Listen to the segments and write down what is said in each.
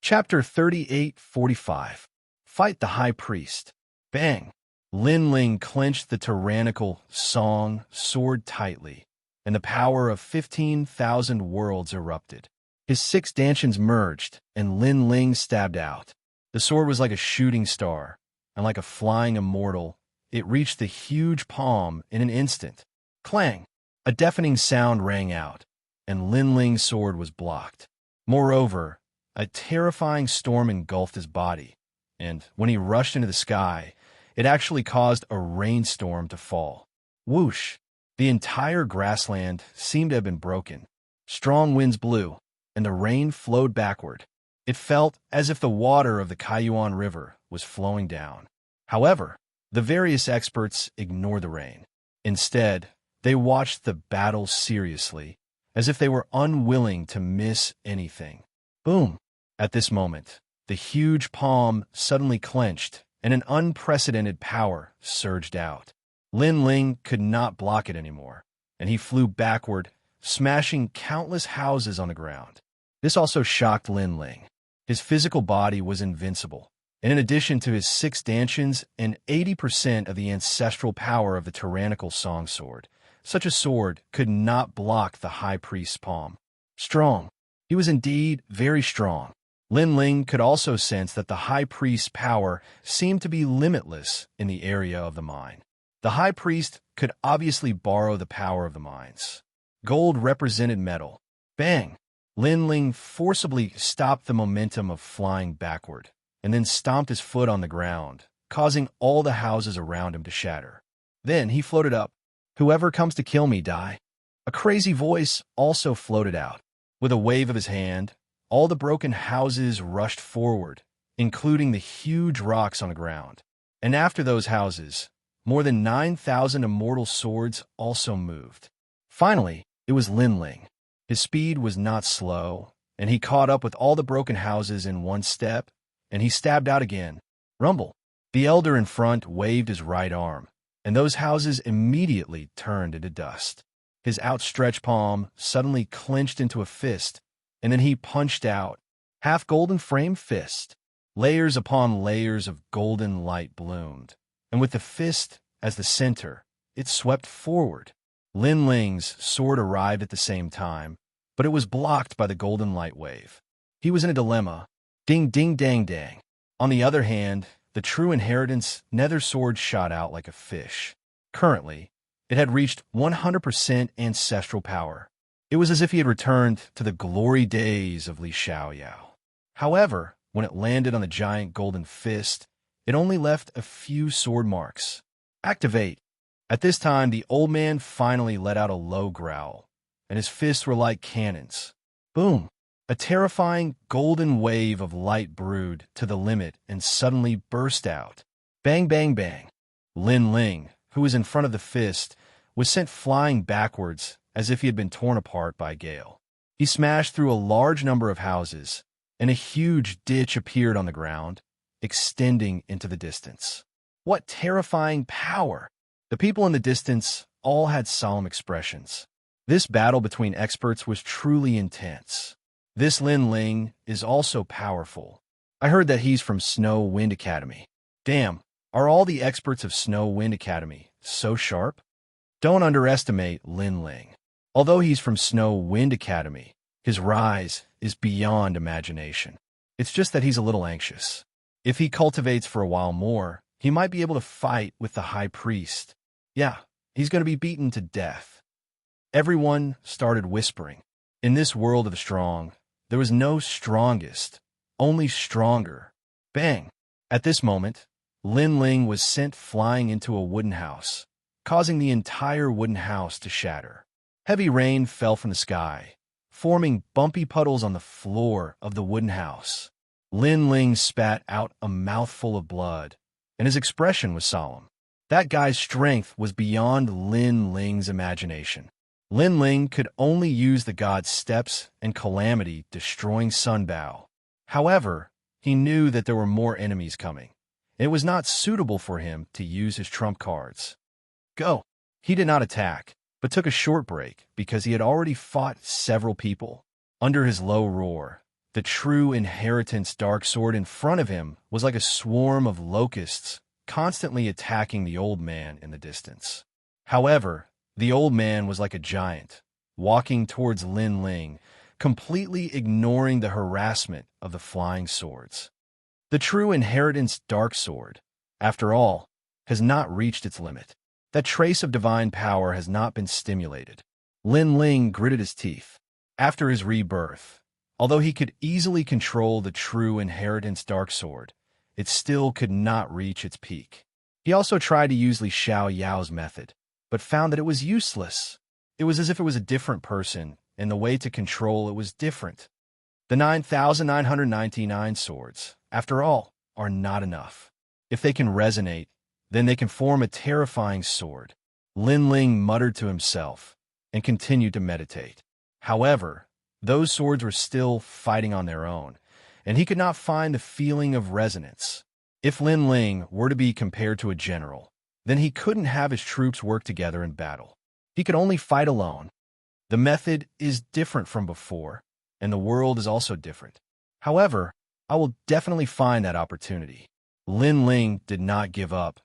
Chapter 38:45. Fight the High Priest. Bang! Lin Ling clenched the tyrannical song sword tightly, and the power of 15,000 worlds erupted. His 6 stanchions merged, and Lin Ling stabbed out. The sword was like a shooting star, and like a flying immortal, it reached the huge palm in an instant. Clang! A deafening sound rang out, and Lin Ling's sword was blocked. Moreover, a terrifying storm engulfed his body, and when he rushed into the sky, it actually caused a rainstorm to fall. Whoosh! The entire grassland seemed to have been broken. Strong winds blew, and the rain flowed backward. It felt as if the water of the Kaiyuan River was flowing down. However, the various experts ignored the rain. Instead, they watched the battle seriously, as if they were unwilling to miss anything. Boom! At this moment, the huge palm suddenly clenched, and an unprecedented power surged out. Lin Ling could not block it anymore, and he flew backward, smashing countless houses on the ground. This also shocked Lin Ling. His physical body was invincible, and in addition to his 6 stanchions and 80% of the ancestral power of the tyrannical song sword, such a sword could not block the high priest's palm. Strong. He was indeed very strong. Lin Ling could also sense that the high priest's power seemed to be limitless in the area of the mine. The high priest could obviously borrow the power of the mines. Gold represented metal. Bang! Lin Ling forcibly stopped the momentum of flying backward, and then stomped his foot on the ground, causing all the houses around him to shatter. Then he floated up. "Whoever comes to kill me, die." A crazy voice also floated out. With a wave of his hand, all the broken houses rushed forward, including the huge rocks on the ground. And after those houses, more than 9,000 immortal swords also moved. Finally, it was Lin Ling. His speed was not slow, and he caught up with all the broken houses in one step, and he stabbed out again. Rumble! The elder in front waved his right arm, and those houses immediately turned into dust. His outstretched palm suddenly clenched into a fist, and then he punched out. Half-golden frame fist. Layers upon layers of golden light bloomed, and with the fist as the center, it swept forward. Lin Ling's sword arrived at the same time, but it was blocked by the golden light wave. He was in a dilemma. Ding, ding, dang, dang. On the other hand, the true inheritance nether sword shot out like a fish. Currently, it had reached 100% ancestral power. It was as if he had returned to the glory days of Li Xiaoyao. However, when it landed on the giant golden fist, it only left a few sword marks. Activate! At this time, the old man finally let out a low growl, and his fists were like cannons. Boom! A terrifying golden wave of light brewed to the limit and suddenly burst out. Bang, bang, bang. Lin Ling, who was in front of the fist, was sent flying backwards as if he had been torn apart by a gale. He smashed through a large number of houses, and a huge ditch appeared on the ground, extending into the distance. What terrifying power! The people in the distance all had solemn expressions. This battle between experts was truly intense. This Lin Ling is also powerful. I heard that he's from Snow Wind Academy. Damn, are all the experts of Snow Wind Academy so sharp? Don't underestimate Lin Ling. Although he's from Snow Wind Academy, his rise is beyond imagination. It's just that he's a little anxious. If he cultivates for a while more, he might be able to fight with the high priest. Yeah, he's going to be beaten to death. Everyone started whispering. In this world of the strong, there was no strongest, only stronger. Bang! At this moment, Lin Ling was sent flying into a wooden house, causing the entire wooden house to shatter. Heavy rain fell from the sky, forming bumpy puddles on the floor of the wooden house. Lin Ling spat out a mouthful of blood, and his expression was solemn. That guy's strength was beyond Lin Ling's imagination. Lin Ling could only use the god's steps and calamity destroying Sunbao. However, he knew that there were more enemies coming. It was not suitable for him to use his trump cards. Go! He did not attack, but took a short break because he had already fought several people. Under his low roar, the true inheritance dark sword in front of him was like a swarm of locusts constantly attacking the old man in the distance. However, the old man was like a giant, walking towards Lin Ling, completely ignoring the harassment of the flying swords. The true inheritance dark sword, after all, has not reached its limit. That trace of divine power has not been stimulated. Lin Ling gritted his teeth. After his rebirth, although he could easily control the true inheritance dark sword, it still could not reach its peak. He also tried to use Li Xiaoyao's method, but found that it was useless. It was as if it was a different person, and the way to control it was different. The 9,999 swords, after all, are not enough. If they can resonate, then they can form a terrifying sword. Lin Ling muttered to himself and continued to meditate. However, those swords were still fighting on their own, and he could not find the feeling of resonance. If Lin Ling were to be compared to a general, then he couldn't have his troops work together in battle. He could only fight alone. The method is different from before, and the world is also different. However, I will definitely find that opportunity. Lin Ling did not give up,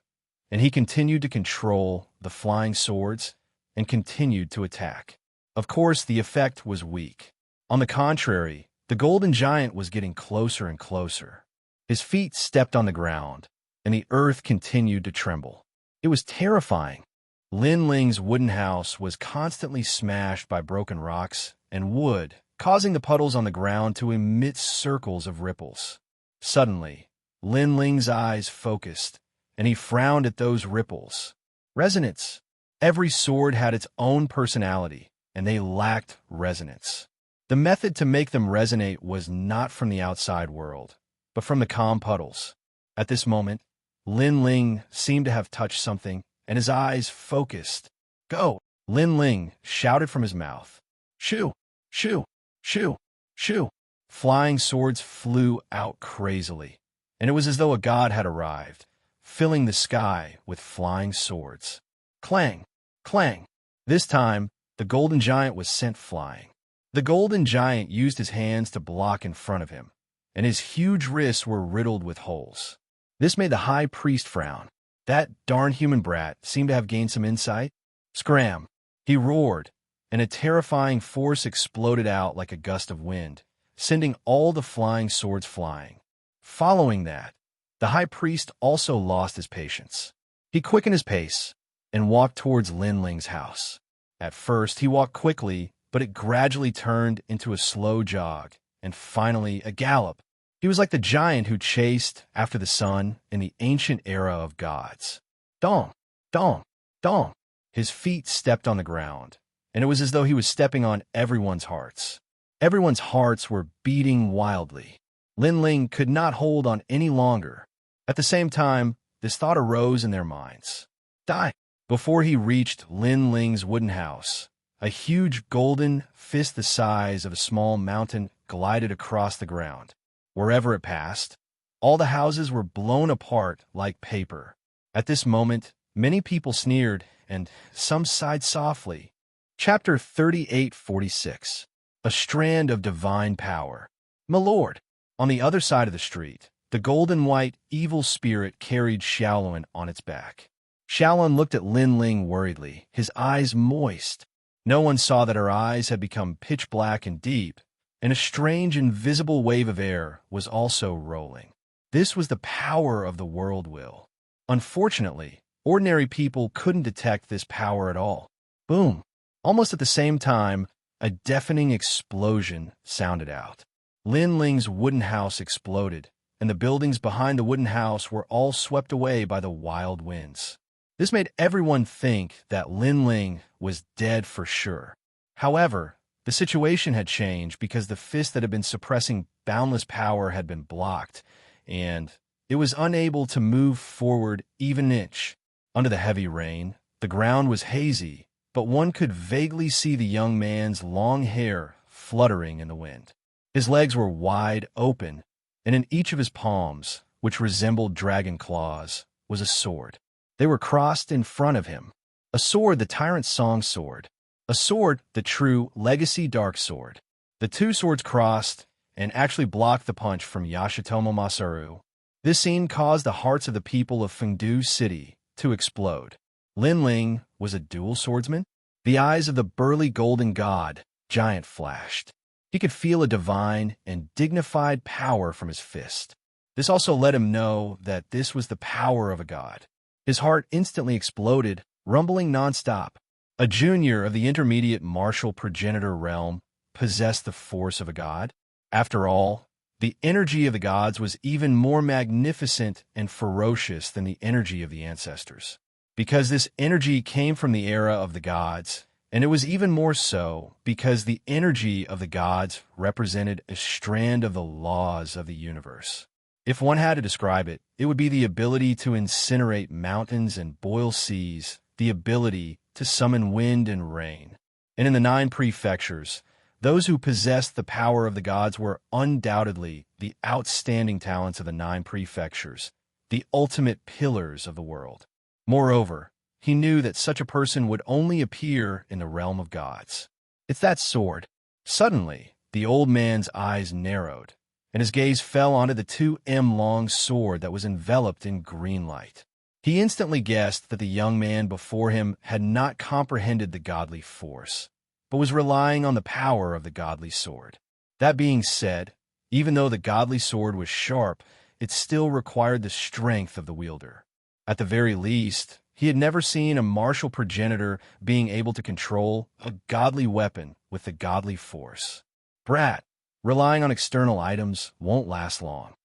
and he continued to control the flying swords and continued to attack. Of course, the effect was weak. On the contrary, the golden giant was getting closer and closer. His feet stepped on the ground, and the earth continued to tremble. It was terrifying. Lin Ling's wooden house was constantly smashed by broken rocks and wood, causing the puddles on the ground to emit circles of ripples. Suddenly, Lin Ling's eyes focused, and he frowned at those ripples. Resonance. Every sword had its own personality, and they lacked resonance. The method to make them resonate was not from the outside world, but from the calm puddles. At this moment, Lin Ling seemed to have touched something, and his eyes focused. Go! Lin Ling shouted from his mouth. Shoo! Shoo! Shoo! Shoo! Flying swords flew out crazily, and it was as though a god had arrived, filling the sky with flying swords. Clang! Clang! This time, the golden giant was sent flying. The golden giant used his hands to block in front of him, and his huge wrists were riddled with holes. This made the high priest frown. That darn human brat seemed to have gained some insight. Scram! He roared, and a terrifying force exploded out like a gust of wind, sending all the flying swords flying. Following that, the high priest also lost his patience. He quickened his pace and walked towards Lin Ling's house. At first, he walked quickly, but it gradually turned into a slow jog, and finally a gallop. He was like the giant who chased after the sun in the ancient era of gods. Dong! Dong! Dong! His feet stepped on the ground, and it was as though he was stepping on everyone's hearts. Everyone's hearts were beating wildly. Lin Ling could not hold on any longer. At the same time, this thought arose in their minds. Die! Before he reached Lin Ling's wooden house, a huge golden fist the size of a small mountain glided across the ground. Wherever it passed, all the houses were blown apart like paper. At this moment, many people sneered, and some sighed softly. Chapter 3846. A Strand of Divine Power. My lord, on the other side of the street, the golden-white evil spirit carried Xiaolun on its back. Xiaolun looked at Lin Ling worriedly, his eyes moist. No one saw that her eyes had become pitch black and deep, and a strange invisible wave of air was also rolling. This was the power of the world will. Unfortunately, ordinary people couldn't detect this power at all. Boom! Almost at the same time, a deafening explosion sounded out. Lin Ling's wooden house exploded, and the buildings behind the wooden house were all swept away by the wild winds. This made everyone think that Lin Ling was dead for sure. However, the situation had changed because the fist that had been suppressing boundless power had been blocked, and it was unable to move forward even an inch. Under the heavy rain, the ground was hazy, but one could vaguely see the young man's long hair fluttering in the wind. His legs were wide open, and in each of his palms, which resembled dragon claws, was a sword. They were crossed in front of him. A sword, the tyrant's song sword. A sword, the true legacy dark sword. The two swords crossed, and actually blocked the punch from Yashitomo Masaru. This scene caused the hearts of the people of Fengdu City to explode. Lin Ling was a dual swordsman. The eyes of the burly golden god giant flashed. He could feel a divine and dignified power from his fist. This also let him know that this was the power of a god. His heart instantly exploded, rumbling nonstop. A junior of the intermediate martial progenitor realm possessed the force of a god. After all, the energy of the gods was even more magnificent and ferocious than the energy of the ancestors. Because this energy came from the era of the gods, and it was even more so because the energy of the gods represented a strand of the laws of the universe. If one had to describe it, it would be the ability to incinerate mountains and boil seas, the ability to summon wind and rain. And in the 9 prefectures, those who possessed the power of the gods were undoubtedly the outstanding talents of the 9 prefectures, the ultimate pillars of the world. Moreover, he knew that such a person would only appear in the realm of gods. It's that sword. Suddenly, the old man's eyes narrowed, and his gaze fell onto the 2 m-long sword that was enveloped in green light. He instantly guessed that the young man before him had not comprehended the godly force, but was relying on the power of the godly sword. That being said, even though the godly sword was sharp, it still required the strength of the wielder. At the very least, he had never seen a martial progenitor being able to control a godly weapon with the godly force. Brat, relying on external items won't last long.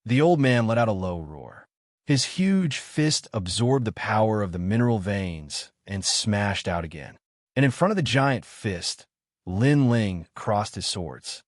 The old man let out a low roar. His huge fist absorbed the power of the mineral veins and smashed out again. And in front of the giant fist, Lin Ling crossed his swords.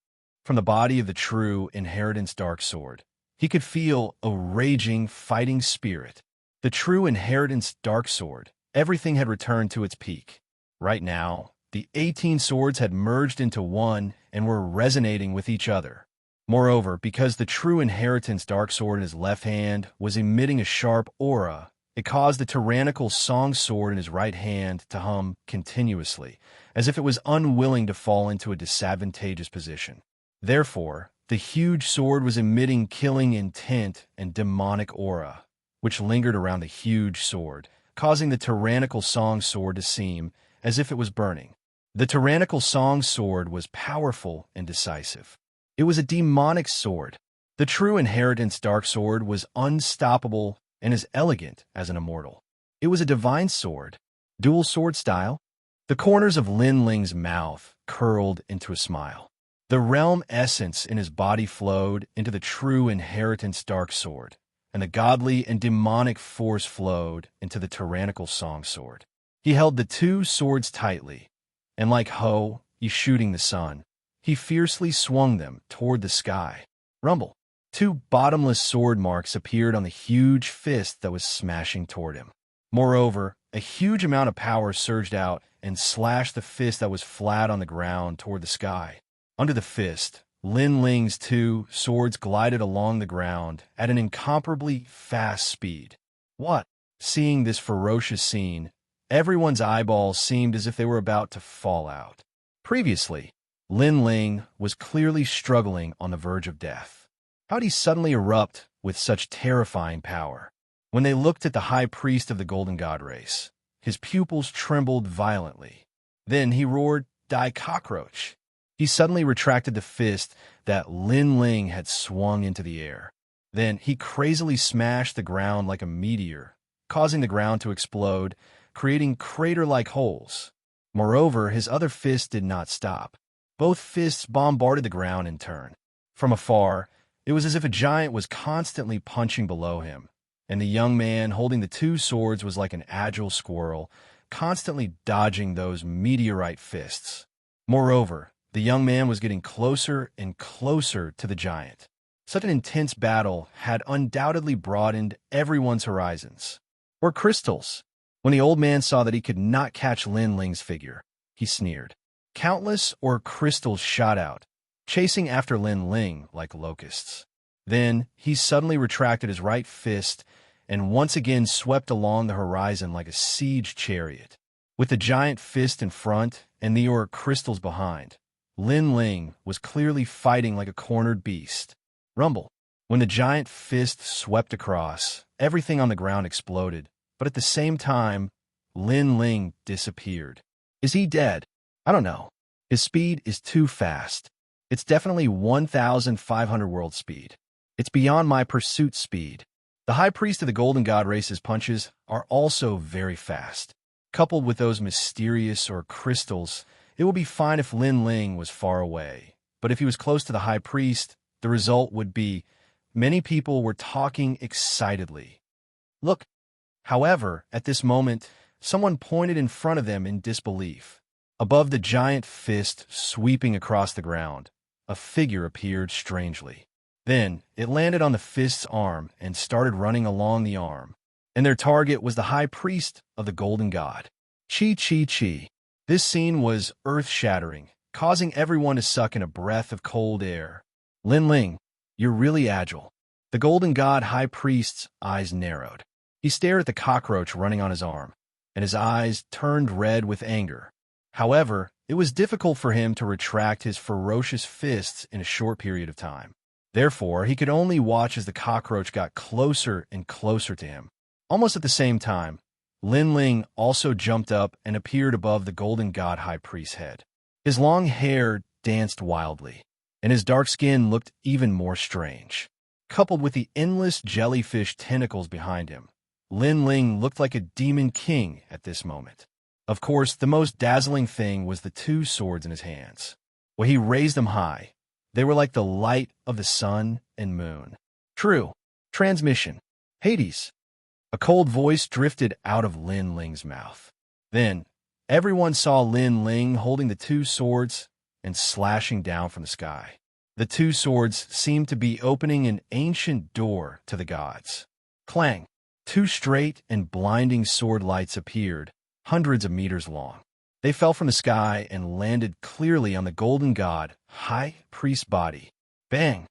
From the body of the true inheritance dark sword, he could feel a raging, fighting spirit. The true inheritance dark sword, everything had returned to its peak. Right now, the 18 swords had merged into one and were resonating with each other. Moreover, because the true inheritance dark sword in his left hand was emitting a sharp aura, it caused the tyrannical song sword in his right hand to hum continuously, as if it was unwilling to fall into a disadvantageous position. Therefore, the huge sword was emitting killing intent and demonic aura, which lingered around the huge sword, causing the tyrannical song sword to seem as if it was burning. The tyrannical song sword was powerful and decisive. It was a demonic sword. The true inheritance dark sword was unstoppable and as elegant as an immortal. It was a divine sword, dual sword style. The corners of Lin Ling's mouth curled into a smile. The realm essence in his body flowed into the true inheritance dark sword, and the godly and demonic force flowed into the tyrannical song sword. He held the 2 swords tightly, and like Ho, he shooting the sun, he fiercely swung them toward the sky. Rumble. 2 bottomless sword marks appeared on the huge fist that was smashing toward him. Moreover, a huge amount of power surged out and slashed the fist that was flat on the ground toward the sky. Under the fist, Lin Ling's 2 swords glided along the ground at an incomparably fast speed. What? Seeing this ferocious scene, everyone's eyeballs seemed as if they were about to fall out. Previously, Lin Ling was clearly struggling on the verge of death. How'd he suddenly erupt with such terrifying power? When they looked at the high priest of the Golden God race, his pupils trembled violently. Then he roared, "Die cockroach!" He suddenly retracted the fist that Lin Ling had swung into the air. Then he crazily smashed the ground like a meteor, causing the ground to explode, creating crater-like holes. Moreover, his other fist did not stop. Both fists bombarded the ground in turn. From afar, it was as if a giant was constantly punching below him, and the young man holding the 2 swords was like an agile squirrel, constantly dodging those meteorite fists. Moreover, the young man was getting closer and closer to the giant. Such an intense battle had undoubtedly broadened everyone's horizons. Or crystals. When the old man saw that he could not catch Lin Ling's figure, he sneered. Countless or crystals shot out, chasing after Lin Ling like locusts. Then he suddenly retracted his right fist and once again swept along the horizon like a siege chariot. With the giant fist in front and the or crystals behind, Lin Ling was clearly fighting like a cornered beast. Rumble. When the giant fist swept across, everything on the ground exploded, but at the same time, Lin Ling disappeared. Is he dead? I don't know. His speed is too fast. It's definitely 1,500 world speed. It's beyond my pursuit speed. The High Priest of the Golden God Race's punches are also very fast. Coupled with those mysterious or crystals, it would be fine if Lin Ling was far away. But if he was close to the High Priest, the result would be many people were talking excitedly. Look. However, at this moment, someone pointed in front of them in disbelief. Above the giant fist sweeping across the ground, a figure appeared strangely. Then, it landed on the fist's arm and started running along the arm. And their target was the High Priest of the Golden God. Chi Chi Chi. This scene was earth-shattering, causing everyone to suck in a breath of cold air. Lin Ling, you're really agile. The Golden God High Priest's eyes narrowed. He stared at the cockroach running on his arm, and his eyes turned red with anger. However, it was difficult for him to retract his ferocious fists in a short period of time. Therefore, he could only watch as the cockroach got closer and closer to him. Almost at the same time, Lin Ling also jumped up and appeared above the Golden God High Priest's head. His long hair danced wildly, and his dark skin looked even more strange. Coupled with the endless jellyfish tentacles behind him, Lin Ling looked like a demon king at this moment. Of course, the most dazzling thing was the two swords in his hands. When he raised them high, they were like the light of the sun and moon. True. Transmission. Hades. A cold voice drifted out of Lin Ling's mouth. Then, everyone saw Lin Ling holding the two swords and slashing down from the sky. The two swords seemed to be opening an ancient door to the gods. Clang! Two straight and blinding sword lights appeared, hundreds of meters long. They fell from the sky and landed clearly on the Golden God High Priest's body. Bang!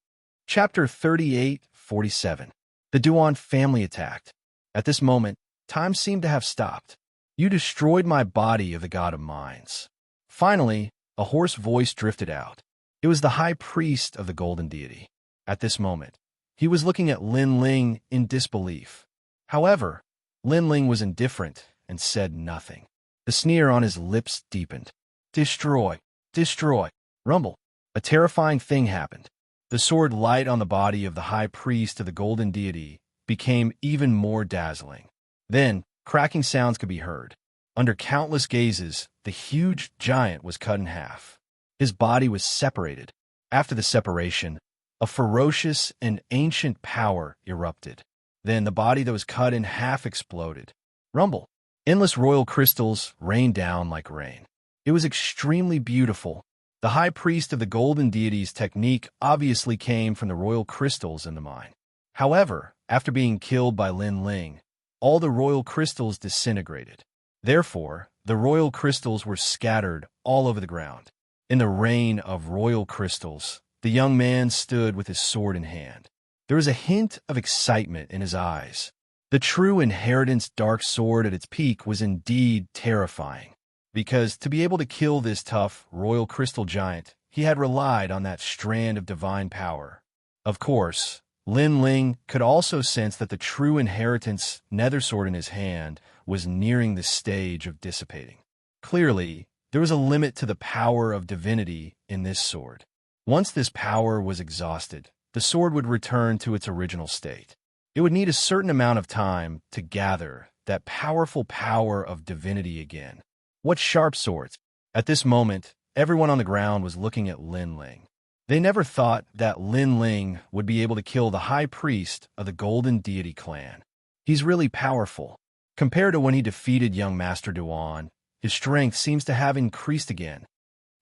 Chapter 38:47. The Duan family attacked. At this moment, time seemed to have stopped. You destroyed my body of the God of Mines. Finally, a hoarse voice drifted out. It was the High Priest of the Golden Deity. At this moment, he was looking at Lin Ling in disbelief. However, Lin Ling was indifferent and said nothing. The sneer on his lips deepened. Destroy! Destroy! Rumble! A terrifying thing happened. The sword light on the body of the High Priest of the Golden Deity became even more dazzling. Then, cracking sounds could be heard. Under countless gazes, the huge giant was cut in half. His body was separated. After the separation, a ferocious and ancient power erupted. Then the body that was cut in half exploded. Rumble! Endless royal crystals rained down like rain. It was extremely beautiful. The High Priest of the Golden Deity's technique obviously came from the royal crystals in the mine. However, after being killed by Lin Ling, all the royal crystals disintegrated. Therefore, the royal crystals were scattered all over the ground. In the rain of royal crystals, the young man stood with his sword in hand. There was a hint of excitement in his eyes. The true inheritance dark sword at its peak was indeed terrifying, because to be able to kill this tough royal crystal giant, he had relied on that strand of divine power. Of course, Lin Ling could also sense that the true inheritance nether sword in his hand was nearing the stage of dissipating. Clearly, there was a limit to the power of divinity in this sword. Once this power was exhausted, the sword would return to its original state. It would need a certain amount of time to gather that powerful power of divinity again. What sharp swords! At this moment, everyone on the ground was looking at Lin Ling. They never thought that Lin Ling would be able to kill the High Priest of the Golden Deity clan. He's really powerful. Compared to when he defeated young Master Duan, his strength seems to have increased again.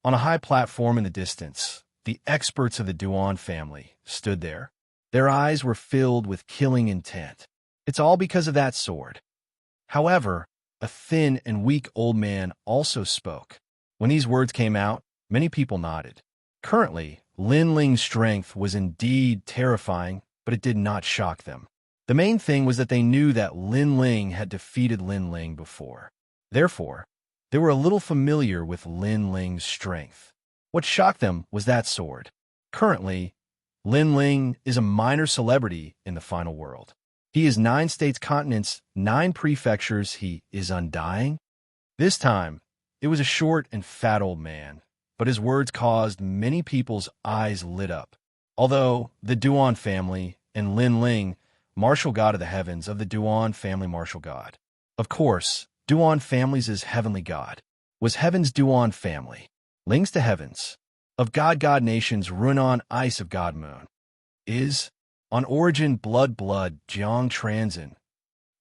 On a high platform in the distance, the experts of the Duan family stood there. Their eyes were filled with killing intent. It's all because of that sword. However, a thin and weak old man also spoke. When these words came out, many people nodded. Currently, Lin Ling's strength was indeed terrifying, but it did not shock them. The main thing was that they knew that Lin Ling had defeated Lin Ling before. Therefore, they were a little familiar with Lin Ling's strength. What shocked them was that sword. Currently, Lin Ling is a minor celebrity in the final world. He is 9 states, continents, 9 prefectures. He is undying. This time, it was a short and fat old man, but his words caused many people's eyes lit up. Although the Duan family and Lin Ling, martial god of the heavens, of the Duan family martial god. Of course, Duan family's is heavenly god. Was heaven's Duan family. Ling's to heavens. Of god nations, Runan ice of god moon. Is, on origin blood Jiang Transin.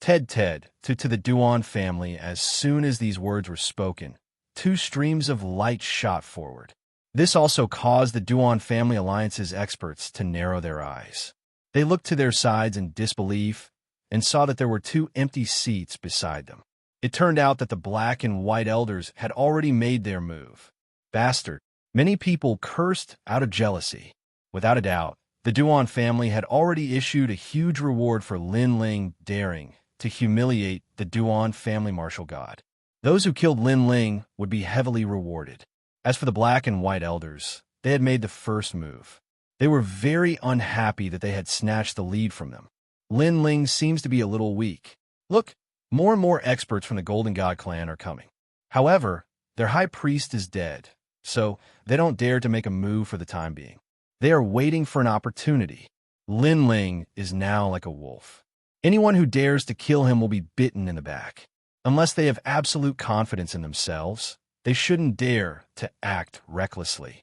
Ted to the Duan family. As soon as these words were spoken, 2 streams of light shot forward. This also caused the Duan family alliance's experts to narrow their eyes. They looked to their sides in disbelief and saw that there were 2 empty seats beside them. It turned out that the black and white elders had already made their move. Bastard. Many people cursed out of jealousy. Without a doubt, the Duan family had already issued a huge reward for Lin Ling daring to humiliate the Duan family martial god. Those who killed Lin Ling would be heavily rewarded. As for the black and white elders, they had made the first move. They were very unhappy that they had snatched the lead from them. Lin Ling seems to be a little weak. Look, more and more experts from the Golden God clan are coming. However, their high priest is dead, so they don't dare to make a move for the time being. They are waiting for an opportunity. Lin Ling is now like a wolf. Anyone who dares to kill him will be bitten in the back. Unless they have absolute confidence in themselves, they shouldn't dare to act recklessly.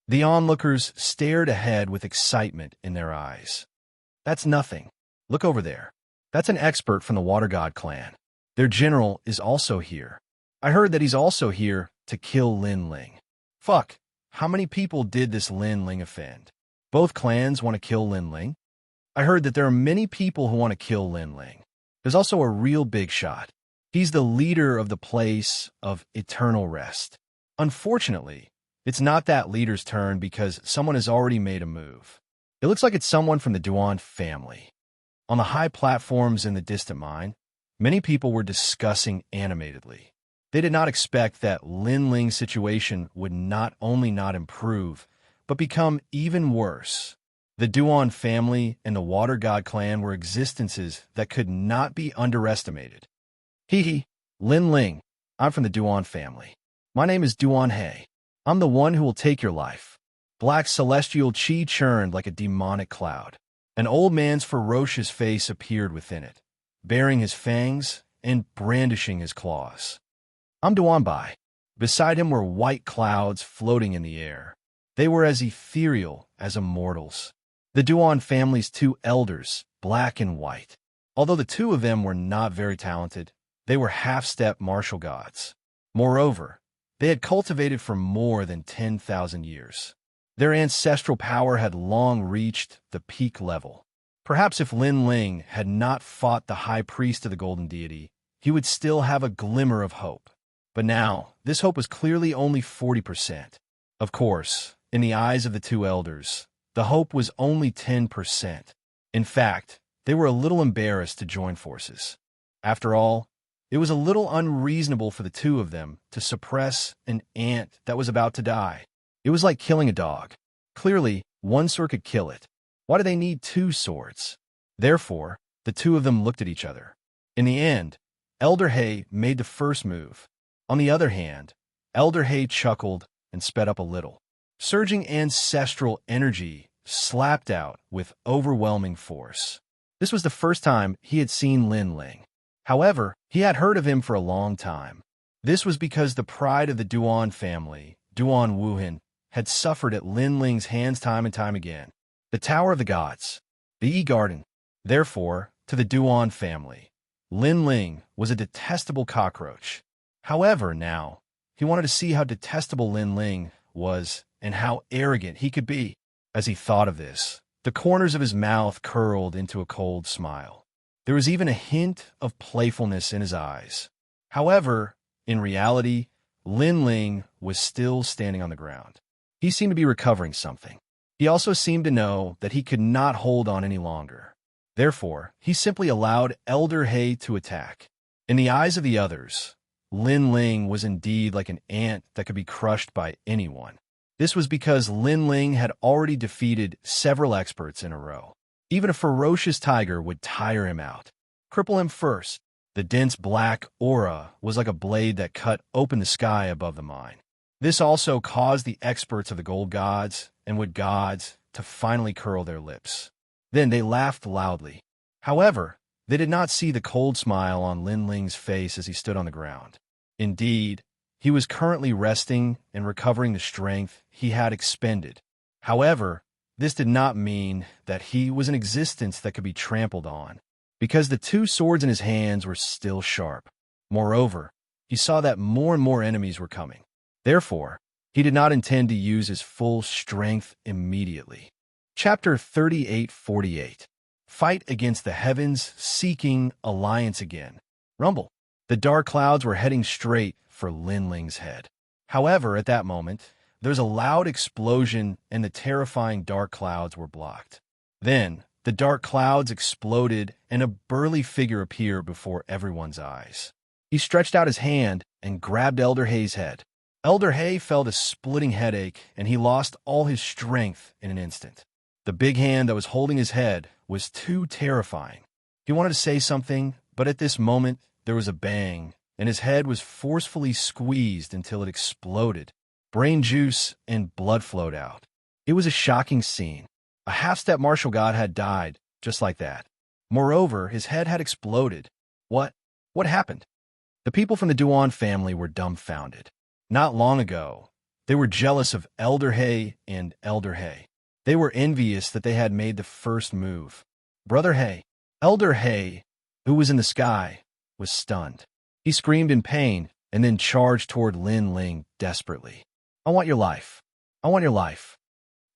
The onlookers stared ahead with excitement in their eyes. That's nothing. Look over there. That's an expert from the Water God clan. Their general is also here. I heard that he's also here to kill Lin Ling. Fuck, how many people did this Lin Ling offend? Both clans want to kill Lin Ling? I heard that there are many people who want to kill Lin Ling. There's also a real big shot. He's the leader of the place of eternal rest. Unfortunately, it's not that leader's turn because someone has already made a move. It looks like it's someone from the Duan family. On the high platforms in the distant mine, many people were discussing animatedly. They did not expect that Lin Ling's situation would not only not improve, but become even worse. The Duan family and the Water God clan were existences that could not be underestimated. Lin Ling, I'm from the Duan family. My name is Duan He. I'm the one who will take your life. Black celestial chi churned like a demonic cloud. An old man's ferocious face appeared within it, baring his fangs and brandishing his claws. I'm Duan Bai. Beside him were white clouds floating in the air. They were as ethereal as immortals. The Duan family's 2 elders, black and white. Although the 2 of them were not very talented, they were half-step martial gods. Moreover, they had cultivated for more than 10,000 years. Their ancestral power had long reached the peak level. Perhaps if Lin Ling had not fought the high priest of the golden deity, he would still have a glimmer of hope. But now, this hope was clearly only 40%. Of course, in the eyes of the 2 elders, the hope was only 10%. In fact, they were a little embarrassed to join forces. After all, it was a little unreasonable for the 2 of them to suppress an ant that was about to die. It was like killing a dog. Clearly, one sword could kill it. Why do they need 2 swords? Therefore, the 2 of them looked at each other. In the end, Elder He made the first move. On the other hand, Elder He chuckled and sped up a little. Surging ancestral energy slapped out with overwhelming force. This was the first time he had seen Lin Ling. However, he had heard of him for a long time. This was because the pride of the Duan family, Duan Wuhan, had suffered at Lin Ling's hands time and time again. The Tower of the Gods, the E-Garden. Therefore, to the Duan family, Lin Ling was a detestable cockroach. However, now, he wanted to see how detestable Lin Ling was and how arrogant he could be. As he thought of this, the corners of his mouth curled into a cold smile. There was even a hint of playfulness in his eyes. However, in reality, Lin Ling was still standing on the ground. He seemed to be recovering something. He also seemed to know that he could not hold on any longer. Therefore, he simply allowed Elder He to attack. In the eyes of the others, Lin Ling was indeed like an ant that could be crushed by anyone. This was because Lin Ling had already defeated several experts in a row. Even a ferocious tiger would tire him out, cripple him first. The dense black aura was like a blade that cut open the sky above the mine. This also caused the experts of the gold gods and wood gods to finally curl their lips. Then they laughed loudly. However, they did not see the cold smile on Lin Ling's face as he stood on the ground. Indeed, he was currently resting and recovering the strength he had expended. However, this did not mean that he was an existence that could be trampled on, because the two swords in his hands were still sharp. Moreover, he saw that more and more enemies were coming. Therefore, he did not intend to use his full strength immediately. Chapter 38:48. Fight against the heavens, seeking alliance again. Rumble. The dark clouds were heading straight for Lin Ling's head. However, at that moment, there was a loud explosion and the terrifying dark clouds were blocked. Then, the dark clouds exploded and a burly figure appeared before everyone's eyes. He stretched out his hand and grabbed Elder Hei's head. Elder Hei felt a splitting headache and he lost all his strength in an instant. The big hand that was holding his head was too terrifying. He wanted to say something, but at this moment, there was a bang, and his head was forcefully squeezed until it exploded. Brain juice and blood flowed out. It was a shocking scene. A half-step martial god had died, just like that. Moreover, his head had exploded. What happened? The people from the Duan family were dumbfounded. Not long ago, they were jealous of Elder Hei and Elder Hei. They were envious that they had made the first move. Brother Hei, Elder Hei, who was in the sky, was stunned. He screamed in pain and then charged toward Lin Ling desperately. I want your life. I want your life.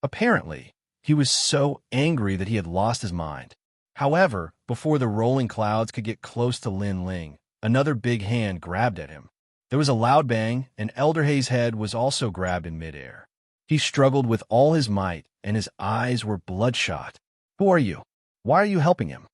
Apparently, he was so angry that he had lost his mind. However, before the rolling clouds could get close to Lin Ling, another big hand grabbed at him. There was a loud bang, and Elder Hei's head was also grabbed in midair. He struggled with all his might, and his eyes were bloodshot. Who are you? Why are you helping him?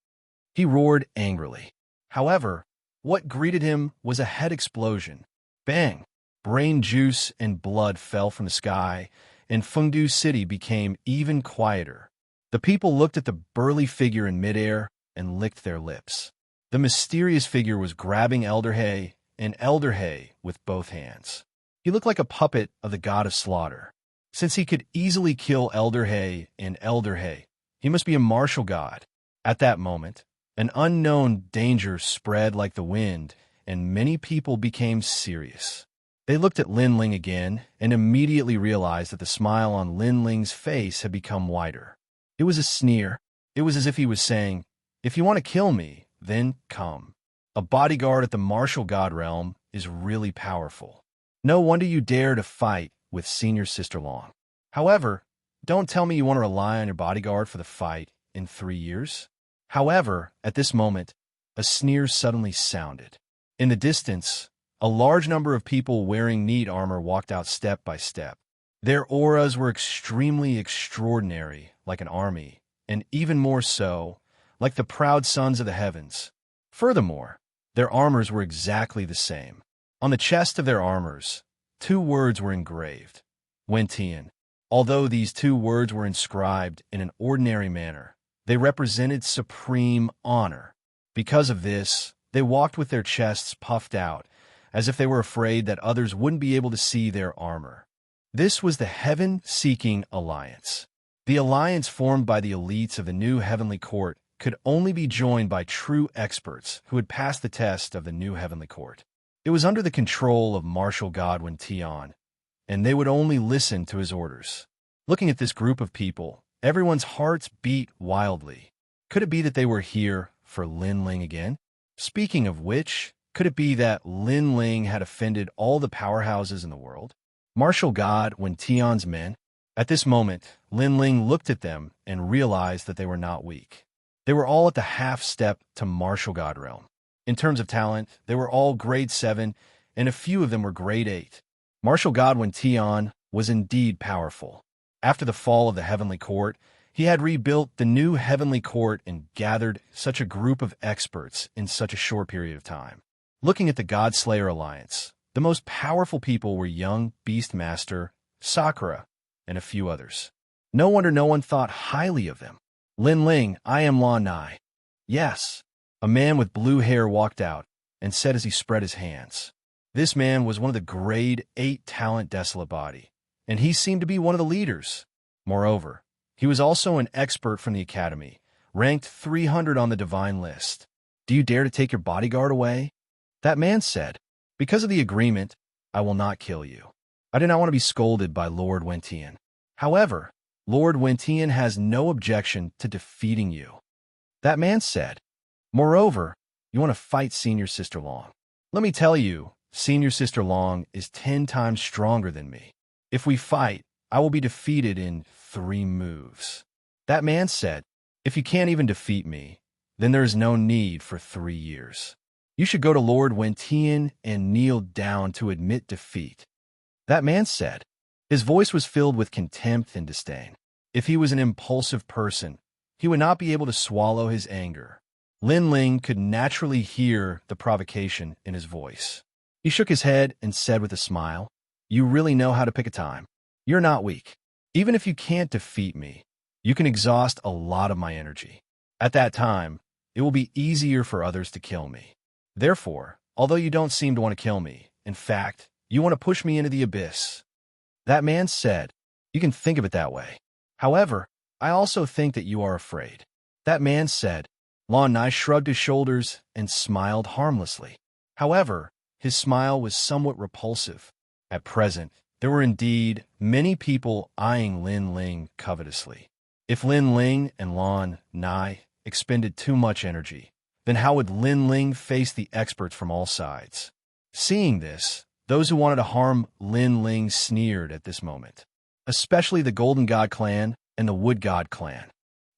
He roared angrily. However, what greeted him was a head explosion. Bang! Brain juice and blood fell from the sky, and Fengdu City became even quieter. The people looked at the burly figure in midair and licked their lips. The mysterious figure was grabbing Elder Hei and Elder Hei with both hands. He looked like a puppet of the god of slaughter. Since he could easily kill Elder Hei and Elder Hei, he must be a martial god. At that moment, an unknown danger spread like the wind, and many people became serious. They looked at Lin Ling again and immediately realized that the smile on Lin Ling's face had become wider. It was a sneer. It was as if he was saying, if you want to kill me, then come. A bodyguard at the martial god realm is really powerful. No wonder you dare to fight with Senior Sister Long. However, don't tell me you want to rely on your bodyguard for the fight in 3 years. However, at this moment, a sneer suddenly sounded. In the distance, a large number of people wearing neat armor walked out step by step. Their auras were extremely extraordinary, like an army, and even more so, like the proud sons of the heavens. Furthermore, their armors were exactly the same. On the chest of their armors, 2 words were engraved, Wentian. Although these 2 words were inscribed in an ordinary manner, they represented supreme honor. Because of this, they walked with their chests puffed out, as if they were afraid that others wouldn't be able to see their armor. This was the Heaven-Seeking Alliance. The alliance formed by the elites of the new Heavenly Court could only be joined by true experts who had passed the test of the new Heavenly Court. It was under the control of Martial God Wentian, and they would only listen to his orders. Looking at this group of people, everyone's hearts beat wildly. Could it be that they were here for Lin Ling again? Speaking of which, could it be that Lin Ling had offended all the powerhouses in the world? Martial God Wentian's men? At this moment, Lin Ling looked at them and realized that they were not weak. They were all at the half-step to Martial God realm. In terms of talent, they were all grade 7, and a few of them were grade 8. Martial God Wentian was indeed powerful. After the fall of the Heavenly Court, he had rebuilt the new Heavenly Court and gathered such a group of experts in such a short period of time. Looking at the Godslayer Alliance, the most powerful people were young Beastmaster Sakura, and a few others. No wonder no one thought highly of them. Lin Ling, I am Lan Nai. Yes. A man with blue hair walked out and said as he spread his hands. This man was one of the grade 8 talent desolate body, and he seemed to be one of the leaders. Moreover, he was also an expert from the academy, ranked 300 on the divine list. Do you dare to take your bodyguard away? That man said, because of the agreement, I will not kill you. I do not want to be scolded by Lord Wentian. However, Lord Wentian has no objection to defeating you. That man said, moreover, you want to fight Senior Sister Long. Let me tell you, Senior Sister Long is 10 times stronger than me. If we fight, I will be defeated in 3 moves. That man said, if you can't even defeat me, then there is no need for 3 years. You should go to Lord Wentian and kneel down to admit defeat. That man said. His voice was filled with contempt and disdain. If he was an impulsive person, he would not be able to swallow his anger. Lin Ling could naturally hear the provocation in his voice. He shook his head and said with a smile, you really know how to pick a time. You're not weak. Even if you can't defeat me, you can exhaust a lot of my energy. At that time, it will be easier for others to kill me. Therefore, although you don't seem to want to kill me, in fact, you want to push me into the abyss. That man said, you can think of it that way. However, I also think that you are afraid. That man said. Lan Nai shrugged his shoulders and smiled harmlessly. However, his smile was somewhat repulsive. At present, there were indeed many people eyeing Lin Ling covetously. If Lin Ling and Lan Nai expended too much energy, then how would Lin Ling face the experts from all sides? Seeing this, those who wanted to harm Lin Ling sneered at this moment, especially the Golden God clan and the Wood God clan.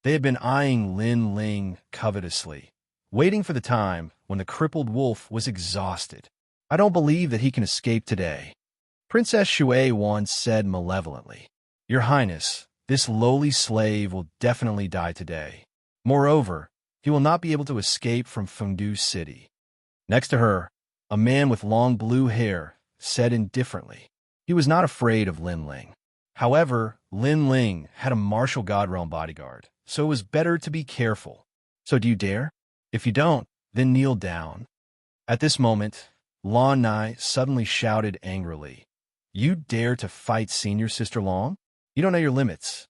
They had been eyeing Lin Ling covetously, waiting for the time when the crippled wolf was exhausted. I don't believe that he can escape today. Princess Shui once said malevolently, Your Highness, this lowly slave will definitely die today. Moreover, he will not be able to escape from Fengdu City. Next to her, a man with long blue hair said indifferently. He was not afraid of Lin Ling. However, Lin Ling had a martial God realm bodyguard, so it was better to be careful. So do you dare? If you don't, then kneel down. At this moment, Lan Nai suddenly shouted angrily, You dare to fight Senior Sister Long? You don't know your limits.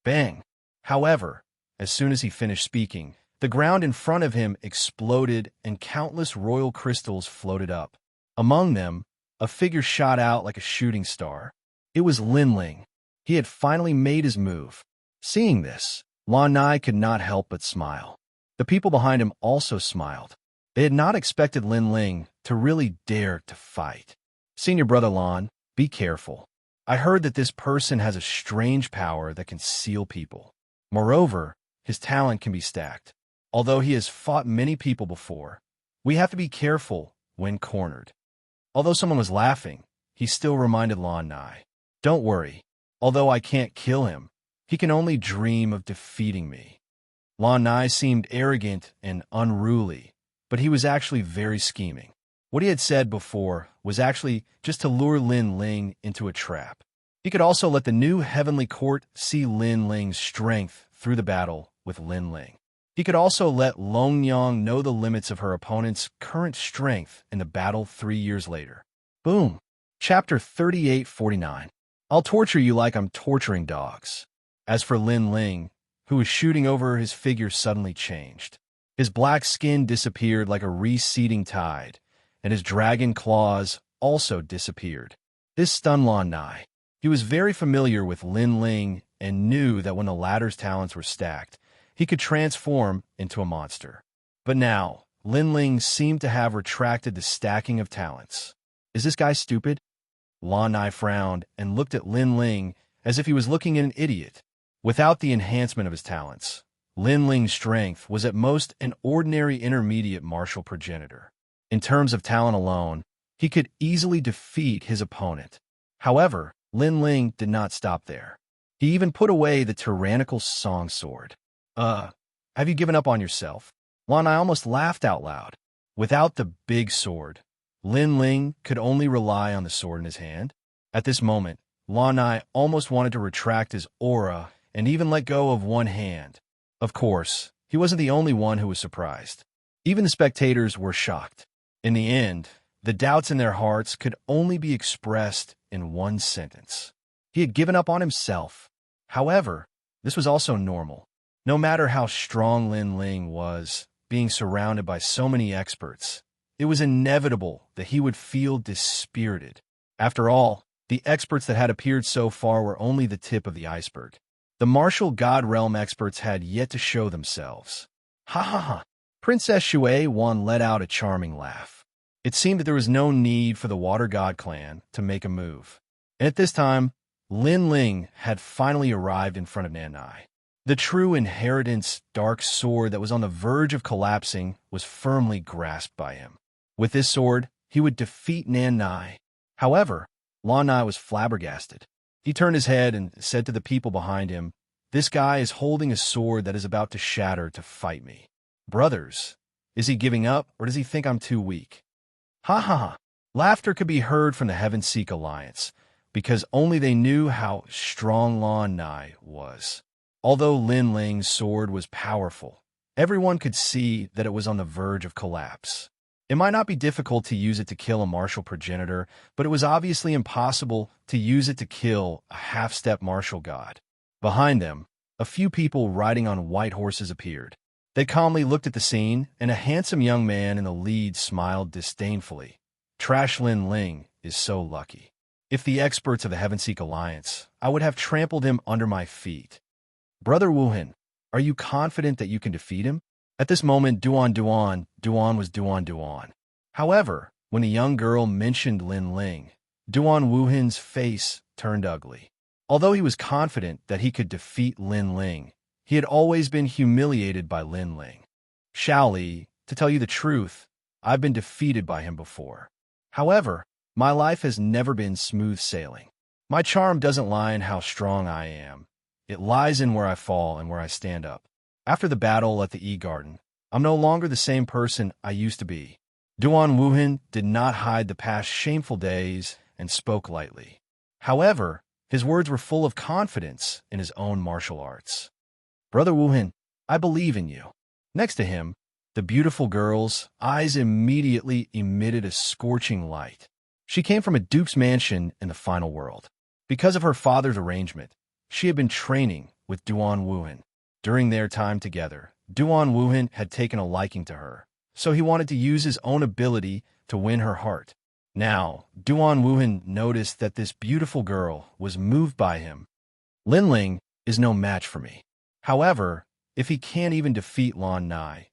Bang! However, as soon as he finished speaking, the ground in front of him exploded and countless royal crystals floated up. Among them, a figure shot out like a shooting star. It was Lin Ling. He had finally made his move. Seeing this, Lan Nai could not help but smile. The people behind him also smiled. They had not expected Lin Ling to really dare to fight. Senior Brother Lan, be careful. I heard that this person has a strange power that can seal people. Moreover, his talent can be stacked. Although he has fought many people before, we have to be careful when cornered. Although someone was laughing, he still reminded Lan Nai, Don't worry. Although I can't kill him, he can only dream of defeating me. Lan Nai seemed arrogant and unruly, but he was actually very scheming. What he had said before was actually just to lure Lin Ling into a trap. He could also let the new heavenly court see Lin Ling's strength through the battle with Lin Ling. He could also let Longyang know the limits of her opponent's current strength in the battle 3 years later. Boom. Chapter 3849. I'll torture you like I'm torturing dogs. As for Lin Ling, who was shooting over, his figure suddenly changed. His black skin disappeared like a receding tide, and his dragon claws also disappeared. This stunned Lan Nai. He was very familiar with Lin Ling and knew that when the latter's talents were stacked, he could transform into a monster. But now, Lin Ling seemed to have retracted the stacking of talents. Is this guy stupid? Lan Nai frowned and looked at Lin Ling as if he was looking at an idiot. Without the enhancement of his talents, Lin Ling's strength was at most an ordinary intermediate martial progenitor. In terms of talent alone, he could easily defeat his opponent. However, Lin Ling did not stop there. He even put away the tyrannical song sword. Have you given up on yourself? Lan Nai almost laughed out loud. Without the big sword, Lin Ling could only rely on the sword in his hand. At this moment, Lan Nai almost wanted to retract his aura and even let go of one hand. Of course, he wasn't the only one who was surprised. Even the spectators were shocked. In the end, the doubts in their hearts could only be expressed in one sentence. He had given up on himself. However, this was also normal. No matter how strong Lin Ling was, being surrounded by so many experts, it was inevitable that he would feel dispirited. After all, the experts that had appeared so far were only the tip of the iceberg. The martial god realm experts had yet to show themselves. Ha ha ha! Princess Shui Wan let out a charming laugh. It seemed that there was no need for the Water God clan to make a move. And at this time, Lin Ling had finally arrived in front of Nan Nai. The true inheritance dark sword that was on the verge of collapsing was firmly grasped by him. With this sword, he would defeat Nan Nai. However, Lan Nai was flabbergasted. He turned his head and said to the people behind him, "This guy is holding a sword that is about to shatter to fight me. Brothers, is he giving up or does he think I'm too weak?" Ha ha ha! Laughter could be heard from the Heaven-Seek Alliance, because only they knew how strong Lan Nai was. Although Lin Ling's sword was powerful, everyone could see that it was on the verge of collapse. It might not be difficult to use it to kill a martial progenitor, but it was obviously impossible to use it to kill a half-step martial god. Behind them, a few people riding on white horses appeared. They calmly looked at the scene, and a handsome young man in the lead smiled disdainfully. Trash Lin Ling is so lucky. If the experts of the Heaven-Seek Alliance, I would have trampled him under my feet. Brother Wuhan, are you confident that you can defeat him? At this moment, Duan was Duan. However, when the young girl mentioned Lin Ling, Duan Wuhan's face turned ugly. Although he was confident that he could defeat Lin Ling, he had always been humiliated by Lin Ling. Shaoli, to tell you the truth, I've been defeated by him before. However, my life has never been smooth sailing. My charm doesn't lie in how strong I am. It lies in where I fall and where I stand up. After the battle at the E-Garden, I'm no longer the same person I used to be. Duan Wuhan did not hide the past shameful days and spoke lightly. However, his words were full of confidence in his own martial arts. Brother Wuhan, I believe in you. Next to him, the beautiful girl's eyes immediately emitted a scorching light. She came from a duke's mansion in the final world. Because of her father's arrangement, she had been training with Duan Wuhan. During their time together, Duan Wuhan had taken a liking to her, so he wanted to use his own ability to win her heart. Now, Duan Wuhan noticed that this beautiful girl was moved by him. Lin Ling is no match for me. However, if he can't even defeat Lan Nai,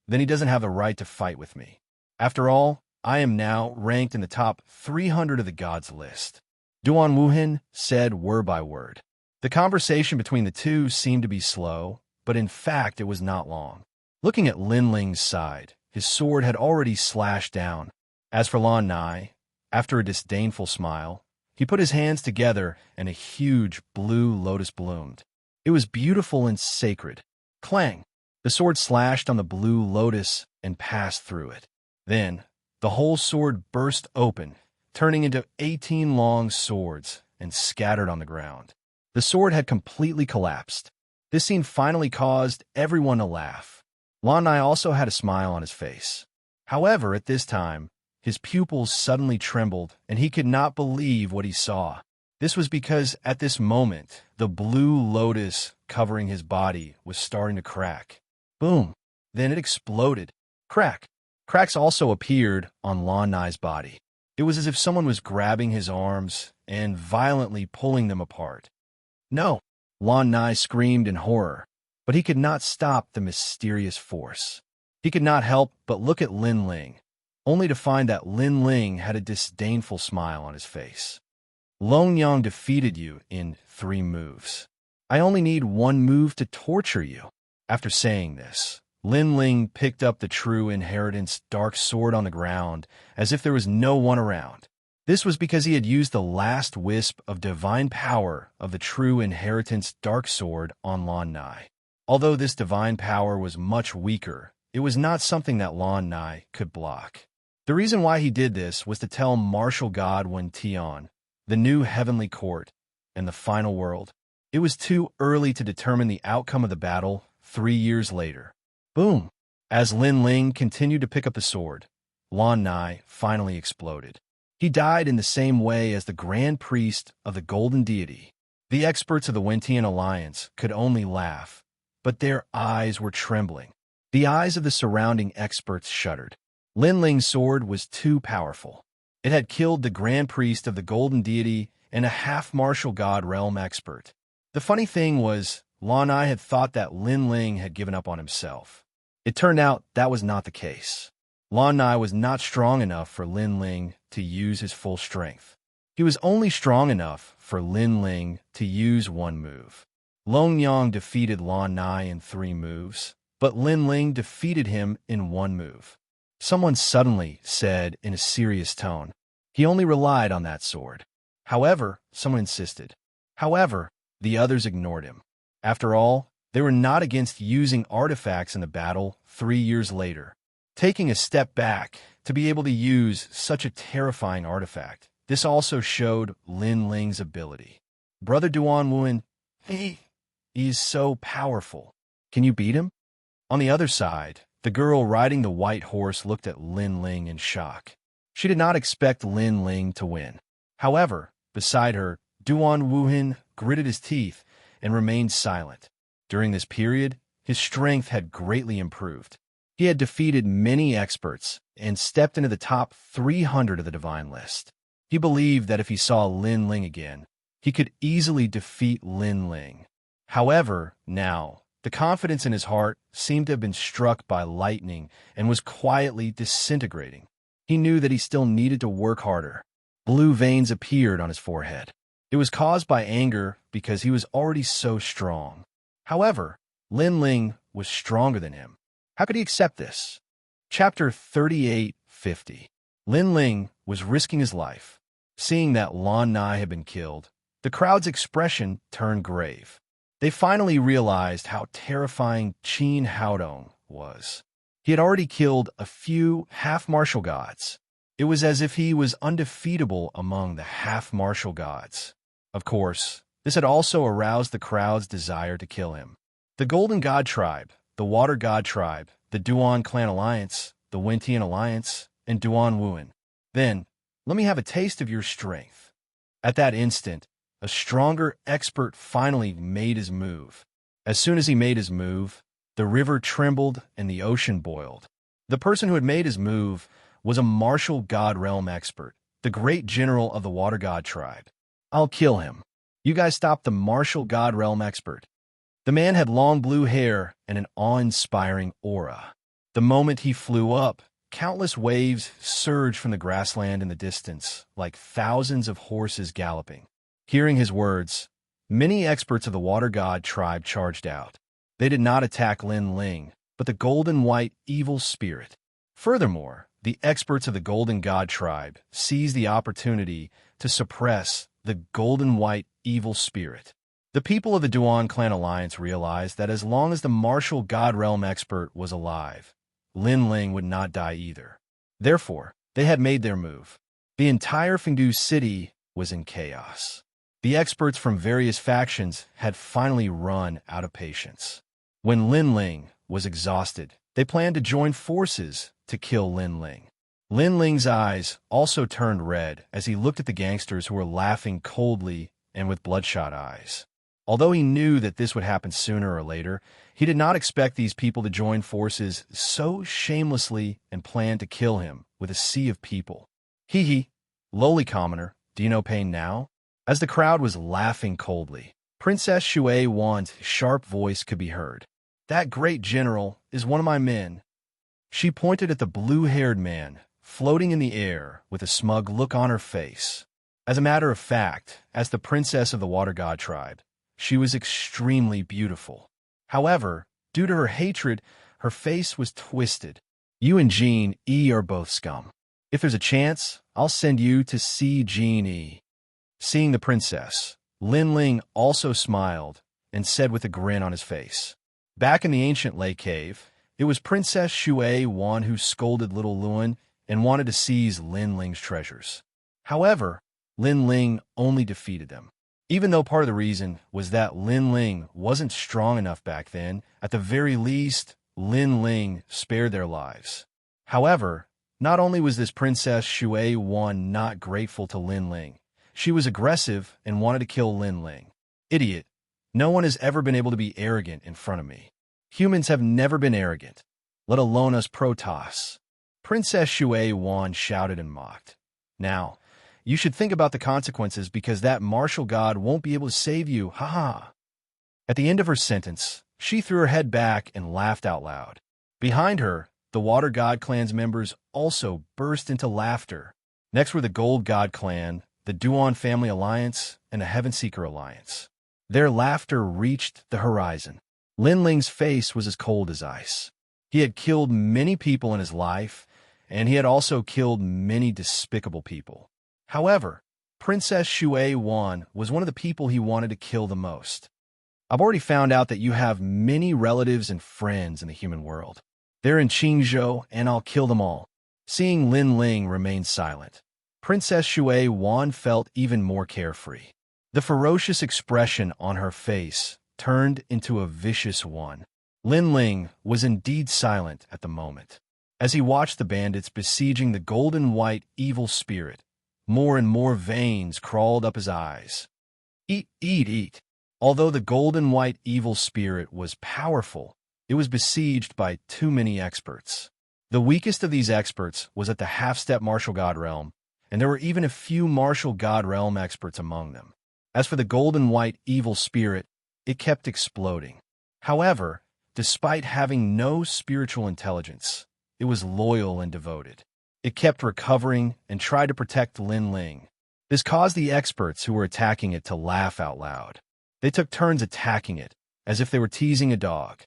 then he doesn't have the right to fight with me. After all, I am now ranked in the top 300 of the gods list. Duan Wuhan said word by word. The conversation between the two seemed to be slow, but in fact it was not long. Looking at Lin Ling's side, his sword had already slashed down. As for Lan Nai, after a disdainful smile, he put his hands together and a huge blue lotus bloomed. It was beautiful and sacred. Clang! The sword slashed on the blue lotus and passed through it. Then, the whole sword burst open, turning into 18 long swords and scattered on the ground. The sword had completely collapsed. This scene finally caused everyone to laugh. Lan Nai also had a smile on his face. However, at this time, his pupils suddenly trembled, and he could not believe what he saw. This was because, at this moment, the blue lotus covering his body was starting to crack. Boom! Then it exploded. Crack! Cracks also appeared on Lan Nai's body. It was as if someone was grabbing his arms and violently pulling them apart. No! Lan Nai screamed in horror, but he could not stop the mysterious force. He could not help but look at Lin Ling, only to find that Lin Ling had a disdainful smile on his face. Long Yang defeated you in 3 moves. I only need 1 move to torture you. After saying this, Lin Ling picked up the true inheritance dark sword on the ground as if there was no one around. This was because he had used the last wisp of divine power of the true inheritance dark sword on Lan Nai. Although this divine power was much weaker, it was not something that Lan Nai could block. The reason why he did this was to tell martial god Wen Tian, the new heavenly court, and the final world. It was too early to determine the outcome of the battle 3 years later. Boom! As Lin Ling continued to pick up the sword, Lan Nai finally exploded. He died in the same way as the Grand Priest of the Golden Deity. The experts of the Wentian Alliance could only laugh, but their eyes were trembling. The eyes of the surrounding experts shuddered. Lin Ling's sword was too powerful. It had killed the Grand Priest of the Golden Deity and a half-martial god realm expert. The funny thing was, Lan Nai had thought that Lin Ling had given up on himself. It turned out that was not the case. Lan Nai was not strong enough for Lin Ling to use his full strength. He was only strong enough for Lin Ling to use one move. Long Yang defeated Lan Nai in 3 moves, but Lin Ling defeated him in 1 move. Someone suddenly said in a serious tone, "He only relied on that sword." However, someone insisted. However, the others ignored him. After all, they were not against using artifacts in the battle 3 years later. Taking a step back to be able to use such a terrifying artifact, this also showed Lin Ling's ability. Brother Duan Wuan, he is so powerful. Can you beat him? On the other side, the girl riding the white horse looked at Lin Ling in shock. She did not expect Lin Ling to win. However, beside her, Duan Wuhan gritted his teeth and remained silent. During this period, his strength had greatly improved. He had defeated many experts and stepped into the top 300 of the divine list. He believed that if he saw Lin Ling again, he could easily defeat Lin Ling. However, now, the confidence in his heart seemed to have been struck by lightning and was quietly disintegrating. He knew that he still needed to work harder. Blue veins appeared on his forehead. It was caused by anger because he was already so strong. However, Lin Ling was stronger than him. How could he accept this? Chapter 38:50. Lin Ling was risking his life. Seeing that Lan Nai had been killed, the crowd's expression turned grave. They finally realized how terrifying Qin Haodong was. He had already killed a few half-martial gods. It was as if he was undefeatable among the half-martial gods. Of course, this had also aroused the crowd's desire to kill him. The Golden God Tribe, the Water God Tribe, the Duan Clan Alliance, the Wentian Alliance, and Duan Wuan. Then, let me have a taste of your strength. At that instant, a stronger expert finally made his move. As soon as he made his move, the river trembled and the ocean boiled. The person who had made his move was a martial god realm expert, the great general of the Water God Tribe. I'll kill him. You guys stop the martial god realm expert. The man had long blue hair and an awe-inspiring aura. The moment he flew up, countless waves surged from the grassland in the distance, like thousands of horses galloping. Hearing his words, many experts of the Water God Tribe charged out. They did not attack Lin Ling, but the golden white evil spirit. Furthermore, the experts of the Golden God Tribe seized the opportunity to suppress the golden white evil spirit. The people of the Duan Clan Alliance realized that as long as the martial God Realm expert was alive, Lin Ling would not die either. Therefore, they had made their move. The entire Fengdu city was in chaos. The experts from various factions had finally run out of patience. When Lin Ling was exhausted, they planned to join forces to kill Lin Ling. Lin Ling's eyes also turned red as he looked at the gangsters who were laughing coldly and with bloodshot eyes. Although he knew that this would happen sooner or later, he did not expect these people to join forces so shamelessly and plan to kill him with a sea of people. Hee hee, lowly commoner, do you know pain now? As the crowd was laughing coldly, Princess Shui Wan's sharp voice could be heard. That great general is one of my men. She pointed at the blue-haired man, floating in the air with a smug look on her face. As a matter of fact, as the princess of the Water God Tribe, she was extremely beautiful. However, due to her hatred, her face was twisted. You and Jean E are both scum. If there's a chance, I'll send you to see Jean E. Seeing the princess, Lin Ling also smiled and said with a grin on his face. Back in the ancient lake cave, it was Princess Shui Wan who scolded little Luan and wanted to seize Lin Ling's treasures. However, Lin Ling only defeated them. Even though part of the reason was that Lin Ling wasn't strong enough back then, at the very least, Lin Ling spared their lives. However, not only was this Princess Shui Wan not grateful to Lin Ling, she was aggressive and wanted to kill Lin Ling. Idiot. No one has ever been able to be arrogant in front of me. Humans have never been arrogant, let alone us Protoss. Princess Shui Wan shouted and mocked. Now, you should think about the consequences because that martial god won't be able to save you, haha. At the end of her sentence, she threw her head back and laughed out loud. Behind her, the Water God Clan's members also burst into laughter. Next were the Gold God Clan, the Duan Family Alliance, and the Heavenseeker Alliance. Their laughter reached the horizon. Lin Ling's face was as cold as ice. He had killed many people in his life, and he had also killed many despicable people. However, Princess Shui Wan was one of the people he wanted to kill the most. I've already found out that you have many relatives and friends in the human world. They're in Qingzhou, and I'll kill them all. Seeing Lin Ling remain silent, Princess Shui Wan felt even more carefree. The ferocious expression on her face turned into a vicious one. Lin Ling was indeed silent at the moment. As he watched the bandits besieging the golden white evil spirit, more and more veins crawled up his eyes. Eat, eat, eat. Although the golden white evil spirit was powerful, it was besieged by too many experts. The weakest of these experts was at the half-step martial god realm, and there were even a few martial god realm experts among them. As for the golden white evil spirit, it kept exploding. However, despite having no spiritual intelligence, it was loyal and devoted. It kept recovering and tried to protect Lin Ling. This caused the experts who were attacking it to laugh out loud. They took turns attacking it, as if they were teasing a dog.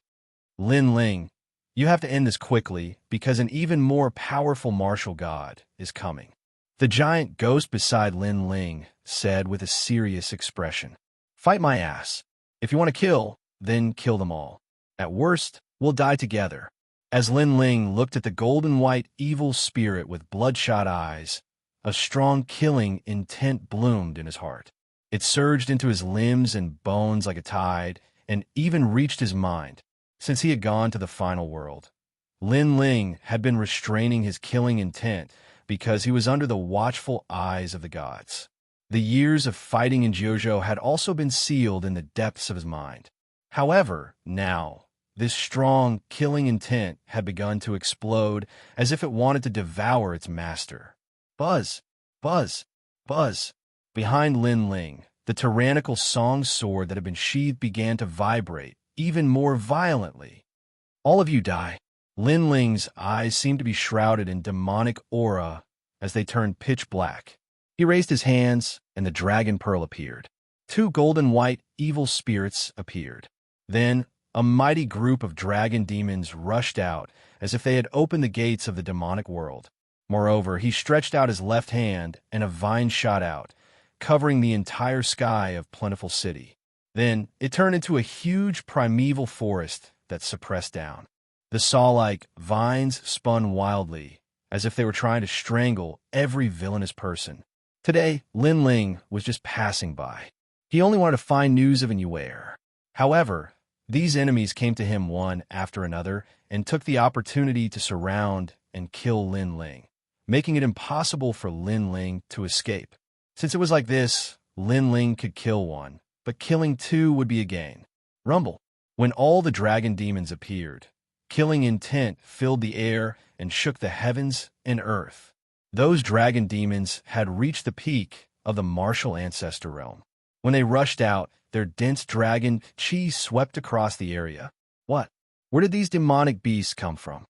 Lin Ling, you have to end this quickly because an even more powerful martial god is coming. The giant ghost beside Lin Ling said with a serious expression. Fight my ass. If you want to kill, then kill them all. At worst, we'll die together. As Lin Ling looked at the golden white evil spirit with bloodshot eyes, a strong killing intent bloomed in his heart. It surged into his limbs and bones like a tide, and even reached his mind. Since he had gone to the final world, Lin Ling had been restraining his killing intent because he was under the watchful eyes of the gods. The years of fighting in Jiuzhou had also been sealed in the depths of his mind. However, now, this strong, killing intent had begun to explode as if it wanted to devour its master. Buzz! Buzz! Buzz! Behind Lin Ling, the tyrannical song sword that had been sheathed began to vibrate even more violently. All of you die. Lin Ling's eyes seemed to be shrouded in demonic aura as they turned pitch black. He raised his hands, and the dragon pearl appeared. Two golden white evil spirits appeared. Then, a mighty group of dragon demons rushed out as if they had opened the gates of the demonic world. Moreover, he stretched out his left hand, and a vine shot out, covering the entire sky of Plentiful City. Then, it turned into a huge primeval forest that suppressed down. The saw-like vines spun wildly, as if they were trying to strangle every villainous person. Today, Lin Ling was just passing by. He only wanted to find news of Inuare. However, these enemies came to him one after another and took the opportunity to surround and kill Lin Ling, making it impossible for Lin Ling to escape. Since it was like this, Lin Ling could kill one, but killing two would be a gain. Rumble. When all the dragon demons appeared, killing intent filled the air and shook the heavens and earth. Those dragon demons had reached the peak of the martial ancestor realm. When they rushed out, their dense dragon chi swept across the area. What? Where did these demonic beasts come from?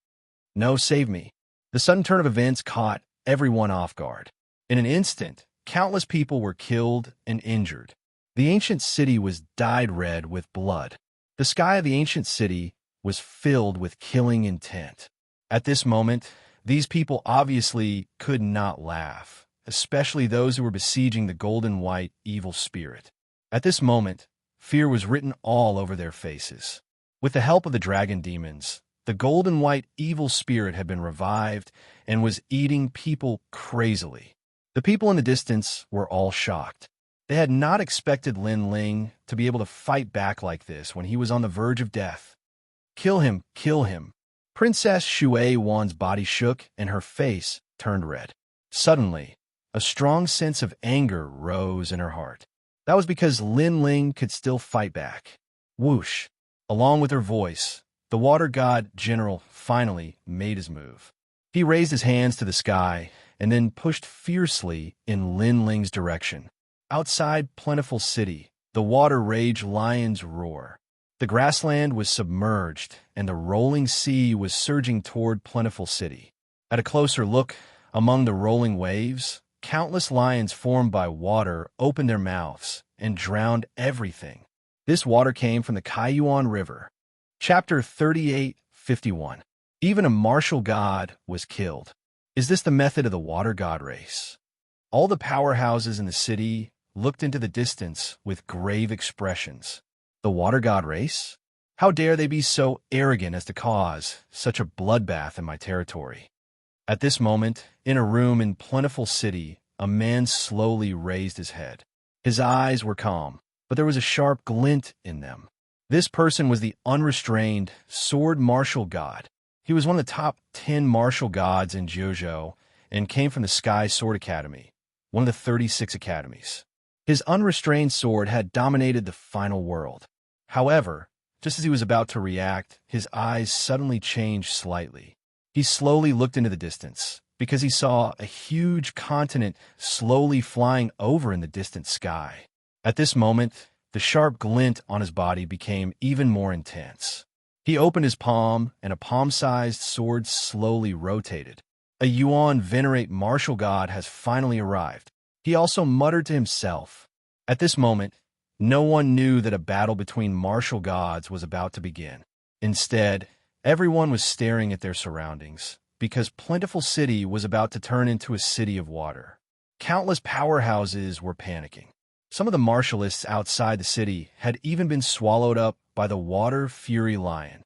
No, save me. The sudden turn of events caught everyone off guard. In an instant, countless people were killed and injured. The ancient city was dyed red with blood. The sky of the ancient city was filled with killing intent. At this moment, these people obviously could not laugh, especially those who were besieging the golden white evil spirit. At this moment, fear was written all over their faces. With the help of the dragon demons, the golden white evil spirit had been revived and was eating people crazily. The people in the distance were all shocked. They had not expected Lin Ling to be able to fight back like this when he was on the verge of death. Kill him, kill him. Princess Shui Wan's body shook and her face turned red. Suddenly, a strong sense of anger rose in her heart. That was because Lin Ling could still fight back. Whoosh! Along with her voice, the water god general finally made his move. He raised his hands to the sky and then pushed fiercely in Lin Ling's direction. Outside Plentiful City, the water rage lions roar. The grassland was submerged, and the rolling sea was surging toward Plentiful City. At a closer look, among the rolling waves, countless lions formed by water opened their mouths and drowned everything. This water came from the Kaiyuan River. Chapter 38:51. Even a martial god was killed. Is this the method of the water god race? All the powerhouses in the city looked into the distance with grave expressions. The water god race? How dare they be so arrogant as to cause such a bloodbath in my territory? At this moment, in a room in Plentiful City, a man slowly raised his head. His eyes were calm, but there was a sharp glint in them. This person was the unrestrained sword martial god. He was one of the top 10 martial gods in Jiuzhou and came from the Sky Sword Academy, one of the 36 academies. His unrestrained sword had dominated the final world. However, just as he was about to react, his eyes suddenly changed slightly. He slowly looked into the distance because he saw a huge continent slowly flying over in the distant sky. At this moment, the sharp glint on his body became even more intense. He opened his palm, and a palm-sized sword slowly rotated. A Yuan venerate martial god has finally arrived. He also muttered to himself. At this moment, no one knew that a battle between martial gods was about to begin. Instead, everyone was staring at their surroundings, because Plentiful City was about to turn into a city of water. Countless powerhouses were panicking. Some of the martialists outside the city had even been swallowed up by the water fury lion.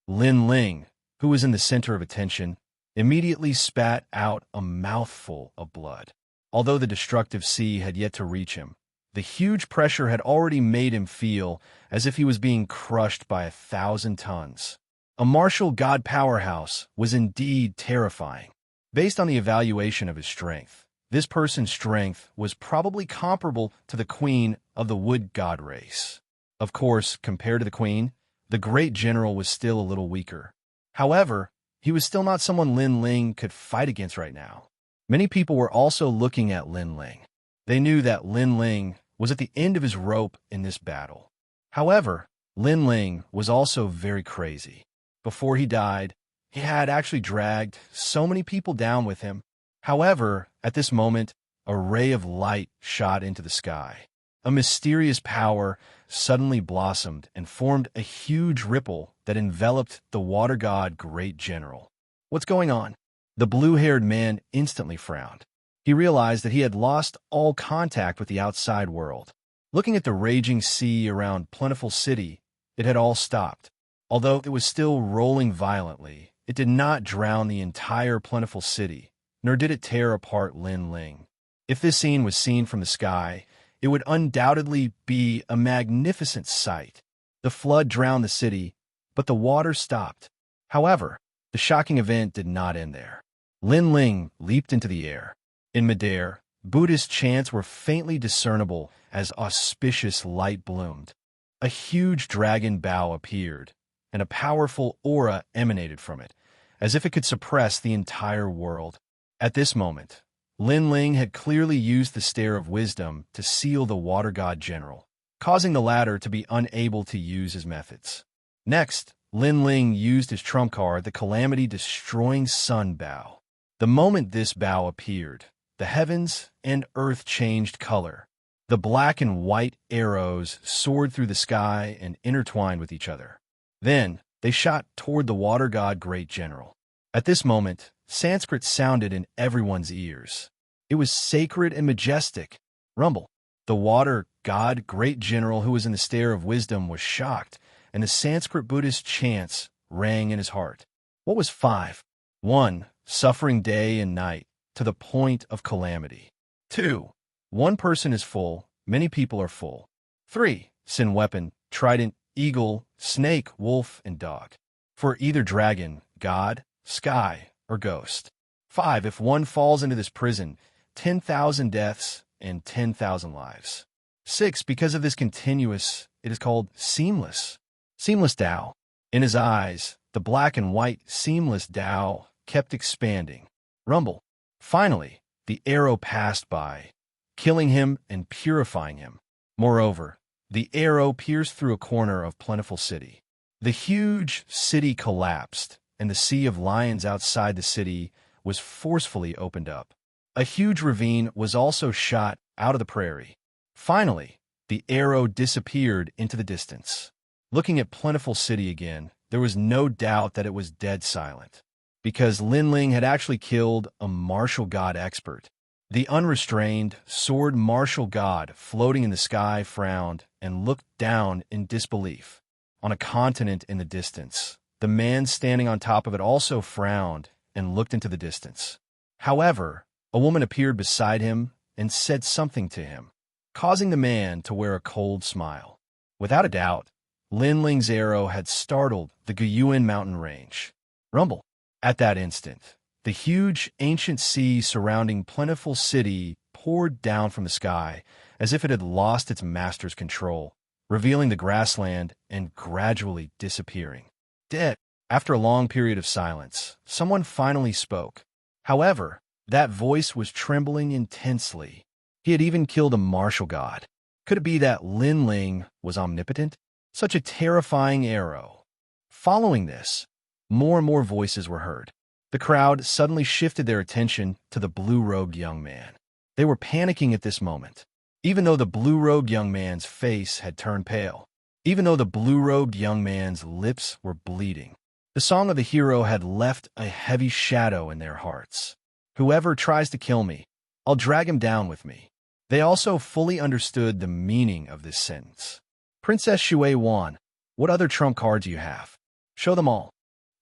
Lin Ling, who was in the center of attention, immediately spat out a mouthful of blood. Although the destructive sea had yet to reach him, the huge pressure had already made him feel as if he was being crushed by 1,000 tons. A martial god powerhouse was indeed terrifying. Based on the evaluation of his strength, this person's strength was probably comparable to the queen of the wood god race. Of course, compared to the queen, the great general was still a little weaker. However, he was still not someone Lin Ling could fight against right now. Many people were also looking at Lin Ling. They knew that Lin Ling was at the end of his rope in this battle. However, Lin Ling was also very crazy. Before he died, he had actually dragged so many people down with him. However, at this moment, a ray of light shot into the sky. A mysterious power suddenly blossomed and formed a huge ripple that enveloped the water god Great General. What's going on? The blue-haired man instantly frowned. He realized that he had lost all contact with the outside world. Looking at the raging sea around Plentiful City, it had all stopped. Although it was still rolling violently, it did not drown the entire Plentiful City, nor did it tear apart Lin Ling. If this scene was seen from the sky, it would undoubtedly be a magnificent sight. The flood drowned the city, but the water stopped. However, the shocking event did not end there. Lin Ling leaped into the air. In midair, Buddhist chants were faintly discernible as auspicious light bloomed. A huge dragon bow appeared, and a powerful aura emanated from it, as if it could suppress the entire world. At this moment, Lin Ling had clearly used the Stare of Wisdom to seal the Water God General, causing the latter to be unable to use his methods. Next, Lin Ling used his trump card, the Calamity-Destroying Sun Bow. The moment this bow appeared, the heavens and earth changed color. The black and white arrows soared through the sky and intertwined with each other. Then, they shot toward the water god Great General. At this moment, Sanskrit sounded in everyone's ears. It was sacred and majestic. Rumble. The water god Great General, who was in the Stare of Wisdom, was shocked, and the Sanskrit Buddhist chants rang in his heart. What was 5? 1. Suffering day and night, to the point of calamity. 2. One person is full, many people are full. 3. Sin weapon, trident, eagle, snake, wolf, and dog. For either dragon, god, sky, or ghost. 5. If one falls into this prison, 10,000 deaths and 10,000 lives. 6. Because of this continuous, it is called seamless. Seamless Tao. In his eyes, the black and white seamless Tao kept expanding. Rumble. Finally, the arrow passed by, killing him and purifying him. Moreover, the arrow pierced through a corner of plentiful city. The huge city collapsed, and the sea of lions outside the city was forcefully opened up. A huge ravine was also shot out of the prairie. Finally, the arrow disappeared into the distance. Looking at plentiful city again, there was no doubt that it was dead silent, because Lin Ling had actually killed a martial god expert. The unrestrained, sword martial god floating in the sky frowned and looked down in disbelief. On a continent in the distance, the man standing on top of it also frowned and looked into the distance. However, a woman appeared beside him and said something to him, causing the man to wear a cold smile. Without a doubt, Lin Ling's arrow had startled the Guyuan mountain range. Rumble. At that instant, the huge ancient sea surrounding plentiful city poured down from the sky as if it had lost its master's control, revealing the grassland and gradually disappearing. Dead. After a long period of silence, someone finally spoke. However, that voice was trembling intensely. He had even killed a martial god. Could it be that Lin Ling was omnipotent? Such a terrifying arrow. Following this, more and more voices were heard. The crowd suddenly shifted their attention to the blue-robed young man. They were panicking at this moment. Even though the blue-robed young man's face had turned pale, even though the blue-robed young man's lips were bleeding, the song of the hero had left a heavy shadow in their hearts. Whoever tries to kill me, I'll drag him down with me. They also fully understood the meaning of this sentence. Princess Shui Wan, what other trump cards do you have? Show them all.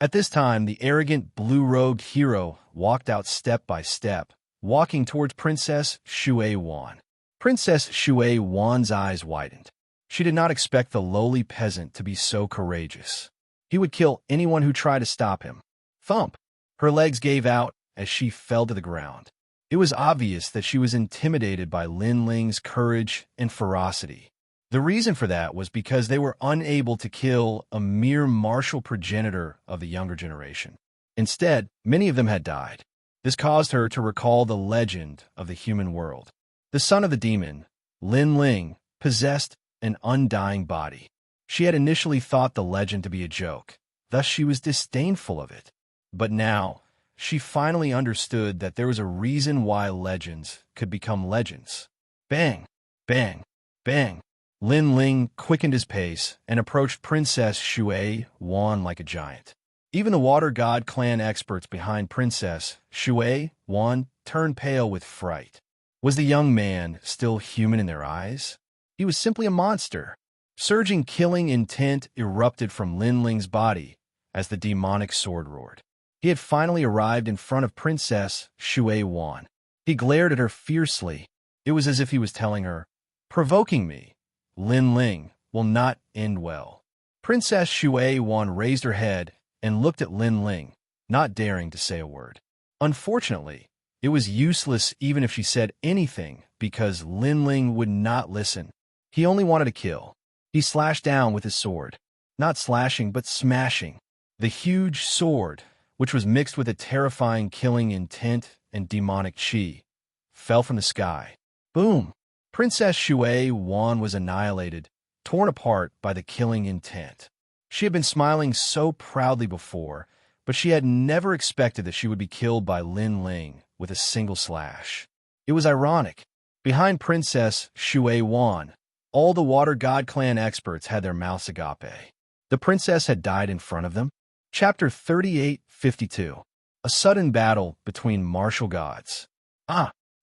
At this time, the arrogant blue-robed hero walked out step by step, walking towards Princess Shui Wan. Princess Shui Wan's eyes widened. She did not expect the lowly peasant to be so courageous. He would kill anyone who tried to stop him. Thump! Her legs gave out as she fell to the ground. It was obvious that she was intimidated by Lin Ling's courage and ferocity. The reason for that was because they were unable to kill a mere martial progenitor of the younger generation. Instead, many of them had died. This caused her to recall the legend of the human world. The son of the demon, Lin Ling, possessed an undying body. She had initially thought the legend to be a joke, thus she was disdainful of it. But now, she finally understood that there was a reason why legends could become legends. Bang! Bang! Bang! Lin Ling quickened his pace and approached Princess Shui Wan like a giant. Even the Water God clan experts behind Princess Shui Wan turned pale with fright. Was the young man still human in their eyes? He was simply a monster. Surging killing intent erupted from Lin Ling's body as the demonic sword roared. He had finally arrived in front of Princess Shui Wan. He glared at her fiercely. It was as if he was telling her, "Provoking me, Lin Ling, will not end well." Princess Shui Wan raised her head and looked at Lin Ling, not daring to say a word. Unfortunately, it was useless even if she said anything because Lin Ling would not listen. He only wanted to kill. He slashed down with his sword. Not slashing, but smashing. The huge sword, which was mixed with a terrifying killing intent and demonic chi, fell from the sky. Boom! Princess Shui Wan was annihilated, torn apart by the killing intent. She had been smiling so proudly before, but she had never expected that she would be killed by Lin Ling with a single slash. It was ironic. Behind Princess Shui Wan, all the Water God clan experts had their mouths agape. The princess had died in front of them. Chapter 38:52. A sudden battle between martial gods.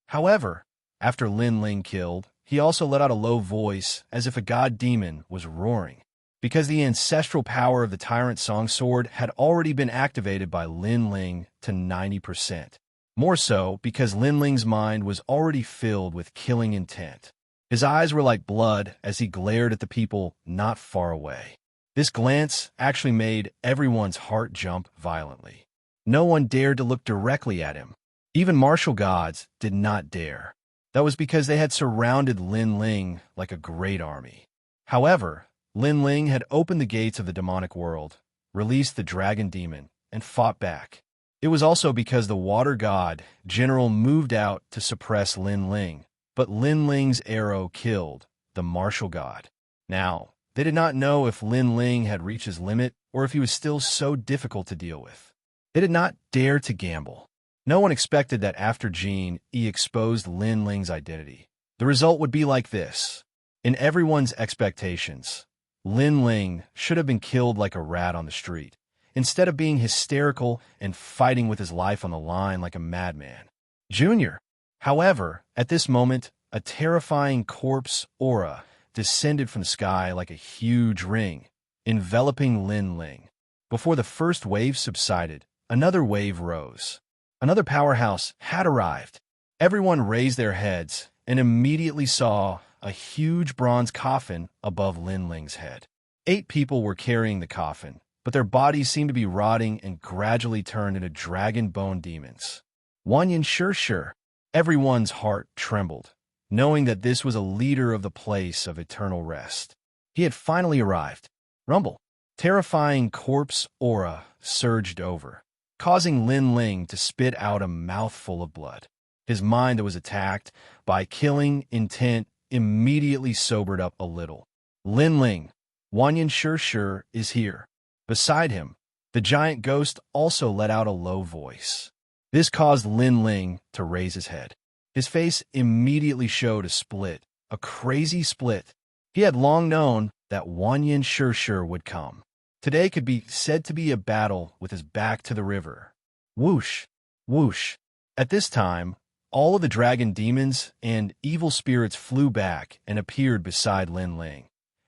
However, after Lin Ling killed, he also let out a low voice as if a god demon was roaring. Because the ancestral power of the Tyrant Song Sword had already been activated by Lin Ling to 90%. More so because Lin Ling's mind was already filled with killing intent. His eyes were like blood as he glared at the people not far away. This glance actually made everyone's heart jump violently. No one dared to look directly at him. Even martial gods did not dare. That was because they had surrounded Lin Ling like a great army. However, Lin Ling had opened the gates of the demonic world, released the dragon demon, and fought back. It was also because the water god, General, moved out to suppress Lin Ling, but Lin Ling's arrow killed the martial god. Now, they did not know if Lin Ling had reached his limit or if he was still so difficult to deal with. They did not dare to gamble. No one expected that after Jean E exposed Lin Ling's identity, the result would be like this. In everyone's expectations, Lin Ling should have been killed like a rat on the street, instead of being hysterical and fighting with his life on the line like a madman. Junior. However, at this moment, a terrifying corpse aura descended from the sky like a huge ring, enveloping Lin Ling. Before the first wave subsided, another wave rose. Another powerhouse had arrived. Everyone raised their heads and immediately saw a huge bronze coffin above Lin Ling's head. 8 people were carrying the coffin, but their bodies seemed to be rotting and gradually turned into dragon bone demons. Xianxia. Everyone's heart trembled, knowing that this was a leader of the place of eternal rest. He had finally arrived. Rumble. Terrifying corpse aura surged over, causing Lin Ling to spit out a mouthful of blood. His mind that was attacked by killing intent immediately sobered up a little. Lin Ling, Xianxia is here. Beside him, the giant ghost also let out a low voice. This caused Lin Ling to raise his head. His face immediately showed a split, a crazy split. He had long known that Xianxia would come. Today could be said to be a battle with his back to the river. Whoosh, whoosh. At this time, all of the dragon demons and evil spirits flew back and appeared beside Lin Ling,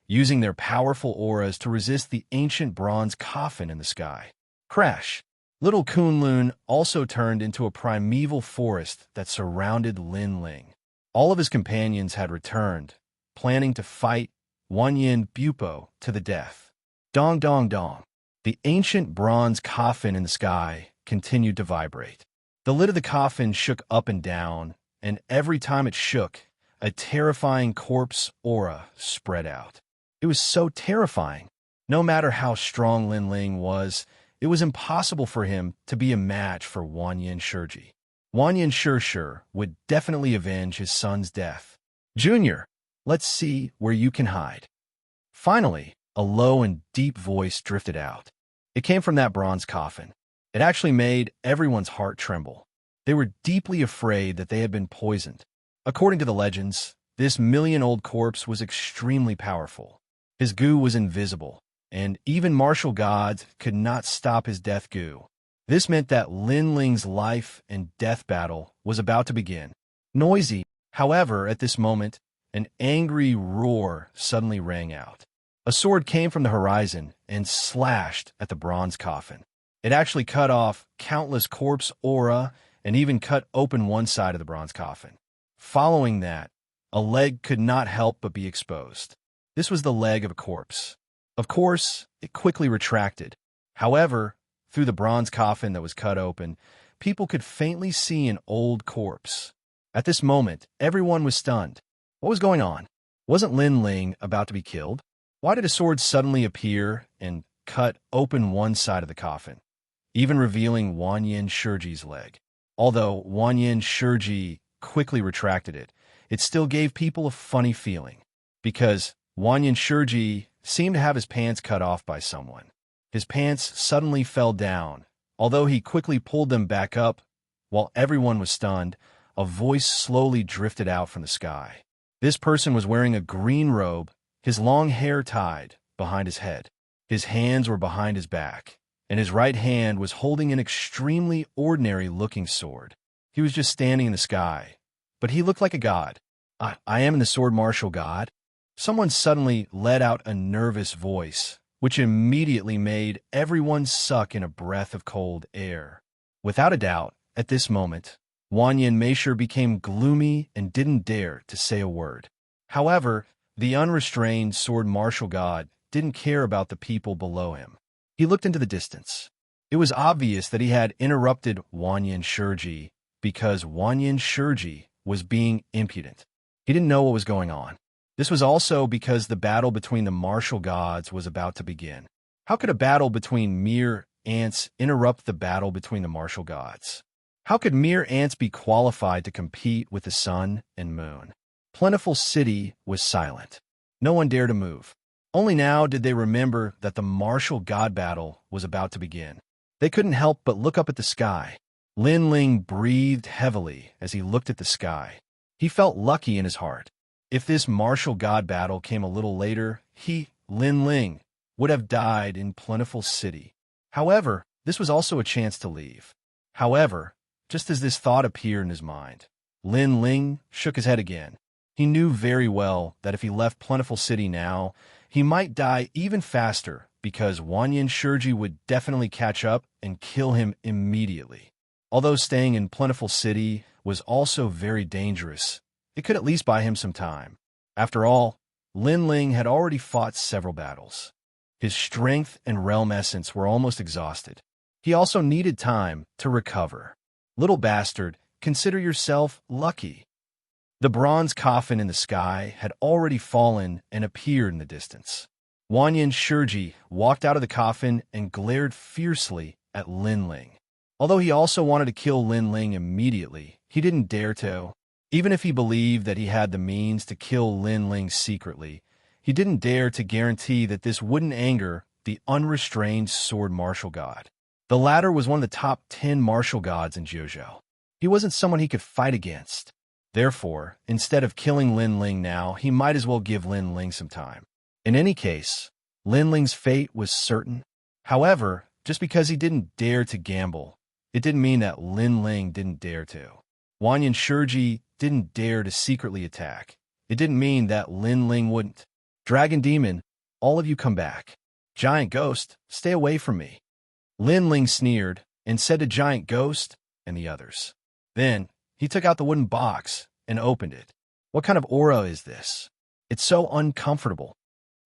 using their powerful auras to resist the ancient bronze coffin in the sky. Crash! Little Kunlun also turned into a primeval forest that surrounded Lin Ling. All of his companions had returned, planning to fight Wanyin Bupo to the death. Dong dong dong. The ancient bronze coffin in the sky continued to vibrate. The lid of the coffin shook up and down, and every time it shook, a terrifying corpse aura spread out. It was so terrifying. No matter how strong Lin Ling was, it was impossible for him to be a match for Xianxia. Xianxia would definitely avenge his son's death. Junior, let's see where you can hide. Finally, a low and deep voice drifted out. It came from that bronze coffin. It actually made everyone's heart tremble. They were deeply afraid that they had been poisoned. According to the legends, this million-old corpse was extremely powerful. His goo was invisible, and even martial gods could not stop his death goo. This meant that Lin Ling's life and death battle was about to begin. Noisy, however, at this moment, an angry roar suddenly rang out. A sword came from the horizon and slashed at the bronze coffin. It actually cut off countless corpse aura and even cut open one side of the bronze coffin. Following that, a leg could not help but be exposed. This was the leg of a corpse. Of course, it quickly retracted. However, through the bronze coffin that was cut open, people could faintly see an old corpse. At this moment, everyone was stunned. What was going on? Wasn't Lin Ling about to be killed? Why did a sword suddenly appear and cut open one side of the coffin, even revealing Xianxia's leg? Although Xianxia quickly retracted it, it still gave people a funny feeling, because Xianxia seemed to have his pants cut off by someone. His pants suddenly fell down. Although he quickly pulled them back up, while everyone was stunned, a voice slowly drifted out from the sky. This person was wearing a green robe, his long hair tied behind his head. His hands were behind his back, and his right hand was holding an extremely ordinary-looking sword. He was just standing in the sky, but he looked like a god. I am the sword martial god. Someone suddenly let out a nervous voice, which immediately made everyone suck in a breath of cold air. Without a doubt, at this moment, Wanyan Meisher became gloomy and didn't dare to say a word. However, the unrestrained sword martial god didn't care about the people below him. He looked into the distance. It was obvious that he had interrupted Wanyan Shurji because Wanyan Shurji was being impudent. He didn't know what was going on. This was also because the battle between the martial gods was about to begin. How could a battle between mere ants interrupt the battle between the martial gods? How could mere ants be qualified to compete with the sun and moon? Plentiful City was silent. No one dared to move. Only now did they remember that the martial god battle was about to begin. They couldn't help but look up at the sky. Lin Ling breathed heavily as he looked at the sky. He felt lucky in his heart. If this martial god battle came a little later, he, Lin Ling, would have died in Plentiful City. However, this was also a chance to leave. However, just as this thought appeared in his mind, Lin Ling shook his head again. He knew very well that if he left Plentiful City now, he might die even faster because Wanyan Shurji would definitely catch up and kill him immediately. Although staying in Plentiful City was also very dangerous, it could at least buy him some time. After all, Lin Ling had already fought several battles. His strength and realm essence were almost exhausted. He also needed time to recover. Little bastard, consider yourself lucky. The bronze coffin in the sky had already fallen and appeared in the distance. Wanyan Shurji walked out of the coffin and glared fiercely at Lin Ling. Although he also wanted to kill Lin Ling immediately, he didn't dare to. Even if he believed that he had the means to kill Lin Ling secretly, he didn't dare to guarantee that this wouldn't anger the unrestrained sword martial god. The latter was one of the top 10 martial gods in Jiuzhou. He wasn't someone he could fight against. Therefore, instead of killing Lin Ling now, he might as well give Lin Ling some time. In any case, Lin Ling's fate was certain. However, just because he didn't dare to gamble, it didn't mean that Lin Ling didn't dare to. Wanyan Shurji didn't dare to secretly attack. It didn't mean that Lin Ling wouldn't. Dragon Demon, all of you come back. Giant Ghost, stay away from me. Lin Ling sneered and said to Giant Ghost and the others. Then, he took out the wooden box and opened it. What kind of aura is this? It's so uncomfortable.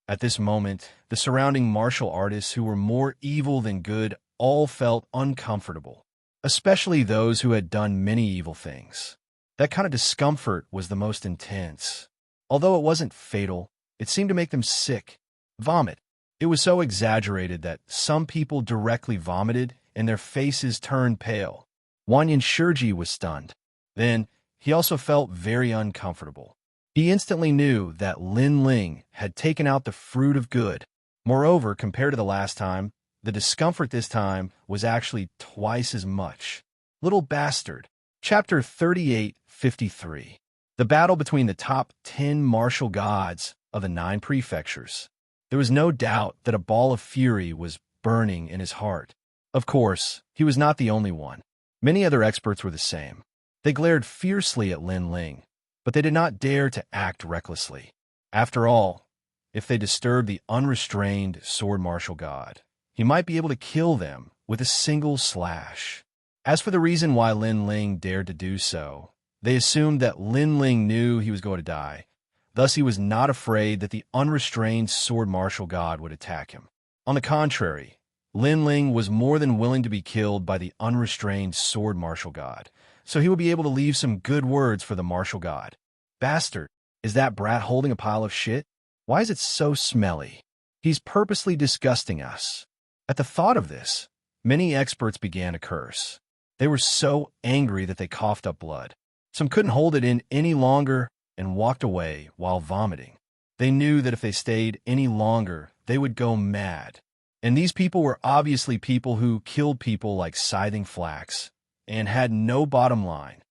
At this moment, the surrounding martial artists who were more evil than good all felt uncomfortable, especially those who had done many evil things. That kind of discomfort was the most intense. Although it wasn't fatal, it seemed to make them sick. Vomit. It was so exaggerated that some people directly vomited and their faces turned pale. Wanyan Shurji was stunned. Then, he also felt very uncomfortable. He instantly knew that Lin Ling had taken out the fruit of good. Moreover, compared to the last time, the discomfort this time was actually twice as much. Little bastard. Chapter 38:53. The battle between the top 10 martial gods of the 9 prefectures. There was no doubt that a ball of fury was burning in his heart. Of course, he was not the only one. Many other experts were the same. They glared fiercely at Lin Ling, but they did not dare to act recklessly. After all, if they disturbed the unrestrained sword martial god, he might be able to kill them with a single slash. As for the reason why Lin Ling dared to do so, they assumed that Lin Ling knew he was going to die. Thus, he was not afraid that the unrestrained sword martial god would attack him. On the contrary, Lin Ling was more than willing to be killed by the unrestrained sword martial god, so he would be able to leave some good words for the martial god. Bastard, is that brat holding a pile of shit? Why is it so smelly? He's purposely disgusting us. At the thought of this, many experts began to curse. They were so angry that they coughed up blood. Some couldn't hold it in any longer and walked away while vomiting. They knew that if they stayed any longer, they would go mad. And these people were obviously people who killed people like Scything Flax and had no bottom line.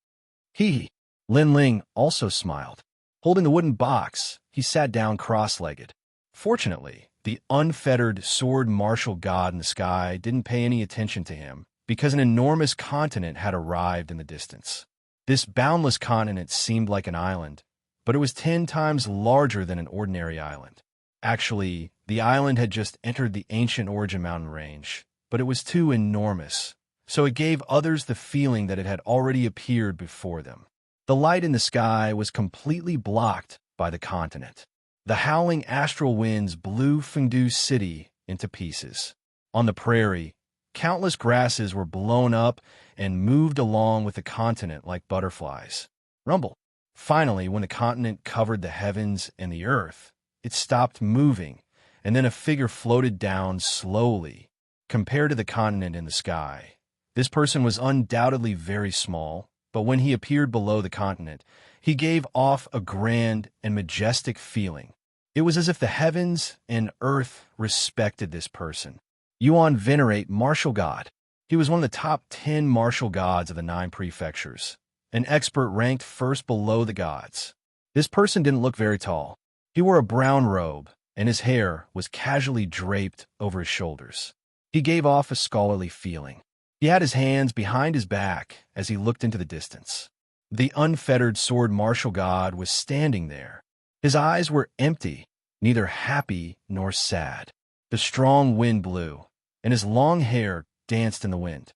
Lin Ling also smiled. Holding the wooden box, he sat down cross-legged. Fortunately, the unfettered sword martial god in the sky didn't pay any attention to him because an enormous continent had arrived in the distance. This boundless continent seemed like an island, but it was 10 times larger than an ordinary island. Actually, the island had just entered the ancient Origin Mountain range, but it was too enormous. so it gave others the feeling that it had already appeared before them. The light in the sky was completely blocked by the continent. The howling astral winds blew Fengdu City into pieces. On the prairie, countless grasses were blown up and moved along with the continent like butterflies. Rumble. Finally, when the continent covered the heavens and the earth, it stopped moving, and then a figure floated down slowly. Compared to the continent in the sky, this person was undoubtedly very small, but when he appeared below the continent, he gave off a grand and majestic feeling. It was as if the heavens and earth respected this person. Yuan venerate martial god. He was one of the top 10 martial gods of the 9 prefectures, an expert ranked first below the gods. This person didn't look very tall. He wore a brown robe, and his hair was casually draped over his shoulders. He gave off a scholarly feeling. He had his hands behind his back as he looked into the distance. The unfettered sword martial god was standing there. His eyes were empty, neither happy nor sad. The strong wind blew, and his long hair danced in the wind.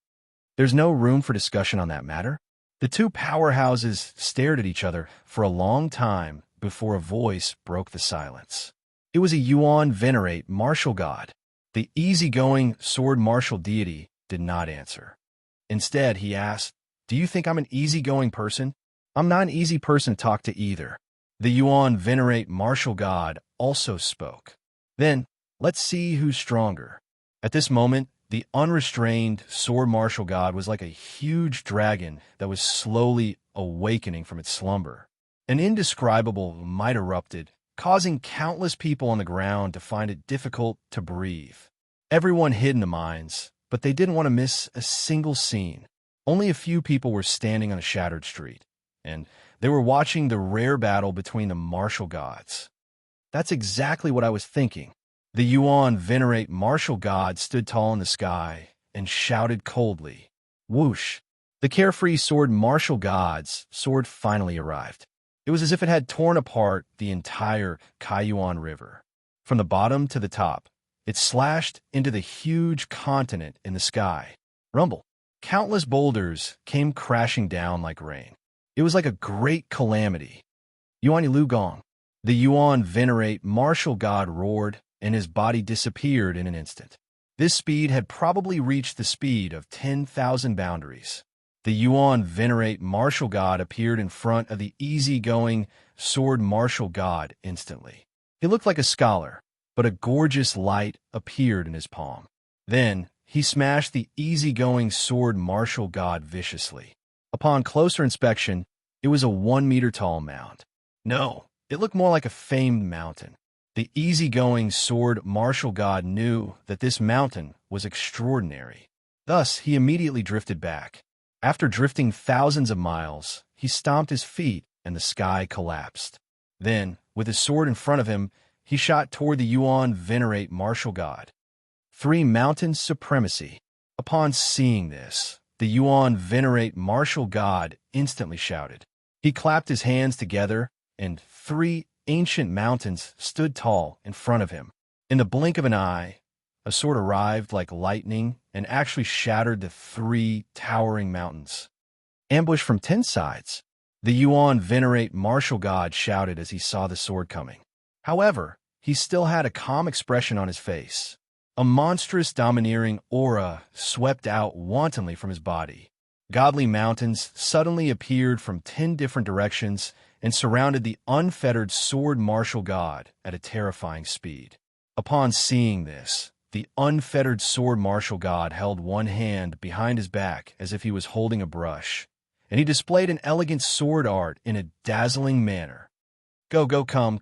There's no room for discussion on that matter. The two powerhouses stared at each other for a long time before a voice broke the silence. It was a Yuan venerate martial god. The easygoing sword martial deity did not answer. Instead, he asked, "Do you think I'm an easygoing person? I'm not an easy person to talk to either." The Yuan venerate martial god also spoke. "Then, let's see who's stronger." At this moment, the unrestrained sword martial god was like a huge dragon that was slowly awakening from its slumber. An indescribable might erupted, causing countless people on the ground to find it difficult to breathe. Everyone hid in the mines, but they didn't want to miss a single scene. Only a few people were standing on a shattered street, and they were watching the rare battle between the martial gods. That's exactly what I was thinking. The Yuan venerate martial god stood tall in the sky and shouted coldly, "Whoosh!" The carefree sword martial god's sword finally arrived. It was as if it had torn apart the entire Kaiyuan River. From the bottom to the top, it slashed into the huge continent in the sky. Rumble. Countless boulders came crashing down like rain. It was like a great calamity. Yuan Lu Gong. The Yuan venerate martial god roared, and his body disappeared in an instant. This speed had probably reached the speed of 10,000 boundaries. The Yuan venerate martial god appeared in front of the easygoing sword martial god instantly. He looked like a scholar, but a gorgeous light appeared in his palm. Then, he smashed the easygoing sword martial god viciously. Upon closer inspection, it was a 1-meter-tall mound. No, it looked more like a famed mountain. The easygoing sword martial god knew that this mountain was extraordinary. Thus, he immediately drifted back. After drifting thousands of miles, he stomped his feet and the sky collapsed. Then, with his sword in front of him, he shot toward the Yuan venerate martial god. 3 mountain supremacy. Upon seeing this, the Yuan venerate martial god instantly shouted. He clapped his hands together, and 3 ancient mountains stood tall in front of him. In the blink of an eye, a sword arrived like lightning and actually shattered the 3 towering mountains. Ambushed from 10 sides, the Yuan venerate martial god shouted as he saw the sword coming. However, he still had a calm expression on his face. A monstrous domineering aura swept out wantonly from his body. Godly mountains suddenly appeared from 10 different directions and surrounded the unfettered sword martial god at a terrifying speed. Upon seeing this, the unfettered sword martial god held one hand behind his back as if he was holding a brush, and he displayed an elegant sword art in a dazzling manner. Go, come.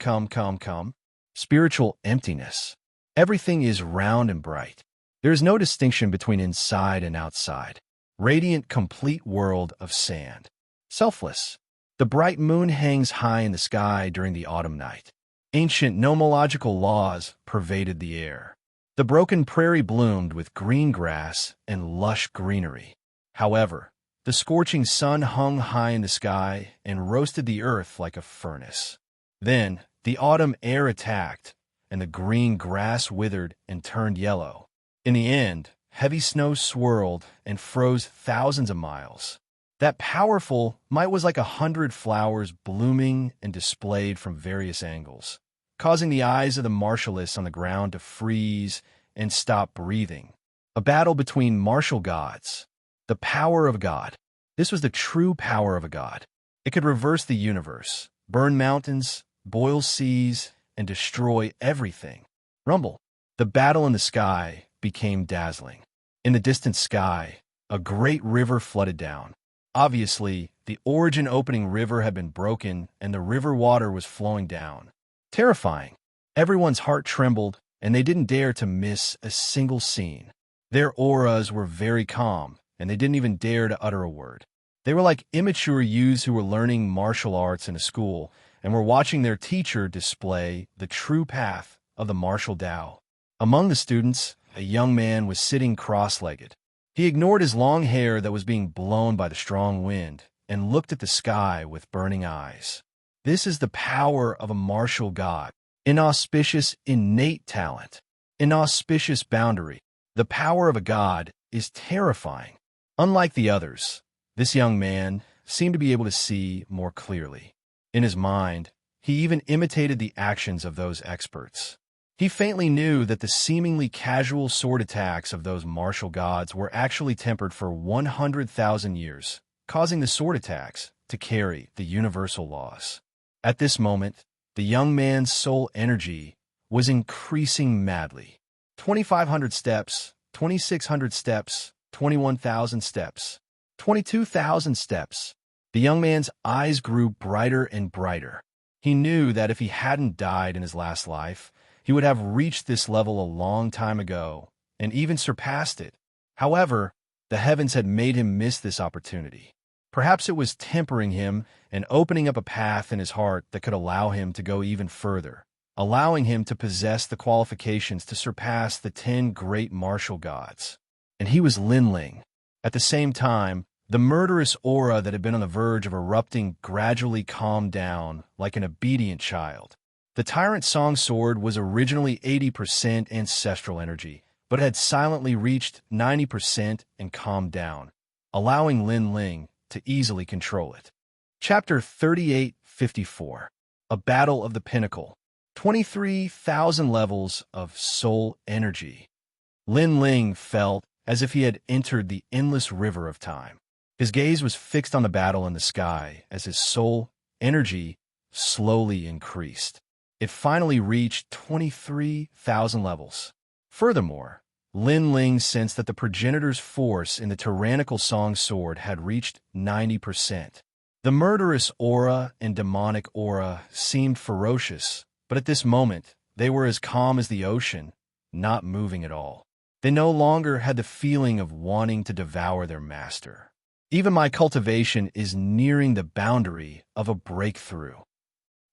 Spiritual emptiness. Everything is round and bright. There is no distinction between inside and outside. Radiant, complete world of sand. Selfless. The bright moon hangs high in the sky during the autumn night. Ancient nomological laws pervaded the air. The broken prairie bloomed with green grass and lush greenery. However, the scorching sun hung high in the sky and roasted the earth like a furnace. Then, the autumn air attacked, and the green grass withered and turned yellow. In the end, heavy snow swirled and froze thousands of miles. That powerful might was like 100 flowers blooming and displayed from various angles, causing the eyes of the martialists on the ground to freeze and stop breathing. A battle between martial gods. The power of a god. This was the true power of a god. It could reverse the universe, burn mountains, boil seas, and destroy everything. Rumble. The battle in the sky became dazzling. In the distant sky, a great river flooded down. Obviously, the origin opening river had been broken and the river water was flowing down. Terrifying. Everyone's heart trembled and they didn't dare to miss a single scene. Their auras were very calm and they didn't even dare to utter a word. They were like immature youths who were learning martial arts in a school and were watching their teacher display the true path of the martial Tao. Among the students, a young man was sitting cross-legged. He ignored his long hair that was being blown by the strong wind and looked at the sky with burning eyes. This is the power of a martial god. Inauspicious innate talent. Inauspicious boundary. The power of a god is terrifying. Unlike the others, this young man seemed to be able to see more clearly. In his mind, he even imitated the actions of those experts. He faintly knew that the seemingly casual sword attacks of those martial gods were actually tempered for 100,000 years, causing the sword attacks to carry the universal laws. At this moment, the young man's soul energy was increasing madly. 2,500 steps, 2,600 steps, 21,000 steps, 22,000 steps. The young man's eyes grew brighter and brighter. He knew that if he hadn't died in his last life, he would have reached this level a long time ago, and even surpassed it. However, the heavens had made him miss this opportunity. Perhaps it was tempering him and opening up a path in his heart that could allow him to go even further, allowing him to possess the qualifications to surpass the 10 great martial gods. And he was Linling. At the same time, the murderous aura that had been on the verge of erupting gradually calmed down like an obedient child. The Tyrant Song Sword was originally 80% ancestral energy, but had silently reached 90% and calmed down, allowing Lin Ling to easily control it. Chapter 3854. A Battle of the Pinnacle. 23,000 levels of soul energy. Lin Ling felt as if he had entered the endless river of time. His gaze was fixed on the battle in the sky as his soul energy slowly increased. It finally reached 23,000 levels. Furthermore, Lin Ling sensed that the progenitor's force in the tyrannical song sword had reached 90%. The murderous aura and demonic aura seemed ferocious, but at this moment, they were as calm as the ocean, not moving at all. They no longer had the feeling of wanting to devour their master. Even my cultivation is nearing the boundary of a breakthrough.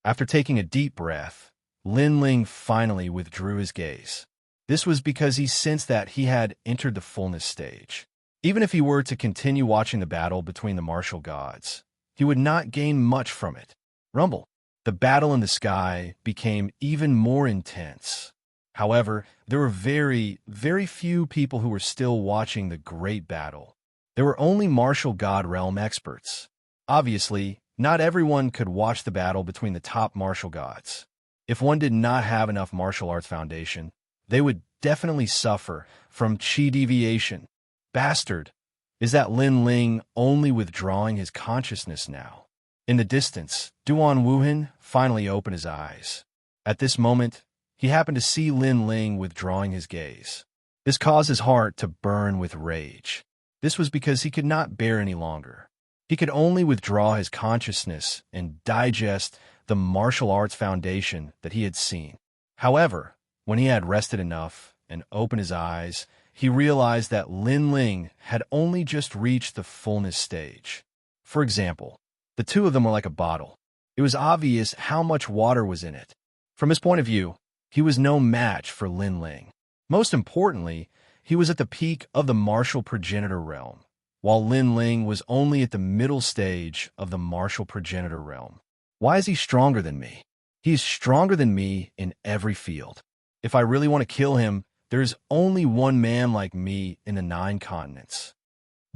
After taking a deep breath, Lin Ling finally withdrew his gaze. This was because he sensed that he had entered the fullness stage. Even if he were to continue watching the battle between the martial gods, he would not gain much from it. Rumble. The battle in the sky became even more intense. However, there were very, very few people who were still watching the great battle. There were only martial god realm experts. Obviously, not everyone could watch the battle between the top martial gods. If one did not have enough martial arts foundation, they would definitely suffer from chi deviation. Bastard, is that Lin Ling only withdrawing his consciousness now? In the distance, Duan Wuhan finally opened his eyes. At this moment, he happened to see Lin Ling withdrawing his gaze. This caused his heart to burn with rage. This was because he could not bear any longer. He could only withdraw his consciousness and digest the martial arts foundation that he had seen. However, when he had rested enough and opened his eyes, he realized that Lin Ling had only just reached the fullness stage. For example, the two of them were like a bottle. It was obvious how much water was in it. From his point of view, he was no match for Lin Ling. Most importantly, he was at the peak of the martial progenitor realm, while Lin Ling was only at the middle stage of the martial progenitor realm. Why is he stronger than me? He is stronger than me in every field. If I really want to kill him, There's only one man like me in the 9 continents.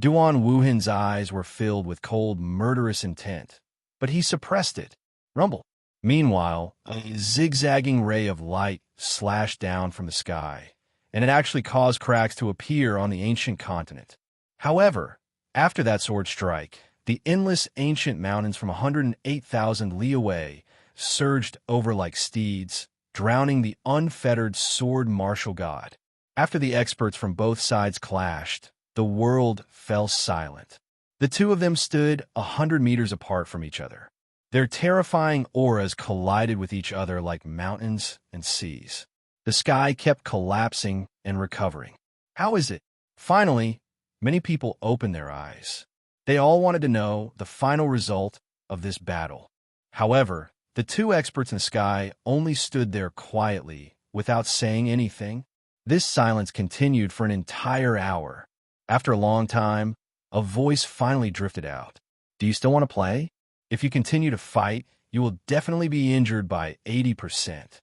Duan Wuhan's eyes were filled with cold, murderous intent, but he suppressed it. Rumble. Meanwhile, a zigzagging ray of light slashed down from the sky, and it actually caused cracks to appear on the ancient continent. However, after that sword strike, the endless ancient mountains from 108,000 li away surged over like steeds, drowning the unfettered sword martial god. After the experts from both sides clashed, the world fell silent. The two of them stood 100 meters apart from each other. Their terrifying auras collided with each other like mountains and seas. The sky kept collapsing and recovering. How is it? Finally, many people opened their eyes. They all wanted to know the final result of this battle. However, the two experts in the sky only stood there quietly, without saying anything. This silence continued for an entire hour. After a long time, a voice finally drifted out. Do you still want to play? If you continue to fight, you will definitely be injured by 80%.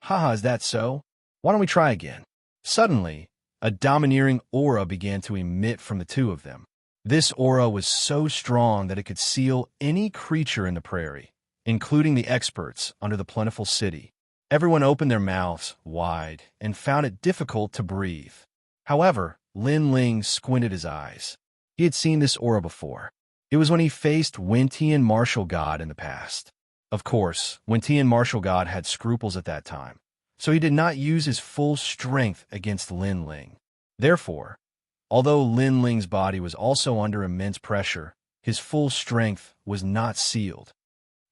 Haha, is that so? Why don't we try again? Suddenly, a domineering aura began to emit from the two of them. This aura was so strong that it could seal any creature in the prairie, including the experts under the plentiful city. Everyone opened their mouths wide and found it difficult to breathe. However, Lin Ling squinted his eyes. He had seen this aura before. It was when he faced Wentian Martial God in the past. Of course, Wentian Martial God had scruples at that time, so he did not use his full strength against Lin Ling. Therefore, although Lin Ling's body was also under immense pressure, his full strength was not sealed.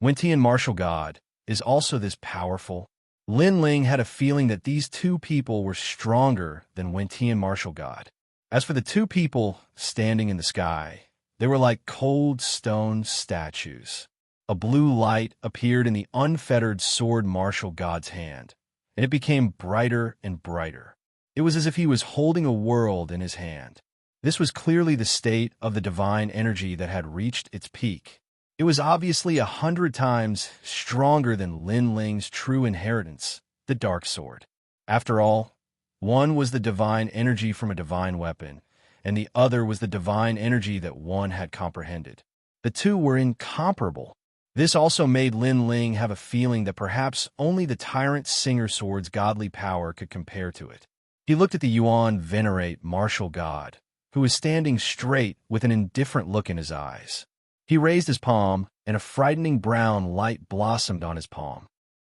Wentian Martial God is also this powerful. Lin Ling had a feeling that these two people were stronger than Wentian Martial God. As for the two people standing in the sky, they were like cold stone statues. A blue light appeared in the unfettered sword martial god's hand, and it became brighter and brighter. It was as if he was holding a world in his hand. This was clearly the state of the divine energy that had reached its peak. It was obviously 100 times stronger than Lin Ling's true inheritance, the dark sword. After all, one was the divine energy from a divine weapon, and the other was the divine energy that one had comprehended. The two were incomparable. This also made Lin Ling have a feeling that perhaps only the Tyrant Singer Sword's godly power could compare to it. He looked at the Yuan Venerate Martial God, who was standing straight with an indifferent look in his eyes. He raised his palm, and a frightening brown light blossomed on his palm.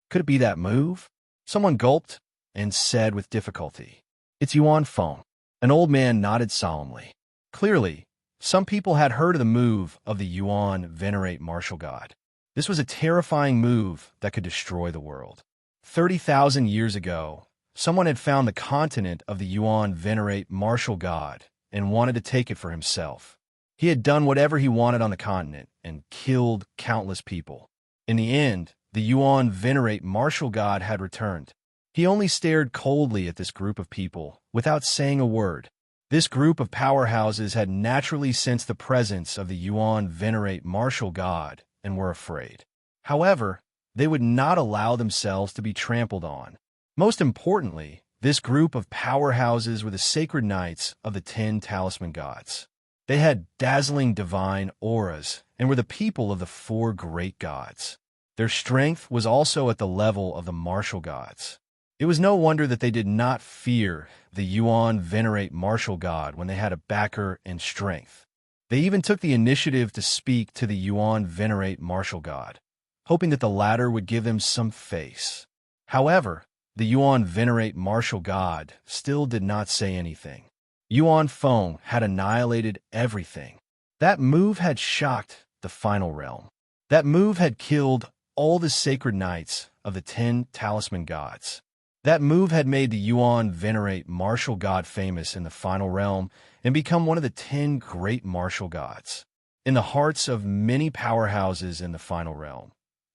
Could it be that move? Someone gulped and said with difficulty, "It's Yuan Feng." An old man nodded solemnly. Clearly, some people had heard of the move of the Yuan Venerate Martial God. This was a terrifying move that could destroy the world. 30,000 years ago, someone had found the continent of the Yuan Venerate Martial God and wanted to take it for himself. He had done whatever he wanted on the continent and killed countless people. In the end, the Yuan Venerate Martial God had returned. He only stared coldly at this group of people without saying a word. This group of powerhouses had naturally sensed the presence of the Yuan Venerate Martial God and were afraid. However, they would not allow themselves to be trampled on. Most importantly, this group of powerhouses were the sacred knights of the 10 talisman gods. They had dazzling divine auras and were the people of the 4 great gods. Their strength was also at the level of the martial gods. It was no wonder that they did not fear the Yuan Venerate Martial God when they had a backer and strength. They even took the initiative to speak to the Yuan Venerate Martial God, hoping that the latter would give them some face. However, the Yuan Venerate Martial God still did not say anything. Yuan Feng had annihilated everything. That move had shocked the final realm. That move had killed all the sacred knights of the 10 talisman gods. That move had made the Yuan Venerate Martial God famous in the final realm and become one of the 10 great martial gods. In the hearts of many powerhouses in the final realm,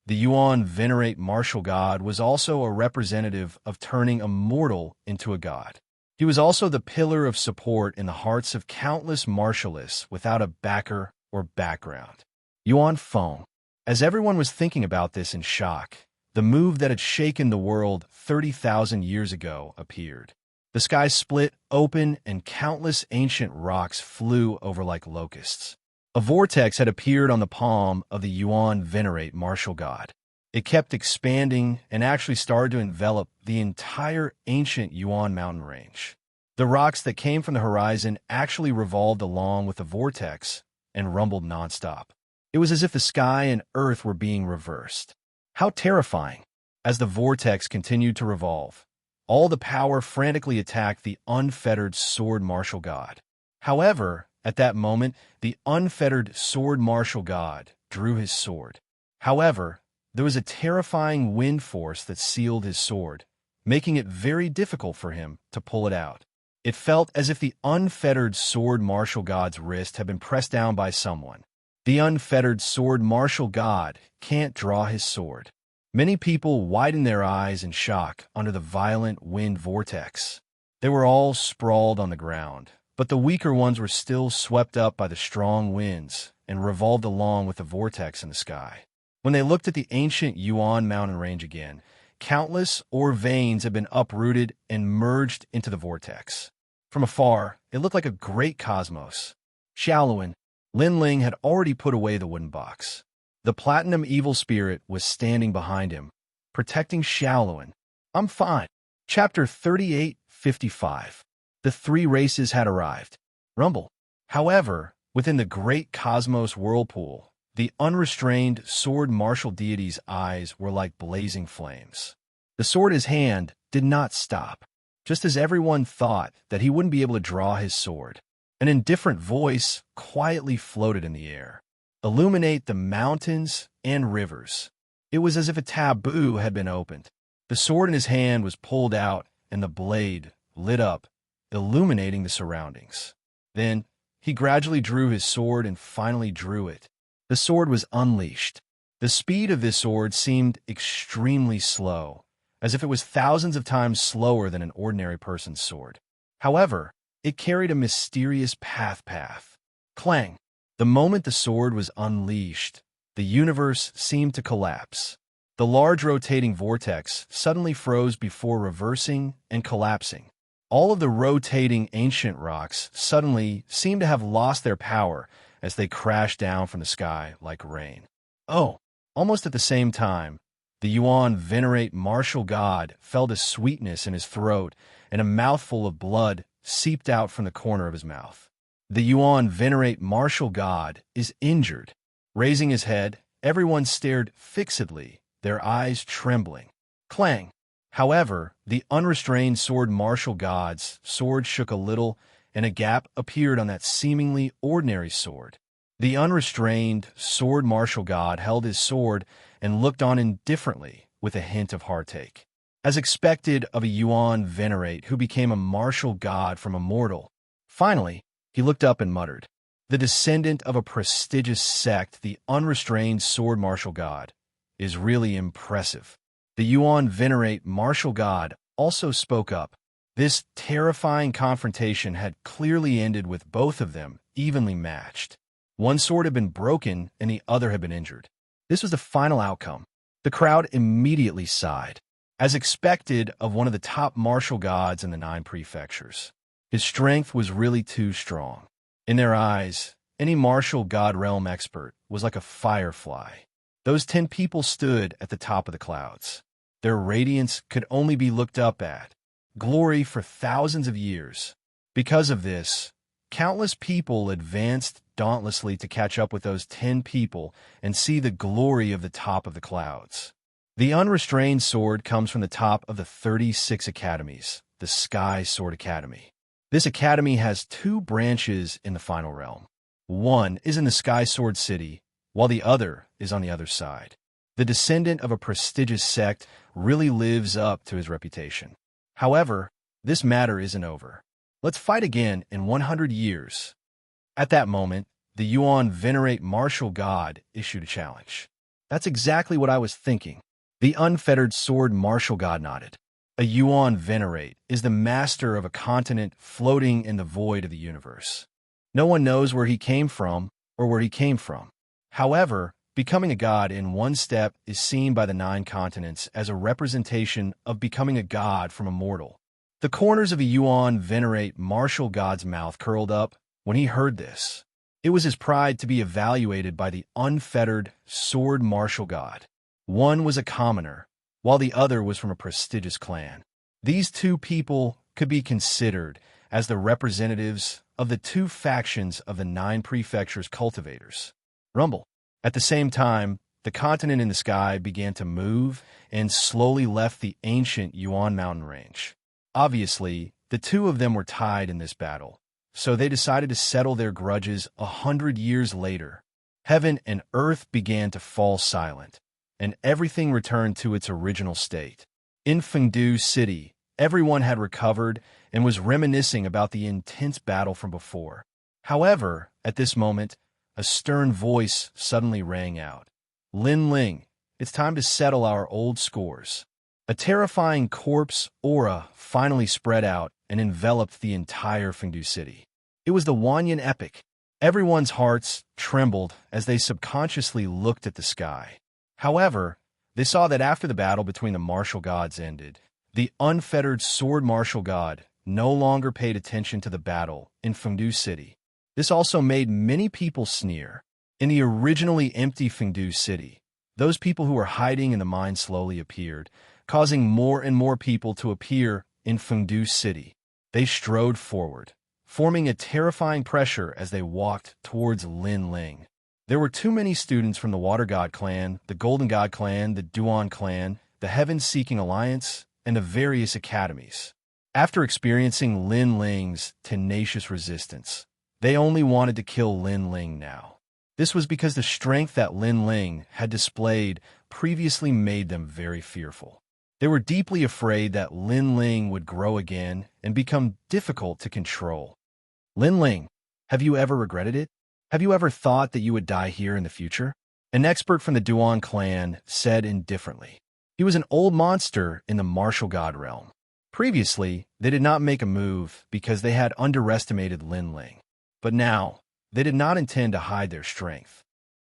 the Yuan Venerate Martial God was also a representative of turning a mortal into a god. He was also the pillar of support in the hearts of countless martialists without a backer or background. Yuan Feng. As everyone was thinking about this in shock, the move that had shaken the world 30,000 years ago appeared. The sky split open and countless ancient rocks flew over like locusts. A vortex had appeared on the palm of the Yuan venerate martial god. It kept expanding and actually started to envelop the entire ancient Yuan mountain range. The rocks that came from the horizon actually revolved along with the vortex and rumbled nonstop. It was as if the sky and earth were being reversed. How terrifying! As the vortex continued to revolve, all the power frantically attacked the unfettered sword martial god. However, at that moment, the unfettered sword martial god drew his sword. However, there was a terrifying wind force that sealed his sword, making it very difficult for him to pull it out. It felt as if the unfettered sword martial god's wrist had been pressed down by someone. The unfettered sword martial god can't draw his sword. Many people widened their eyes in shock under the violent wind vortex. They were all sprawled on the ground, but the weaker ones were still swept up by the strong winds and revolved along with the vortex in the sky. When they looked at the ancient Yuan mountain range again, countless ore veins had been uprooted and merged into the vortex. From afar, it looked like a great cosmos. Xiaoluan, Lin Ling had already put away the wooden box. The platinum evil spirit was standing behind him, protecting Xiaoluan. I'm fine. Chapter 38:55. The three races had arrived. Rumble. However, within the great cosmos whirlpool, the unrestrained sword martial deity's eyes were like blazing flames. The sword in his hand did not stop, just as everyone thought that he wouldn't be able to draw his sword. An indifferent voice quietly floated in the air. Illuminate the mountains and rivers. It was as if a taboo had been opened. The sword in his hand was pulled out, and the blade lit up, illuminating the surroundings. Then, he gradually drew his sword and finally drew it. The sword was unleashed. The speed of this sword seemed extremely slow, as if it was thousands of times slower than an ordinary person's sword. However, it carried a mysterious path. Clang! The moment the sword was unleashed, the universe seemed to collapse. The large rotating vortex suddenly froze before reversing and collapsing. All of the rotating ancient rocks suddenly seemed to have lost their power as they crashed down from the sky like rain. Oh! Almost at the same time, the Yuan venerate martial god felt a sweetness in his throat, and a mouthful of blood seeped out from the corner of his mouth. The Yuan venerate martial god is injured. Raising his head, everyone stared fixedly, their eyes trembling. Clang! However, the unrestrained sword martial god's sword shook a little, and a gap appeared on that seemingly ordinary sword. The unrestrained sword martial god held his sword and looked on indifferently with a hint of heartache. As expected of a Yuan venerate who became a martial god from a mortal, finally, he looked up and muttered, "The descendant of a prestigious sect, the unrestrained sword martial god, is really impressive." The Yuan venerate martial god also spoke up. This terrifying confrontation had clearly ended with both of them evenly matched. One sword had been broken and the other had been injured. This was the final outcome. The crowd immediately sighed. As expected of one of the top martial gods in the 9 prefectures, his strength was really too strong. In their eyes, any martial god realm expert was like a firefly. Those 10 people stood at the top of the clouds. Their radiance could only be looked up at. Glory for thousands of years. Because of this, countless people advanced dauntlessly to catch up with those 10 people and see the glory of the top of the clouds. The unrestrained sword comes from the top of the 36 academies, the Sky Sword Academy. This academy has 2 branches in the final realm. One is in the Sky Sword City, while the other is on the other side. The descendant of a prestigious sect really lives up to his reputation. However, this matter isn't over. Let's fight again in 100 years. At that moment, the Yuan venerate martial god issued a challenge. That's exactly what I was thinking. The unfettered sword martial god nodded. A Yuan venerate is the master of a continent floating in the void of the universe. No one knows where he came from or where he came from. However, becoming a god in one step is seen by the 9 continents as a representation of becoming a god from a mortal. The corners of a Yuan venerate martial god's mouth curled up when he heard this. It was his pride to be evaluated by the unfettered sword martial god. One was a commoner, while the other was from a prestigious clan. These two people could be considered as the representatives of the two factions of the 9 prefectures' cultivators. Rumble. At the same time, the continent in the sky began to move and slowly left the ancient Yuan mountain range. Obviously, the two of them were tied in this battle, so they decided to settle their grudges 100 years later. Heaven and earth began to fall silent, and everything returned to its original state. In Fengdu City, everyone had recovered and was reminiscing about the intense battle from before. However, at this moment, a stern voice suddenly rang out. Lin Ling, it's time to settle our old scores. A terrifying corpse aura finally spread out and enveloped the entire Fengdu City. It was the Wanyan epic. Everyone's hearts trembled as they subconsciously looked at the sky. However, they saw that after the battle between the martial gods ended, the unfettered sword martial god no longer paid attention to the battle in Fengdu City. This also made many people sneer. In the originally empty Fengdu City, those people who were hiding in the mine slowly appeared, causing more and more people to appear in Fengdu City. They strode forward, forming a terrifying pressure as they walked towards Lin Ling. There were too many students from the Water God clan, the Golden God clan, the Duan clan, the Heaven-Seeking Alliance, and the various academies. After experiencing Lin Ling's tenacious resistance, they only wanted to kill Lin Ling now. This was because the strength that Lin Ling had displayed previously made them very fearful. They were deeply afraid that Lin Ling would grow again and become difficult to control. Lin Ling, have you ever regretted it? Have you ever thought that you would die here in the future? An expert from the Duan clan said indifferently. He was an old monster in the martial god realm. Previously, they did not make a move because they had underestimated Lin Ling. But now, they did not intend to hide their strength.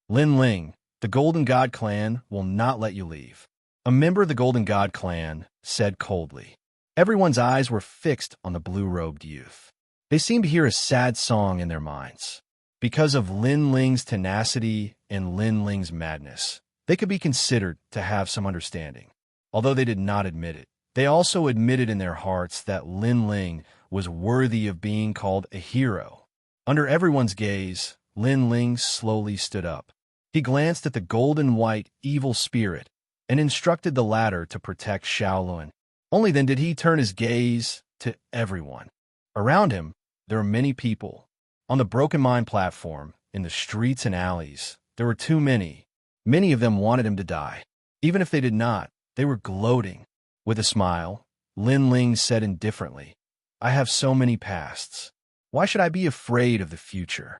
Lin Ling, the Golden God clan will not let you leave. A member of the Golden God clan said coldly. Everyone's eyes were fixed on the blue-robed youth. They seemed to hear a sad song in their minds. Because of Lin Ling's tenacity and Lin Ling's madness, they could be considered to have some understanding. Although they did not admit it, they also admitted in their hearts that Lin Ling was worthy of being called a hero. Under everyone's gaze, Lin Ling slowly stood up. He glanced at the golden-white evil spirit and instructed the latter to protect Shaolun. Only then did he turn his gaze to everyone. Around him, there were many people. On the Broken Mind platform, in the streets and alleys, there were too many. Many of them wanted him to die. Even if they did not, they were gloating. With a smile, Lin Ling said indifferently, I have so many pasts. Why should I be afraid of the future?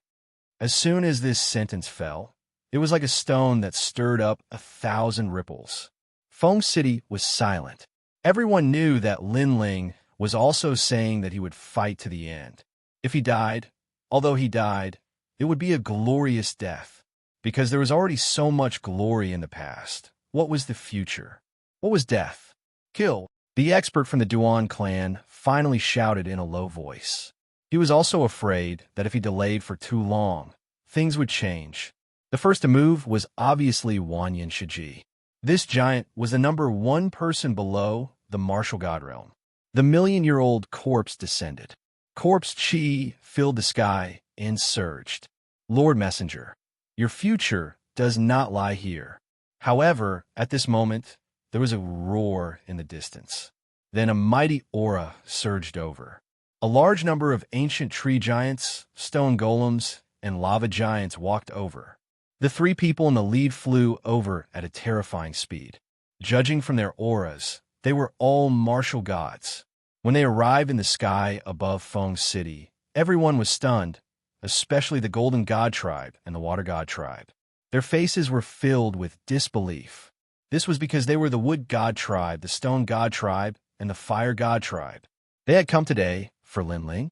As soon as this sentence fell, it was like a stone that stirred up 1,000 ripples. Feng City was silent. Everyone knew that Lin Ling was also saying that he would fight to the end. If he died, although he died, it would be a glorious death, because there was already so much glory in the past. What was the future? What was death? Kill. The expert from the Duan clan finally shouted in a low voice. He was also afraid that if he delayed for too long, things would change. The first to move was obviously Wanyan Shiji. This giant was the number 1 person below the martial god realm. The million-year-old corpse descended. Corpse chi filled the sky and surged. Lord Messenger, your future does not lie here. However, at this moment, there was a roar in the distance. Then a mighty aura surged over. A large number of ancient tree giants, stone golems, and lava giants walked over. The 3 people in the lead flew over at a terrifying speed. Judging from their auras, they were all martial gods. When they arrived in the sky above Feng City, everyone was stunned, especially the Golden God tribe and the Water God tribe. Their faces were filled with disbelief. This was because they were the Wood God tribe, the Stone God tribe, and the Fire God tribe. They had come today for Lin Ling.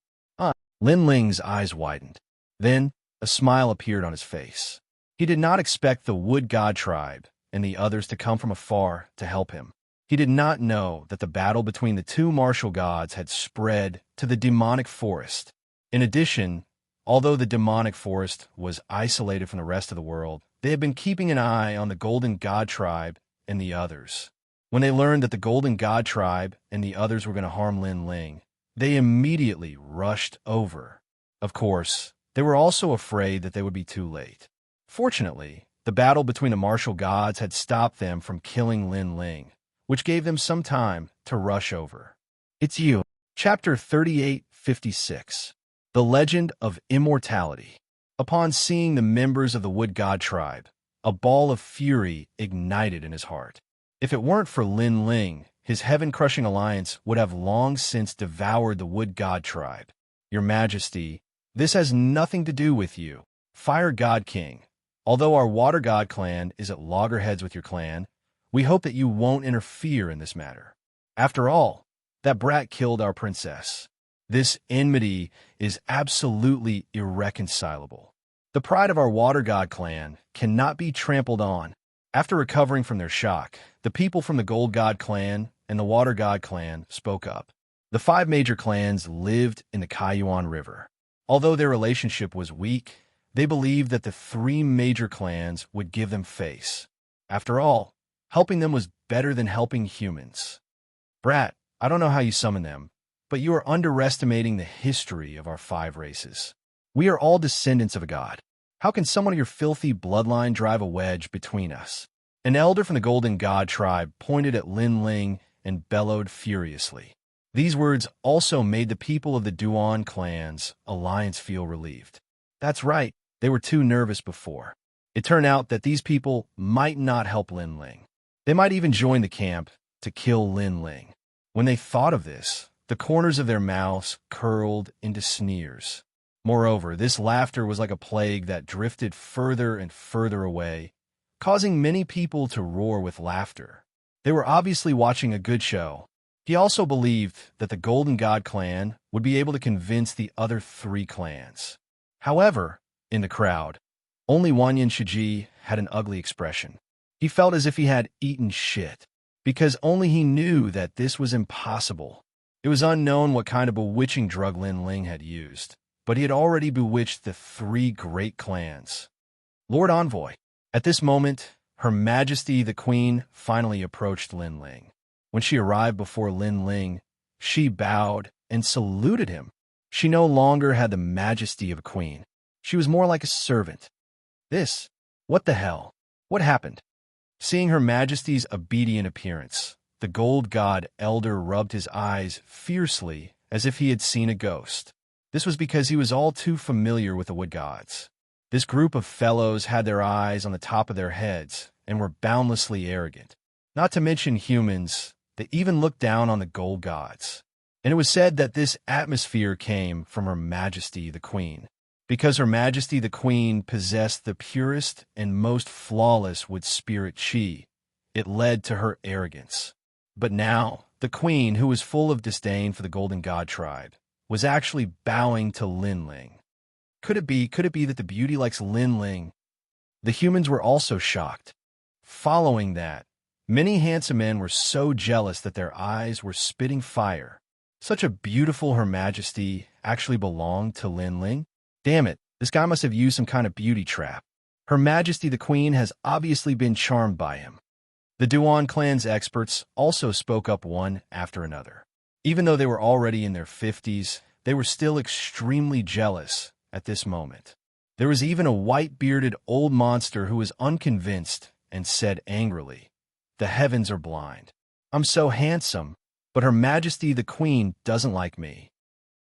Lin Ling's eyes widened. Then, a smile appeared on his face. He did not expect the Wood God tribe and the others to come from afar to help him. He did not know that the battle between the two martial gods had spread to the demonic forest. In addition, although the demonic forest was isolated from the rest of the world, they had been keeping an eye on the Golden God Tribe and the others. When they learned that the Golden God Tribe and the others were going to harm Lin Ling, they immediately rushed over. Of course, they were also afraid that they would be too late. Fortunately, the battle between the martial gods had stopped them from killing Lin Ling, which gave them some time to rush over. It's you. Chapter 3856. The Legend of Immortality. Upon seeing the members of the Wood God Tribe, a ball of fury ignited in his heart. If it weren't for Lin Ling, his heaven-crushing alliance would have long since devoured the Wood God Tribe. Your Majesty, this has nothing to do with you. Fire God King, although our Water God clan is at loggerheads with your clan, we hope that you won't interfere in this matter. After all, that brat killed our princess. This enmity is absolutely irreconcilable. The pride of our Water God clan cannot be trampled on. After recovering from their shock, the people from the Gold God clan and the Water God clan spoke up. The 5 major clans lived in the Kaiyuan River. Although their relationship was weak, they believed that the 3 major clans would give them face. After all, helping them was better than helping humans. Brat, I don't know how you summon them, but you are underestimating the history of our 5 races. We are all descendants of a god. How can someone of your filthy bloodline drive a wedge between us? An elder from the Golden God Tribe pointed at Lin Ling and bellowed furiously. These words also made the people of the Duan clan's alliance feel relieved. That's right, they were too nervous before. It turned out that these people might not help Lin Ling. They might even join the camp to kill Lin Ling. When they thought of this, the corners of their mouths curled into sneers. Moreover, this laughter was like a plague that drifted further and further away, causing many people to roar with laughter. They were obviously watching a good show. He also believed that the Golden God clan would be able to convince the other 3 clans. However, in the crowd, only Wanyan Shiji had an ugly expression. He felt as if he had eaten shit, because only he knew that this was impossible. It was unknown what kind of bewitching drug Lin Ling had used, but he had already bewitched the 3 great clans. Lord Envoy. At this moment, Her Majesty the Queen finally approached Lin Ling. When she arrived before Lin Ling, she bowed and saluted him. She no longer had the majesty of a queen. She was more like a servant. What the hell? What happened? Seeing Her Majesty's obedient appearance, the Gold God Elder rubbed his eyes fiercely as if he had seen a ghost. This was because he was all too familiar with the Wood Gods. This group of fellows had their eyes on the top of their heads and were boundlessly arrogant. Not to mention humans, they even looked down on the Gold Gods. And it was said that this atmosphere came from Her Majesty the Queen. Because Her Majesty the Queen possessed the purest and most flawless wood spirit chi, it led to her arrogance. But now, the Queen, who was full of disdain for the Golden God Tribe, was actually bowing to Lin Ling. Could it be that the beauty likes Lin Ling? The humans were also shocked. Following that, many handsome men were so jealous that their eyes were spitting fire. Such a beautiful Her Majesty actually belonged to Lin Ling? Damn it, this guy must have used some kind of beauty trap. Her Majesty the Queen has obviously been charmed by him. The Duan clan's experts also spoke up one after another. Even though they were already in their 50s, they were still extremely jealous at this moment. There was even a white-bearded old monster who was unconvinced and said angrily, "The heavens are blind. I'm so handsome, but Her Majesty the Queen doesn't like me."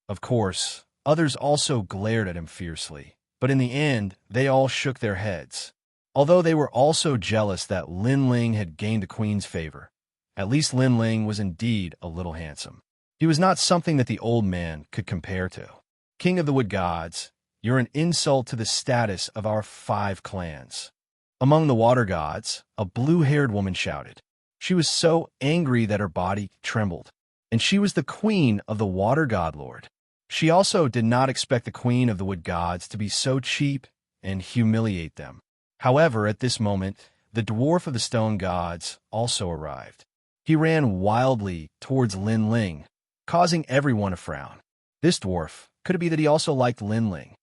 Of course, others also glared at him fiercely, but in the end, they all shook their heads. Although they were also jealous that Lin Ling had gained the Queen's favor, at least Lin Ling was indeed a little handsome. He was not something that the old man could compare to. King of the Wood Gods, you're an insult to the status of our 5 clans. Among the Water Gods, a blue-haired woman shouted. She was so angry that her body trembled, and she was the Queen of the Water God Lord. She also did not expect the Queen of the Wood Gods to be so cheap and humiliate them. However, at this moment, the Dwarf of the Stone Gods also arrived. He ran wildly towards Lin Ling, causing everyone to frown. This dwarf, could it be that he also liked Lin Ling?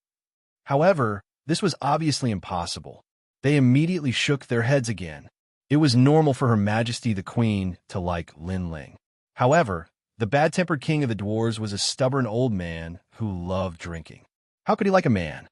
However, this was obviously impossible. They immediately shook their heads again. It was normal for Her Majesty the Queen to like Lin Ling. However, the bad-tempered king of the dwarves was a stubborn old man who loved drinking. How could he like a man?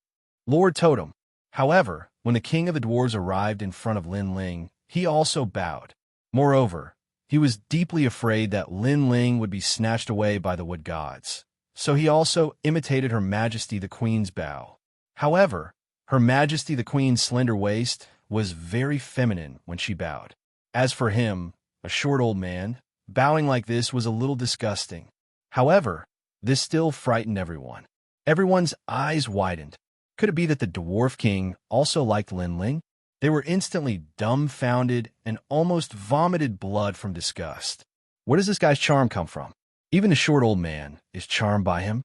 Lord Totem. However, when the king of the dwarves arrived in front of Lin Ling, he also bowed. Moreover, he was deeply afraid that Lin Ling would be snatched away by the wood gods, so he also imitated Her Majesty the Queen's bow. However, Her Majesty the Queen's slender waist was very feminine when she bowed. As for him, a short old man, bowing like this was a little disgusting. However, this still frightened everyone. Everyone's eyes widened. Could it be that the dwarf king also liked Lin Ling? They were instantly dumbfounded and almost vomited blood from disgust. Where does this guy's charm come from? Even the short old man is charmed by him.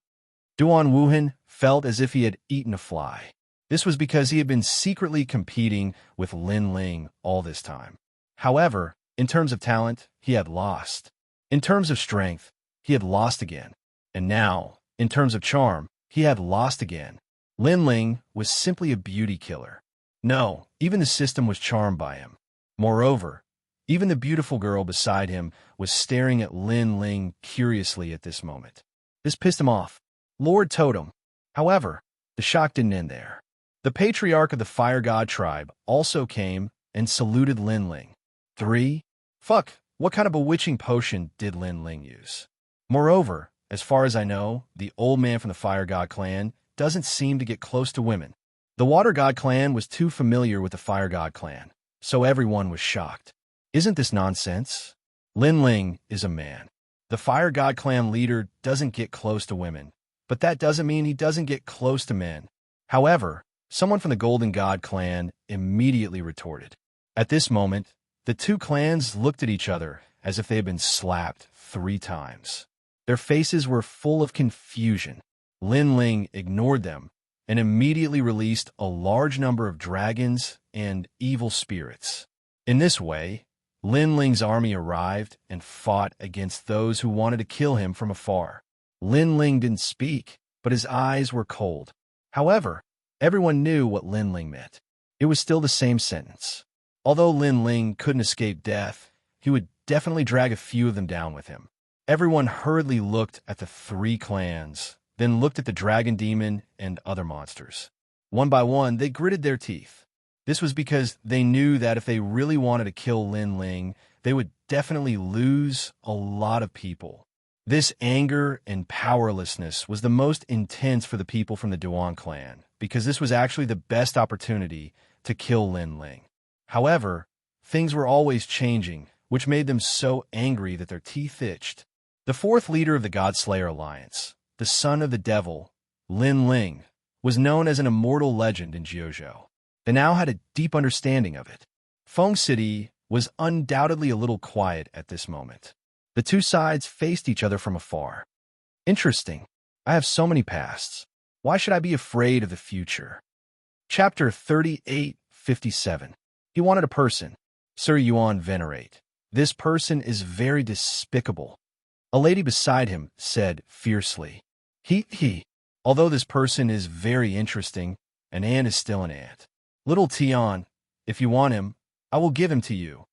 Duan Wuhan felt as if he had eaten a fly. This was because he had been secretly competing with Lin Ling all this time. However, in terms of talent, he had lost. In terms of strength, he had lost again. And now, in terms of charm, he had lost again. Lin Ling was simply a beauty killer. No, even the system was charmed by him. Moreover, even the beautiful girl beside him was staring at Lin Ling curiously at this moment. This pissed him off. Lord Totem. However, the shock didn't end there. The patriarch of the Fire God tribe also came and saluted Lin Ling. 3. Fuck, what kind of bewitching potion did Lin Ling use? Moreover, as far as I know, the old man from the Fire God clan doesn't seem to get close to women. The Water God clan was too familiar with the Fire God clan, so everyone was shocked. Isn't this nonsense? Lin Ling is a man. The Fire God clan leader doesn't get close to women, but that doesn't mean he doesn't get close to men. However, someone from the Golden God clan immediately retorted. At this moment, the two clans looked at each other as if they had been slapped 3 times. Their faces were full of confusion. Lin Ling ignored them and immediately released a large number of dragons and evil spirits. In this way, Lin Ling's army arrived and fought against those who wanted to kill him from afar. Lin Ling didn't speak, but his eyes were cold. However, everyone knew what Lin Ling meant. It was still the same sentence. Although Lin Ling couldn't escape death, he would definitely drag a few of them down with him. Everyone hurriedly looked at the 3 clans, then looked at the dragon demon and other monsters. One by one, they gritted their teeth. This was because they knew that if they really wanted to kill Lin Ling, they would definitely lose a lot of people. This anger and powerlessness was the most intense for the people from the Duan clan, because this was actually the best opportunity to kill Lin Ling. However, things were always changing, which made them so angry that their teeth itched. The 4th leader of the Godslayer Alliance, the son of the devil, Lin Ling, was known as an immortal legend in Jiuzhou. They now had a deep understanding of it. Feng City was undoubtedly a little quiet at this moment. The 2 sides faced each other from afar. Interesting. I have so many pasts. Why should I be afraid of the future? Chapter 38:57. He wanted a person. Sir Yuan venerate. This person is very despicable. A lady beside him said fiercely. He. Although this person is very interesting, an ant is still an ant. Little Tian, if you want him, I will give him to you.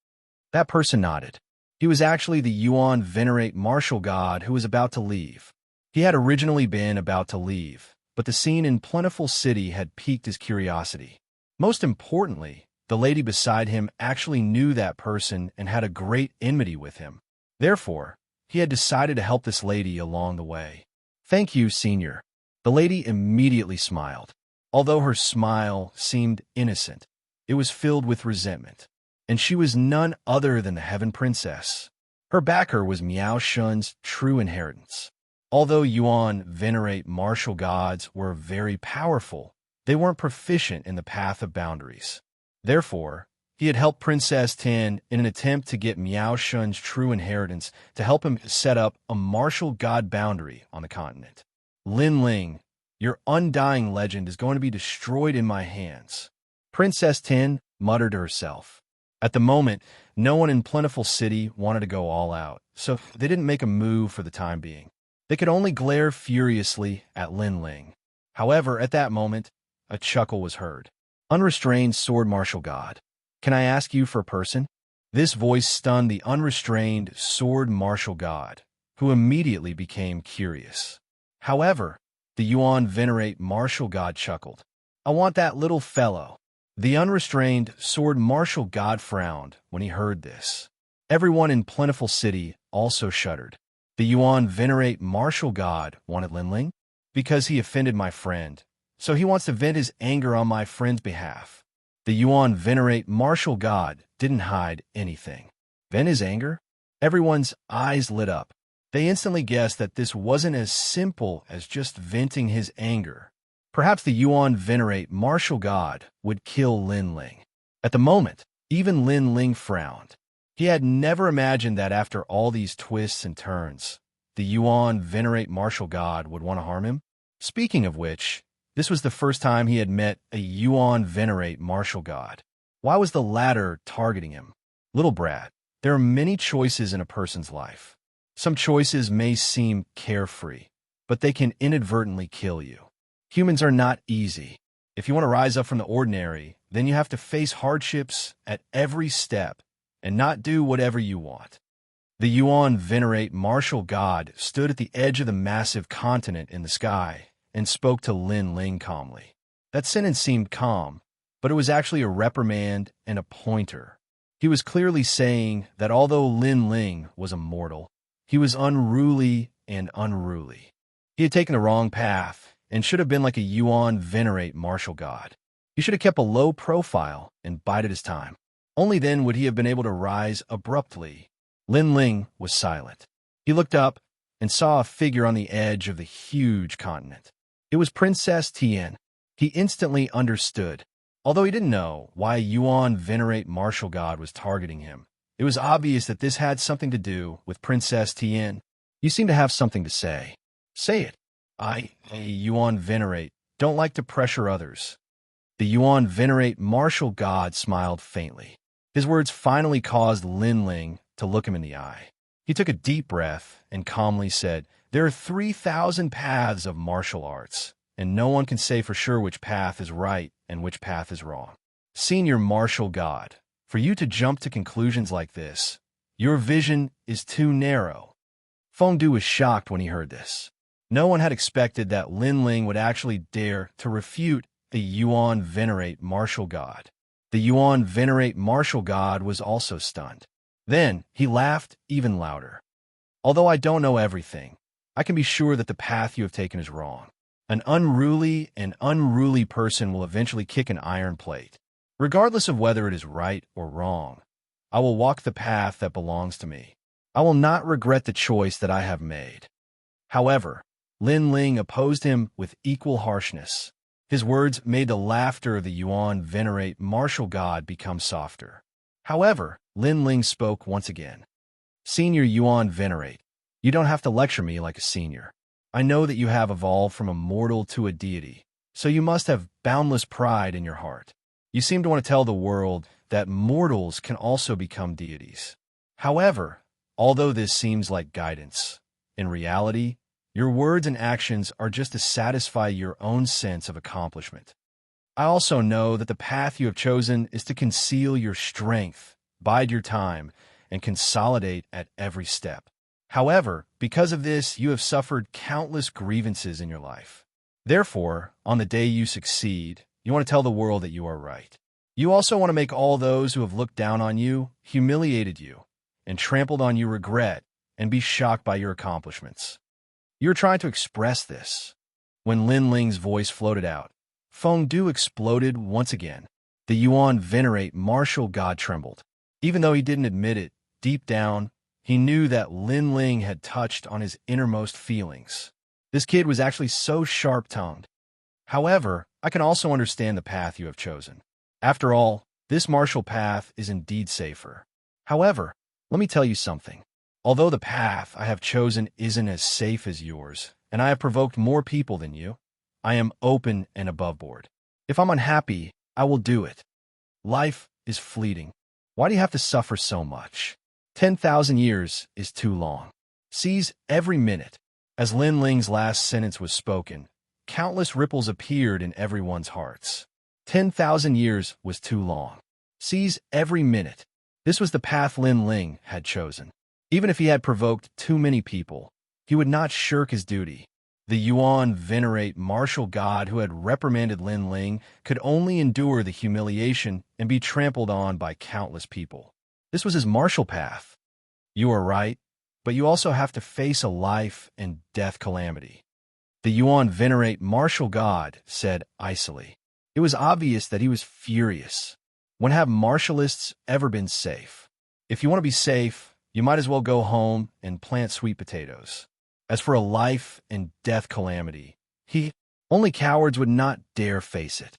That person nodded. He was actually the Yuan venerate martial god who was about to leave. He had originally been about to leave, but the scene in Plentiful City had piqued his curiosity. Most importantly, the lady beside him actually knew that person and had a great enmity with him. Therefore, he had decided to help this lady along the way. Thank you, Senior. The lady immediately smiled. Although her smile seemed innocent, it was filled with resentment. And she was none other than the Heaven Princess. Her backer was Miao Shun's true inheritance. Although Yuan venerate martial gods were very powerful, they weren't proficient in the path of boundaries. Therefore, he had helped Princess Tin in an attempt to get Miao Shun's true inheritance to help him set up a martial god boundary on the continent. Lin Ling, your undying legend is going to be destroyed in my hands. Princess Tin muttered to herself. At the moment, no one in Plentiful City wanted to go all out, so they didn't make a move for the time being. They could only glare furiously at Lin Ling. However, at that moment, a chuckle was heard. Unrestrained sword martial god. Can I ask you for a person? This voice stunned the unrestrained sword martial god, who immediately became curious. However, the Yuan venerate martial god chuckled. I want that little fellow. The unrestrained sword martial god frowned when he heard this. Everyone in Plentiful City also shuddered. The Yuan venerate martial god wanted Lin Ling? Because he offended my friend, so he wants to vent his anger on my friend's behalf. The Yuan venerate martial god didn't hide anything. Vent his anger? Everyone's eyes lit up. They instantly guessed that this wasn't as simple as just venting his anger. Perhaps the Yuan venerate martial god would kill Lin Ling. At the moment, even Lin Ling frowned. He had never imagined that after all these twists and turns, the Yuan venerate martial god would want to harm him. Speaking of which, this was the first time he had met a Yuan venerate martial god. Why was the latter targeting him? Little brat, there are many choices in a person's life. Some choices may seem carefree, but they can inadvertently kill you. Humans are not easy. If you want to rise up from the ordinary, then you have to face hardships at every step and not do whatever you want. The Yuan venerate martial god stood at the edge of the massive continent in the sky and spoke to Lin Ling calmly. That sentence seemed calm, but it was actually a reprimand and a pointer. He was clearly saying that although Lin Ling was a mortal, he was unruly and unruly. He had taken the wrong path and should have been like a Yuan venerate martial god. He should have kept a low profile and bided his time. Only then would he have been able to rise abruptly. Lin Ling was silent. He looked up and saw a figure on the edge of the huge continent. It was Princess Tian. He instantly understood. Although he didn't know why Yuan venerate martial god was targeting him, it was obvious that this had something to do with Princess Tian. You seem to have something to say. Say it. I, a Yuan venerate, don't like to pressure others. The Yuan venerate martial god smiled faintly. His words finally caused Lin Ling to look him in the eye. He took a deep breath and calmly said, There are 3,000 paths of martial arts, and no one can say for sure which path is right and which path is wrong. Senior martial god, for you to jump to conclusions like this, your vision is too narrow. Fengdu was shocked when he heard this. No one had expected that Lin Ling would actually dare to refute the Yuan venerate martial god. The Yuan venerate martial god was also stunned. Then he laughed even louder. Although I don't know everything, I can be sure that the path you have taken is wrong. An unruly and unruly person will eventually kick an iron plate. Regardless of whether it is right or wrong, I will walk the path that belongs to me. I will not regret the choice that I have made. However, Lin Ling opposed him with equal harshness. His words made the laughter of the Yuan venerate martial god become softer. However, Lin Ling spoke once again. Senior Yuan venerate, you don't have to lecture me like a senior. I know that you have evolved from a mortal to a deity, so you must have boundless pride in your heart. You seem to want to tell the world that mortals can also become deities. However, although this seems like guidance, in reality, your words and actions are just to satisfy your own sense of accomplishment. I also know that the path you have chosen is to conceal your strength, bide your time, and consolidate at every step. However, because of this, you have suffered countless grievances in your life. Therefore, on the day you succeed, you want to tell the world that you are right. You also want to make all those who have looked down on you, humiliated you, and trampled on you regret and be shocked by your accomplishments. You're trying to express this. When Lin Ling's voice floated out, Fengdu exploded once again. The Yuan venerate martial god trembled. Even though he didn't admit it, deep down, he knew that Lin Ling had touched on his innermost feelings. This kid was actually so sharp-tongued. However, I can also understand the path you have chosen. After all, this martial path is indeed safer. However, let me tell you something. Although the path I have chosen isn't as safe as yours, and I have provoked more people than you, I am open and above board. If I'm unhappy, I will do it. Life is fleeting. Why do you have to suffer so much? 10,000 years is too long. Seize every minute. As Lin Ling's last sentence was spoken, countless ripples appeared in everyone's hearts. 10,000 years was too long. Seize every minute. This was the path Lin Ling had chosen. Even if he had provoked too many people, he would not shirk his duty. The Yuan venerate martial god who had reprimanded Lin Ling could only endure the humiliation and be trampled on by countless people. This was his martial path. You are right, but you also have to face a life and death calamity. The Yuan venerate martial god said icily. It was obvious that he was furious. When have martialists ever been safe? If you want to be safe, you might as well go home and plant sweet potatoes. As for a life and death calamity, only cowards would not dare face it.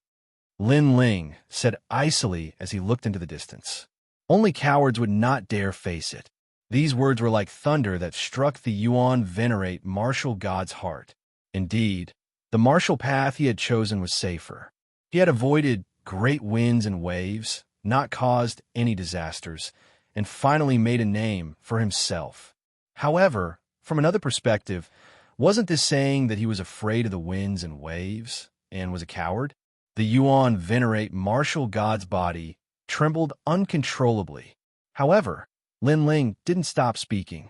Lin Ling said icily as he looked into the distance. Only cowards would not dare face it. These words were like thunder that struck the Yuan venerate martial god's heart. Indeed, the martial path he had chosen was safer. He had avoided great winds and waves, not caused any disasters, and finally made a name for himself. However, from another perspective, wasn't this saying that he was afraid of the winds and waves and was a coward? The Yuan venerate martial god's body trembled uncontrollably. However, Lin Ling didn't stop speaking.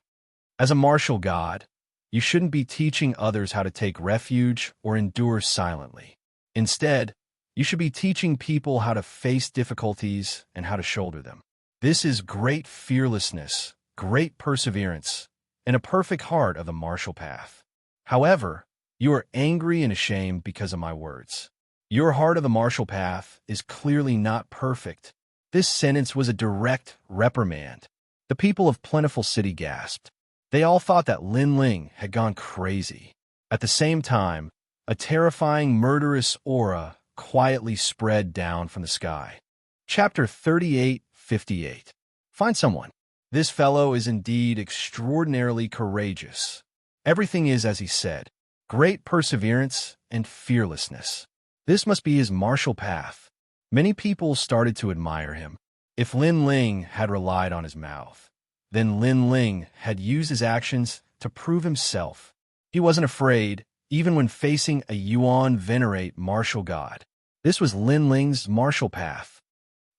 As a martial god, you shouldn't be teaching others how to take refuge or endure silently. Instead, you should be teaching people how to face difficulties and how to shoulder them. This is great fearlessness, great perseverance, and a perfect heart of the martial path. However, you are angry and ashamed because of my words. Your heart of the martial path is clearly not perfect. This sentence was a direct reprimand. The people of Plentiful City gasped. They all thought that Lin Ling had gone crazy. At the same time, a terrifying, murderous aura quietly spread down from the sky. Chapter 38:58. Find someone. This fellow is indeed extraordinarily courageous. Everything is as he said. Great perseverance and fearlessness. This must be his martial path. Many people started to admire him. If Lin Ling had relied on his mouth, then Lin Ling had used his actions to prove himself. He wasn't afraid, even when facing a Yuan venerate martial god. This was Lin Ling's martial path.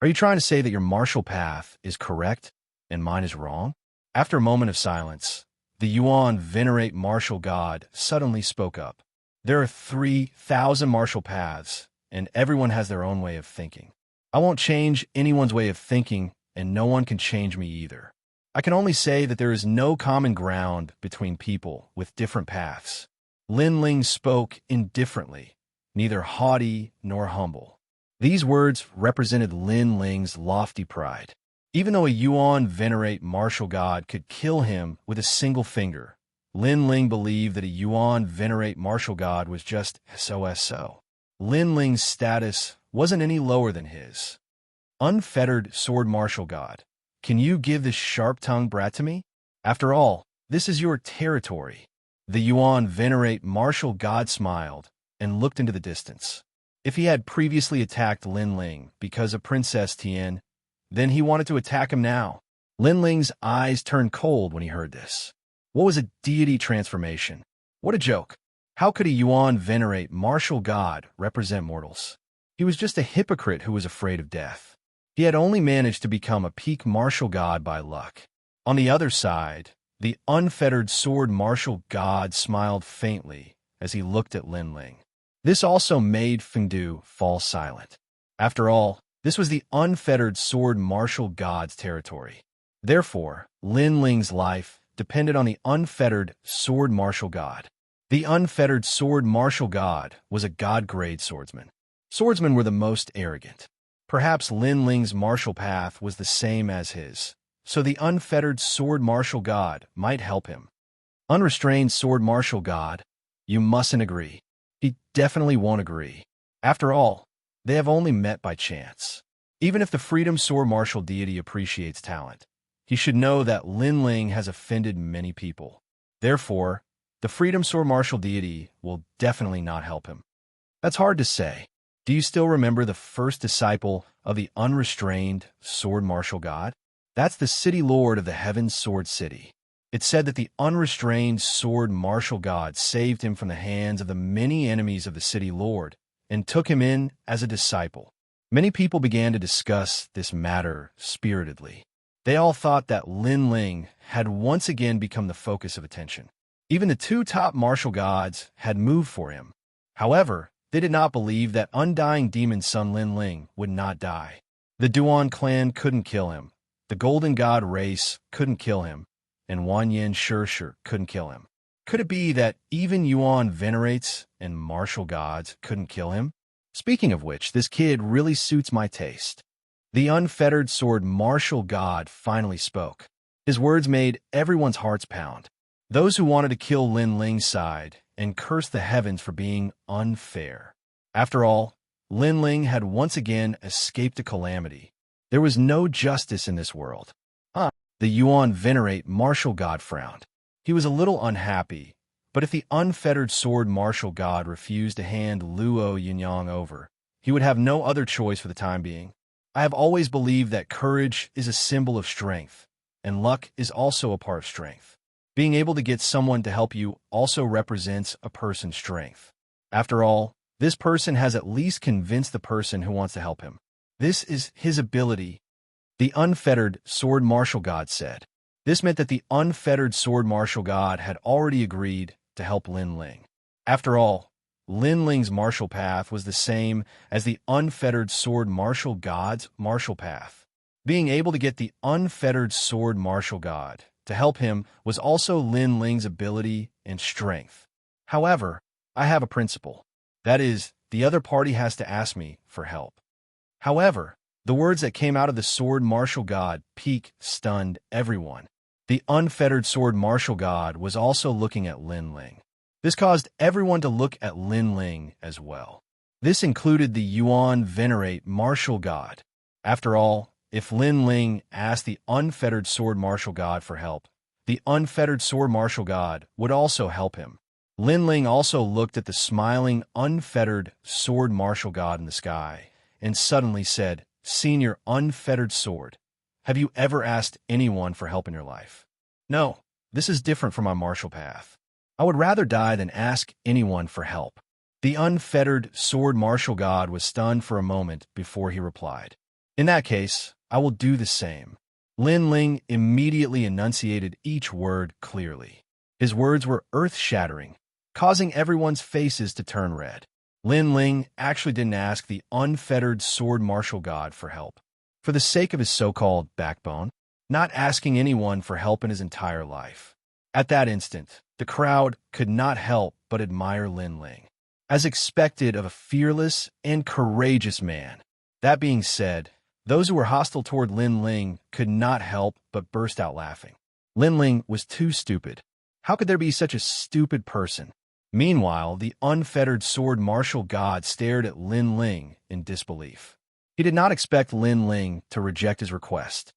Are you trying to say that your martial path is correct and mine is wrong? After a moment of silence, the Yuan venerate martial god suddenly spoke up. There are 3,000 martial paths, and everyone has their own way of thinking. I won't change anyone's way of thinking, and no one can change me either. I can only say that there is no common ground between people with different paths. Lin Ling spoke indifferently, neither haughty nor humble. These words represented Lin Ling's lofty pride. Even though a Yuan venerate martial god could kill him with a single finger, Lin Ling believed that a Yuan venerate martial god was just so. Lin Ling's status wasn't any lower than his. Unfettered sword martial god, can you give this sharp-tongued brat to me? After all, this is your territory. The Yuan venerate martial god smiled and looked into the distance. If he had previously attacked Lin Ling because of Princess Tian, then he wanted to attack him now. Lin Ling's eyes turned cold when he heard this. What was a deity transformation? What a joke. How could a Yuan venerate martial god represent mortals? He was just a hypocrite who was afraid of death. He had only managed to become a peak martial god by luck. On the other side, the unfettered sword martial god smiled faintly as he looked at Lin Ling. This also made Fengdu fall silent. After all, this was the unfettered sword martial god's territory. Therefore, Lin Ling's life depended on the unfettered sword martial god. The unfettered sword martial god was a god-grade swordsman. Swordsmen were the most arrogant. Perhaps Lin Ling's martial path was the same as his, so the unfettered sword martial god might help him. Unrestrained sword martial god, you mustn't agree. He definitely won't agree. After all, they have only met by chance. Even if the freedom sword martial deity appreciates talent, he should know that Lin Ling has offended many people. Therefore, the freedom sword martial deity will definitely not help him. That's hard to say. Do you still remember the first disciple of the unrestrained sword martial god? That's the city lord of the Heaven's Sword City. It said that the unrestrained sword martial god saved him from the hands of the many enemies of the city lord and took him in as a disciple. Many people began to discuss this matter spiritedly. They all thought that Lin Ling had once again become the focus of attention. Even the two top martial gods had moved for him. However, they did not believe that undying demon son Lin Ling would not die. The Duan clan couldn't kill him. The Golden God race couldn't kill him. And Wanyan Shirshir couldn't kill him. Could it be that even Yuan venerates and martial gods couldn't kill him? Speaking of which, this kid really suits my taste. The unfettered sword martial god finally spoke. His words made everyone's hearts pound. Those who wanted to kill Lin Ling sighed and cursed the heavens for being unfair. After all, Lin Ling had once again escaped a calamity. There was no justice in this world. The Yuan venerate martial god frowned. He was a little unhappy, but if the unfettered sword martial god refused to hand Luo Yinyang over, he would have no other choice for the time being. I have always believed that courage is a symbol of strength, and luck is also a part of strength. Being able to get someone to help you also represents a person's strength. After all, this person has at least convinced the person who wants to help him. This is his ability. The unfettered sword martial god said. This meant that the unfettered sword martial god had already agreed to help Lin Ling. After all, Lin Ling's martial path was the same as the unfettered sword martial god's martial path. Being able to get the unfettered sword martial god to help him was also Lin Ling's ability and strength. However, I have a principle. That is, the other party has to ask me for help. However, the words that came out of the sword martial god stunned everyone. The unfettered sword martial god was also looking at Lin Ling. This caused everyone to look at Lin Ling as well. This included the Yuan venerate martial god. After all, if Lin Ling asked the unfettered sword martial god for help, the unfettered sword martial god would also help him. Lin Ling also looked at the smiling, unfettered sword martial god in the sky and suddenly said, "Senior unfettered sword, have you ever asked anyone for help in your life?" No, this is different from my martial path. I would rather die than ask anyone for help. The unfettered sword martial god was stunned for a moment before he replied. In that case, I will do the same. Lin Ling immediately enunciated each word clearly. His words were earth-shattering, causing everyone's faces to turn red. Lin Ling actually didn't ask the unfettered sword martial god for help. For the sake of his so-called backbone, not asking anyone for help in his entire life. At that instant, the crowd could not help but admire Lin Ling, as expected of a fearless and courageous man. That being said, those who were hostile toward Lin Ling could not help but burst out laughing. Lin Ling was too stupid. How could there be such a stupid person? Meanwhile, the unfettered sword martial god stared at Lin Ling in disbelief. He did not expect Lin Ling to reject his request.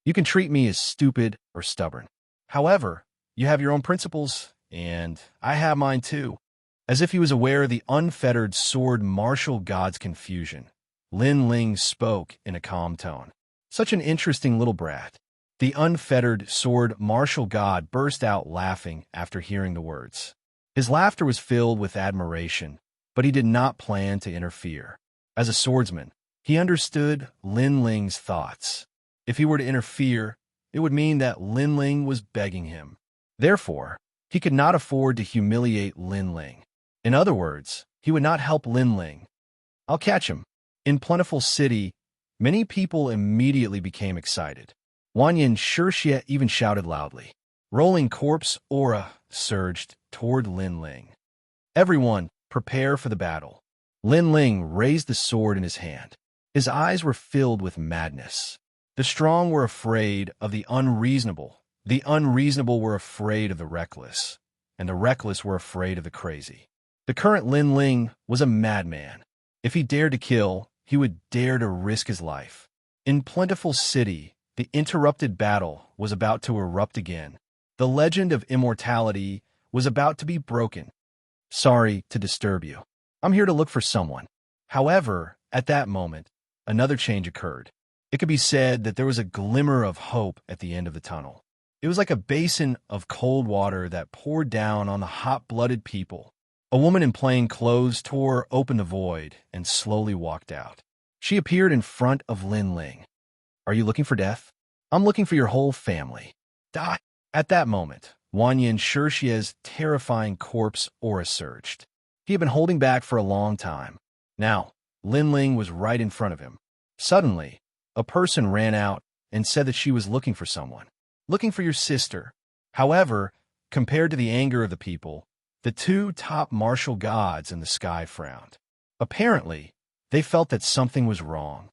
You can treat me as stupid or stubborn. However, you have your own principles, and I have mine too. As if he was aware of the unfettered sword martial god's confusion, Lin Ling spoke in a calm tone. Such an interesting little brat. The unfettered sword martial god burst out laughing after hearing the words. His laughter was filled with admiration, but he did not plan to interfere. As a swordsman, he understood Lin Ling's thoughts. If he were to interfere, it would mean that Lin Ling was begging him. Therefore, he could not afford to humiliate Lin Ling. In other words, he would not help Lin Ling. I'll catch him. In Plentiful City, many people immediately became excited. Wanyan Shirshia even shouted loudly. Rolling corpse aura surged toward Lin Ling. Everyone, prepare for the battle. Lin Ling raised the sword in his hand. His eyes were filled with madness. The strong were afraid of the unreasonable were afraid of the reckless, and the reckless were afraid of the crazy. The current Lin Ling was a madman. If he dared to kill, he would dare to risk his life. In Plentiful City, the interrupted battle was about to erupt again. The legend of immortality was about to be broken. Sorry to disturb you. I'm here to look for someone. However, at that moment, another change occurred. It could be said that there was a glimmer of hope at the end of the tunnel. It was like a basin of cold water that poured down on the hot-blooded people. A woman in plain clothes tore open the void and slowly walked out. She appeared in front of Lin Ling. "Are you looking for death? I'm looking for your whole family. Die." At that moment, Xianxia's terrifying corpse aura surged. He had been holding back for a long time. Now, Lin Ling was right in front of him. Suddenly, a person ran out and said that she was looking for someone. "Looking for your sister." However, compared to the anger of the people, the two top martial gods in the sky frowned. Apparently, they felt that something was wrong.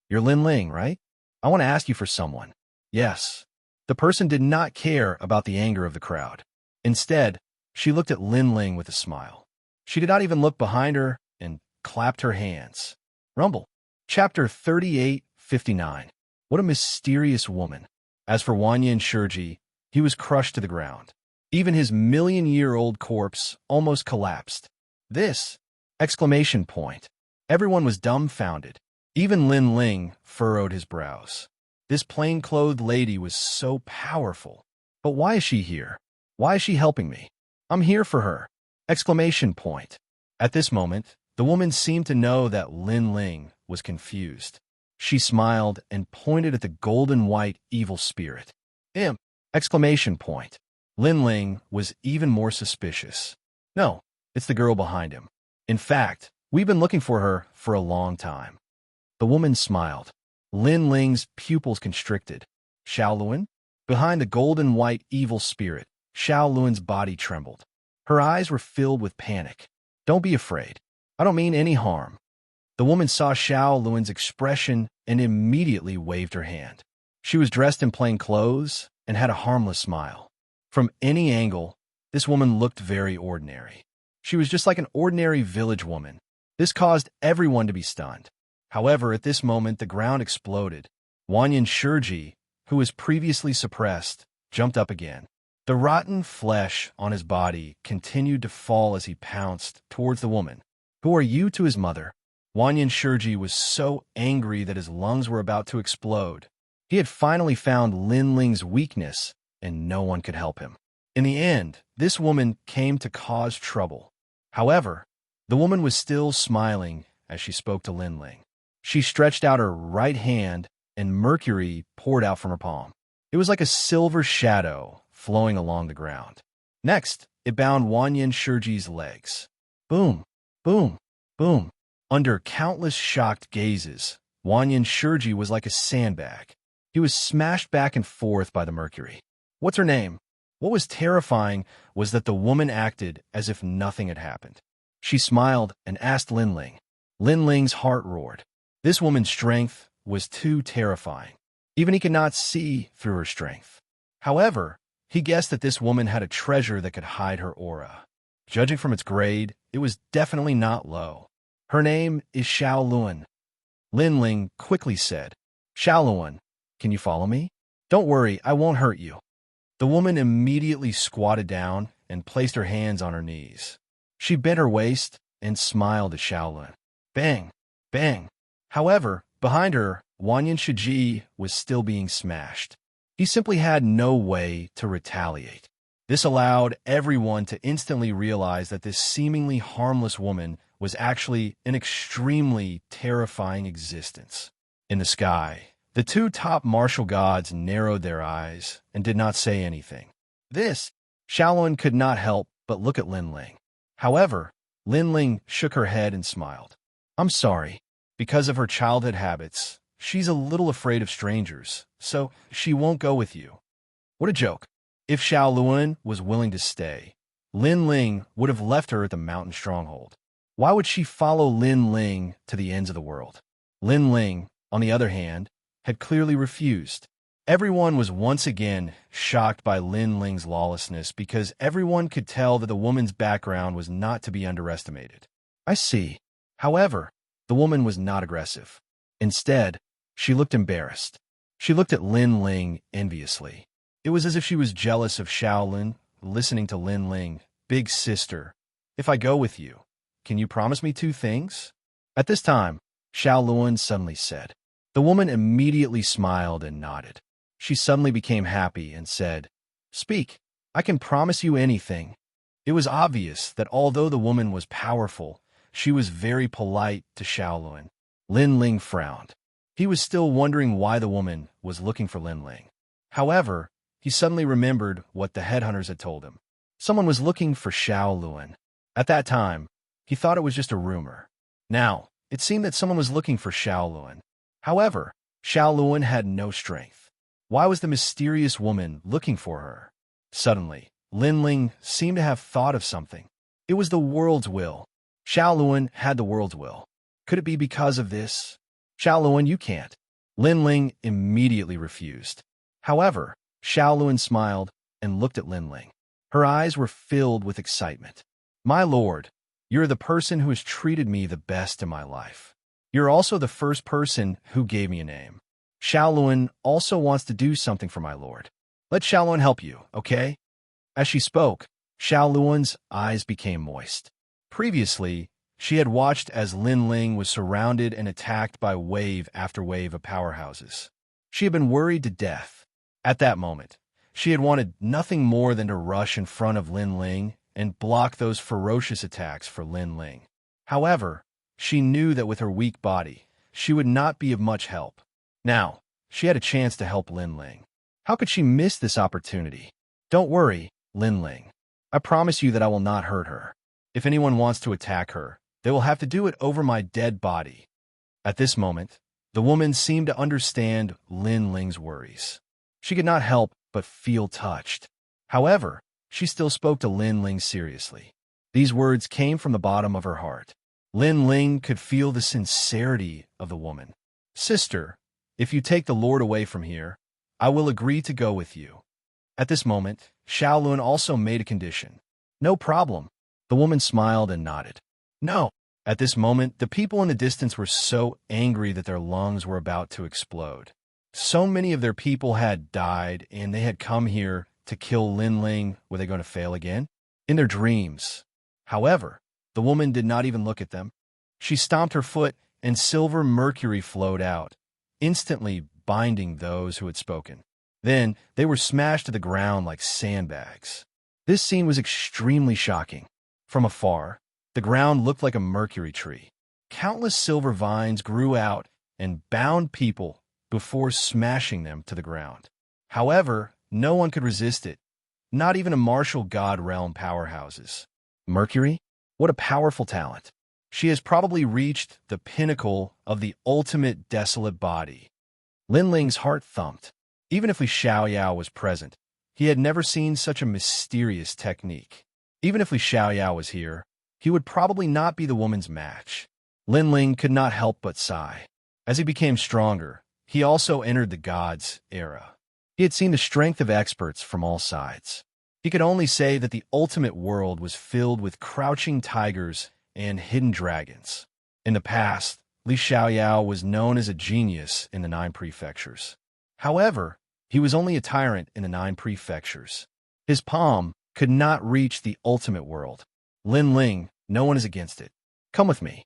"You're Lin Ling, right? I want to ask you for someone." "Yes." The person did not care about the anger of the crowd. Instead, she looked at Lin Ling with a smile. She did not even look behind her and clapped her hands. Rumble. Chapter 38:59. What a mysterious woman. As for Xianxia, he was crushed to the ground. Even his million-year-old corpse almost collapsed. "This!" Exclamation point. Everyone was dumbfounded. Even Lin Ling furrowed his brows. This plain-clothed lady was so powerful. But why is she here? Why is she helping me? I'm here for her! Exclamation point. At this moment, the woman seemed to know that Lin Ling was confused. She smiled and pointed at the golden-white evil spirit. "Imp!" Exclamation point. Lin Ling was even more suspicious. "No, it's the girl behind him. In fact, we've been looking for her for a long time." The woman smiled. Lin Ling's pupils constricted. "Xiaoluan?" Behind the golden-white evil spirit, Xiaoluan's body trembled. Her eyes were filled with panic. "Don't be afraid. I don't mean any harm." The woman saw Xiaoluan's expression and immediately waved her hand. She was dressed in plain clothes and had a harmless smile. From any angle, this woman looked very ordinary. She was just like an ordinary village woman. This caused everyone to be stunned. However, at this moment, the ground exploded. Xianxia, who was previously suppressed, jumped up again. The rotten flesh on his body continued to fall as he pounced towards the woman. "Who are you?" to his mother. Xianxia was so angry that his lungs were about to explode. He had finally found Lin Ling's weakness, and no one could help him. In the end, this woman came to cause trouble. However, the woman was still smiling as she spoke to Lin Ling. She stretched out her right hand, and mercury poured out from her palm. It was like a silver shadow flowing along the ground. Next, it bound Xianxia's legs. Boom, boom, boom. Under countless shocked gazes, Xianxia was like a sandbag. He was smashed back and forth by the mercury. "What's her name?" What was terrifying was that the woman acted as if nothing had happened. She smiled and asked Lin Ling. Lin Ling's heart roared. This woman's strength was too terrifying. Even he could not see through her strength. However, he guessed that this woman had a treasure that could hide her aura. Judging from its grade, it was definitely not low. "Her name is Xiaoluan." Lin Ling quickly said. "Xiaoluan, can you follow me? Don't worry, I won't hurt you." The woman immediately squatted down and placed her hands on her knees. She bent her waist and smiled at Xiaoluan. Bang! Bang! However, behind her, Xianxia was still being smashed. He simply had no way to retaliate. This allowed everyone to instantly realize that this seemingly harmless woman was actually an extremely terrifying existence. In the sky, the two top martial gods narrowed their eyes and did not say anything. Xiaoluan could not help but look at Lin Ling. However, Lin Ling shook her head and smiled. "I'm sorry. Because of her childhood habits, she's a little afraid of strangers, so she won't go with you." What a joke. If Xiaoluan was willing to stay, Lin Ling would have left her at the mountain stronghold. Why would she follow Lin Ling to the ends of the world? Lin Ling, on the other hand, had clearly refused. Everyone was once again shocked by Lin Ling's lawlessness because everyone could tell that the woman's background was not to be underestimated. "I see." However, the woman was not aggressive. Instead, she looked embarrassed. She looked at Lin Ling enviously. It was as if she was jealous of Xiaoluan, listening to Lin Ling. "Big sister, if I go with you, can you promise me two things?" At this time, Xiao Luan suddenly said. The woman immediately smiled and nodded. She suddenly became happy and said, "Speak, I can promise you anything." It was obvious that although the woman was powerful, she was very polite to Xiao Luan. Lin Ling frowned. He was still wondering why the woman was looking for Lin Ling. However, he suddenly remembered what the headhunters had told him. Someone was looking for Xiao Luan. At that time, he thought it was just a rumor. Now, it seemed that someone was looking for Xiao Luan. However, Xiao Luan had no strength. Why was the mysterious woman looking for her? Suddenly, Lin Ling seemed to have thought of something. It was the world's will. Xiao Luan had the world's will. Could it be because of this? Xiao Luan, you can't. Lin Ling immediately refused. However, Xiao Luan smiled and looked at Lin Ling. Her eyes were filled with excitement. My lord, you're the person who has treated me the best in my life. You're also the first person who gave me a name. Xiao Luan also wants to do something for my lord. Let Xiao Luan help you, okay? As she spoke, Xiao Luan's eyes became moist. Previously, she had watched as Lin Ling was surrounded and attacked by wave after wave of powerhouses. She had been worried to death. At that moment, she had wanted nothing more than to rush in front of Lin Ling and block those ferocious attacks for Lin Ling. However, she knew that with her weak body, she would not be of much help. Now, she had a chance to help Lin Ling. How could she miss this opportunity? Don't worry, Lin Ling. I promise you that I will not hurt her. If anyone wants to attack her, they will have to do it over my dead body. At this moment, the woman seemed to understand Lin Ling's worries. She could not help but feel touched. However, she still spoke to Lin Ling seriously. These words came from the bottom of her heart. Lin Ling could feel the sincerity of the woman. Sister, if you take the Lord away from here, I will agree to go with you. At this moment, Xiao Luan also made a condition. No problem. The woman smiled and nodded. No. At this moment, the people in the distance were so angry that their lungs were about to explode. So many of their people had died, and they had come here to kill Lin Ling. Were they going to fail again? In their dreams. However, the woman did not even look at them. She stomped her foot, and silver mercury flowed out, instantly binding those who had spoken. Then they were smashed to the ground like sandbags. This scene was extremely shocking. From afar, the ground looked like a mercury tree. Countless silver vines grew out and bound people before smashing them to the ground. However, no one could resist it, not even a martial god realm powerhouses. Mercury? What a powerful talent. She has probably reached the pinnacle of the ultimate desolate body. Lin Ling's heart thumped. Even if Li Xiaoyao was present, he had never seen such a mysterious technique. Even if Li Xiaoyao was here, he would probably not be the woman's match. Lin Ling could not help but sigh. As he became stronger, he also entered the gods' era. He had seen the strength of experts from all sides. He could only say that the ultimate world was filled with crouching tigers and hidden dragons. In the past, Li Xiaoyao was known as a genius in the 9 prefectures. However, he was only a tyrant in the 9 prefectures. His palm could not reach the ultimate world. Lin Ling, no one is against it. Come with me.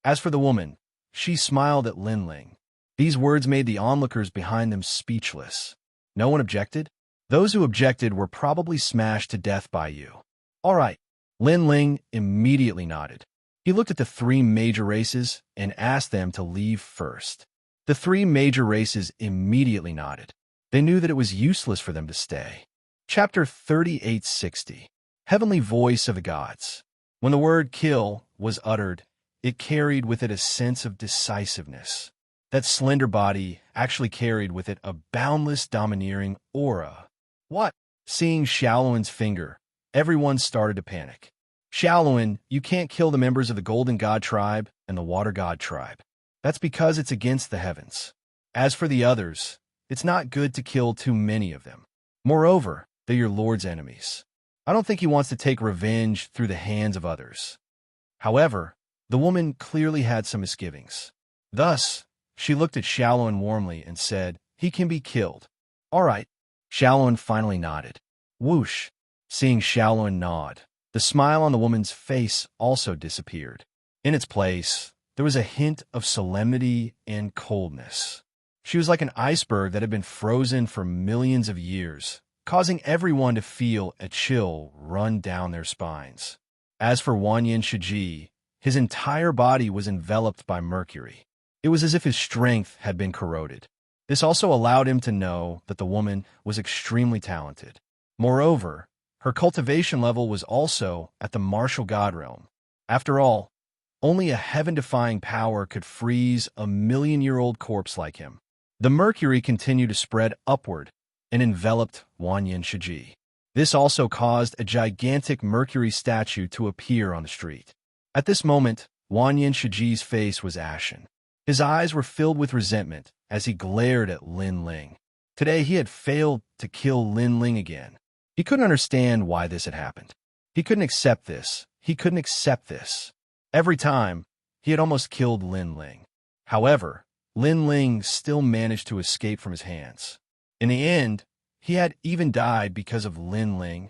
As for the woman, she smiled at Lin Ling. These words made the onlookers behind them speechless. No one objected? Those who objected were probably smashed to death by you. All right. Lin Ling immediately nodded. He looked at the 3 major races and asked them to leave first. The 3 major races immediately nodded. They knew that it was useless for them to stay. Chapter 3860. Heavenly Voice of the Gods. When the word kill was uttered, it carried with it a sense of decisiveness. That slender body actually carried with it a boundless domineering aura. What? Seeing Xiao Luan's finger, everyone started to panic. Xiao Luan, you can't kill the members of the Golden God tribe and the Water God tribe. That's because it's against the heavens. As for the others, it's not good to kill too many of them. Moreover, they're your Lord's enemies. I don't think he wants to take revenge through the hands of others. However, the woman clearly had some misgivings. Thus, she looked at Xiao Luan warmly and said, he can be killed. All right. Xiao Luan finally nodded. Whoosh. Seeing Xiao Luan nod, the smile on the woman's face also disappeared. In its place, there was a hint of solemnity and coldness. She was like an iceberg that had been frozen for millions of years, causing everyone to feel a chill run down their spines. As for Wanyan Shiji, his entire body was enveloped by mercury. It was as if his strength had been corroded. This also allowed him to know that the woman was extremely talented. Moreover, her cultivation level was also at the martial god realm. After all, only a heaven-defying power could freeze a million-year-old corpse like him. The mercury continued to spread upward and enveloped Wanyan Shiji. This also caused a gigantic mercury statue to appear on the street. At this moment, Wanyan Shiji's face was ashen. His eyes were filled with resentment as he glared at Lin Ling. Today he had failed to kill Lin Ling again. He couldn't understand why this had happened. He couldn't accept this. He couldn't accept this. Every time, he had almost killed Lin Ling. However, Lin Ling still managed to escape from his hands. In the end, he had even died because of Lin Ling.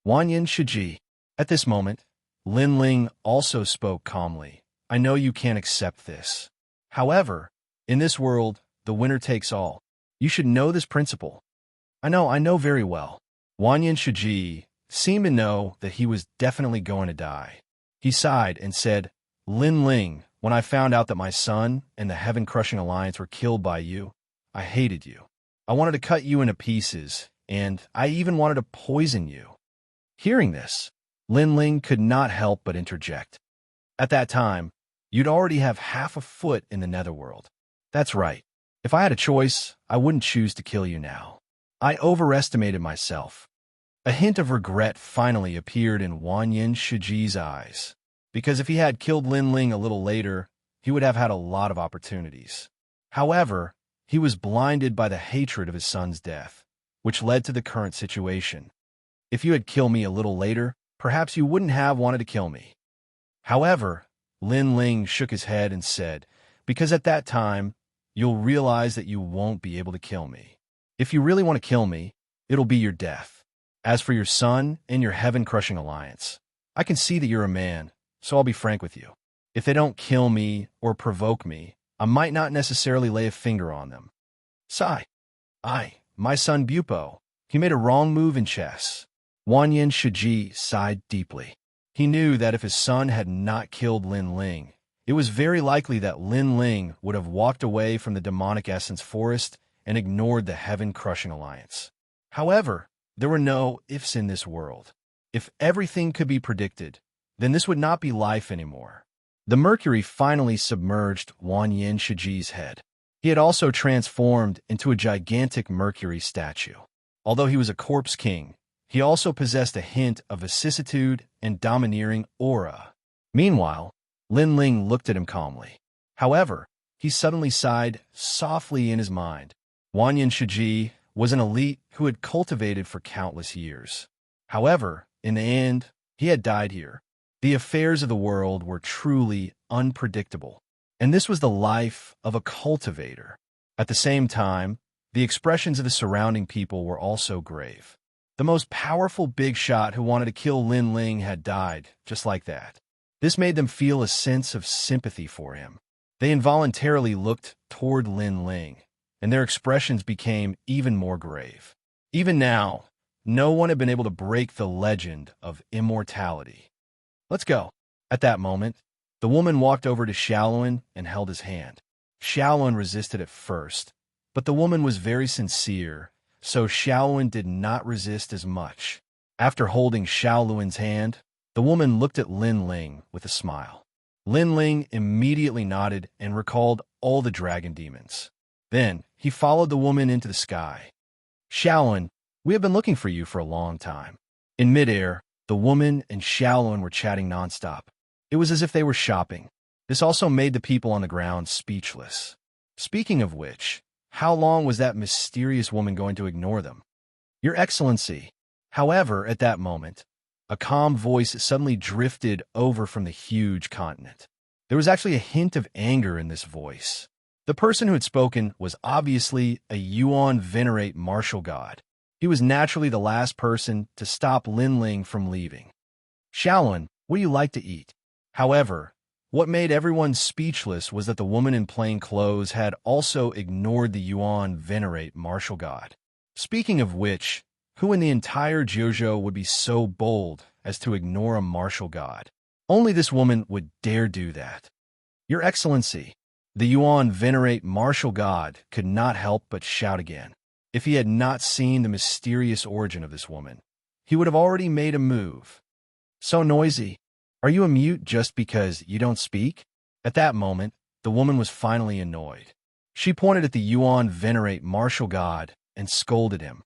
Wanyan Shiji. At this moment, Lin Ling also spoke calmly. I know you can't accept this. However, in this world, the winner takes all. You should know this principle. I know very well. Wanyan Shiji seemed to know that he was definitely going to die. He sighed and said, Lin Ling, when I found out that my son and the Heaven-Crushing Alliance were killed by you, I hated you. I wanted to cut you into pieces, and I even wanted to poison you. Hearing this, Lin Ling could not help but interject. At that time, you'd already have half a foot in the netherworld. That's right. If I had a choice, I wouldn't choose to kill you now. I overestimated myself. A hint of regret finally appeared in Wanyan Shiji's eyes, because if he had killed Lin Ling a little later, he would have had a lot of opportunities. However, he was blinded by the hatred of his son's death, which led to the current situation. If you had killed me a little later, perhaps you wouldn't have wanted to kill me. However, Lin Ling shook his head and said, because at that time, you'll realize that you won't be able to kill me. If you really want to kill me, it'll be your death. As for your son and your heaven-crushing alliance, I can see that you're a man, so I'll be frank with you. If they don't kill me or provoke me, I might not necessarily lay a finger on them. Sigh. My son Bupo, he made a wrong move in chess. Wanyan Shiji sighed deeply. He knew that if his son had not killed Lin Ling, it was very likely that Lin Ling would have walked away from the demonic essence forest and ignored the heaven-crushing alliance. However, there were no ifs in this world. If everything could be predicted, then this would not be life anymore. The mercury finally submerged Wanyan Shiji's head. He had also transformed into a gigantic mercury statue. Although he was a corpse king, he also possessed a hint of vicissitude and domineering aura. Meanwhile, Lin Ling looked at him calmly. However, he suddenly sighed softly in his mind. Wanyan Shiji was an elite who had cultivated for countless years. However, in the end, he had died here. The affairs of the world were truly unpredictable, and this was the life of a cultivator. At the same time, the expressions of the surrounding people were also grave. The most powerful big shot who wanted to kill Lin Ling had died, just like that. This made them feel a sense of sympathy for him. They involuntarily looked toward Lin Ling, and their expressions became even more grave. Even now, no one had been able to break the legend of immortality. Let's go. At that moment, the woman walked over to Xiaolun and held his hand. Xiaolun resisted at first, but the woman was very sincere, so Xiaolun did not resist as much. After holding Xiaolun's hand, the woman looked at Lin Ling with a smile. Lin Ling immediately nodded and recalled all the dragon demons. Then, he followed the woman into the sky. Xiaolun, we have been looking for you for a long time. In midair, the woman and Xiaolun were chatting nonstop. It was as if they were shopping. This also made the people on the ground speechless. Speaking of which, how long was that mysterious woman going to ignore them? Your Excellency. However, at that moment, a calm voice suddenly drifted over from the huge continent. There was actually a hint of anger in this voice. The person who had spoken was obviously a Yuan Venerate martial god. He was naturally the last person to stop Lin Ling from leaving. Xiaolun, what do you like to eat? However, What made everyone speechless was that the woman in plain clothes had also ignored the Yuan venerate martial god. Speaking of which, who in the entire Jiuzhou would be so bold as to ignore a martial god? Only this woman would dare do that. Your Excellency, the Yuan venerate martial god could not help but shout again. If he had not seen the mysterious origin of this woman, he would have already made a move. So noisy. Are you a mute just because you don't speak? At that moment, the woman was finally annoyed. She pointed at the Yuan venerate martial god and scolded him.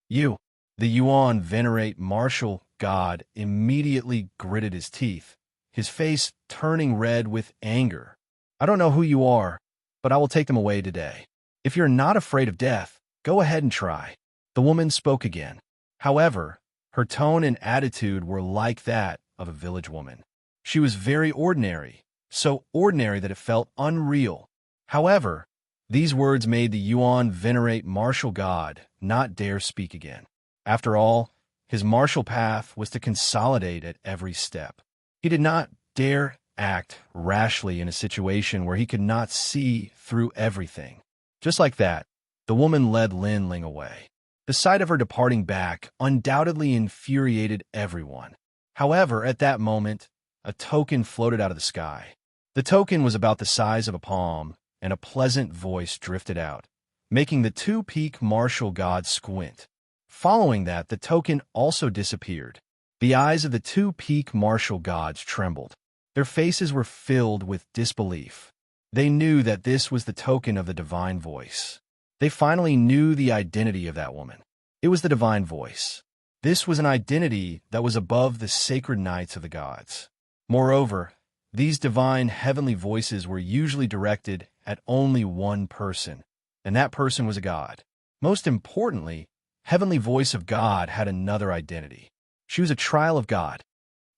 You, the Yuan venerate martial god, immediately gritted his teeth, his face turning red with anger. I don't know who you are, but I will take them away today. If you're not afraid of death, go ahead and try. The woman spoke again. However, her tone and attitude were like that of a village woman. She was very ordinary, so ordinary that it felt unreal. However, these words made the Yuan venerate martial god not dare speak again. After all, his martial path was to consolidate at every step. He did not dare act rashly in a situation where he could not see through everything. Just like that, the woman led Lin Ling away. The sight of her departing back undoubtedly infuriated everyone. However, at that moment, a token floated out of the sky. The token was about the size of a palm, and a pleasant voice drifted out, making the two-peak martial god squint. Following that, the token also disappeared. The eyes of the two-peak martial gods trembled. Their faces were filled with disbelief. They knew that this was the token of the divine voice. They finally knew the identity of that woman. It was the divine voice. This was an identity that was above the sacred knights of the gods. Moreover, these divine heavenly voices were usually directed at only one person, and that person was a god. Most importantly, heavenly voice of God had another identity. She was a trial of God.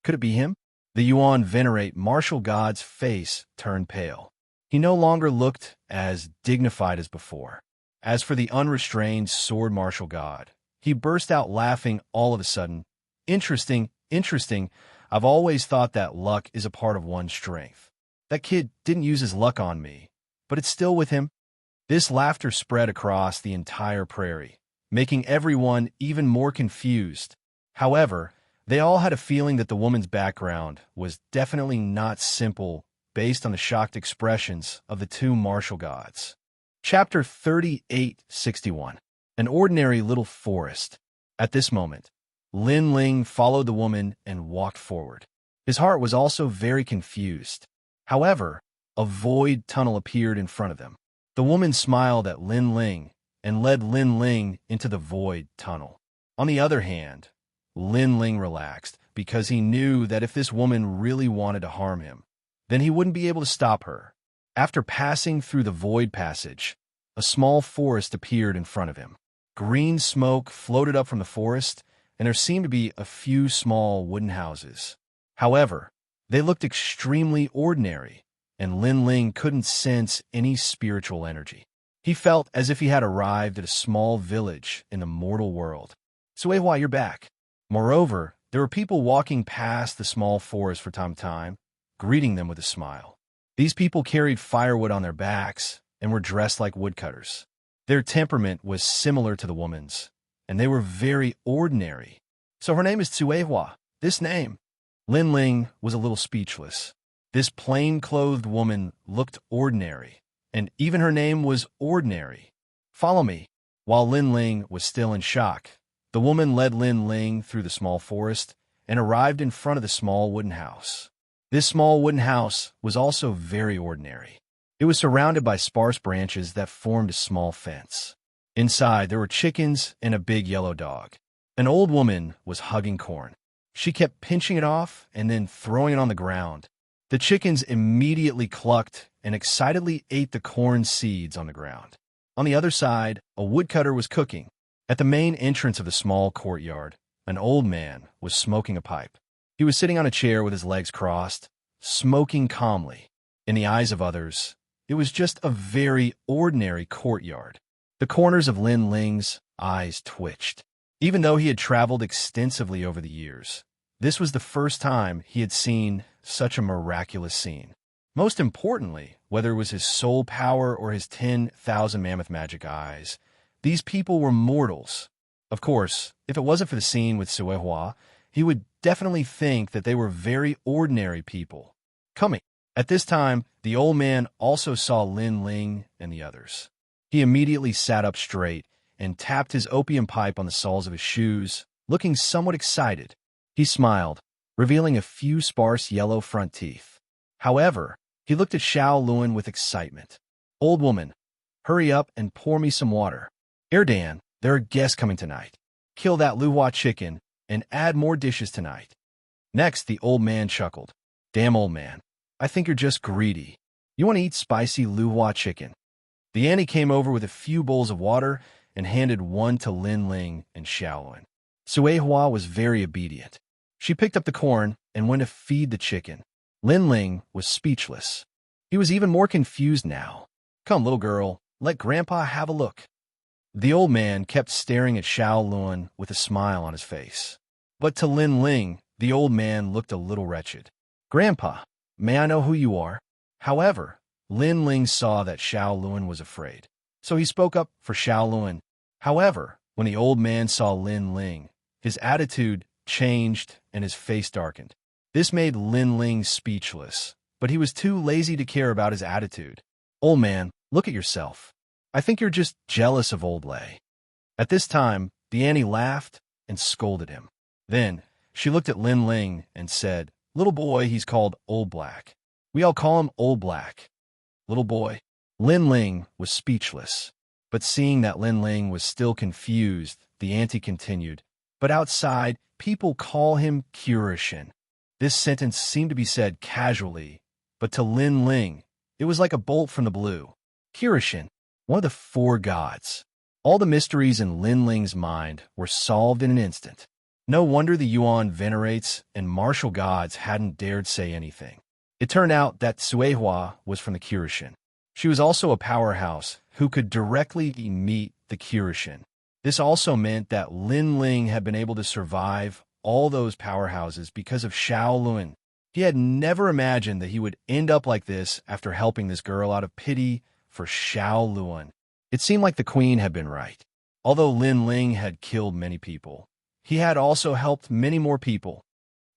Could it be him? The Yuan venerate martial god's face turned pale. He no longer looked as dignified as before. As for the unrestrained sword martial god, he burst out laughing all of a sudden. Interesting. I've always thought that luck is a part of one's strength. That kid didn't use his luck on me, but it's still with him. This laughter spread across the entire prairie, making everyone even more confused. However, they all had a feeling that the woman's background was definitely not simple based on the shocked expressions of the two martial gods. Chapter 3861. An ordinary little forest. At this moment, Lin Ling followed the woman and walked forward. His heart was also very confused. However, a void tunnel appeared in front of them. The woman smiled at Lin Ling and led Lin Ling into the void tunnel. On the other hand, Lin Ling relaxed because he knew that if this woman really wanted to harm him, then he wouldn't be able to stop her. After passing through the void passage, a small forest appeared in front of him. Green smoke floated up from the forest, and there seemed to be a few small wooden houses. However, they looked extremely ordinary, and Lin Ling couldn't sense any spiritual energy. He felt as if he had arrived at a small village in the mortal world. Suehua, you're back. Moreover, there were people walking past the small forest from time to time, greeting them with a smile. These people carried firewood on their backs and were dressed like woodcutters. Their temperament was similar to the woman's, and they were very ordinary. So her name is Suehua. This name. Lin Ling was a little speechless. This plain-clothed woman looked ordinary, and even her name was ordinary. Follow me. While Lin Ling was still in shock, the woman led Lin Ling through the small forest and arrived in front of the small wooden house. This small wooden house was also very ordinary. It was surrounded by sparse branches that formed a small fence. Inside, there were chickens and a big yellow dog. An old woman was hugging corn. She kept pinching it off and then throwing it on the ground. The chickens immediately clucked and excitedly ate the corn seeds on the ground. On the other side, a woodcutter was cooking. At the main entrance of the small courtyard, an old man was smoking a pipe. He was sitting on a chair with his legs crossed, smoking calmly. In the eyes of others, it was just a very ordinary courtyard. The corners of Lin Ling's eyes twitched. Even though he had traveled extensively over the years, this was the first time he had seen such a miraculous scene. Most importantly, whether it was his soul power or his 10,000 mammoth magic eyes, these people were mortals. Of course, if it wasn't for the scene with Suehua, he would definitely think that they were very ordinary people. Coming. At this time, the old man also saw Lin Ling and the others. He immediately sat up straight and tapped his opium pipe on the soles of his shoes, looking somewhat excited. He smiled, revealing a few sparse yellow front teeth. However, he looked at Xiao Luan with excitement. Old woman, hurry up and pour me some water. Erdan, there are guests coming tonight. Kill that Luhua chicken and add more dishes tonight. Next, the old man chuckled. Damn old man, I think you're just greedy. You want to eat spicy Luhua chicken. The auntie came over with a few bowls of water and handed one to Lin Ling and Xiaoluan. Suehua was very obedient. She picked up the corn and went to feed the chicken. Lin Ling was speechless. He was even more confused now. Come, little girl, let Grandpa have a look. The old man kept staring at Xiaoluan with a smile on his face. But to Lin Ling, the old man looked a little wretched. Grandpa, may I know who you are? However, Lin Ling saw that Xiaoluan was afraid, so he spoke up for Xiaoluan. However, when the old man saw Lin Ling, his attitude changed and his face darkened. This made Lin Ling speechless, but he was too lazy to care about his attitude. Old man, look at yourself. I think you're just jealous of Old Lei. At this time, the auntie laughed and scolded him. Then, she looked at Lin Ling and said, Little boy, he's called Old Black. We all call him Old Black. Little boy. Lin Ling was speechless, but seeing that Lin Ling was still confused, the auntie continued, But outside, people call him Curishin. This sentence seemed to be said casually, but to Lin Ling, it was like a bolt from the blue. Curishin, one of the 4 gods. All the mysteries in Lin Ling's mind were solved in an instant. No wonder the Yuan venerates and martial gods hadn't dared say anything. It turned out that Suehua was from the Curishin. She was also a powerhouse who could directly meet the Curishin. This also meant that Lin Ling had been able to survive all those powerhouses because of Xiaoluan. He had never imagined that he would end up like this after helping this girl out of pity for Xiaoluan. It seemed like the queen had been right. Although Lin Ling had killed many people, he had also helped many more people.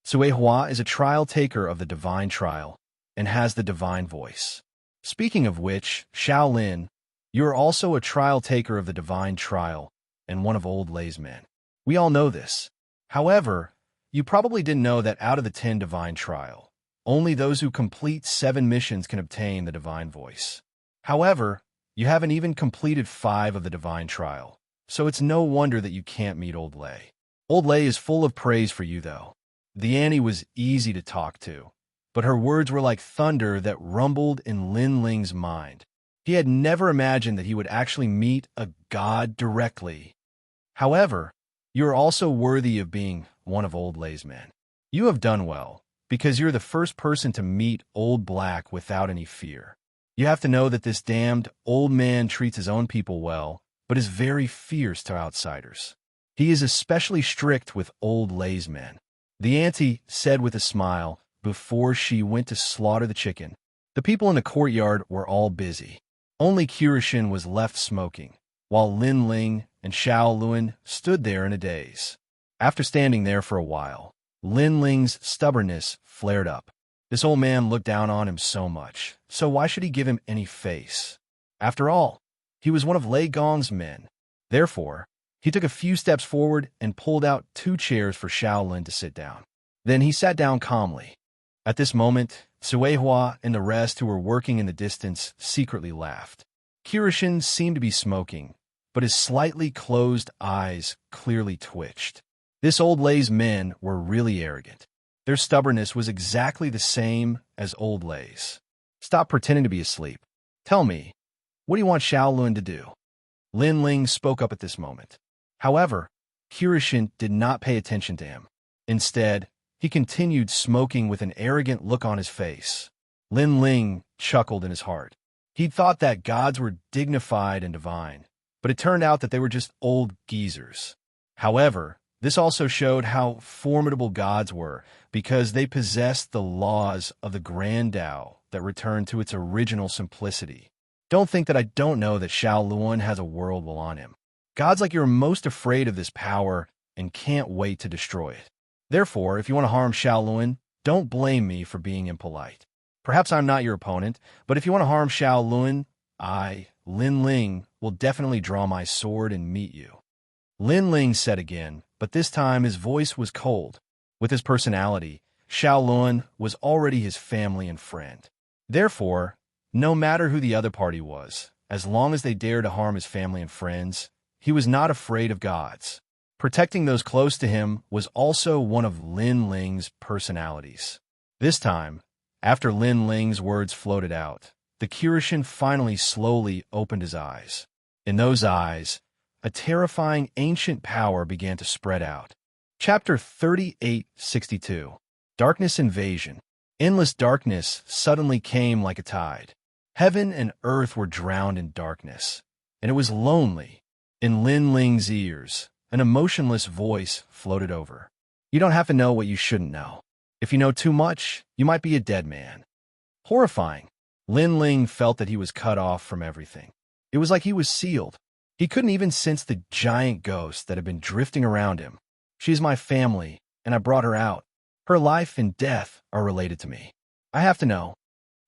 Suehua is a trial taker of the divine trial and has the divine voice. Speaking of which, Xiaolin, you are also a trial taker of the divine trial and one of Old Lei's men. We all know this. However, you probably didn't know that out of the 10 divine trial, only those who complete 7 missions can obtain the divine voice. However, you haven't even completed 5 of the divine trial, so it's no wonder that you can't meet Old Lei. Old Lei is full of praise for you, though. The auntie was easy to talk to, but her words were like thunder that rumbled in Lin Ling's mind. He had never imagined that he would actually meet a god directly. However, you are also worthy of being one of Old Lei's men. You have done well, because you're the first person to meet Old Black without any fear. You have to know that this damned old man treats his own people well, but is very fierce to outsiders. He is especially strict with Old Lei's men. The auntie said with a smile before she went to slaughter the chicken. The people in the courtyard were all busy. Only Curishin was left smoking, while Lin Ling and Xiaoluan stood there in a daze. After standing there for a while, Lin Ling's stubbornness flared up. This old man looked down on him so much, so why should he give him any face? After all, he was one of Lei Gong's men. Therefore, he took a few steps forward and pulled out 2 chairs for Xiaolin to sit down. Then he sat down calmly. At this moment, Suehua and the rest who were working in the distance secretly laughed. Curishin seemed to be smoking, but his slightly closed eyes clearly twitched. This Old Lei's men were really arrogant. Their stubbornness was exactly the same as Old Lei's. Stop pretending to be asleep. Tell me, what do you want Xiaolun to do? Lin Ling spoke up at this moment. However, Curishin did not pay attention to him. Instead, he continued smoking with an arrogant look on his face. Lin Ling chuckled in his heart. He'd thought that gods were dignified and divine, but it turned out that they were just old geezers. However, This also showed how formidable gods were, because they possessed the laws of the Grand Tao that returned to its original simplicity. Don't think that I don't know that Shaolun has a world will on him. Gods like you are most afraid of this power and can't wait to destroy it. Therefore, if you want to harm Shaolun, don't blame me for being impolite. Perhaps I'm not your opponent, but if you want to harm Shaolun, I, Lin Ling, will definitely draw my sword and meet you. Lin Ling said again, but this time his voice was cold. With his personality, Shaolun was already his family and friend. Therefore, no matter who the other party was, as long as they dared to harm his family and friends, he was not afraid of gods. Protecting those close to him was also one of Lin Ling's personalities. This time, after Lin Ling's words floated out, the Kirishin finally slowly opened his eyes. In those eyes, a terrifying ancient power began to spread out. Chapter 3862. Darkness Invasion. Endless darkness suddenly came like a tide. Heaven and earth were drowned in darkness, and it was lonely. In Lin Ling's ears, an emotionless voice floated over. You don't have to know what you shouldn't know. If you know too much, you might be a dead man. Horrifying. Lin Ling felt that he was cut off from everything. It was like he was sealed. He couldn't even sense the giant ghost that had been drifting around him. She is my family, and I brought her out. Her life and death are related to me. I have to know.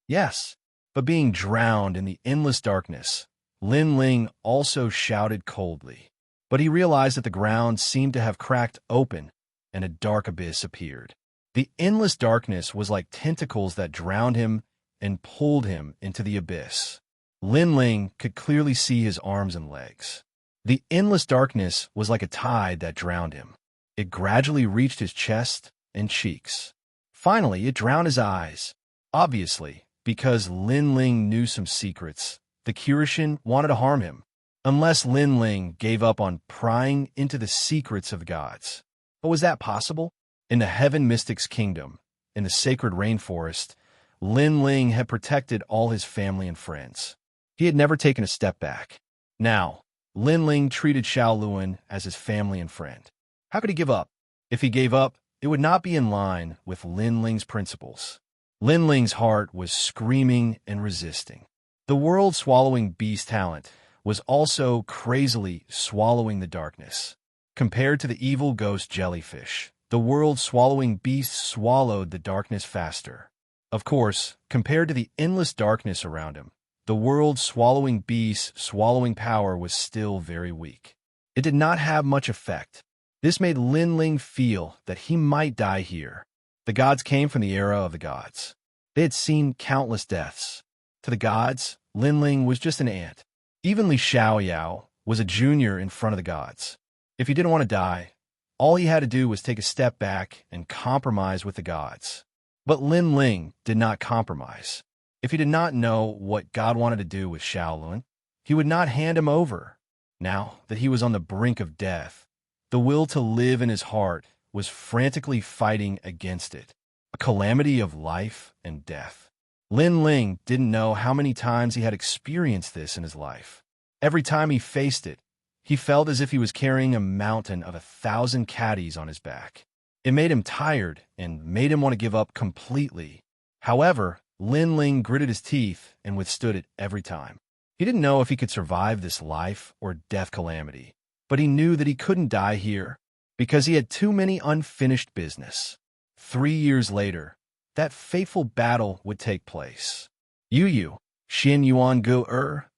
Yes, but being drowned in the endless darkness, Lin Ling also shouted coldly. But he realized that the ground seemed to have cracked open, and a dark abyss appeared. The endless darkness was like tentacles that drowned him and pulled him into the abyss. Lin Ling could clearly see his arms and legs. The endless darkness was like a tide that drowned him. It gradually reached his chest and cheeks. Finally, it drowned his eyes. Obviously, because Lin Ling knew some secrets, the Kirishin wanted to harm him, unless Lin Ling gave up on prying into the secrets of gods. But was that possible? In the Heaven Mystic's kingdom, in the sacred rainforest, Lin Ling had protected all his family and friends. He had never taken a step back. Now, Lin Ling treated Shaolun as his family and friend. How could he give up? If he gave up, it would not be in line with Lin Ling's principles. Lin Ling's heart was screaming and resisting. The world-swallowing beast talent was also crazily swallowing the darkness. Compared to the evil ghost jellyfish, the world-swallowing beast swallowed the darkness faster. Of course, compared to the endless darkness around him, the world-swallowing beast's swallowing power was still very weak. It did not have much effect. This made Lin Ling feel that he might die here. The gods came from the era of the gods. They had seen countless deaths. To the gods, Lin Ling was just an ant. Even Li Xiaoyao was a junior in front of the gods. If he didn't want to die, all he had to do was take a step back and compromise with the gods. But Lin Ling did not compromise. If he did not know what God wanted to do with Shaolun, he would not hand him over. Now that he was on the brink of death, the will to live in his heart was frantically fighting against it, a calamity of life and death. Lin Ling didn't know how many times he had experienced this in his life. Every time he faced it, he felt as if he was carrying a mountain of 1,000 caddies on his back. It made him tired and made him want to give up completely. However, Lin Ling gritted his teeth and withstood it every time. He didn't know if he could survive this life or death calamity, but he knew that he couldn't die here because he had too many unfinished business. 3 years later, that fateful battle would take place. Yu, Xin Yuan Gu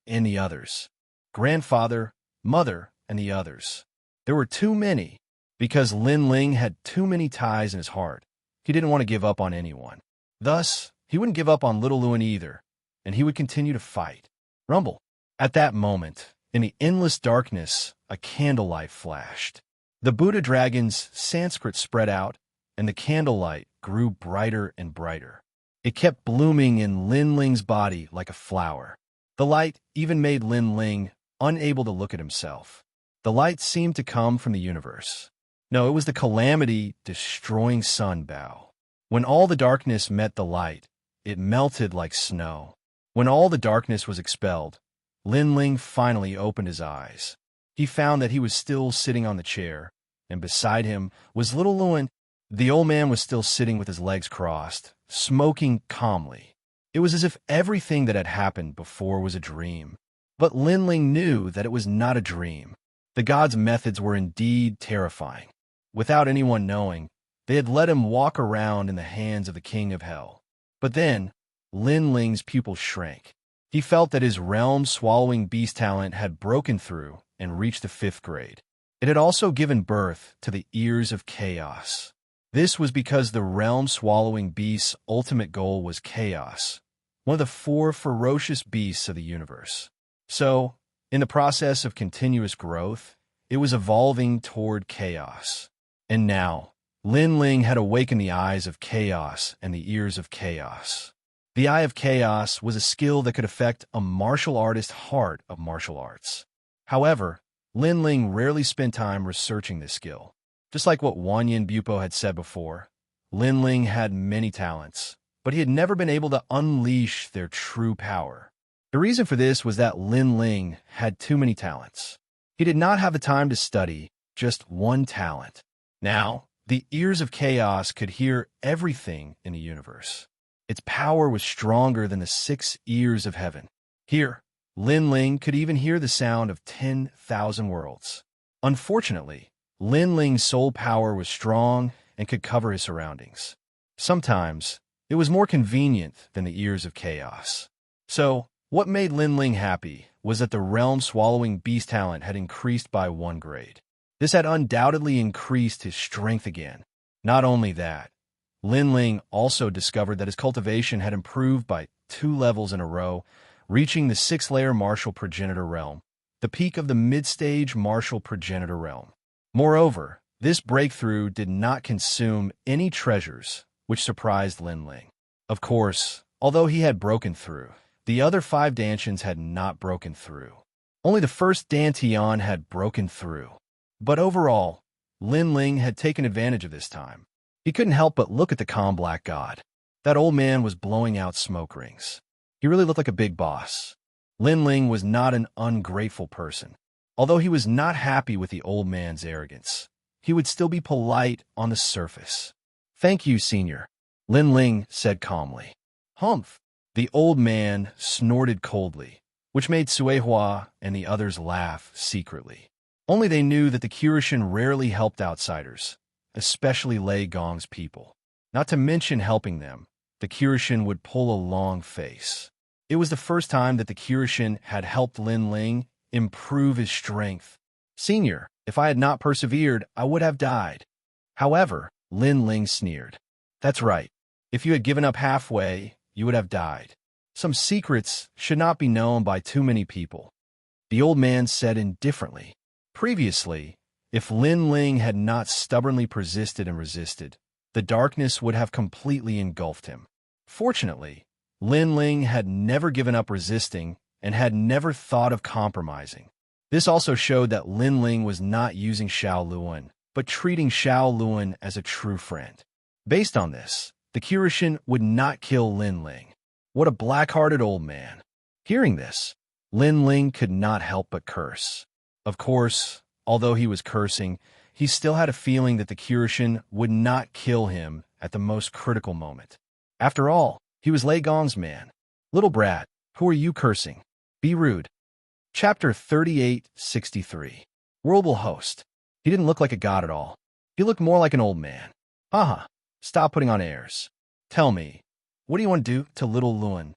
and the others. Grandfather, mother, and the others. There were too many. Because Lin Ling had too many ties in his heart, he didn't want to give up on anyone. Thus, he wouldn't give up on Little Luen either, and he would continue to fight. Rumble. At that moment, in the endless darkness, a candlelight flashed. The Buddha dragon's Sanskrit spread out, and the candlelight grew brighter and brighter. It kept blooming in Lin Ling's body like a flower. The light even made Lin Ling unable to look at himself. The light seemed to come from the universe. No, it was the calamity-destroying sun bow. When all the darkness met the light, it melted like snow. When all the darkness was expelled, Lin Ling finally opened his eyes. He found that he was still sitting on the chair, and beside him was little Luan. The old man was still sitting with his legs crossed, smoking calmly. It was as if everything that had happened before was a dream. But Linling knew that it was not a dream. The gods' methods were indeed terrifying. Without anyone knowing, they had let him walk around in the hands of the king of hell. But then, Linling's pupils shrank. He felt that his realm-swallowing beast talent had broken through and reached the 5th grade. It had also given birth to the ears of chaos. This was because the realm-swallowing beast's ultimate goal was chaos, one of the 4 ferocious beasts of the universe. So, in the process of continuous growth, it was evolving toward chaos. And now, Linling had awakened the eyes of chaos and the ears of chaos. The Eye of Chaos was a skill that could affect a martial artist's heart of martial arts. However, Linling rarely spent time researching this skill. Just like what Wanyan Bupo had said before, Linling had many talents, but he had never been able to unleash their true power. The reason for this was that Linling had too many talents. He did not have the time to study just one talent. Now, the ears of chaos could hear everything in the universe. Its power was stronger than the 6 ears of heaven. Here, Linling could even hear the sound of 10,000 worlds. Unfortunately, Linling's soul power was strong and could cover his surroundings. Sometimes, it was more convenient than the ears of chaos. So, what made Linling happy was that the realm-swallowing beast talent had increased by 1 grade. This had undoubtedly increased his strength again. Not only that, Linling also discovered that his cultivation had improved by 2 levels in a row, reaching the 6th-layer martial progenitor realm, the peak of the mid-stage martial progenitor realm. Moreover, this breakthrough did not consume any treasures, which surprised Linling. Of course, although he had broken through, the other 5 Dantians had not broken through. Only the first Dantian had broken through. But overall, Linling had taken advantage of this time. He couldn't help but look at the calm black god. That old man was blowing out smoke rings. He really looked like a big boss. Linling was not an ungrateful person. Although he was not happy with the old man's arrogance, he would still be polite on the surface. "Thank you, senior," Linling said calmly. "Humph." The old man snorted coldly, which made Suehua and the others laugh secretly. Only they knew that the Kirishin rarely helped outsiders, especially Lei Gong's people. Not to mention helping them, the Kirishin would pull a long face. It was the first time that the Kirishin had helped Linling improve his strength. "Senior, if I had not persevered, I would have died." However, Linling sneered. "That's right. If you had given up halfway, you would have died. Some secrets should not be known by too many people," the old man said indifferently. Previously, if Linling had not stubbornly persisted and resisted, the darkness would have completely engulfed him. Fortunately, Linling had never given up resisting and had never thought of compromising. This also showed that Linling was not using Xiao Luan, but treating Xiao Luan as a true friend. Based on this, the Kirishin would not kill Linling. What a black-hearted old man. Hearing this, Linling could not help but curse. Of course, although he was cursing, he still had a feeling that the Kirishin would not kill him at the most critical moment. After all, he was Lei Gong's man. "Little brat, who are you cursing? Be rude." Chapter 3863. World will host. He didn't look like a god at all. He looked more like an old man. "Haha, stop putting on airs. Tell me, what do you want to do to little Luan?"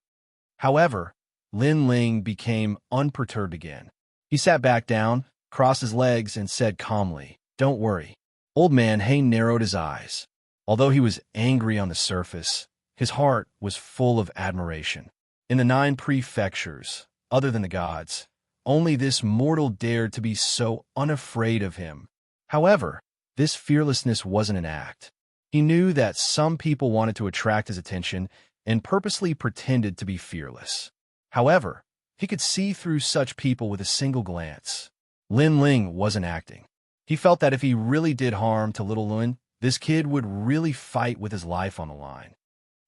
However, Linling became unperturbed again. He sat back down, crossed his legs, and said calmly, "Don't worry." Old man Hain narrowed his eyes. Although he was angry on the surface, his heart was full of admiration. In the 9 prefectures, other than the gods, only this mortal dared to be so unafraid of him. However, this fearlessness wasn't an act. He knew that some people wanted to attract his attention and purposely pretended to be fearless. However, he could see through such people with a single glance. Linling wasn't acting. He felt that if he really did harm to little Luan, this kid would really fight with his life on the line.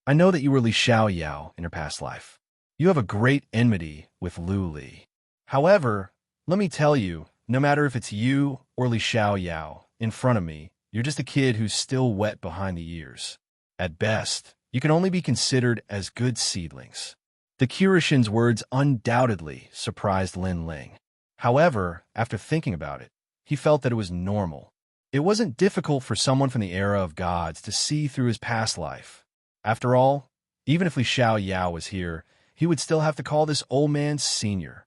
"I know that you were Li Xiaoyao in your past life. You have a great enmity with Lu Li. However, let me tell you, no matter if it's you or Li Xiaoyao, in front of me, you're just a kid who's still wet behind the ears. At best, you can only be considered as good seedlings." The Kirishin's words undoubtedly surprised Lin Ling. However, after thinking about it, he felt that it was normal. It wasn't difficult for someone from the era of gods to see through his past life. After all, even if Li Xiaoyao was here, he would still have to call this old man senior.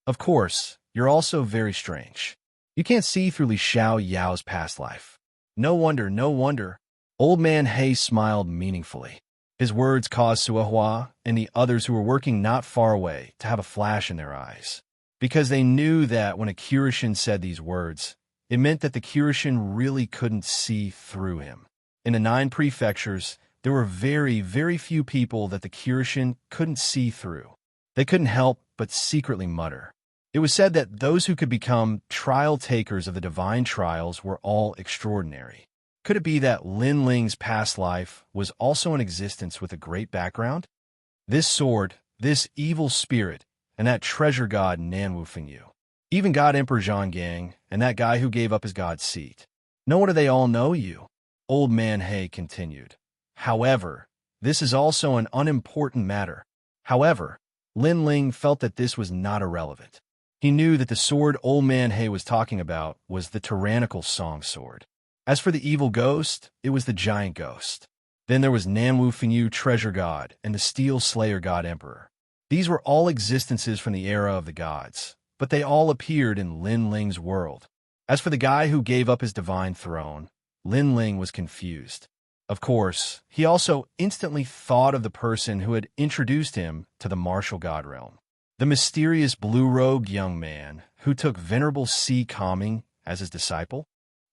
Of course, you're also very strange. You can't see through Li Xiaoyao's past life. No wonder, no wonder. Old man He smiled meaningfully. His words caused Suehua and the others who were working not far away to have a flash in their eyes, because they knew that when a Kirishin said these words, it meant that the Kirishin really couldn't see through him. In the 9 prefectures, there were very, very few people that the Kirishin couldn't see through. They couldn't help but secretly mutter. It was said that those who could become trial takers of the divine trials were all extraordinary. Could it be that Lin Ling's past life was also in existence with a great background? This sword, this evil spirit, and that treasure god Nanwu Fengyu. Even God Emperor Zhonggang and that guy who gave up his god seat. No wonder they all know you. Old man He continued. However, this is also an unimportant matter. However, Lin Ling felt that this was not irrelevant. He knew that the sword old man He was talking about was the tyrannical song sword. As for the evil ghost, it was the giant ghost. Then there was Nanwu Fengyu treasure god and the steel slayer god emperor. These were all existences from the era of the gods, but they all appeared in Lin Ling's world. As for the guy who gave up his divine throne, Lin Ling was confused. Of course, he also instantly thought of the person who had introduced him to the martial god realm. The mysterious blue-robed young man who took Venerable Si Kangming as his disciple.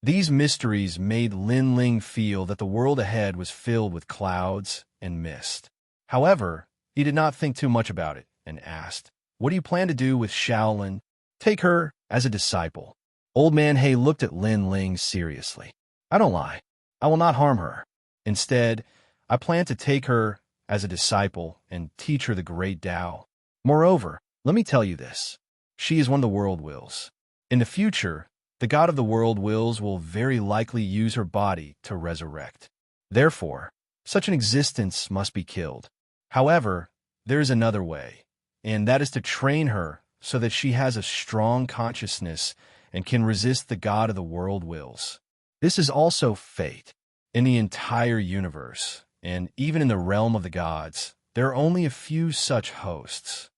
These mysteries made Lin Ling feel that the world ahead was filled with clouds and mist. However, he did not think too much about it and asked, "What do you plan to do with Shaolin?" "Take her as a disciple." Old man He looked at Lin Ling seriously. "I don't lie. I will not harm her. Instead, I plan to take her as a disciple and teach her the great Tao. Moreover, let me tell you this. She is one of the world wills. In the future, the god of the world wills will very likely use her body to resurrect. Therefore, such an existence must be killed. However, there is another way, and that is to train her so that she has a strong consciousness and can resist the god of the world wills. This is also fate. In the entire universe, and even in the realm of the gods, there are only a few such hosts."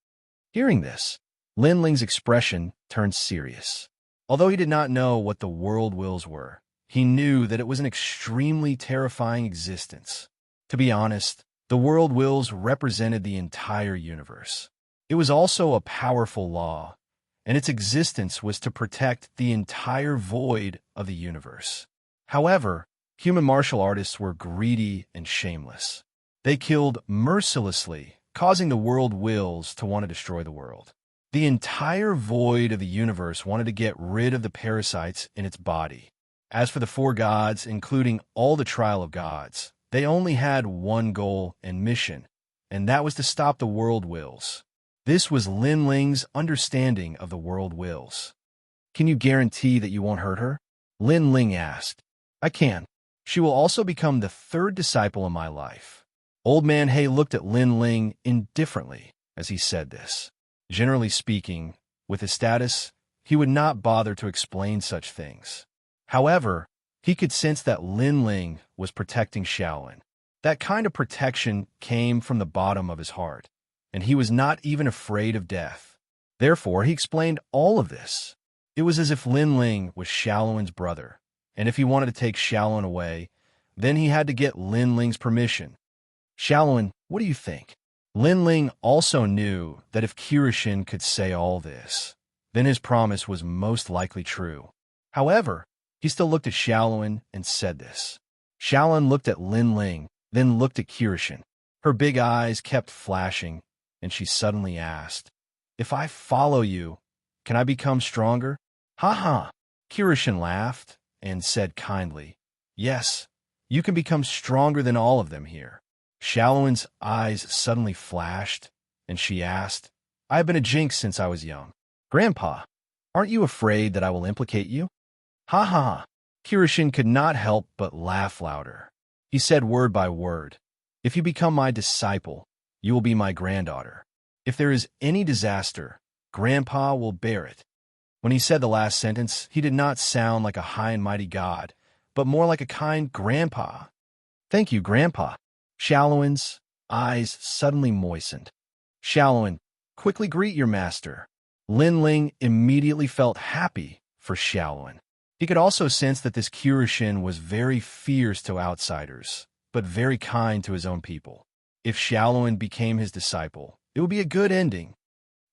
Hearing this, Lin Ling's expression turned serious. Although he did not know what the world wills were, he knew that it was an extremely terrifying existence. To be honest, the world wills represented the entire universe. It was also a powerful law, and its existence was to protect the entire void of the universe. However, human martial artists were greedy and shameless. They killed mercilessly, causing the world wills to want to destroy the world. The entire void of the universe wanted to get rid of the parasites in its body. As for the 4 gods, including all the trial of gods, they only had one goal and mission, and that was to stop the world wills. This was Lin Ling's understanding of the world wills. "Can you guarantee that you won't hurt her?" Lin Ling asked. "I can. She will also become the 3rd disciple in my life." Old man He looked at Lin Ling indifferently as he said this. Generally speaking, with his status, he would not bother to explain such things. However, he could sense that Lin Ling was protecting Shaolin. That kind of protection came from the bottom of his heart, and he was not even afraid of death. Therefore, he explained all of this. It was as if Lin Ling was Shaolin's brother, and if he wanted to take Shaolin away, then he had to get Lin Ling's permission. "Shaolin, what do you think?" Lin Ling also knew that if Kirishin could say all this, then his promise was most likely true. However, he still looked at Shaolin and said this. Shaolin looked at Lin Ling, then looked at Kirishin. Her big eyes kept flashing, and she suddenly asked, "If I follow you, can I become stronger?" "Ha ha!" Kirishin laughed and said kindly, "Yes, you can become stronger than all of them here." Shaolin's eyes suddenly flashed, and she asked, "I have been a jinx since I was young. Grandpa, aren't you afraid that I will implicate you?" "Ha ha ha!" Kirashin could not help but laugh louder. He said word by word, "If you become my disciple, you will be my granddaughter. If there is any disaster, Grandpa will bear it." When he said the last sentence, he did not sound like a high and mighty god, but more like a kind grandpa. "Thank you, Grandpa." Xiaoluan's eyes suddenly moistened. "Xiaoluan, quickly greet your master." Lin Ling immediately felt happy for Xiaoluan. He could also sense that this Kirashin was very fierce to outsiders, but very kind to his own people. If Xiaoluan became his disciple, it would be a good ending.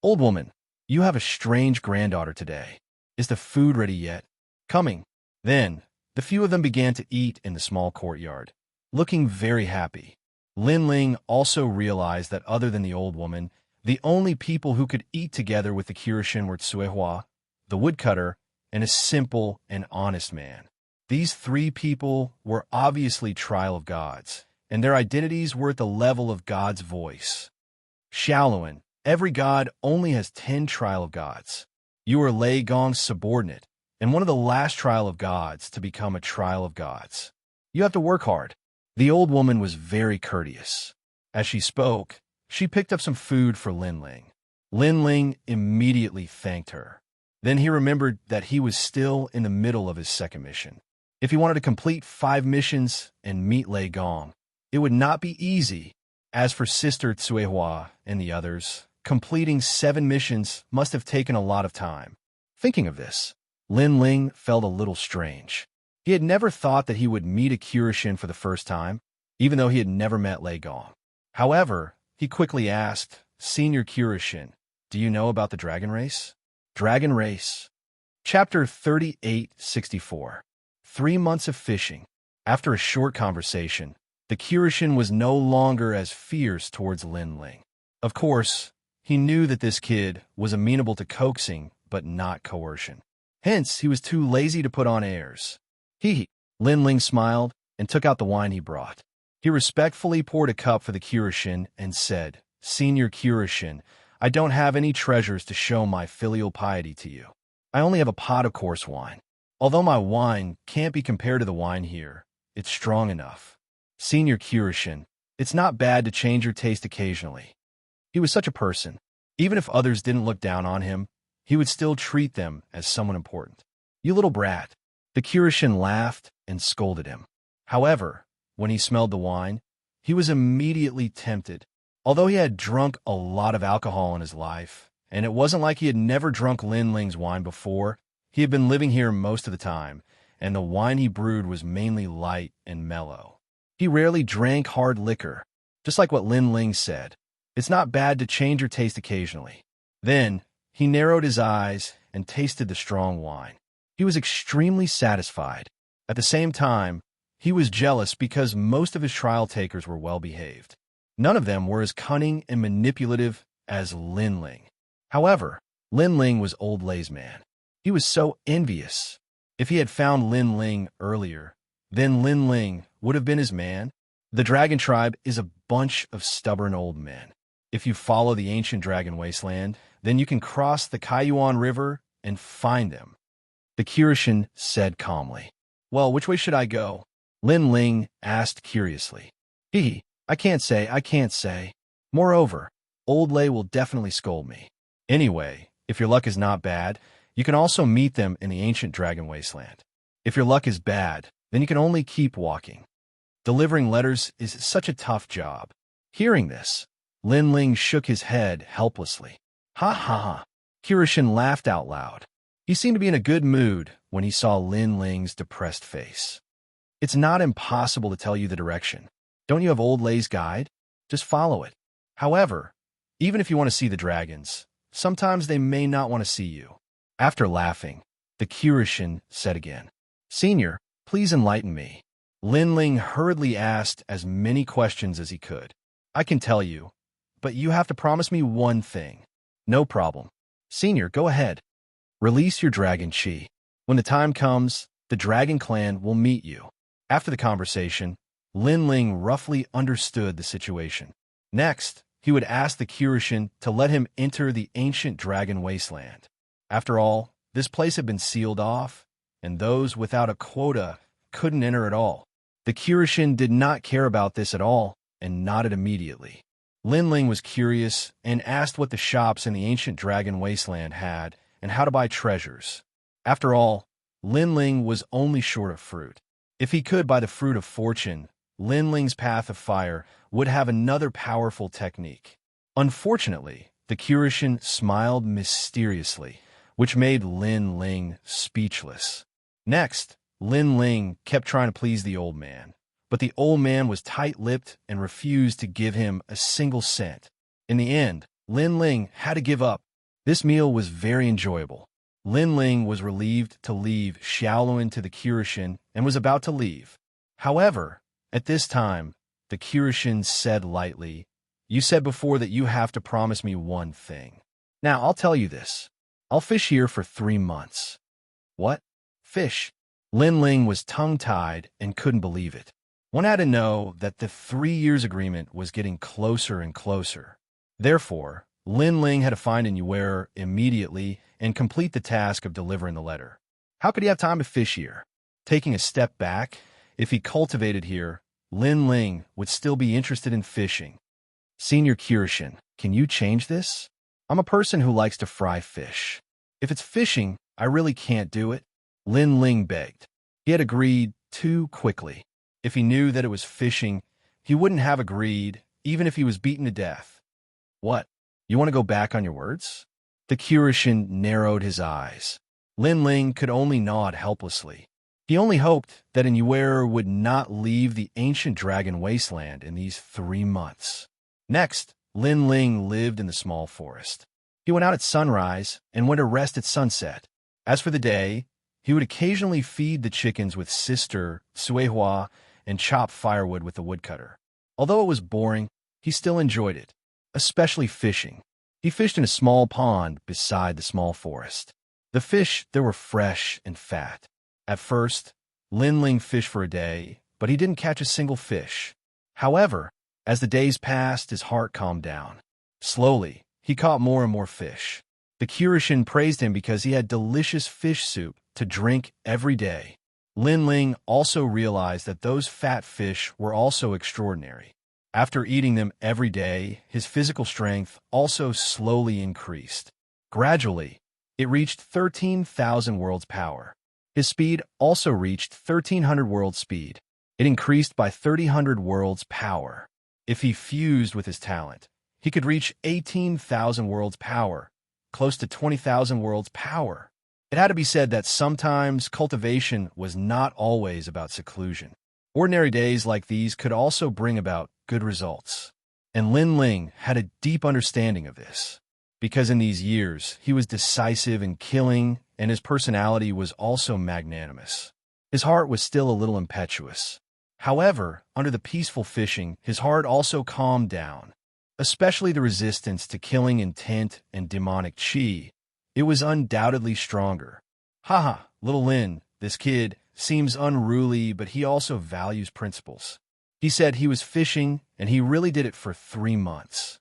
"Old woman, you have a strange granddaughter today. Is the food ready yet?" "Coming." Then, the few of them began to eat in the small courtyard, looking very happy. Lin Ling also realized that other than the old woman, the only people who could eat together with the Kirashin were Cuihua, the woodcutter, and a simple and honest man. These three people were obviously trial of gods, and their identities were at the level of God's voice. "Xiaoluan, every god only has 10 trial of gods. You are Lei Gong's subordinate, and one of the last trial of gods to become a trial of gods. You have to work hard." The old woman was very courteous. As she spoke, she picked up some food for Lin Ling. Lin Ling immediately thanked her. Then he remembered that he was still in the middle of his second mission. If he wanted to complete 5 missions and meet Lei Gong, it would not be easy. As for Sister Cuihua and the others, completing 7 missions must have taken a lot of time. Thinking of this, Lin Ling felt a little strange. He had never thought that he would meet a Kirashin for the first time, even though he had never met Lei Gong. However, he quickly asked, "Senior Kirashin, do you know about the dragon race?" Dragon Race. Chapter 3864. 3 months of fishing. After a short conversation, the Kirashin was no longer as fierce towards Lin Ling. Of course, he knew that this kid was amenable to coaxing, but not coercion. Hence, he was too lazy to put on airs. Lin Ling smiled and took out the wine he brought. He respectfully poured a cup for the Kirashin and said, "Senior Kirashin, I don't have any treasures to show my filial piety to you. I only have a pot of coarse wine. Although my wine can't be compared to the wine here, it's strong enough. Senior Kirashin, it's not bad to change your taste occasionally." He was such a person. Even if others didn't look down on him, he would still treat them as someone important. "You little brat." The Kirashin laughed and scolded him. However, when he smelled the wine, he was immediately tempted. Although he had drunk a lot of alcohol in his life, and it wasn't like he had never drunk Lin Ling's wine before, he had been living here most of the time, and the wine he brewed was mainly light and mellow. He rarely drank hard liquor, just like what Lin Ling said. It's not bad to change your taste occasionally. Then, he narrowed his eyes and tasted the strong wine. He was extremely satisfied. At the same time, he was jealous because most of his trial takers were well-behaved. None of them were as cunning and manipulative as Lin Ling. However, Lin Ling was old Lei's man. He was so envious. If he had found Lin Ling earlier, then Lin Ling would have been his man. The dragon tribe is a bunch of stubborn old men. If you follow the ancient dragon wasteland, then you can cross the Kaiyuan River and find them. The Kirashin said calmly. "Well, which way should I go?" Lin Ling asked curiously. I can't say. Moreover, old Lei will definitely scold me. Anyway, if your luck is not bad, you can also meet them in the ancient dragon wasteland. If your luck is bad, then you can only keep walking. Delivering letters is such a tough job. Hearing this, Lin Ling shook his head helplessly. Ha ha ha. Kirashin laughed out loud. He seemed to be in a good mood when he saw Lin Ling's depressed face. "It's not impossible to tell you the direction. Don't you have old Lei's guide? Just follow it. However, even if you want to see the dragons, sometimes they may not want to see you." After laughing, the Kirashin said again, "Senior, please enlighten me." Lin Ling hurriedly asked as many questions as he could. "I can tell you, but you have to promise me one thing." "No problem. Senior, go ahead. Release your dragon chi. When the time comes, the dragon clan will meet you." After the conversation, Lin Ling roughly understood the situation. Next, he would ask the Kirashin to let him enter the ancient dragon wasteland. After all, this place had been sealed off, and those without a quota couldn't enter at all. The Kirishin did not care about this at all and nodded immediately. Lin Ling was curious and asked what the shops in the ancient dragon wasteland had and how to buy treasures. After all, Lin Ling was only short of fruit. If he could buy the fruit of fortune, Lin Ling's path of fire would have another powerful technique. Unfortunately, the Kirishin smiled mysteriously, which made Lin Ling speechless. Next, Lin Ling kept trying to please the old man, but the old man was tight-lipped and refused to give him a single cent. In the end, Lin Ling had to give up. This meal was very enjoyable. Lin Ling was relieved to leave Xiaolun to the Kirishin and was about to leave. However, at this time, the Kirishin said lightly, "You said before that you have to promise me one thing. Now, I'll tell you this. I'll fish here for 3 months." "What? Fish?" Lin Ling was tongue-tied and couldn't believe it. One had to know that the 3 years agreement was getting closer and closer. Therefore, Lin Ling had to find a new wearer immediately and complete the task of delivering the letter. How could he have time to fish here? Taking a step back, if he cultivated here, Lin Ling would still be interested in fishing. "Senior Kirishin, can you change this? I'm a person who likes to fry fish. If it's fishing, I really can't do it," Lin Ling begged. He had agreed too quickly. If he knew that it was fishing, he wouldn't have agreed, even if he was beaten to death. "What? You want to go back on your words?" The Kirishin narrowed his eyes. Lin Ling could only nod helplessly. He only hoped that Inuera would not leave the ancient dragon wasteland in these 3 months. Next, Lin Ling lived in the small forest. He went out at sunrise and went to rest at sunset. As for the day, he would occasionally feed the chickens with Sister Suehua and chop firewood with the woodcutter. Although it was boring, he still enjoyed it, especially fishing. He fished in a small pond beside the small forest. The fish there were fresh and fat. At first, Lin Ling fished for a day, but he didn't catch a single fish. However, as the days passed, his heart calmed down. Slowly, he caught more and more fish. The Kirishin praised him because he had delicious fish soup to drink every day. Lin Ling also realized that those fat fish were also extraordinary. After eating them every day, his physical strength also slowly increased. Gradually, it reached 13,000 worlds power. His speed also reached 1,300 worlds speed. It increased by 3,000 worlds power. If he fused with his talent, he could reach 18,000 worlds power, close to 20,000 worlds power. It had to be said that sometimes cultivation was not always about seclusion. Ordinary days like these could also bring about good results. And Lin Ling had a deep understanding of this, because in these years he was decisive in killing and his personality was also magnanimous. His heart was still a little impetuous. However, under the peaceful fishing, his heart also calmed down, especially the resistance to killing intent and demonic chi. It was undoubtedly stronger. "Haha, little Lin, this kid seems unruly, but he also values principles." He said he was fishing, and he really did it for 3 months.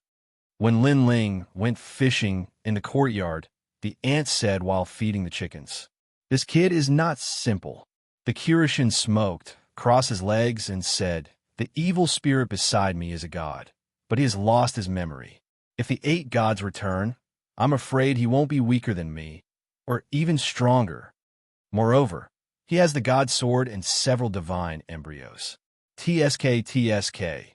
When Lin Ling went fishing in the courtyard, the ant said while feeding the chickens, "This kid is not simple." The Kirishin smoked, crossed his legs, and said, "The evil spirit beside me is a god, but he has lost his memory. If the 8 gods return, I'm afraid he won't be weaker than me, or even stronger. Moreover, he has the god sword and several divine embryos. TSK.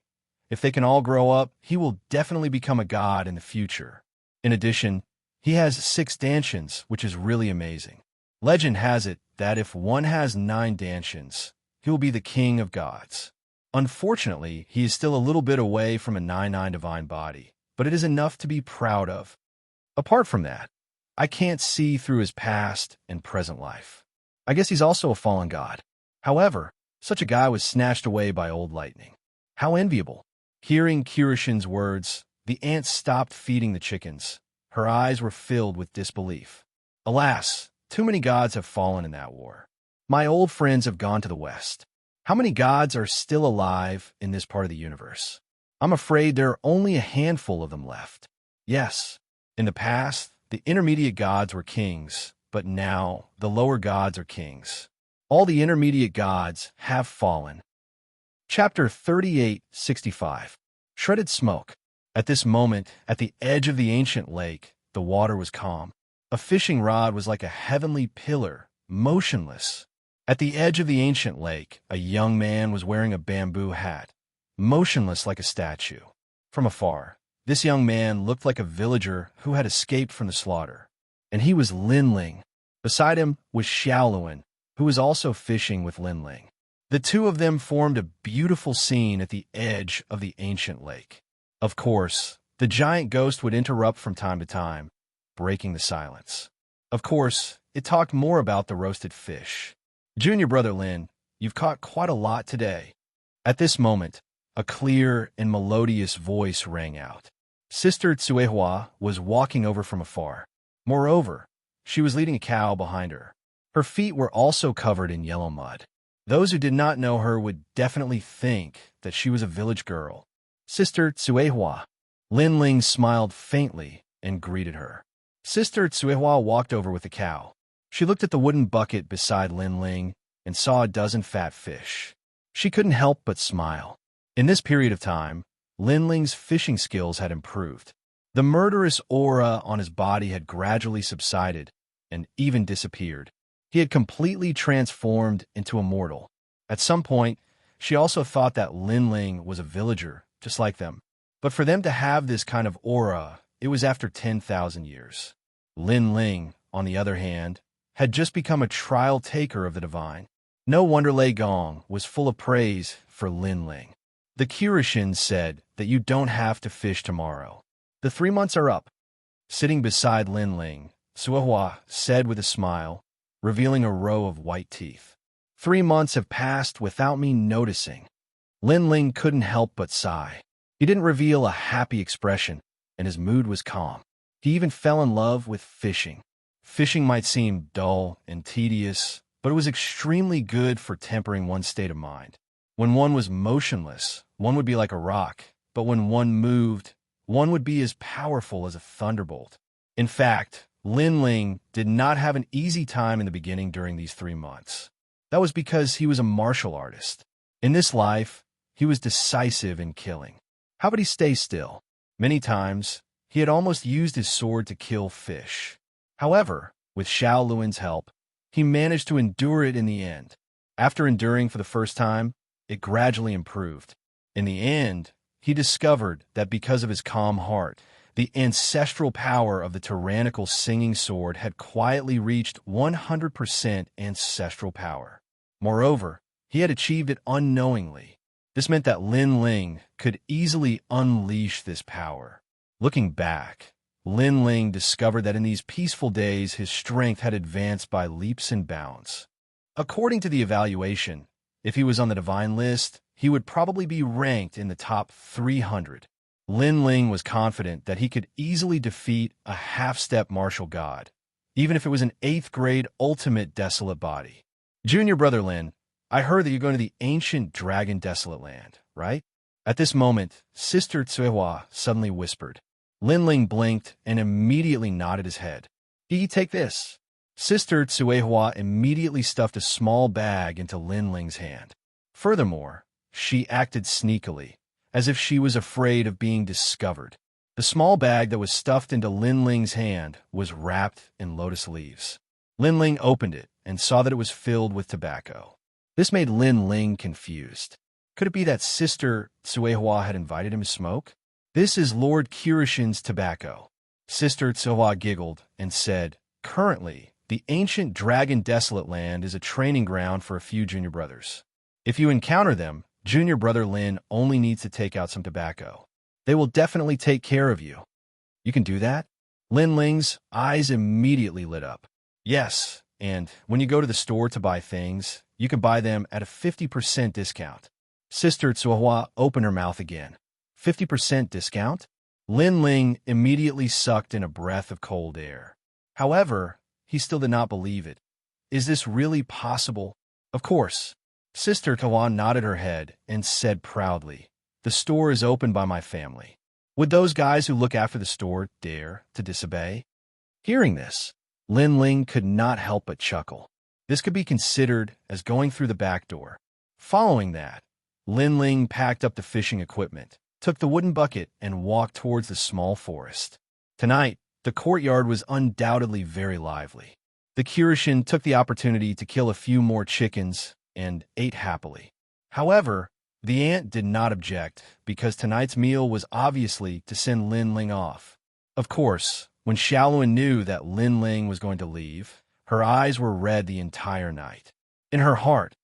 If they can all grow up, he will definitely become a god in the future. In addition, he has 6 dantians, which is really amazing. Legend has it that if one has 9 dantians, he will be the king of gods. Unfortunately, he is still a little bit away from a 9-9 divine body, but it is enough to be proud of. Apart from that, I can't see through his past and present life. I guess he's also a fallen god. However, such a guy was snatched away by old lightning. How enviable." Hearing Kirishin's words, the ant stopped feeding the chickens. Her eyes were filled with disbelief. "Alas, too many gods have fallen in that war. My old friends have gone to the west. How many gods are still alive in this part of the universe? I'm afraid there are only a handful of them left. Yes, in the past, the intermediate gods were kings, but now the lower gods are kings. All the intermediate gods have fallen. Chapter 38:65. Shredded Smoke. At this moment, at the edge of the ancient lake, the water was calm. A fishing rod was like a heavenly pillar, motionless. At the edge of the ancient lake, a young man was wearing a bamboo hat, motionless like a statue. From afar, this young man looked like a villager who had escaped from the slaughter. And he was Lin Ling. Beside him was Xiaoluan, who was also fishing with Lin Ling. The two of them formed a beautiful scene at the edge of the ancient lake. Of course, the giant ghost would interrupt from time to time, breaking the silence. Of course, it talked more about the roasted fish. Junior brother Lin, you've caught quite a lot today. At this moment, a clear and melodious voice rang out. Sister Tsuehua was walking over from afar. Moreover, she was leading a cow behind her. Her feet were also covered in yellow mud. Those who did not know her would definitely think that she was a village girl. Sister Tsuehua. Lin Ling smiled faintly and greeted her. Sister Tsuehua walked over with the cow. She looked at the wooden bucket beside Lin Ling and saw a dozen fat fish. She couldn't help but smile. In this period of time, Lin Ling's fishing skills had improved. The murderous aura on his body had gradually subsided and even disappeared. He had completely transformed into a mortal. At some point, she also thought that Lin Ling was a villager, just like them. But for them to have this kind of aura, it was after 10,000 years. Lin Ling, on the other hand, had just become a trial taker of the divine. No wonder Lei Gong was full of praise for Lin Ling. The Kirishin said that you don't have to fish tomorrow. The 3 months are up. Sitting beside Lin Ling, Tsuehua said with a smile, revealing a row of white teeth. 3 months have passed without me noticing. Lin Ling couldn't help but sigh. He didn't reveal a happy expression, and his mood was calm. He even fell in love with fishing. Fishing might seem dull and tedious, but it was extremely good for tempering one's state of mind. When one was motionless, one would be like a rock, but when one moved, one would be as powerful as a thunderbolt. In fact, Lin Ling did not have an easy time in the beginning during these 3 months. That was because he was a martial artist. In this life, he was decisive in killing. How would he stay still? Many times, he had almost used his sword to kill fish. However, with Xiaoluan's help, he managed to endure it in the end. After enduring for the first time, it gradually improved. In the end, he discovered that because of his calm heart, the ancestral power of the tyrannical singing sword had quietly reached 100% ancestral power. Moreover, he had achieved it unknowingly. This meant that Lin Ling could easily unleash this power. Looking back, Lin Ling discovered that in these peaceful days his strength had advanced by leaps and bounds. According to the evaluation, if he was on the divine list, he would probably be ranked in the top 300. Lin Ling was confident that he could easily defeat a half-step martial god, even if it was an 8th grade ultimate desolate body. Junior brother Lin, I heard that you're going to the ancient dragon desolate land, right? At this moment, Sister Tsuehua suddenly whispered. Lin Ling blinked and immediately nodded his head. He take this. Sister Tsuehua immediately stuffed a small bag into Lin Ling's hand. Furthermore, she acted sneakily, as if she was afraid of being discovered. The small bag that was stuffed into Lin Ling's hand was wrapped in lotus leaves. Lin Ling opened it and saw that it was filled with tobacco. This made Lin Ling confused. Could it be that Sister Tsuehua had invited him to smoke? This is Lord Kirishin's tobacco. Sister Tsuehua giggled and said, currently, the ancient dragon desolate land is a training ground for a few junior brothers. If you encounter them, junior brother Lin only needs to take out some tobacco. They will definitely take care of you. You can do that? Lin Ling's eyes immediately lit up. Yes, and when you go to the store to buy things, you can buy them at a 50% discount. Sister Tsuehua opened her mouth again. 50% discount? Lin Ling immediately sucked in a breath of cold air. However, he still did not believe it. Is this really possible? Of course. Sister Tsuehua nodded her head and said proudly, the store is opened by my family. Would those guys who look after the store dare to disobey? Hearing this, Lin Ling could not help but chuckle. This could be considered as going through the back door. Following that, Lin Ling packed up the fishing equipment, took the wooden bucket, and walked towards the small forest. Tonight, the courtyard was undoubtedly very lively. The Kirishin took the opportunity to kill a few more chickens and ate happily. However, the ant did not object because tonight's meal was obviously to send Lin Ling off. Of course, when Xiaolun knew that Lin Ling was going to leave, her eyes were red the entire night. In her heart,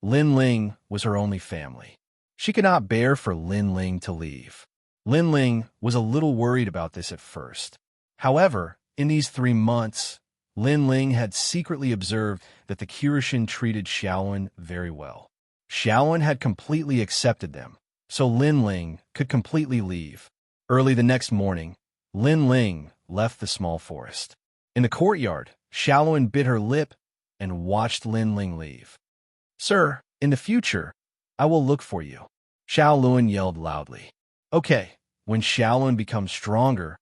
Lin Ling was her only family. She could not bear for Lin Ling to leave. Lin Ling was a little worried about this at first. However, in these 3 months, Lin Ling had secretly observed that the Kirishin treated Xiaolun very well. Xiaolun had completely accepted them, so Lin Ling could completely leave. Early the next morning, Lin Ling left the small forest. In the courtyard, Xiaolun bit her lip and watched Lin Ling leave. "Sir, in the future, I will look for you," Xiaolun yelled loudly. "Okay, when Xiaolun becomes stronger,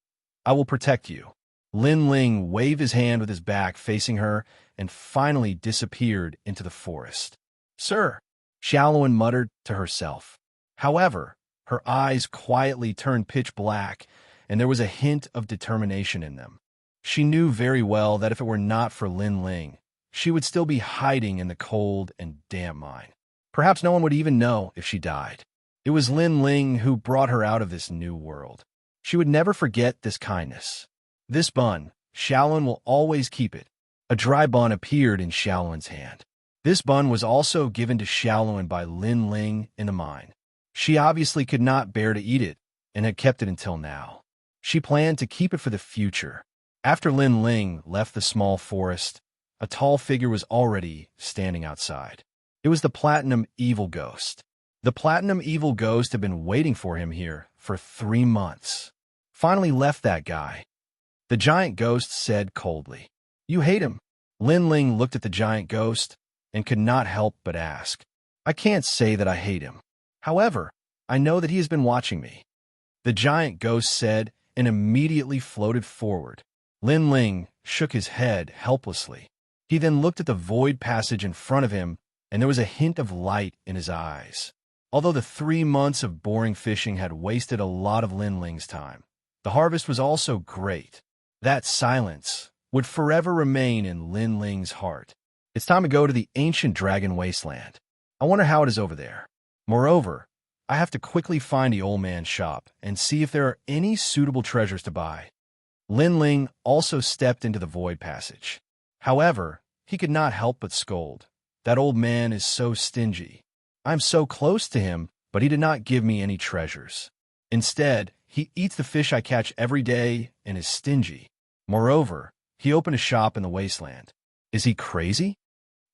I will protect you." Lin Ling waved his hand with his back facing her and finally disappeared into the forest. "Sir," Xiaolun muttered to herself. However, her eyes quietly turned pitch black, and there was a hint of determination in them. She knew very well that if it were not for Lin Ling, she would still be hiding in the cold and damp mine. Perhaps no one would even know if she died. It was Lin Ling who brought her out of this new world. She would never forget this kindness. "This bun, Xiaolun will always keep it." A dry bun appeared in Xiaolun's hand. This bun was also given to Xiaolun by Lin Ling in the mine. She obviously could not bear to eat it and had kept it until now. She planned to keep it for the future. After Lin Ling left the small forest, a tall figure was already standing outside. It was the Platinum Evil Ghost. The Platinum Evil Ghost had been waiting for him here for 3 months. "Finally left that guy," the giant ghost said coldly. "You hate him?" Lin Ling looked at the giant ghost and could not help but ask. "I can't say that I hate him. However, I know that he has been watching me," the giant ghost said and immediately floated forward. Lin Ling shook his head helplessly. He then looked at the void passage in front of him, and there was a hint of light in his eyes. Although the 3 months of boring fishing had wasted a lot of Lin Ling's time, the harvest was also great. That silence would forever remain in Lin Ling's heart. It's time to go to the ancient dragon wasteland. I wonder how it is over there. Moreover, I have to quickly find the old man's shop and see if there are any suitable treasures to buy. Lin Ling also stepped into the void passage. However, he could not help but scold. That old man is so stingy. I'm so close to him, but he did not give me any treasures. Instead, he eats the fish I catch every day and is stingy. Moreover, he opened a shop in the wasteland. Is he crazy?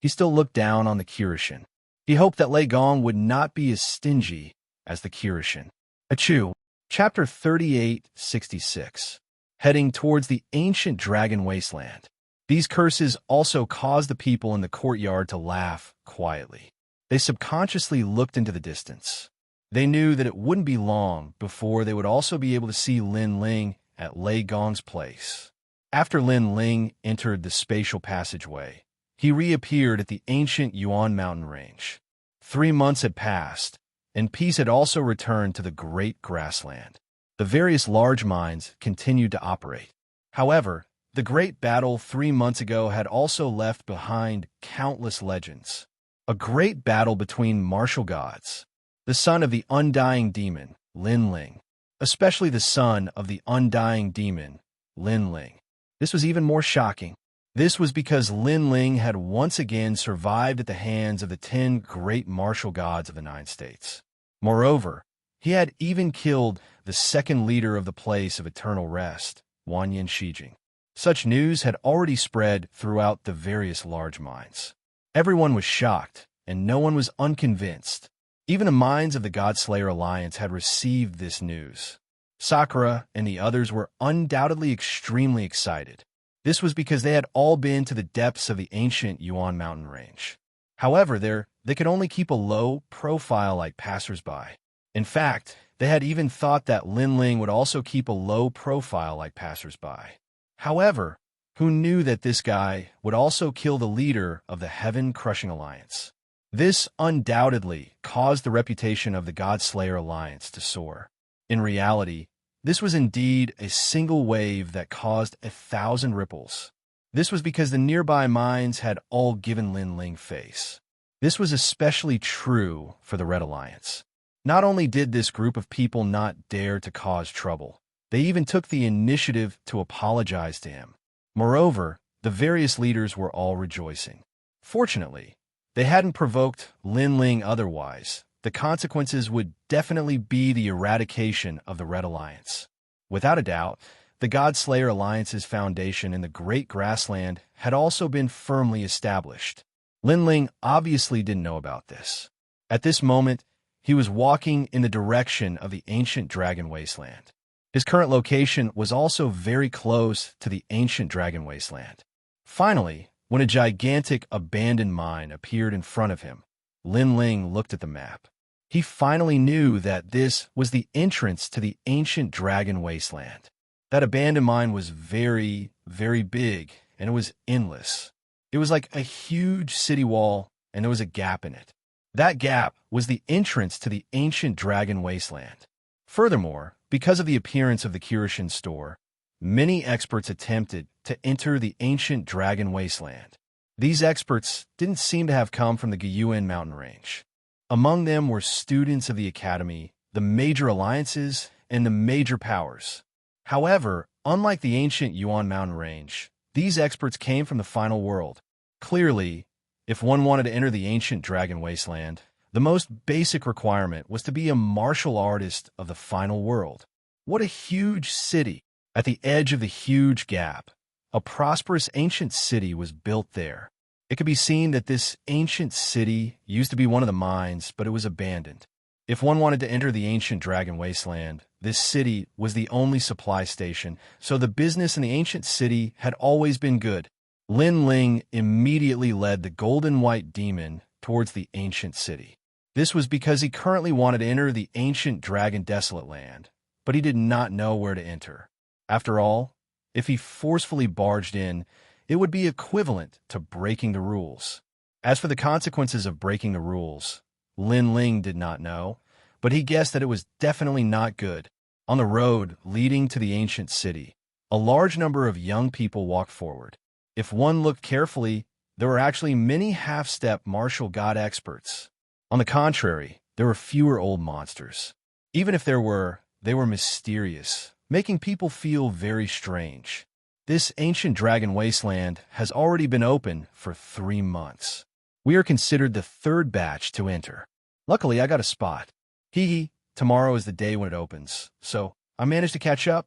He still looked down on the Kirishin. He hoped that Lei Gong would not be as stingy as the Kirishin. Achoo. Chapter 3866. Heading towards the ancient dragon wasteland. These curses also caused the people in the courtyard to laugh quietly. They subconsciously looked into the distance. They knew that it wouldn't be long before they would also be able to see Lin Ling at Lei Gong's place. After Lin Ling entered the spatial passageway, he reappeared at the ancient Yuan mountain range. 3 months had passed, and peace had also returned to the great grassland. The various large mines continued to operate. However, the great battle 3 months ago had also left behind countless legends. A great battle between martial gods, the son of the undying demon, Lin Ling, especially the son of the undying demon, Lin Ling. This was even more shocking. This was because Lin Ling had once again survived at the hands of the 10 great martial gods of the 9 states. Moreover, he had even killed the second leader of the place of eternal rest, Wanyan Shijing. Such news had already spread throughout the various large mines. Everyone was shocked, and no one was unconvinced. Even the minds of the Godslayer Alliance had received this news. Sakura and the others were undoubtedly extremely excited. This was because they had all been to the depths of the ancient Yuan mountain range. However, they could only keep a low profile like passersby. In fact, they had even thought that Lin Ling would also keep a low profile like passersby. However, who knew that this guy would also kill the leader of the Heaven-Crushing Alliance. This undoubtedly caused the reputation of the God-Slayer Alliance to soar. In reality, this was indeed a single wave that caused 1,000 ripples. This was because the nearby mines had all given Lin Ling face. This was especially true for the Red Alliance. Not only did this group of people not dare to cause trouble, they even took the initiative to apologize to him. Moreover, the various leaders were all rejoicing. Fortunately, they hadn't provoked Lin Ling otherwise. The consequences would definitely be the eradication of the Red Alliance. Without a doubt, the God-Slayer Alliance's foundation in the Great Grassland had also been firmly established. Lin Ling obviously didn't know about this. At this moment, he was walking in the direction of the ancient Dragon Wasteland. His current location was also very close to the ancient Dragon Wasteland. Finally, when a gigantic abandoned mine appeared in front of him, Lin Ling looked at the map. He finally knew that this was the entrance to the ancient Dragon Wasteland. That abandoned mine was very, very big, and it was endless. It was like a huge city wall, and there was a gap in it. That gap was the entrance to the ancient Dragon Wasteland. Furthermore, because of the appearance of the Kirishin store, many experts attempted to enter the ancient Dragon Wasteland. These experts didn't seem to have come from the Gyuan mountain range. Among them were students of the academy, the major alliances, and the major powers. However, unlike the ancient Yuan mountain range, these experts came from the final world. Clearly, if one wanted to enter the ancient Dragon Wasteland, the most basic requirement was to be a martial artist of the final world. What a huge city! At the edge of the huge gap, a prosperous ancient city was built there. It could be seen that this ancient city used to be one of the mines, but it was abandoned. If one wanted to enter the ancient Dragon Wasteland, this city was the only supply station, so the business in the ancient city had always been good. Lin Ling immediately led the golden white demon towards the ancient city. This was because he currently wanted to enter the ancient Dragon Desolate Land, but he did not know where to enter. After all, if he forcefully barged in, it would be equivalent to breaking the rules. As for the consequences of breaking the rules, Lin Ling did not know, but he guessed that it was definitely not good. On the road leading to the ancient city, a large number of young people walked forward. If one looked carefully, there were actually many half-step martial god experts. On the contrary, there were fewer old monsters. Even if there were, they were mysterious, making people feel very strange. This ancient Dragon Wasteland has already been open for 3 months. We are considered the third batch to enter. Luckily, I got a spot. Hee, tomorrow is the day when it opens, so I managed to catch up.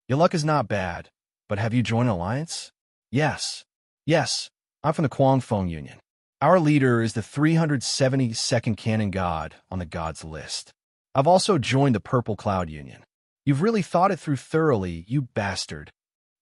Your luck is not bad, but have you joined an alliance? Yes, I'm from the Guangfeng Union. Our leader is the 372nd Canon God on the Gods list. I've also joined the Purple Cloud Union. You've really thought it through thoroughly, you bastard.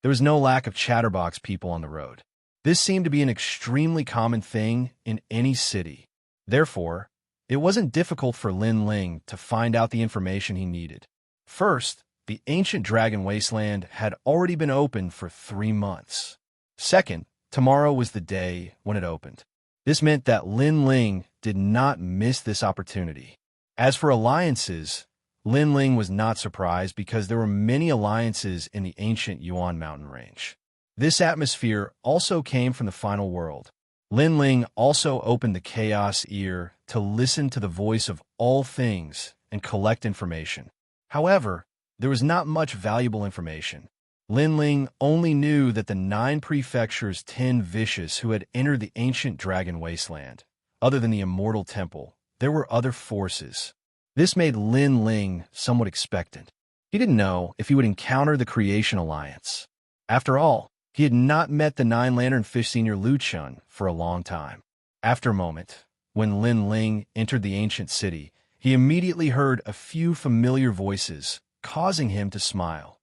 There was no lack of chatterbox people on the road. This seemed to be an extremely common thing in any city. Therefore, it wasn't difficult for Lin Ling to find out the information he needed. First, the ancient Dragon Wasteland had already been open for 3 months. Second, tomorrow was the day when it opened. This meant that Lin Ling did not miss this opportunity. As for alliances, Lin Ling was not surprised because there were many alliances in the ancient Yuan mountain range. This atmosphere also came from the final world. Lin Ling also opened the Chaos Ear to listen to the voice of all things and collect information. However, there was not much valuable information. Lin Ling only knew that the 9 prefectures 10 vicious who had entered the ancient Dragon Wasteland. Other than the Immortal Temple, there were other forces. This made Lin Ling somewhat expectant. He didn't know if he would encounter the Creation Alliance. After all, he had not met the 9 Lanternfish Senior Lu Chun for a long time. After a moment, when Lin Ling entered the ancient city, he immediately heard a few familiar voices, causing him to smile.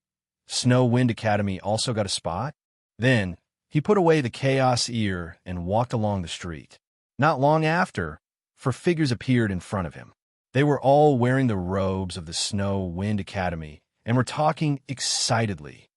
Snow Wind Academy also got a spot? Then, he put away the Chaos Ear and walked along the street. Not long after, 4 figures appeared in front of him. They were all wearing the robes of the Snow Wind Academy and were talking excitedly.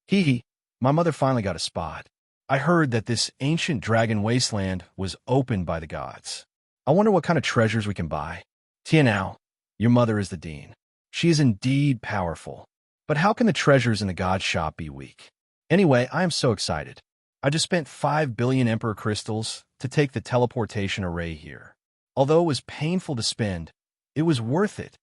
Hee, My mother finally got a spot. I heard that this ancient dragon wasteland was opened by the gods. I wonder what kind of treasures we can buy. Tianao, your mother is the dean. She is indeed powerful. But how can the treasures in the god shop be weak? Anyway, I am so excited. I just spent 5 billion Emperor crystals to take the teleportation array here. Although it was painful to spend, it was worth it.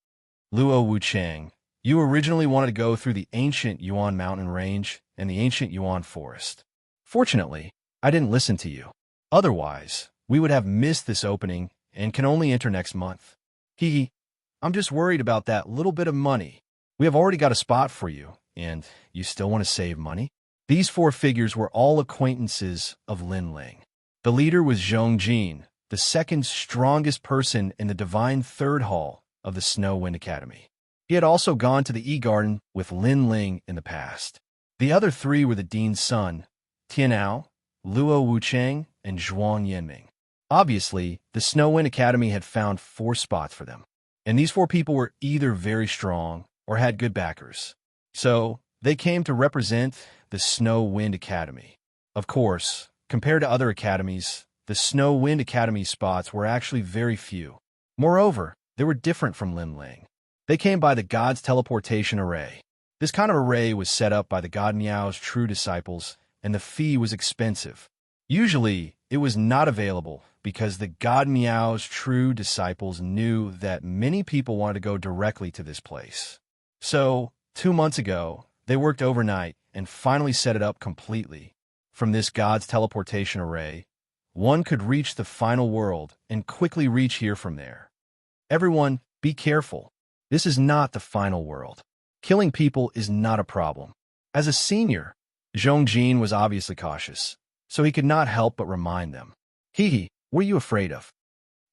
Luo Wuchang, you originally wanted to go through the ancient Yuan mountain range and the ancient Yuan forest. Fortunately, I didn't listen to you. Otherwise, we would have missed this opening and can only enter next month. I'm just worried about that little bit of money. We have already got a spot for you, and you still want to save money? These 4 figures were all acquaintances of Lin Ling. The leader was Zhongjin, the second strongest person in the Divine Third Hall of the Snow Wind Academy. He had also gone to the E-Garden with Lin Ling in the past. The other 3 were the Dean's son, Tianao, Luo Wuchang, and Zhuang Yanming. Obviously, the Snow Wind Academy had found 4 spots for them, and these 4 people were either very strong or had good backers. So, they came to represent the Snow Wind Academy. Of course, compared to other academies, the Snow Wind Academy spots were actually very few. Moreover, they were different from Lin Ling. They came by the God's Teleportation Array. This kind of array was set up by the God Miao's true disciples, and the fee was expensive. Usually, it was not available because the God Miao's true disciples knew that many people wanted to go directly to this place. So, 2 months ago, they worked overnight and finally set it up completely. From this God's teleportation array, one could reach the final world and quickly reach here from there. Everyone, be careful. This is not the final world. Killing people is not a problem. As a senior, Zhongjin was obviously cautious, so he could not help but remind them. What are you afraid of?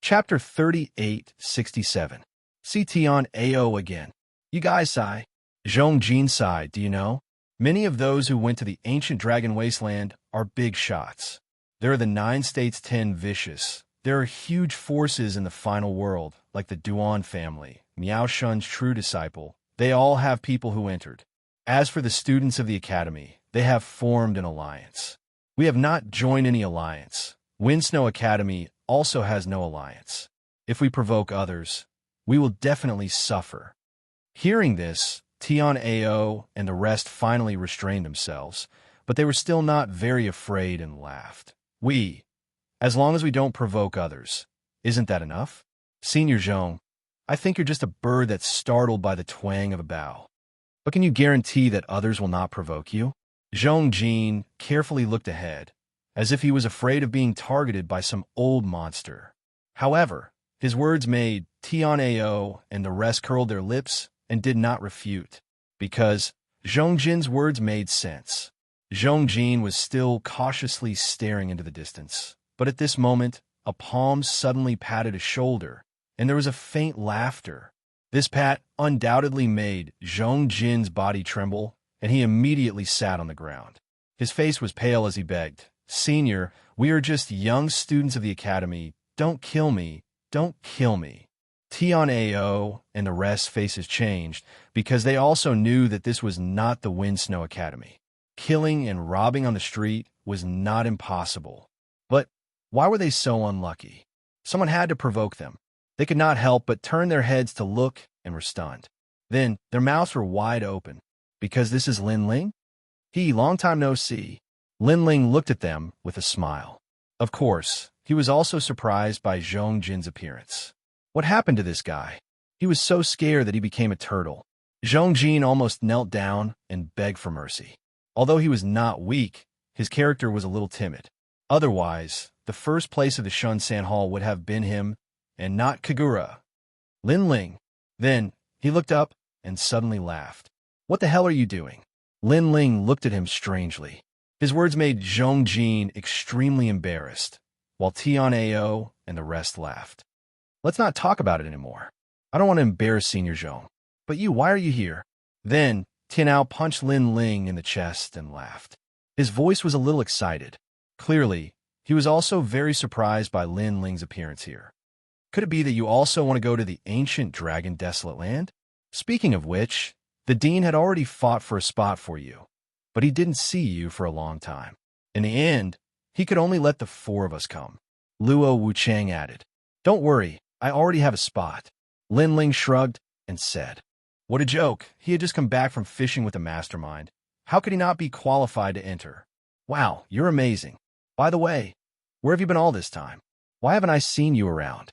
Chapter 3867. See Tian Ao again. You guys sigh. Zhongjin sighed, do you know? Many of those who went to the ancient dragon wasteland are big shots. There are the 9 states 10 vicious. There are huge forces in the final world, like the Duan family, Miao Shun's true disciple. They all have people who entered. As for the students of the academy, they have formed an alliance. We have not joined any alliance. Windsnow Academy also has no alliance. If we provoke others, we will definitely suffer. Hearing this, Tian Ao and the rest finally restrained themselves, but they were still not very afraid and laughed. As long as we don't provoke others, isn't that enough? Senior Zhong, I think you're just a bird that's startled by the twang of a bow. But can you guarantee that others will not provoke you? Zhongjin carefully looked ahead, as if he was afraid of being targeted by some old monster. However, his words made Tian Ao and the rest curled their lips and did not refute, because Zhongjin's words made sense. Zhongjin was still cautiously staring into the distance, but at this moment, a palm suddenly patted his shoulder, and there was a faint laughter. This pat undoubtedly made Zhongjin's body tremble, and he immediately sat on the ground. His face was pale as he begged, "Senior, we are just young students of the academy. Don't kill me. Don't kill me." Tian Ao and the rest faces changed because they also knew that this was not the Windsnow Academy. Killing and robbing on the street was not impossible. But why were they so unlucky? Someone had to provoke them. They could not help but turn their heads to look and were stunned. Then their mouths were wide open. Because this is Lin Ling? Long time no see. Lin Ling looked at them with a smile. Of course, he was also surprised by Zhongjin's appearance. What happened to this guy? He was so scared that he became a turtle. Zhongjin almost knelt down and begged for mercy. Although he was not weak, his character was a little timid. Otherwise, the first place of the Shunsan Hall would have been him, and not Kagura. Lin Ling. Then, he looked up and suddenly laughed. What the hell are you doing? Lin Ling looked at him strangely. His words made Zhongjin extremely embarrassed, while Tian Ao and the rest laughed. Let's not talk about it anymore. I don't want to embarrass Senior Zhong. But why are you here? Then, Tianao punched Lin Ling in the chest and laughed. His voice was a little excited. Clearly, he was also very surprised by Lin Ling's appearance here. Could it be that you also want to go to the ancient dragon desolate land? Speaking of which, the dean had already fought for a spot for you. but he didn't see you for a long time. In the end, he could only let the four of us come. Luo Wuchang added. Don't worry, I already have a spot. Lin Ling shrugged and said. What a joke. He had just come back from fishing with the mastermind. How could he not be qualified to enter? Wow, you're amazing. By the way, where have you been all this time? Why haven't I seen you around?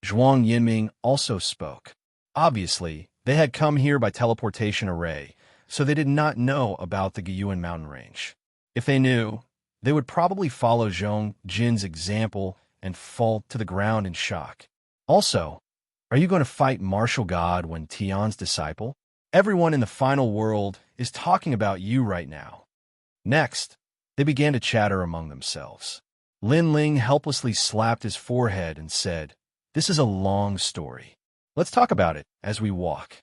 Zhuang Yinming also spoke. Obviously, they had come here by teleportation array, so they did not know about the Guyuan mountain range. If they knew, they would probably follow Zhong Jin's example and fall to the ground in shock. Also, are you going to fight martial god when Tian's disciple? Everyone in the final world is talking about you right now. Next, they began to chatter among themselves. Lin Ling helplessly slapped his forehead and said, This is a long story. Let's talk about it as we walk.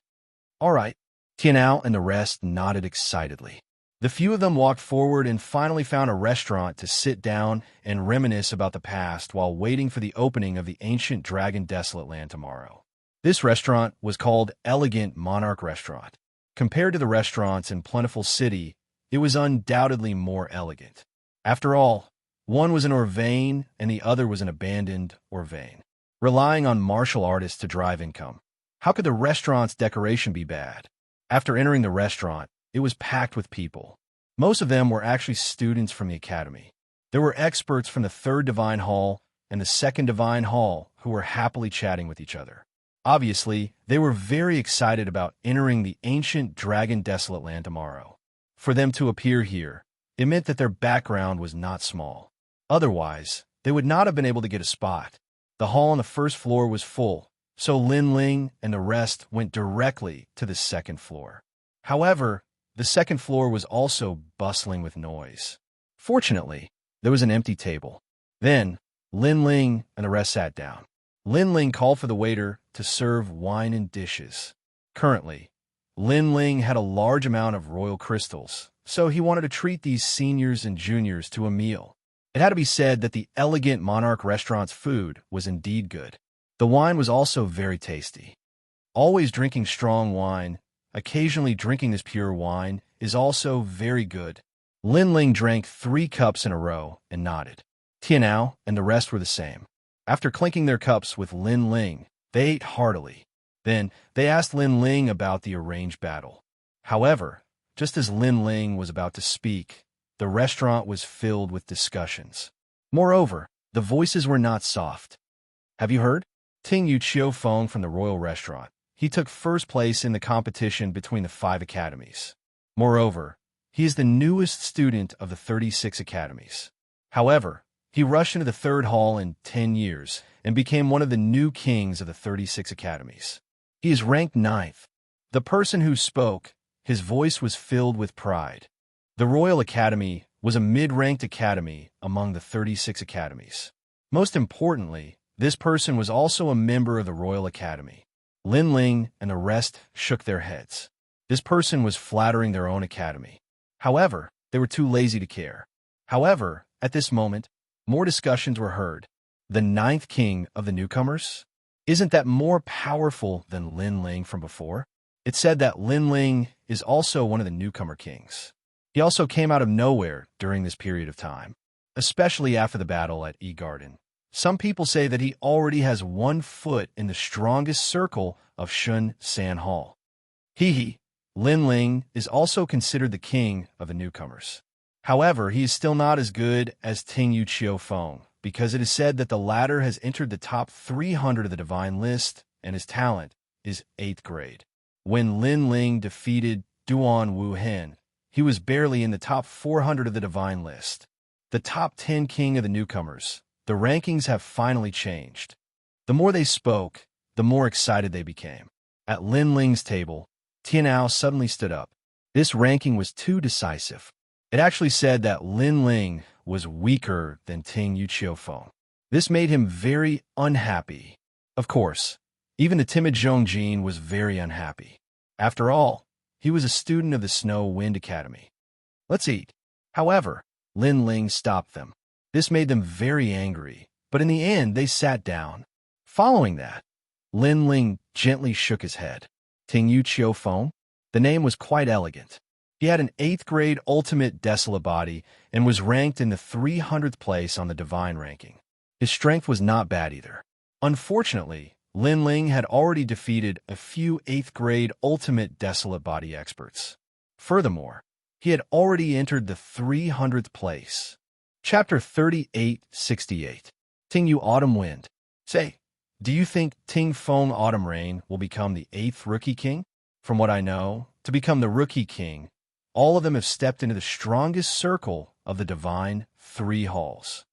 All right. Tianao and the rest nodded excitedly. The few of them walked forward and finally found a restaurant to sit down and reminisce about the past while waiting for the opening of the ancient Dragon Desolate Land tomorrow. This restaurant was called Elegant Monarch Restaurant. Compared to the restaurants in Plentiful City, it was undoubtedly more elegant. After all, one was an Orvain and the other was an abandoned Orvain, relying on martial artists to drive income. How could the restaurant's decoration be bad? After entering the restaurant, it was packed with people. Most of them were actually students from the academy. There were experts from the Third Divine Hall and the Second Divine Hall who were happily chatting with each other. Obviously, they were very excited about entering the ancient Dragon Desolate Land tomorrow. For them to appear here, it meant that their background was not small. Otherwise, they would not have been able to get a spot. The hall on the first floor was full, so Lin Ling and the rest went directly to the second floor. However, the second floor was also bustling with noise. Fortunately, there was an empty table. Then, Lin Ling and the rest sat down. Lin Ling called for the waiter to serve wine and dishes. Currently, Lin Ling had a large amount of royal crystals, so he wanted to treat these seniors and juniors to a meal. It had to be said that the Elegant Monarch restaurant's food was indeed good. The wine was also very tasty. Always drinking strong wine, occasionally drinking this pure wine, is also very good. Lin Ling drank 3 cups in a row and nodded. Tianao and the rest were the same. After clinking their cups with Lin Ling, they ate heartily. Then, they asked Lin Ling about the arranged battle. However, just as Lin Ling was about to speak, the restaurant was filled with discussions. Moreover, the voices were not soft. Have you heard? Ting Yu Chiu-feng from the royal restaurant. He took first place in the competition between the 5 academies. Moreover, he is the newest student of the 36 academies. However, he rushed into the 3rd hall in 10 years and became one of the new kings of the 36 academies. He is ranked 9th. The person who spoke, his voice was filled with pride. The Royal Academy was a mid-ranked academy among the 36 academies. Most importantly, this person was also a member of the Royal Academy. Lin Ling and the rest shook their heads. This person was flattering their own academy. However, they were too lazy to care. However, at this moment, more discussions were heard. The 9th king of the newcomers? Isn't that more powerful than Lin Ling from before? It said that Lin Ling is also one of the newcomer kings. He also came out of nowhere during this period of time, especially after the battle at E-Garden. Some people say that he already has 1 foot in the strongest circle of Shun San Hall. Lin Ling is also considered the king of the newcomers. However, he is still not as good as Ting Yu Chiu-feng, because it is said that the latter has entered the top 300 of the divine list, and his talent is 8th grade. When Lin Ling defeated Duan Wu Hen, he was barely in the top 400 of the divine list. The top 10 king of the newcomers. The rankings have finally changed. The more they spoke, the more excited they became. At Lin Ling's table, Tianao suddenly stood up. This ranking was too decisive. It actually said that Lin Ling was weaker than Ting Yu Chiu-feng. This made him very unhappy. Of course, even the timid Zhong Jin was very unhappy. After all, he was a student of the Snow Wind Academy. Let's eat. However, Lin Ling stopped them. This made them very angry, but in the end they sat down. Following that, Lin Ling gently shook his head. Ting Yu Chiu-feng? The name was quite elegant. He had an 8th grade ultimate desolate body and was ranked in the 300th place on the divine ranking. His strength was not bad either. Unfortunately, Lin Ling had already defeated a few 8th grade ultimate desolate body experts. Furthermore, he had already entered the 300th place. Chapter 3868. Tingyu Autumn Wind. Say, do you think Ting Feng Autumn Rain will become the 8th Rookie King? From what I know, to become the Rookie King, all of them have stepped into the strongest circle of the Divine 3 Halls.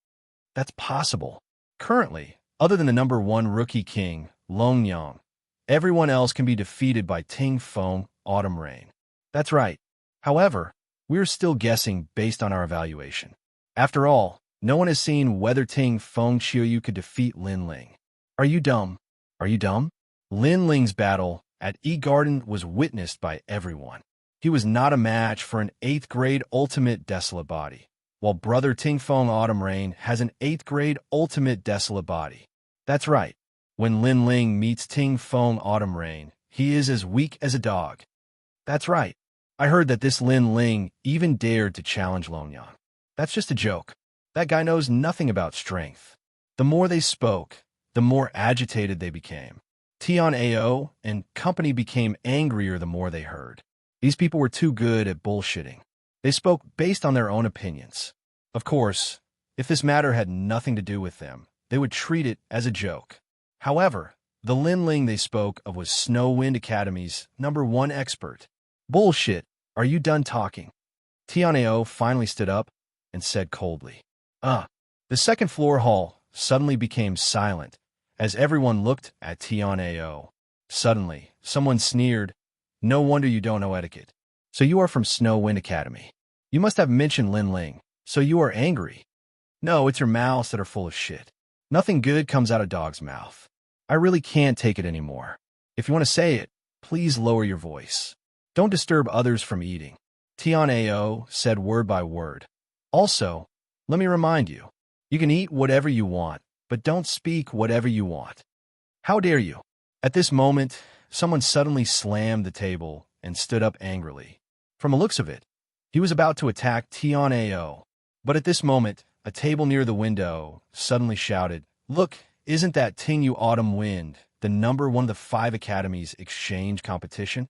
That's possible. Currently, other than the number 1 Rookie King, Long Yang, everyone else can be defeated by Ting Feng Autumn Rain. That's right. However, we're still guessing based on our evaluation. After all, no one has seen whether Ting Feng Qiuyu could defeat Lin Ling. Are you dumb? Are you dumb? Lin Ling's battle at E-Garden was witnessed by everyone. He was not a match for an 8th grade ultimate desolate body, while brother Ting Feng Autumn Rain has an 8th grade ultimate desolate body. That's right. When Lin Ling meets Ting Feng Autumn Rain, he is as weak as a dog. That's right. I heard that this Lin Ling even dared to challenge Longyang. That's just a joke. That guy knows nothing about strength. The more they spoke, the more agitated they became. Tian Ao and company became angrier the more they heard. These people were too good at bullshitting. They spoke based on their own opinions. Of course, if this matter had nothing to do with them, they would treat it as a joke. However, the Lin Ling they spoke of was Snow Wind Academy's number 1 expert. Bullshit. Are you done talking? Tian Ao finally stood up and said coldly. The second floor hall suddenly became silent as everyone looked at Tian Ao. Suddenly, someone sneered, "No wonder you don't know etiquette. So you are from Snow Wind Academy. You must have mentioned Lin Ling, so you are angry." "No, it's your mouths that are full of shit. Nothing good comes out of dog's mouth. I really can't take it anymore. If you want to say it, please lower your voice. Don't disturb others from eating." Tian Ao said word by word. "Also, let me remind you, you can eat whatever you want, but don't speak whatever you want. How dare you?" At this moment, someone suddenly slammed the table and stood up angrily. From the looks of it, he was about to attack Tian Ao. But at this moment, a table near the window suddenly shouted, "Look, isn't that Tingyu Autumn Wind, the number 1 of the 5 academies exchange competition?"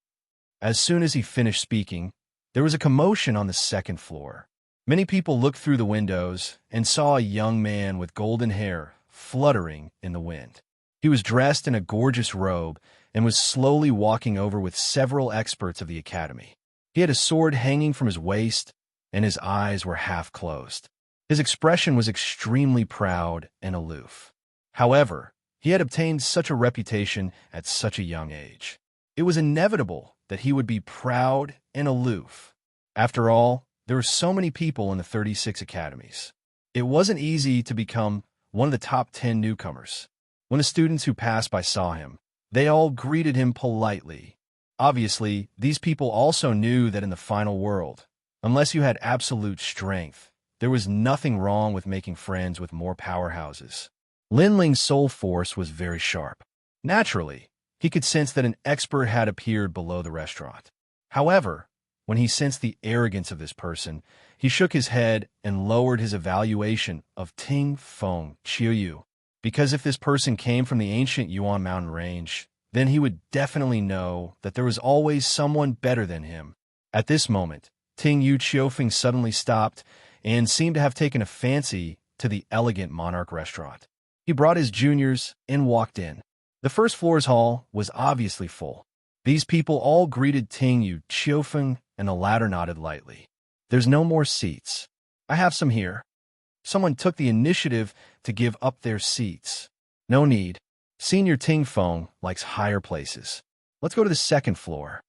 As soon as he finished speaking, there was a commotion on the second floor. Many people looked through the windows and saw a young man with golden hair fluttering in the wind. He was dressed in a gorgeous robe and was slowly walking over with several experts of the academy. He had a sword hanging from his waist, and his eyes were half closed. His expression was extremely proud and aloof. However, he had obtained such a reputation at such a young age. It was inevitable that he would be proud and aloof. After all, there were so many people in the 36 academies. It wasn't easy to become one of the top 10 newcomers. When the students who passed by saw him, they all greeted him politely. Obviously, these people also knew that in the final world, unless you had absolute strength, there was nothing wrong with making friends with more powerhouses. Lin Ling's soul force was very sharp. Naturally, he could sense that an expert had appeared below the restaurant. However, when he sensed the arrogance of this person, he shook his head and lowered his evaluation of Ting Feng Qiuyu. Because if this person came from the ancient Yuan mountain range, then he would definitely know that there was always someone better than him. At this moment, Ting Yu Qiufeng suddenly stopped and seemed to have taken a fancy to the elegant Monarch restaurant. He brought his juniors and walked in. The first floor's hall was obviously full. These people all greeted Ting Yu Qiufeng, and the latter nodded lightly. "There's no more seats. I have some here." Someone took the initiative to give up their seats. "No need. Senior Ting Feng likes higher places. Let's go to the second floor."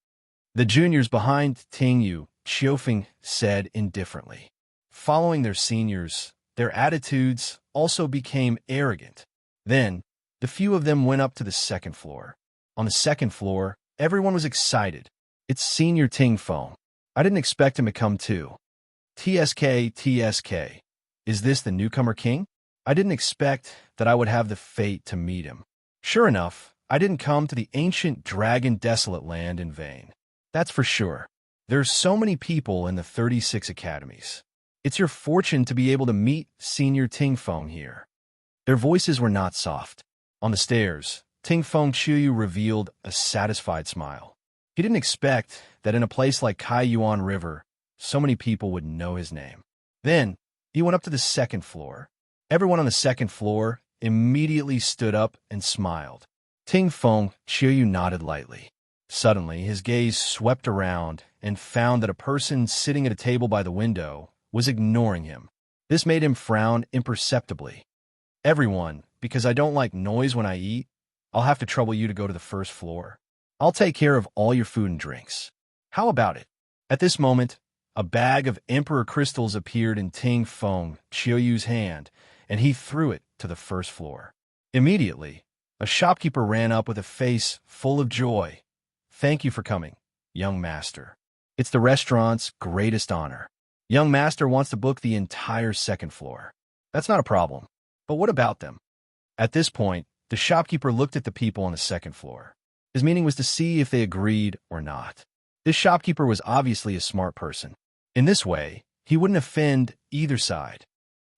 The juniors behind Ting Yu Qiufeng said indifferently. Following their seniors, their attitudes also became arrogant. Then, the few of them went up to the second floor. On the second floor, everyone was excited. "It's Senior Ting Feng. I didn't expect him to come too. TSK. Is this the newcomer king? I didn't expect that I would have the fate to meet him. Sure enough, I didn't come to the ancient dragon desolate land in vain. That's for sure." There's so many people in the 36 academies. It's your fortune to be able to meet Senior Tingfeng here. Their voices were not soft. On the stairs, Tingfeng Qiuyu revealed a satisfied smile. He didn't expect that in a place like Kaiyuan River, so many people would know his name. Then, he went up to the second floor. Everyone on the second floor immediately stood up and smiled. Tingfeng Qiuyu nodded lightly. Suddenly, his gaze swept around and found that a person sitting at a table by the window was ignoring him. This made him frown imperceptibly. Everyone, because I don't like noise when I eat, I'll have to trouble you to go to the first floor. I'll take care of all your food and drinks. How about it? At this moment, a bag of Emperor crystals appeared in Tingfeng Qiuyu's hand, and he threw it to the first floor. Immediately, a shopkeeper ran up with a face full of joy. Thank you for coming, young master. It's the restaurant's greatest honor. Young master wants to book the entire second floor. That's not a problem. But what about them? At this point, the shopkeeper looked at the people on the second floor. His meaning was to see if they agreed or not. This shopkeeper was obviously a smart person. In this way, he wouldn't offend either side.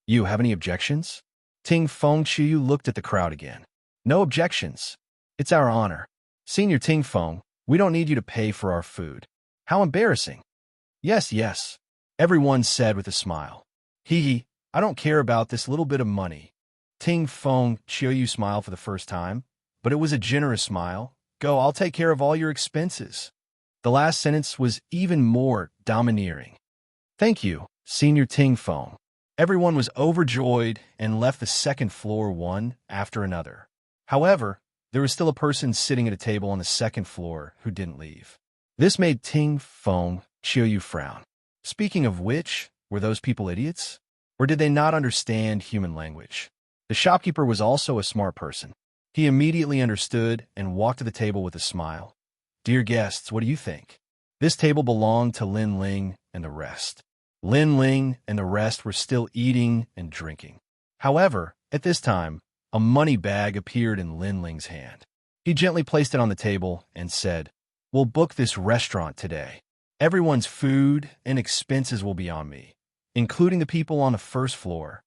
You have any objections? Tingfeng Qiuyu looked at the crowd again. No objections. It's our honor. Senior Tingfeng, we don't need you to pay for our food. How embarrassing. Yes. Everyone said with a smile. Hee, I don't care about this little bit of money. Tingfeng Qiuyu smiled for the first time, but it was a generous smile. Go, I'll take care of all your expenses. The last sentence was even more domineering. Thank you, Senior Tingfeng. Everyone was overjoyed and left the second floor one after another. However, there was still a person sitting at a table on the second floor who didn't leave. This made Tingfeng Qiuyu frown. Speaking of which, were those people idiots? Or did they not understand human language? The shopkeeper was also a smart person. He immediately understood and walked to the table with a smile. Dear guests, what do you think? This table belonged to Lin Ling and the rest. Lin Ling and the rest were still eating and drinking. However, at this time, a money bag appeared in Lin Ling's hand. He gently placed it on the table and said, We'll book this restaurant today. Everyone's food and expenses will be on me, including the people on the first floor.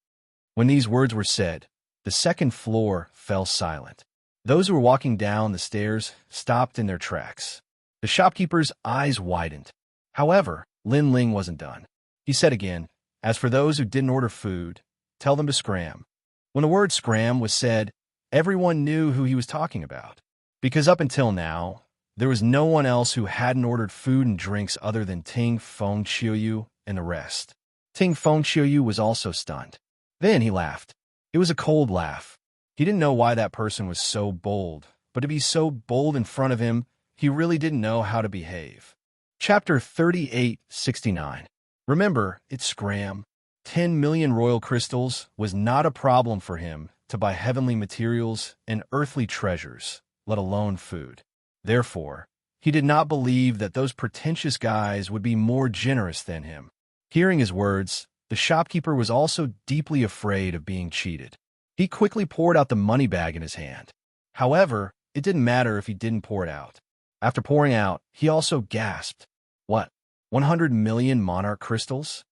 When these words were said, the second floor fell silent. Those who were walking down the stairs stopped in their tracks. The shopkeeper's eyes widened. However, Lin Ling wasn't done. He said again, As for those who didn't order food, tell them to scram. When the word scram was said, everyone knew who he was talking about. Because up until now, there was no one else who hadn't ordered food and drinks other than Tingfeng Qiuyu and the rest. Tingfeng Qiuyu was also stunned. Then he laughed. It was a cold laugh. He didn't know why that person was so bold, but to be so bold in front of him, he really didn't know how to behave. Chapter 3869. Remember, it's scram. 10 million royal crystals was not a problem for him to buy heavenly materials and earthly treasures, let alone food. Therefore, he did not believe that those pretentious guys would be more generous than him. Hearing his words, the shopkeeper was also deeply afraid of being cheated. He quickly poured out the money bag in his hand. However, it didn't matter if he didn't pour it out. After pouring out, he also gasped. What? 100 million Monarch crystals?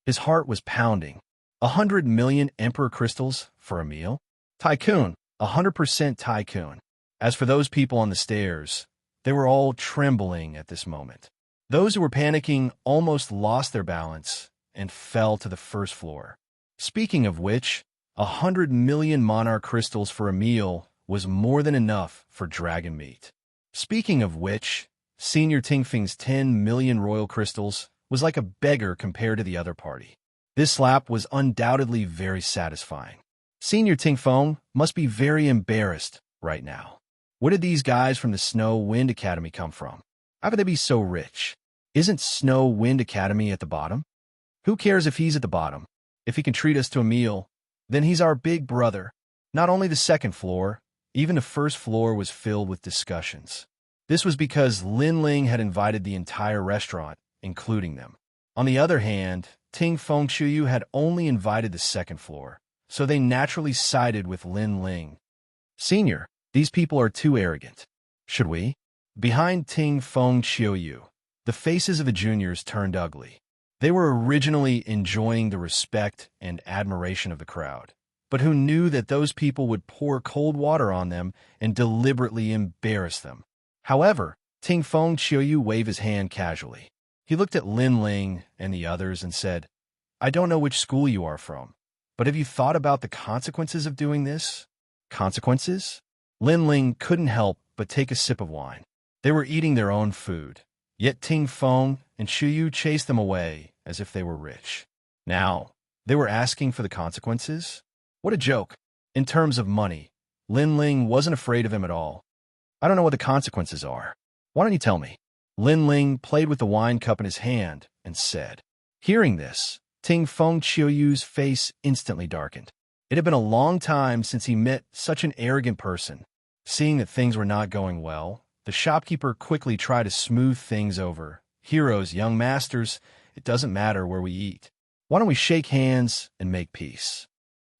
His heart was pounding. 100 million Emperor crystals for a meal? Tycoon, 100% tycoon. As for those people on the stairs, they were all trembling at this moment. Those who were panicking almost lost their balance and fell to the first floor. Speaking of which, 100 million Monarch crystals for a meal was more than enough for dragon meat. Speaking of which, Senior Tingfeng's 10 million royal crystals was like a beggar compared to the other party. This slap was undoubtedly very satisfying. Senior Tingfeng must be very embarrassed right now. Where did these guys from the Snow Wind Academy come from? How could they be so rich? Isn't Snow Wind Academy at the bottom? Who cares if he's at the bottom? If he can treat us to a meal, then he's our big brother. Not only the second floor, even the first floor was filled with discussions. This was because Lin Ling had invited the entire restaurant, including them. On the other hand, Tingfeng Qiuyu had only invited the second floor, so they naturally sided with Lin Ling. Senior, these people are too arrogant. Should we? Behind Tingfeng Qiuyu, The faces of the juniors turned ugly. They were originally enjoying the respect and admiration of the crowd, but who knew that those people would pour cold water on them and deliberately embarrass them? However, Ting Feng Qiuyu waved his hand casually. He looked at Lin Ling and the others and said, I don't know which school you are from, but have you thought about the consequences of doing this? Consequences? Lin Ling couldn't help but take a sip of wine. They were eating their own food, yet Ting Feng and Qiuyu chased them away as if they were rich. Now, they were asking for the consequences? What a joke. In terms of money, Lin Ling wasn't afraid of him at all. I don't know what the consequences are. Why don't you tell me? Lin Ling played with the wine cup in his hand and said. Hearing this, Ting Feng Qiuyu's face instantly darkened. It had been a long time since he met such an arrogant person. Seeing that things were not going well, the shopkeeper quickly tried to smooth things over. Heroes, young masters, it doesn't matter where we eat. Why don't we shake hands and make peace?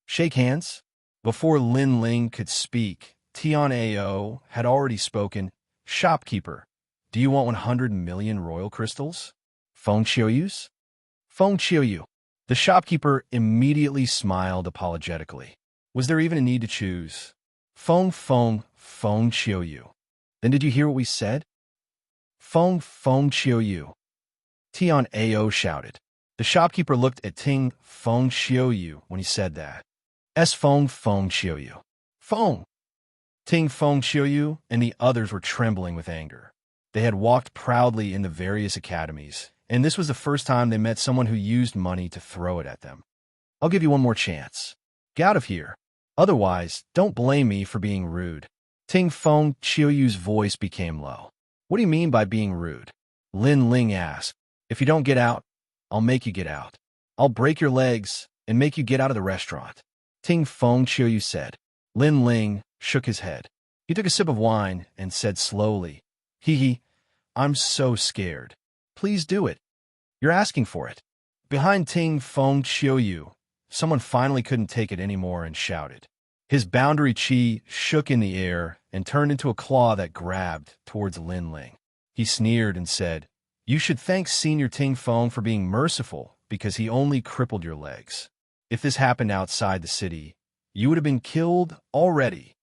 Shake hands? Before Lin Ling could speak, Tian Ao had already spoken. Shopkeeper, do you want 100 million royal crystals? Feng Qiuyu's? Feng Qiuyu. The shopkeeper immediately smiled apologetically. Was there even a need to choose? Feng Qiuyu. Then did you hear what we said? Feng Qiuyu. Tian Ao shouted. The shopkeeper looked at Ting Feng Qiuyu when he said that. Feng Qiuyu. Feng! Ting Feng Qiuyu and the others were trembling with anger. They had walked proudly in the various academies, and this was the first time they met someone who used money to throw it at them. I'll give you one more chance. Get out of here. Otherwise, don't blame me for being rude. Ting Feng Qiuyu's voice became low. What do you mean by being rude? Lin Ling asked. If you don't get out, I'll make you get out. I'll break your legs and make you get out of the restaurant. Ting Feng Qiuyu said. Lin Ling shook his head. He took a sip of wine and said slowly, Hee, I'm so scared. Please do it. You're asking for it. Behind Ting Feng Qiuyu, someone finally couldn't take it anymore and shouted. His boundary chi shook in the air and turned into a claw that grabbed towards Lin Ling. He sneered and said, You should thank Senior Ting Feng for being merciful because he only crippled your legs. If this happened outside the city, you would have been killed already.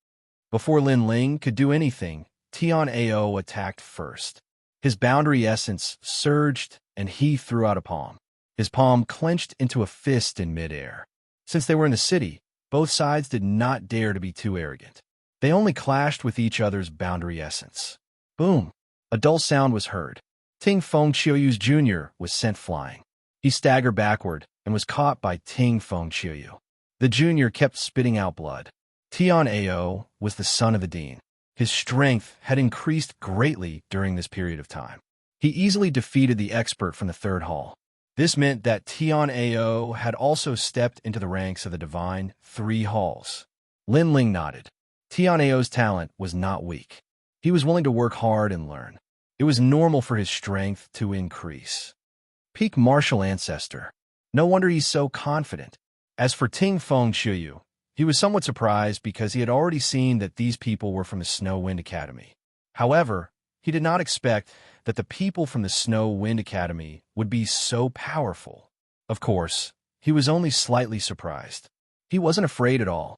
Before Lin Ling could do anything, Tian Ao attacked first. His boundary essence surged, and he threw out a palm. His palm clenched into a fist in midair. Since they were in the city, both sides did not dare to be too arrogant. They only clashed with each other's boundary essence. Boom! A dull sound was heard. Ting Feng Qiuyu's junior was sent flying. He staggered backward and was caught by Ting Feng Qiuyu. The junior kept spitting out blood. Tian Ao was the son of the dean. His strength had increased greatly during this period of time. He easily defeated the expert from the third hall. This meant that Tian Ao had also stepped into the ranks of the divine 3 halls. Lin Ling nodded. Tian Ao's talent was not weak. He was willing to work hard and learn. It was normal for his strength to increase. Peak martial ancestor. No wonder he's so confident. As for Ting Feng Qiuyu, he was somewhat surprised because he had already seen that these people were from the Snow Wind Academy. However, he did not expect that the people from the Snow Wind Academy would be so powerful. Of course, he was only slightly surprised. He wasn't afraid at all.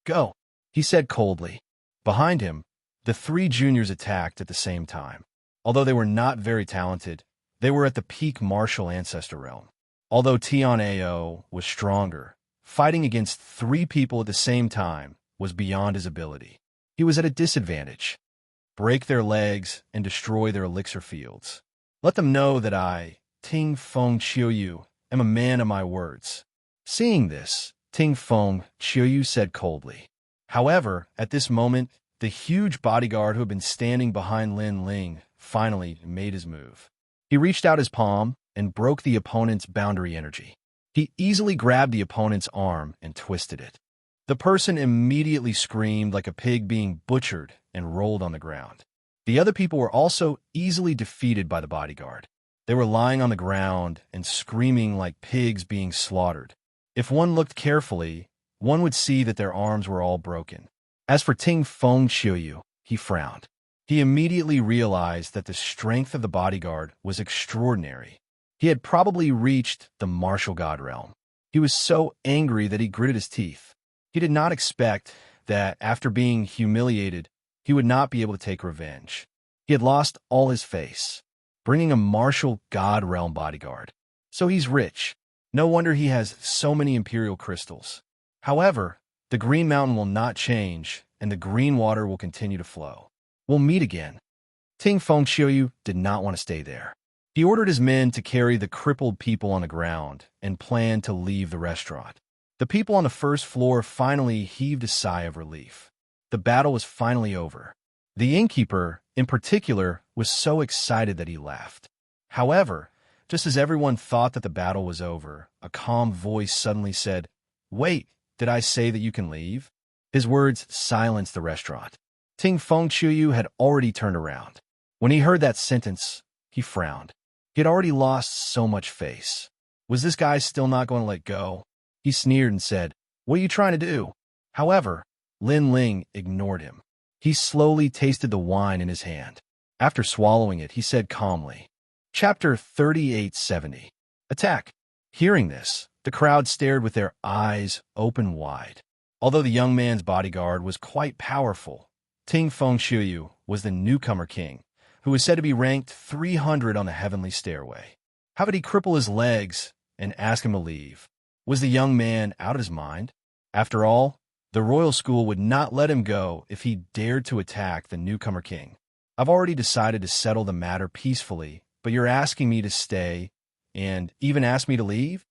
Go, he said coldly. Behind him, the 3 juniors attacked at the same time. Although they were not very talented, they were at the peak martial ancestor realm. Although Tian Ao was stronger, fighting against 3 people at the same time was beyond his ability. He was at a disadvantage. Break their legs and destroy their elixir fields. Let them know that I, Ting Feng Qiuyu, am a man of my words. Seeing this, Ting Feng Qiuyu said coldly. However, at this moment, the huge bodyguard who had been standing behind Lin Ling finally made his move. He reached out his palm and broke the opponent's boundary energy. He easily grabbed the opponent's arm and twisted it. The person immediately screamed like a pig being butchered and rolled on the ground. The other people were also easily defeated by the bodyguard. They were lying on the ground and screaming like pigs being slaughtered. If one looked carefully, one would see that their arms were all broken. As for Ting Feng Qiuyu, he frowned. He immediately realized that the strength of the bodyguard was extraordinary. He had probably reached the martial god realm. He was so angry that he gritted his teeth. He did not expect that after being humiliated, he would not be able to take revenge. He had lost all his face, bringing a martial god realm bodyguard. So he's rich. No wonder he has so many imperial crystals. However, the Green Mountain will not change, and the green water will continue to flow. We'll meet again. Ting Fengxiu did not want to stay there. He ordered his men to carry the crippled people on the ground and planned to leave the restaurant. The people on the first floor finally heaved a sigh of relief. The battle was finally over. The innkeeper, in particular, was so excited that he laughed. However, just as everyone thought that the battle was over, a calm voice suddenly said, "Wait, did I say that you can leave?" His words silenced the restaurant. Ting Fengxiu had already turned around. When he heard that sentence, he frowned. He had already lost so much face. Was this guy still not going to let go? He sneered and said, "What are you trying to do?" However, Lin Ling ignored him. He slowly tasted the wine in his hand. After swallowing it, he said calmly, Chapter 3870. Attack. Hearing this, the crowd stared with their eyes open wide. Although the young man's bodyguard was quite powerful, Ting Fengxiu was the newcomer king, who was said to be ranked 300 on the heavenly stairway. How could he cripple his legs and ask him to leave? Was the young man out of his mind? After all, the royal school would not let him go if he dared to attack the newcomer king. I've already decided to settle the matter peacefully, but you're asking me to stay and even ask me to leave?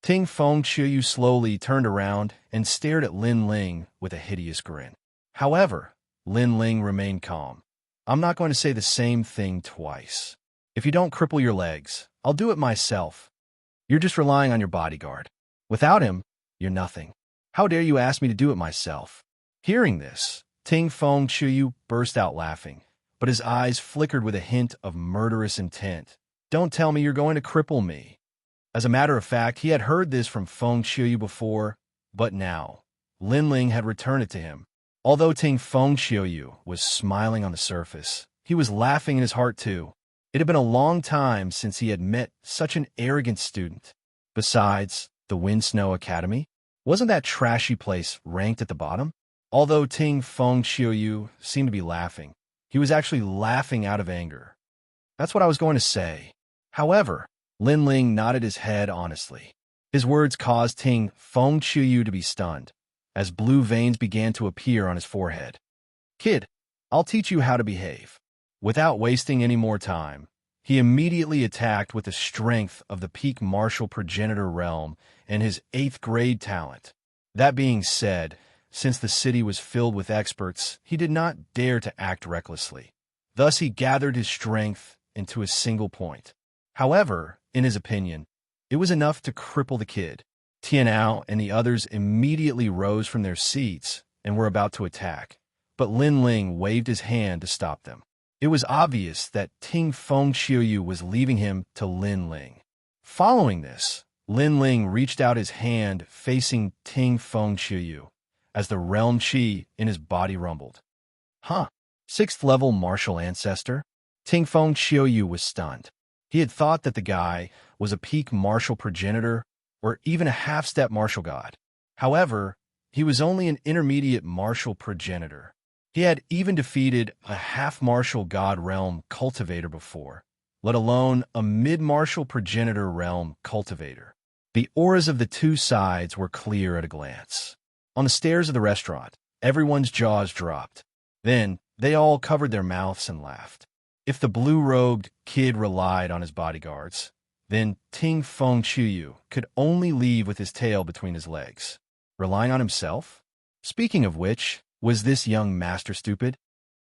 Ting Fengxiu slowly turned around and stared at Lin Ling with a hideous grin. However, Lin Ling remained calm. I'm not going to say the same thing twice. If you don't cripple your legs, I'll do it myself. You're just relying on your bodyguard. Without him, you're nothing. How dare you ask me to do it myself? Hearing this, Ting Fengxiu burst out laughing, but his eyes flickered with a hint of murderous intent. Don't tell me you're going to cripple me. As a matter of fact, he had heard this from Fengxiu before, but now, Lin Ling had returned it to him. Although Ting Fengxiu was smiling on the surface, he was laughing in his heart too. It had been a long time since he had met such an arrogant student. Besides, the Wind Snow Academy? Wasn't that trashy place ranked at the bottom? Although Ting Fengxiu seemed to be laughing, he was actually laughing out of anger. That's what I was going to say. However, Lin Ling nodded his head honestly. His words caused Ting Fengxiu to be stunned, as blue veins began to appear on his forehead. Kid, I'll teach you how to behave. Without wasting any more time, he immediately attacked with the strength of the peak martial progenitor realm and his 8th grade talent. That being said, since the city was filled with experts, he did not dare to act recklessly. Thus he gathered his strength into a single point. However, in his opinion, it was enough to cripple the kid. Tianao and the others immediately rose from their seats and were about to attack, but Lin Ling waved his hand to stop them. It was obvious that Ting Fengxiu was leaving him to Lin Ling. Following this, Lin Ling reached out his hand facing Ting Fengxiu as the realm chi in his body rumbled. Huh? 6th level martial ancestor? Ting Fengxiu was stunned. He had thought that the guy was a peak martial progenitor or even a half-step martial god. However, he was only an intermediate martial progenitor. He had even defeated a half-martial god realm cultivator before, let alone a mid-martial progenitor realm cultivator. The auras of the two sides were clear at a glance. On the stairs of the restaurant, everyone's jaws dropped. Then, they all covered their mouths and laughed. If the blue-robed kid relied on his bodyguards, then Ting Fengxiu could only leave with his tail between his legs. Relying on himself? Speaking of which, was this young master stupid?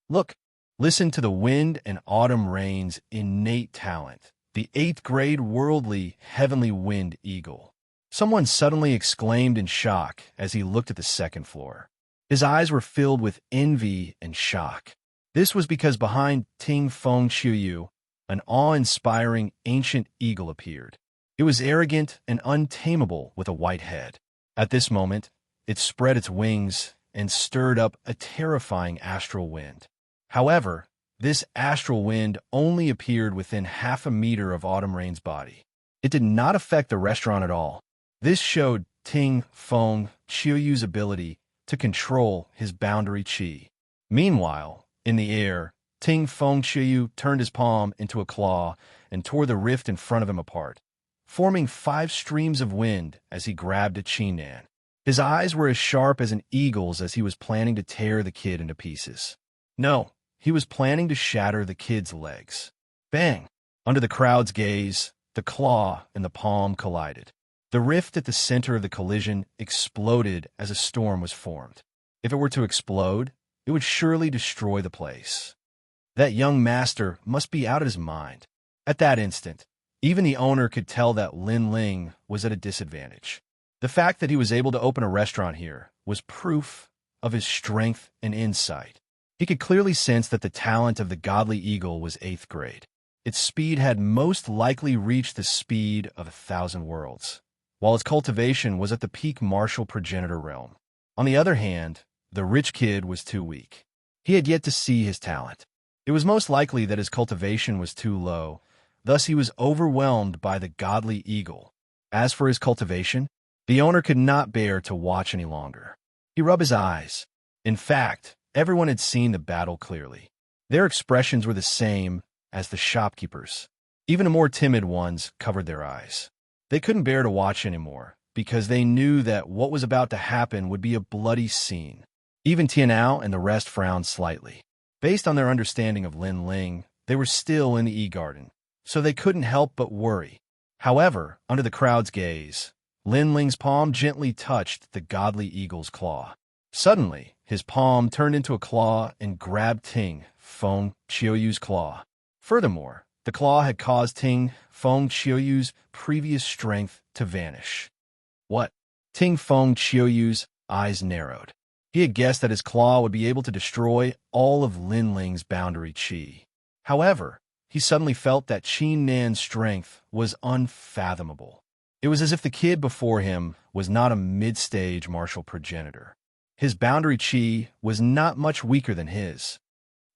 Look, listen to the wind and autumn rain's innate talent, the 8th grade worldly heavenly wind eagle. Someone suddenly exclaimed in shock as he looked at the 2nd floor. His eyes were filled with envy and shock. This was because behind Ting Fengxiu, an awe-inspiring ancient eagle appeared. It was arrogant and untamable with a white head. At this moment, it spread its wings and stirred up a terrifying astral wind. However, This astral wind only appeared within half a meter of Autumn Rain's body. It did not affect the restaurant at all. This showed Ting Feng Qiuyu's ability to control his boundary qi. Meanwhile, in the air, Ting Feng Qiuyu turned his palm into a claw and tore the rift in front of him apart, forming 5 streams of wind as he grabbed at Qi Nan. His eyes were as sharp as an eagle's as he was planning to tear the kid into pieces. No, he was planning to shatter the kid's legs. Bang! Under the crowd's gaze, the claw and the palm collided. The rift at the center of the collision exploded as a storm was formed. If it were to explode, it would surely destroy the place. That young master must be out of his mind. At that instant, even the owner could tell that Lin Ling was at a disadvantage. The fact that he was able to open a restaurant here was proof of his strength and insight. He could clearly sense that the talent of the godly eagle was 8th grade. Its speed had most likely reached the speed of 1,000 worlds, while its cultivation was at the peak martial progenitor realm. On the other hand, the rich kid was too weak. He had yet to see his talent. It was most likely that his cultivation was too low, thus he was overwhelmed by the godly eagle. As for his cultivation, the owner could not bear to watch any longer. He rubbed his eyes. In fact, everyone had seen the battle clearly. Their expressions were the same as the shopkeepers. Even the more timid ones covered their eyes. They couldn't bear to watch anymore, because they knew that what was about to happen would be a bloody scene. Even Tianao and the rest frowned slightly. Based on their understanding of Lin Ling, they were still in the E-Garden, so they couldn't help but worry. However, under the crowd's gaze, Lin Ling's palm gently touched the godly eagle's claw. Suddenly, his palm turned into a claw and grabbed Ting Feng Qiuyu's claw. Furthermore, the claw had caused Ting Feng Qiuyu's previous strength to vanish. What? Ting Feng Qiuyu's eyes narrowed. He had guessed that his claw would be able to destroy all of Lin Ling's boundary qi. However, he suddenly felt that Qi Nan's strength was unfathomable. It was as if the kid before him was not a mid-stage martial progenitor. His boundary qi was not much weaker than his.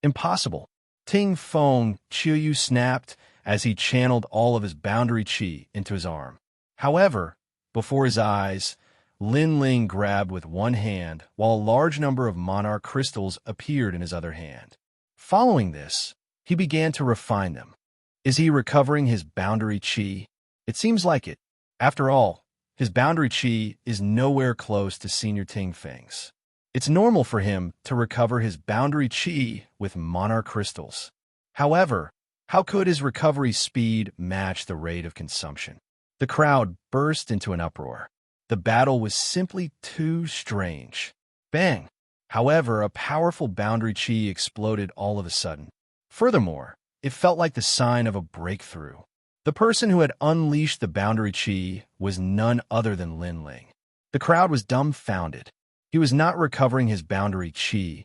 Impossible. Ting Feng Qiuyu snapped as he channeled all of his boundary qi into his arm. However, before his eyes, Lin Ling grabbed with one hand while a large number of Monarch crystals appeared in his other hand. Following this, he began to refine them. Is he recovering his boundary qi? It seems like it. After all, his boundary qi is nowhere close to Senior Ting Feng's. It's normal for him to recover his boundary qi with Monarch crystals. However, how could his recovery speed match the rate of consumption? The crowd burst into an uproar. The battle was simply too strange. Bang! However, a powerful boundary qi exploded all of a sudden. Furthermore, it felt like the sign of a breakthrough. The person who had unleashed the boundary qi was none other than Lin Ling. The crowd was dumbfounded. He was not recovering his boundary qi,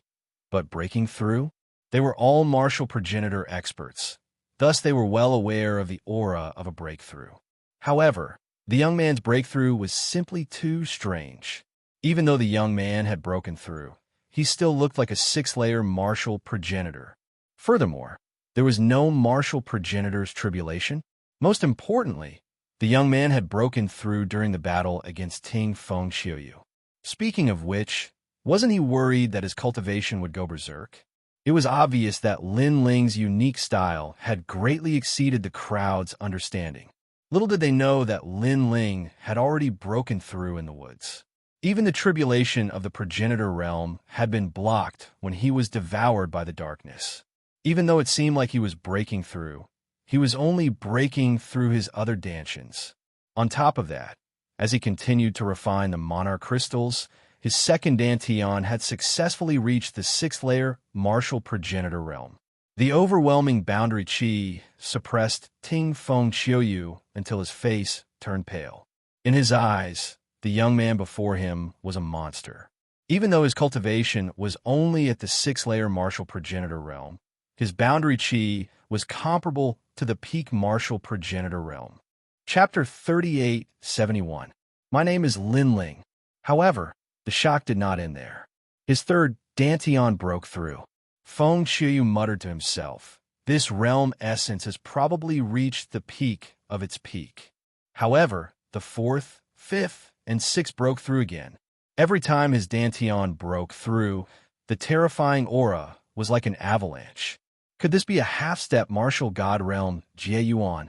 but breaking through. They were all martial progenitor experts. Thus, they were well aware of the aura of a breakthrough. However, the young man's breakthrough was simply too strange. Even though the young man had broken through, he still looked like a 6-layer martial progenitor. Furthermore, there was no martial progenitor's tribulation. Most importantly, the young man had broken through during the battle against Ting Feng Qiuyu. Speaking of which, wasn't he worried that his cultivation would go berserk? It was obvious that Lin Ling's unique style had greatly exceeded the crowd's understanding. Little did they know that Lin Ling had already broken through in the woods. Even the tribulation of the progenitor realm had been blocked when he was devoured by the darkness. Even though it seemed like he was breaking through, he was only breaking through his other dantians. On top of that, as he continued to refine the Monarch crystals, his second dantian had successfully reached the 6th-layer martial progenitor realm. The overwhelming boundary qi suppressed Ting Feng Qiuyu until his face turned pale. In his eyes, the young man before him was a monster. Even though his cultivation was only at the 6th-layer martial progenitor realm, his boundary qi was comparable to the peak martial progenitor realm. Chapter 3871. My name is Lin Ling. However, the shock did not end there. His third dantian broke through. Feng Qiu muttered to himself. This realm essence has probably reached the peak of its peak. However, the fourth, fifth, and sixth broke through again. Every time his dantian broke through, the terrifying aura was like an avalanche. Could this be a half-step martial god realm Jieyuan?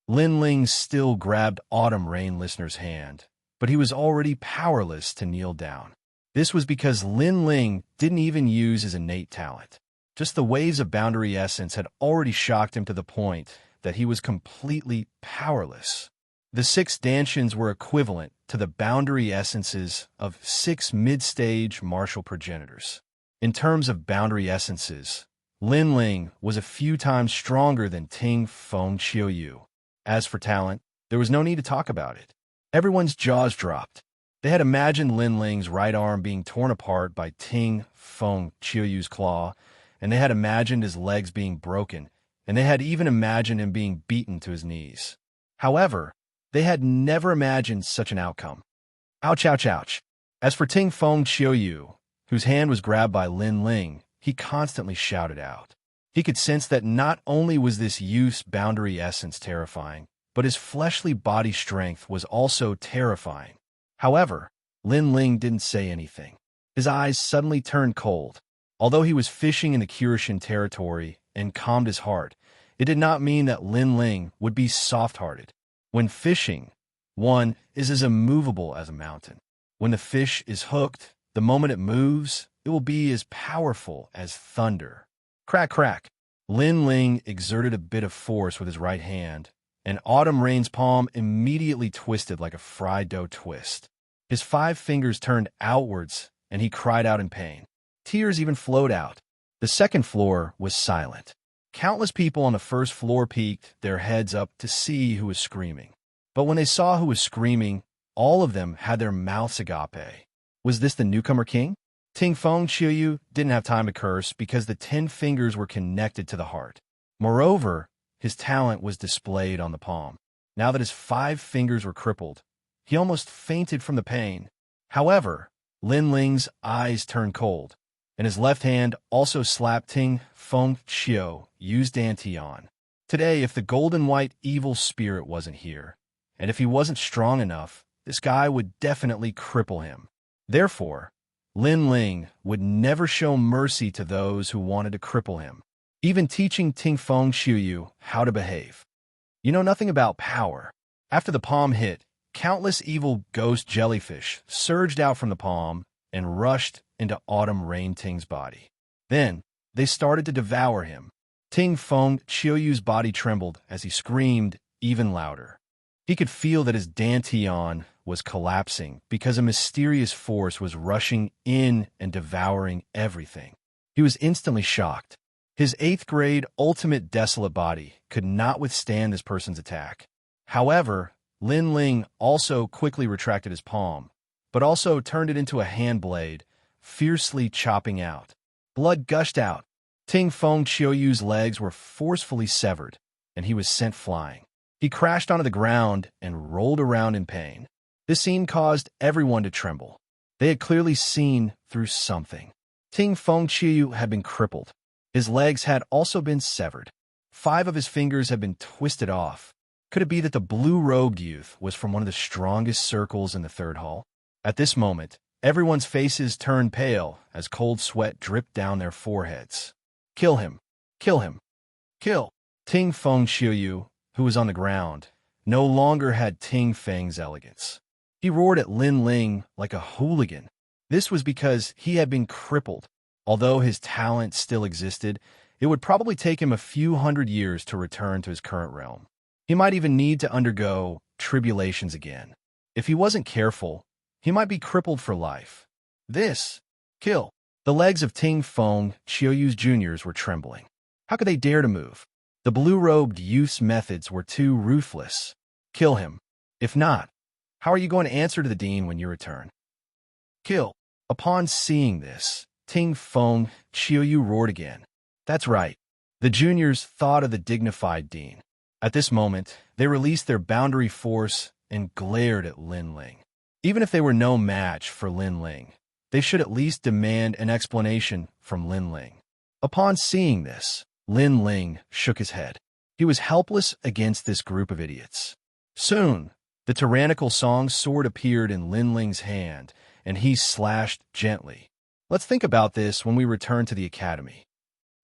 Lin Ling still grabbed Autumn Rain Listener's hand, but he was already powerless to kneel down. This was because Lin Ling didn't even use his innate talent. Just the waves of boundary essence had already shocked him to the point that he was completely powerless. The 6 dantians were equivalent to the boundary essences of 6 mid-stage martial progenitors. In terms of boundary essences, Lin Ling was a few times stronger than Ting Feng Qiuyu. As for talent, there was no need to talk about it. Everyone's jaws dropped. They had imagined Lin Ling's right arm being torn apart by Ting Feng Qiuyu's claw, and they had imagined his legs being broken, and they had even imagined him being beaten to his knees. However, they had never imagined such an outcome. Ouch, ouch, ouch. As for Ting Feng Qiuyu, whose hand was grabbed by Lin Ling, he constantly shouted out. He could sense that not only was this youth's boundary essence terrifying, but his fleshly body strength was also terrifying. However, Lin Ling didn't say anything. His eyes suddenly turned cold. Although he was fishing in the Kirishin territory and calmed his heart, it did not mean that Lin Ling would be soft-hearted. When fishing, one is as immovable as a mountain. When the fish is hooked, the moment it moves, it will be as powerful as thunder. Crack, crack. Lin Ling exerted a bit of force with his right hand, and Autumn Rain's palm immediately twisted like a fried dough twist. His 5 fingers turned outwards, and he cried out in pain. Tears even flowed out. The second floor was silent. Countless people on the first floor peeked their heads up to see who was screaming. But when they saw who was screaming, all of them had their mouths agape. Was this the newcomer king? Ting Feng Qiuyu didn't have time to curse because the 10 fingers were connected to the heart. Moreover, his talent was displayed on the palm. Now that his 5 fingers were crippled, he almost fainted from the pain. However, Lin Ling's eyes turned cold, and his left hand also slapped Ting Feng Qiuyu's dantian. Today, if the golden white evil spirit wasn't here, and if he wasn't strong enough, this guy would definitely cripple him. Therefore, Lin Ling would never show mercy to those who wanted to cripple him, even teaching Ting Feng Qiuyu how to behave. You know nothing about power. After the palm hit, countless evil ghost jellyfish surged out from the palm and rushed into Autumn Rain Ting's body. Then, they started to devour him. Ting Feng Qiuyu's body trembled as he screamed even louder. He could feel that his dantian was collapsing because a mysterious force was rushing in and devouring everything. He was instantly shocked. His 8th grade ultimate desolate body could not withstand this person's attack. However, Lin Ling also quickly retracted his palm, but also turned it into a hand blade, fiercely chopping out. Blood gushed out. Ting Feng Qiuyu's legs were forcefully severed, and he was sent flying. He crashed onto the ground and rolled around in pain. This scene caused everyone to tremble. They had clearly seen through something. Ting Feng Qiuyu had been crippled. His legs had also been severed. 5 of his fingers had been twisted off. Could it be that the blue-robed youth was from one of the strongest circles in the 3rd hall? At this moment, everyone's faces turned pale as cold sweat dripped down their foreheads. Kill him! Kill him! Kill! Ting Feng Qiuyu, who was on the ground, no longer had Ting Feng's elegance. He roared at Lin Ling like a hooligan. This was because he had been crippled. Although his talent still existed, it would probably take him a few hundred years to return to his current realm. He might even need to undergo tribulations again. If he wasn't careful, he might be crippled for life. This, kill. The legs of Ting Feng Qiuyu's juniors were trembling. How could they dare to move? The blue-robed youth's methods were too ruthless. Kill him. If not, how are you going to answer to the dean when you return? Kill. Upon seeing this, Ting Feng Qiuyu roared again. That's right. The juniors thought of the dignified dean. At this moment, they released their boundary force and glared at Lin Ling. Even if they were no match for Lin Ling, they should at least demand an explanation from Lin Ling. Upon seeing this, Lin Ling shook his head. He was helpless against this group of idiots. Soon, the tyrannical song sword appeared in Lin Ling's hand, and he slashed gently. Let's think about this when we return to the academy.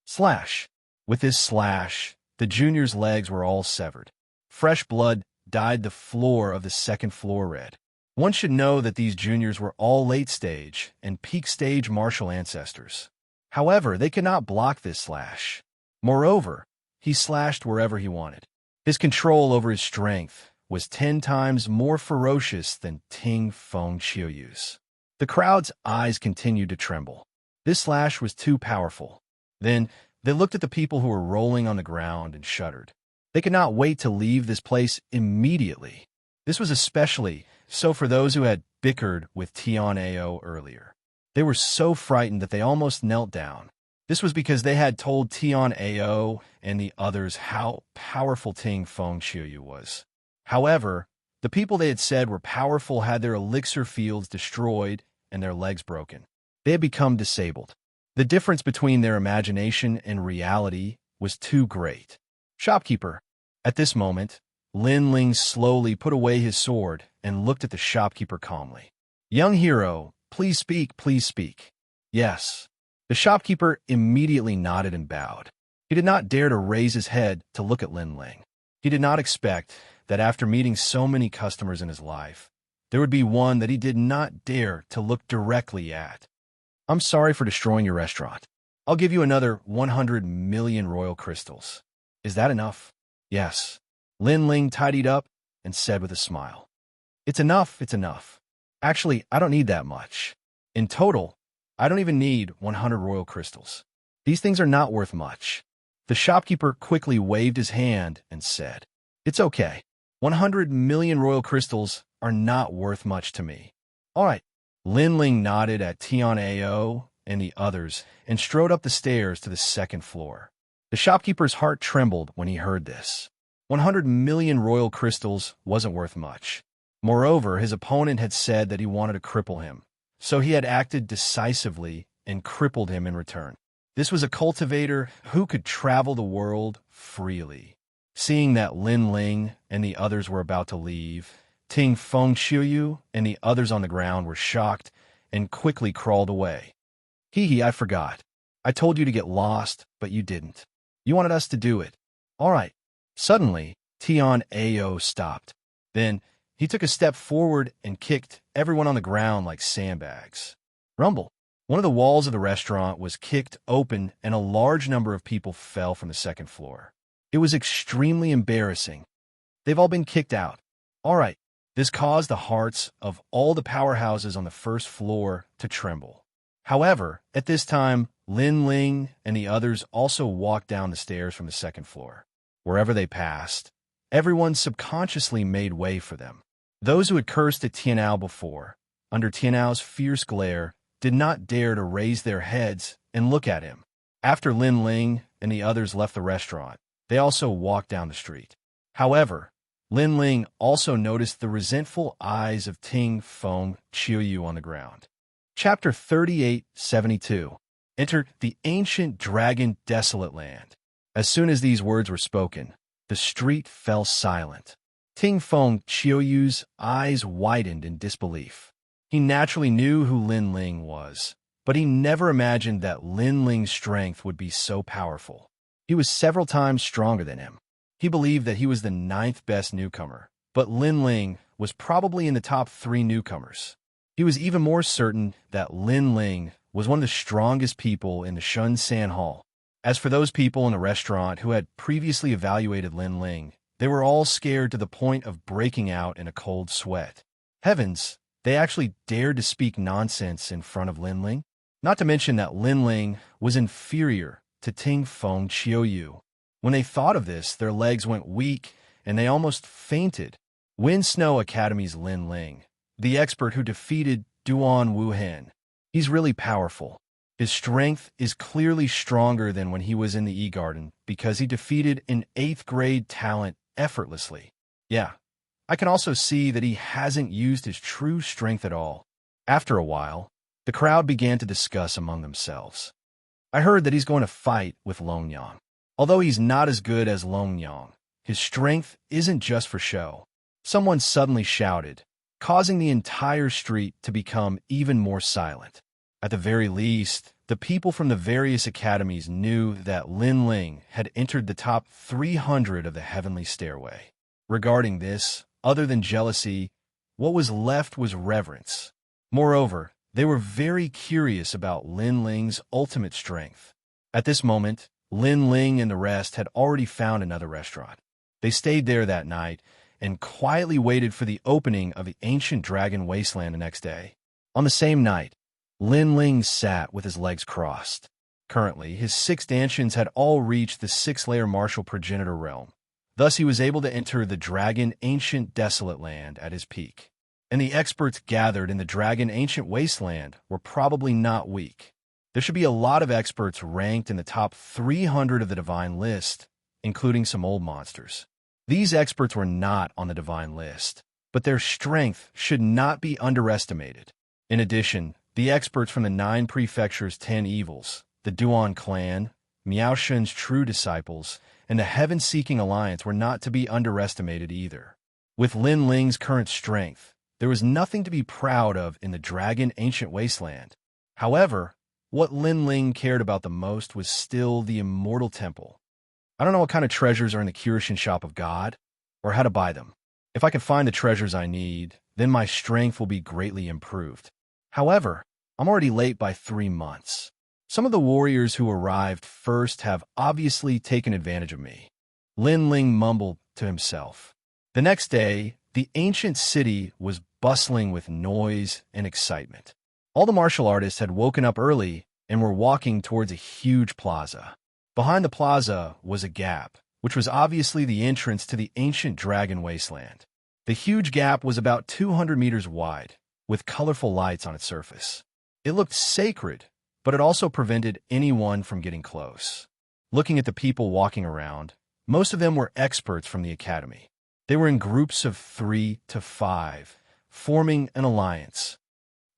Slash. With this slash, the juniors' legs were all severed. Fresh blood dyed the floor of the second floor red. One should know that these juniors were all late-stage and peak-stage martial ancestors. However, they could not block this slash. Moreover, he slashed wherever he wanted. His control over his strength was 10 times more ferocious than Ting Feng Qiuyu's. The crowd's eyes continued to tremble. This slash was too powerful. Then, they looked at the people who were rolling on the ground and shuddered. They could not wait to leave this place immediately. This was especially so for those who had bickered with Tian Ao earlier. They were so frightened that they almost knelt down. This was because they had told Tian Ao and the others how powerful Ting Feng Qiuyu was. However, the people they had said were powerful had their elixir fields destroyed and their legs broken. They had become disabled. The difference between their imagination and reality was too great. Shopkeeper. At this moment, Lin Ling slowly put away his sword and looked at the shopkeeper calmly. Young hero, please speak, please speak. Yes. The shopkeeper immediately nodded and bowed. He did not dare to raise his head to look at Lin Ling. He did not expect that after meeting so many customers in his life, there would be one that he did not dare to look directly at. I'm sorry for destroying your restaurant. I'll give you another 100 million royal crystals. Is that enough? Yes. Lin Ling tidied up and said with a smile. It's enough, it's enough. Actually, I don't need that much. In total, I don't even need 100 royal crystals. These things are not worth much. The shopkeeper quickly waved his hand and said, It's okay. 100 million royal crystals are not worth much to me. All right. Lin Ling nodded at Tian Ao and the others and strode up the stairs to the second floor. The shopkeeper's heart trembled when he heard this. 100 million royal crystals wasn't worth much. Moreover, his opponent had said that he wanted to cripple him, so he had acted decisively and crippled him in return. This was a cultivator who could travel the world freely. Seeing that Lin Ling and the others were about to leave, Ting Feng Qiuyu and the others on the ground were shocked and quickly crawled away. Hee, I forgot. I told you to get lost, but you didn't. You wanted us to do it. All right. Suddenly, Tian Ao stopped. Then, he took a step forward and kicked everyone on the ground like sandbags. Rumble. One of the walls of the restaurant was kicked open and a large number of people fell from the second floor. It was extremely embarrassing. They've all been kicked out. All right. This caused the hearts of all the powerhouses on the first floor to tremble. However, at this time, Lin Ling and the others also walked down the stairs from the second floor. Wherever they passed, everyone subconsciously made way for them. Those who had cursed at Tianao before, under Tianao's fierce glare, did not dare to raise their heads and look at him. After Lin Ling and the others left the restaurant, they also walked down the street. However, Lin Ling also noticed the resentful eyes of Ting Feng Qiuyu on the ground. Chapter 3872. Enter the ancient dragon desolate land. As soon as these words were spoken, the street fell silent. Ting Feng Qiuyu's eyes widened in disbelief. He naturally knew who Lin Ling was, but he never imagined that Lin Ling's strength would be so powerful. He was several times stronger than him. He believed that he was the 9th best newcomer, but Lin Ling was probably in the top 3 newcomers. He was even more certain that Lin Ling was one of the strongest people in the Shun San Hall. As for those people in the restaurant who had previously evaluated Lin Ling, they were all scared to the point of breaking out in a cold sweat. Heavens, they actually dared to speak nonsense in front of Lin Ling? Not to mention that Lin Ling was inferior to Ting Feng Qiuyu. When they thought of this, their legs went weak and they almost fainted. Wind Snow Academy's Lin Ling, the expert who defeated Duan Wuhen. He's really powerful. His strength is clearly stronger than when he was in the E-Garden because he defeated an 8th grade talent effortlessly. Yeah, I can also see that he hasn't used his true strength at all. After a while, the crowd began to discuss among themselves. I heard that he's going to fight with Long Yang. Although he's not as good as Long Yang, his strength isn't just for show. Someone suddenly shouted, causing the entire street to become even more silent. At the very least, the people from the various academies knew that Lin Ling had entered the top 300 of the heavenly stairway. Regarding this, other than jealousy, what was left was reverence. Moreover, they were very curious about Lin Ling's ultimate strength. At this moment, Lin Ling and the rest had already found another restaurant. They stayed there that night and quietly waited for the opening of the ancient dragon wasteland the next day. On the same night, Lin Ling sat with his legs crossed. Currently, his 6 stanchions had all reached the 6-layer martial progenitor realm. Thus, he was able to enter the dragon ancient desolate land at his peak. And the experts gathered in the dragon ancient wasteland were probably not weak. There should be a lot of experts ranked in the top 300 of the divine list, including some old monsters. These experts were not on the divine list, but their strength should not be underestimated. In addition, the experts from the 9 prefectures' 10 evils, the Duan clan, Miao Shen's true disciples, and the Heaven-Seeking Alliance were not to be underestimated either. With Lin Ling's current strength, there was nothing to be proud of in the dragon ancient wasteland. However, what Lin Ling cared about the most was still the immortal temple. I don't know what kind of treasures are in the Kyushin shop of God, or how to buy them. If I can find the treasures I need, then my strength will be greatly improved. However, I'm already late by 3 months. Some of the warriors who arrived first have obviously taken advantage of me. Lin Ling mumbled to himself. The next day, the ancient city was bustling with noise and excitement. All the martial artists had woken up early and were walking towards a huge plaza. Behind the plaza was a gap, which was obviously the entrance to the ancient dragon wasteland. The huge gap was about 200 meters wide, with colorful lights on its surface. It looked sacred, but it also prevented anyone from getting close. Looking at the people walking around, most of them were experts from the academy. They were in groups of 3 to 5, forming an alliance.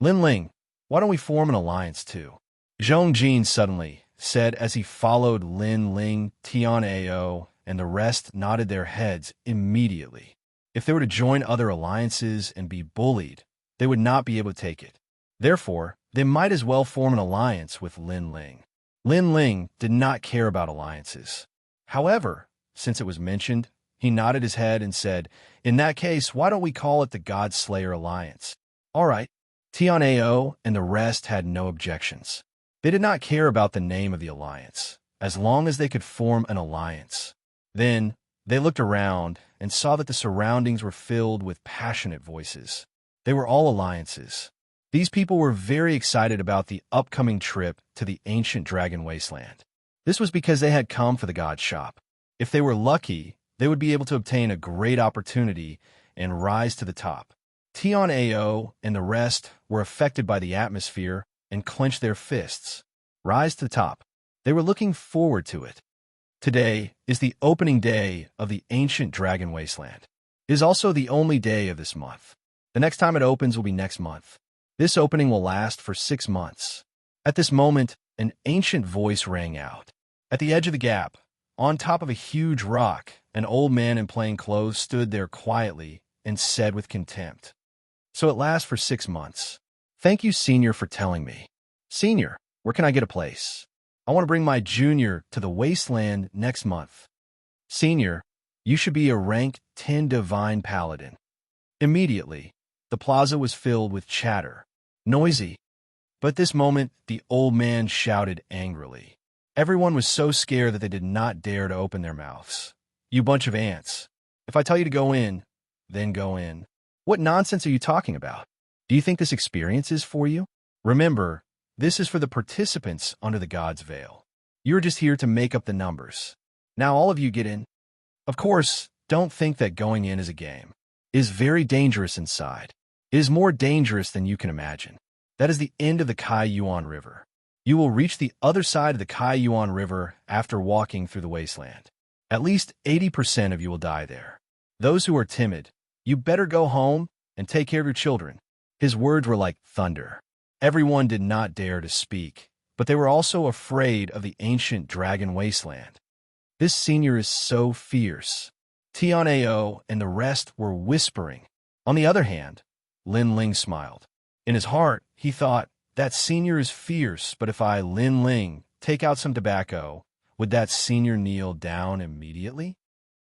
Lin Ling, why don't we form an alliance too? Zhong Jin suddenly said as he followed Lin Ling, Tian Ao, and the rest nodded their heads immediately. If they were to join other alliances and be bullied, they would not be able to take it. Therefore, they might as well form an alliance with Lin Ling. Lin Ling did not care about alliances. However, since it was mentioned, he nodded his head and said, "In that case, why don't we call it the God Slayer Alliance?" All right. Tian Ao and the rest had no objections. They did not care about the name of the alliance, as long as they could form an alliance. Then, they looked around and saw that the surroundings were filled with passionate voices. They were all alliances. These people were very excited about the upcoming trip to the ancient dragon wasteland. This was because they had come for the God shop. If they were lucky, they would be able to obtain a great opportunity and rise to the top. Tian Ao and the rest were affected by the atmosphere and clenched their fists. Rise to the top. They were looking forward to it. Today is the opening day of the ancient dragon wasteland. It is also the only day of this month. The next time it opens will be next month. This opening will last for 6 months. At this moment, an ancient voice rang out. At the edge of the gap, on top of a huge rock, an old man in plain clothes stood there quietly and said with contempt, "So it lasts for 6 months. Thank you, Senior, for telling me. Senior, where can I get a place? I want to bring my junior to the wasteland next month. Senior, you should be a rank 10 divine paladin." Immediately, the plaza was filled with chatter. Noisy. But at this moment, the old man shouted angrily. Everyone was so scared that they did not dare to open their mouths. "You bunch of ants. If I tell you to go in, then go in. What nonsense are you talking about? Do you think this experience is for you? Remember, this is for the participants under the God's veil. You're just here to make up the numbers. Now all of you get in." Of course, don't think that going in is a game. It is very dangerous inside. It is more dangerous than you can imagine. That is the end of the Kai Yuan River. You will reach the other side of the Kai Yuan River after walking through the wasteland. At least 80% of you will die there. Those who are timid, you better go home and take care of your children. His words were like thunder. Everyone did not dare to speak, but they were also afraid of the ancient dragon wasteland. This senior is so fierce. Tianao and the rest were whispering. On the other hand, Lin Ling smiled. In his heart, he thought, that senior is fierce, but if I, Lin Ling, take out some tobacco, would that senior kneel down immediately?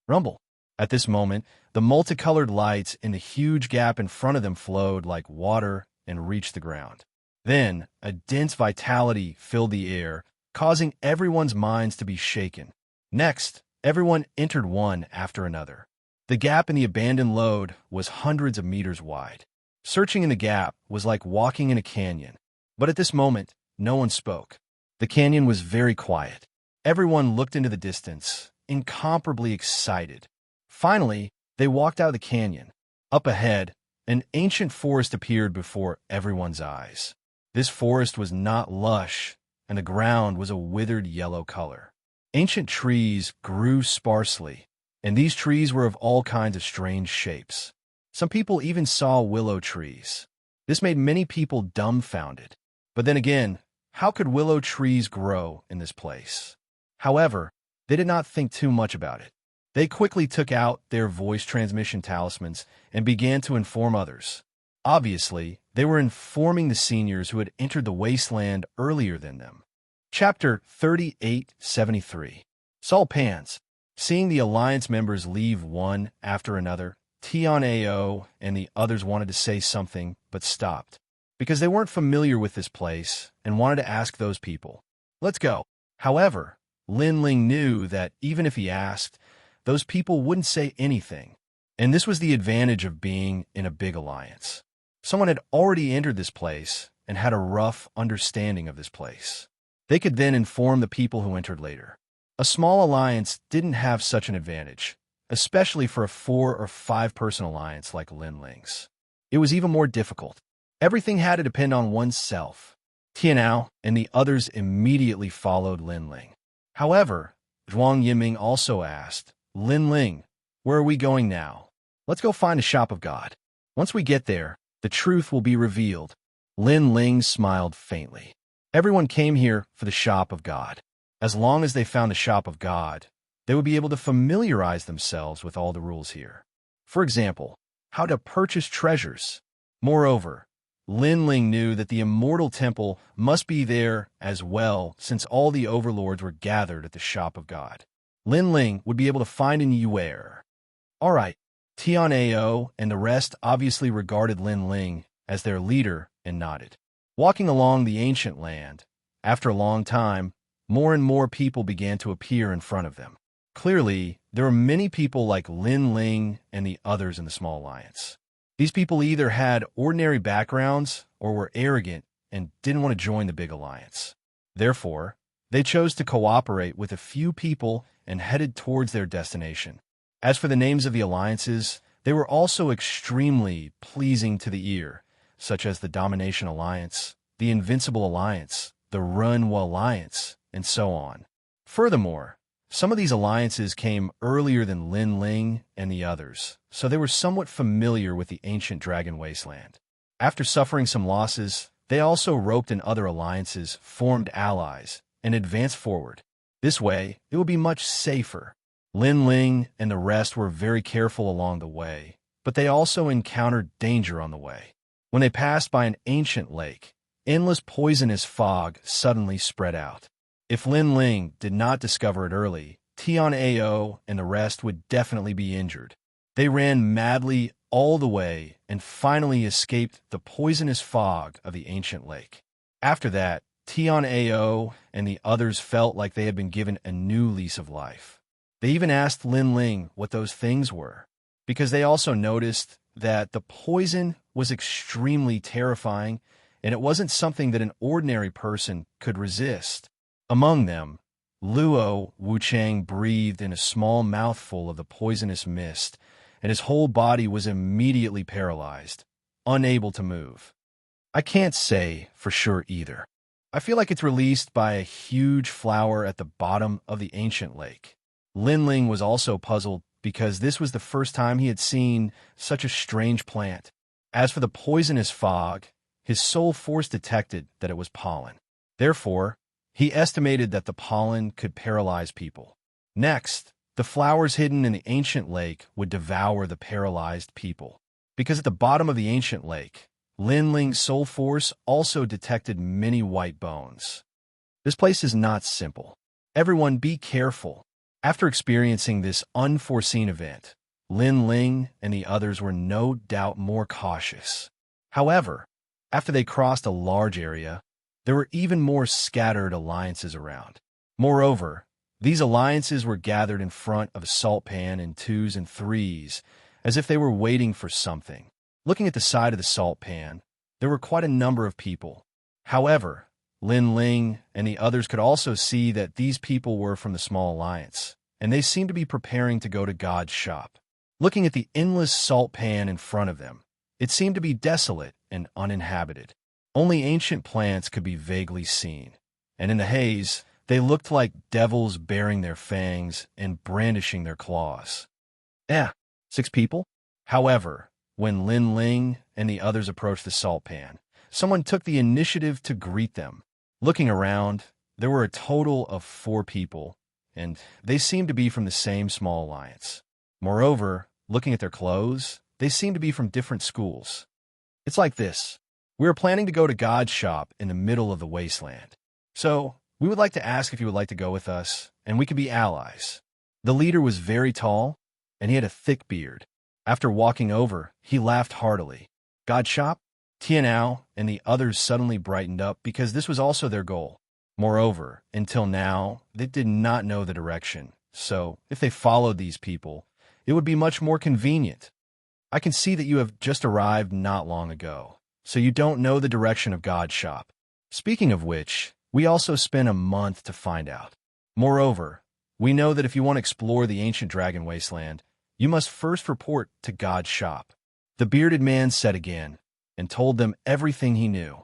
Rumble. At this moment, the multicolored lights in the huge gap in front of them flowed like water and reached the ground. Then, a dense vitality filled the air, causing everyone's minds to be shaken. Next, everyone entered one after another. The gap in the abandoned lode was hundreds of meters wide. Searching in the gap was like walking in a canyon. But at this moment, no one spoke. The canyon was very quiet. Everyone looked into the distance, incomparably excited. Finally, they walked out of the canyon. Up ahead, an ancient forest appeared before everyone's eyes. This forest was not lush, and the ground was a withered yellow color. Ancient trees grew sparsely, and these trees were of all kinds of strange shapes. Some people even saw willow trees. This made many people dumbfounded. But then again, how could willow trees grow in this place? However, they did not think too much about it. They quickly took out their voice transmission talismans and began to inform others. Obviously, they were informing the seniors who had entered the wasteland earlier than them. Chapter 3873. Saul Pans. Seeing the Alliance members leave one after another, Tianao and the others wanted to say something but stopped, because they weren't familiar with this place and wanted to ask those people. Let's go. However, Lin Ling knew that even if he asked, those people wouldn't say anything. And this was the advantage of being in a big alliance. Someone had already entered this place and had a rough understanding of this place. They could then inform the people who entered later. A small alliance didn't have such an advantage, especially for a 4 or 5 person alliance like Lin Ling's. It was even more difficult. Everything had to depend on oneself. Tianao and the others immediately followed Lin Ling. However, Zhuang Yiming also asked, Lin Ling, where are we going now? Let's go find a shop of God. Once we get there, the truth will be revealed. Lin Ling smiled faintly. Everyone came here for the shop of God. As long as they found the shop of God, they would be able to familiarize themselves with all the rules here. For example, how to purchase treasures. Moreover, Lin Ling knew that the Immortal Temple must be there as well, since all the overlords were gathered at the shop of God. Lin Ling would be able to find an Yuer. All right, Tianao and the rest obviously regarded Lin Ling as their leader and nodded. Walking along the ancient land, after a long time, more and more people began to appear in front of them. Clearly, there were many people like Lin Ling and the others in the small alliance. These people either had ordinary backgrounds or were arrogant and didn't want to join the big alliance. Therefore, they chose to cooperate with a few people and headed towards their destination. As for the names of the alliances, they were also extremely pleasing to the ear, such as the Domination Alliance, the Invincible Alliance, the Renhua Alliance, and so on. Furthermore, some of these alliances came earlier than Lin Ling and the others, so they were somewhat familiar with the ancient dragon wasteland. After suffering some losses, they also roped in other alliances, formed allies, and advanced forward. This way, it would be much safer. Lin Ling and the rest were very careful along the way, but they also encountered danger on the way. When they passed by an ancient lake, endless poisonous fog suddenly spread out. If Lin Ling did not discover it early, Tianao and the rest would definitely be injured. They ran madly all the way and finally escaped the poisonous fog of the ancient lake. After that, Tianao and the others felt like they had been given a new lease of life. They even asked Lin Ling what those things were, because they also noticed that the poison was extremely terrifying, and it wasn't something that an ordinary person could resist. Among them, Luo Wuchang breathed in a small mouthful of the poisonous mist, and his whole body was immediately paralyzed, unable to move. I can't say for sure either. I feel like it's released by a huge flower at the bottom of the ancient lake. Lin Ling was also puzzled because this was the first time he had seen such a strange plant. As for the poisonous fog, his soul force detected that it was pollen. Therefore, he estimated that the pollen could paralyze people. Next, the flowers hidden in the ancient lake would devour the paralyzed people. Because at the bottom of the ancient lake, Lin Ling's soul force also detected many white bones. This place is not simple. Everyone be careful. After experiencing this unforeseen event, Lin Ling and the others were no doubt more cautious. However, after they crossed a large area, there were even more scattered alliances around. Moreover, these alliances were gathered in front of a salt pan in twos and threes, as if they were waiting for something. Looking at the side of the salt pan, there were quite a number of people. However, Lin Ling and the others could also see that these people were from the small alliance, and they seemed to be preparing to go to God's shop. Looking at the endless salt pan in front of them, it seemed to be desolate and uninhabited. Only ancient plants could be vaguely seen, and in the haze, they looked like devils baring their fangs and brandishing their claws. 6 people? However, when Lin Ling and the others approached the salt pan, someone took the initiative to greet them. Looking around, there were a total of 4 people, and they seemed to be from the same small alliance. Moreover, looking at their clothes, they seemed to be from different schools. It's like this. We are planning to go to God's shop in the middle of the wasteland. So, we would like to ask if you would like to go with us, and we could be allies. The leader was very tall, and he had a thick beard. After walking over, he laughed heartily. God's shop? Tianao and the others suddenly brightened up because this was also their goal. Moreover, until now, they did not know the direction, so if they followed these people, it would be much more convenient. I can see that you have just arrived not long ago, so you don't know the direction of God's shop. Speaking of which, we also spent a month to find out. Moreover, we know that if you want to explore the ancient dragon wasteland, you must first report to God's shop. The bearded man said again, and told them everything he knew.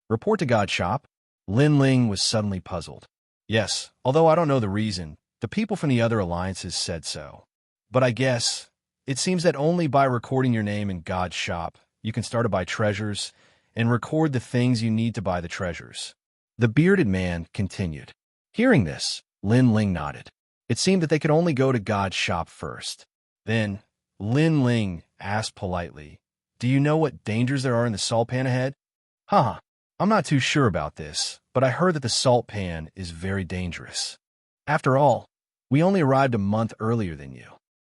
Report to God's shop? Lin Ling was suddenly puzzled. Yes, although I don't know the reason, the people from the other alliances said so. But I guess, it seems that only by recording your name in God's shop, you can start to buy treasures, and record the things you need to buy the treasures. The bearded man continued. Hearing this, Lin Ling nodded. It seemed that they could only go to God's shop first. Then, Lin Ling asked politely, Do you know what dangers there are in the salt pan ahead? I'm not too sure about this, but I heard that the salt pan is very dangerous. After all, we only arrived a month earlier than you.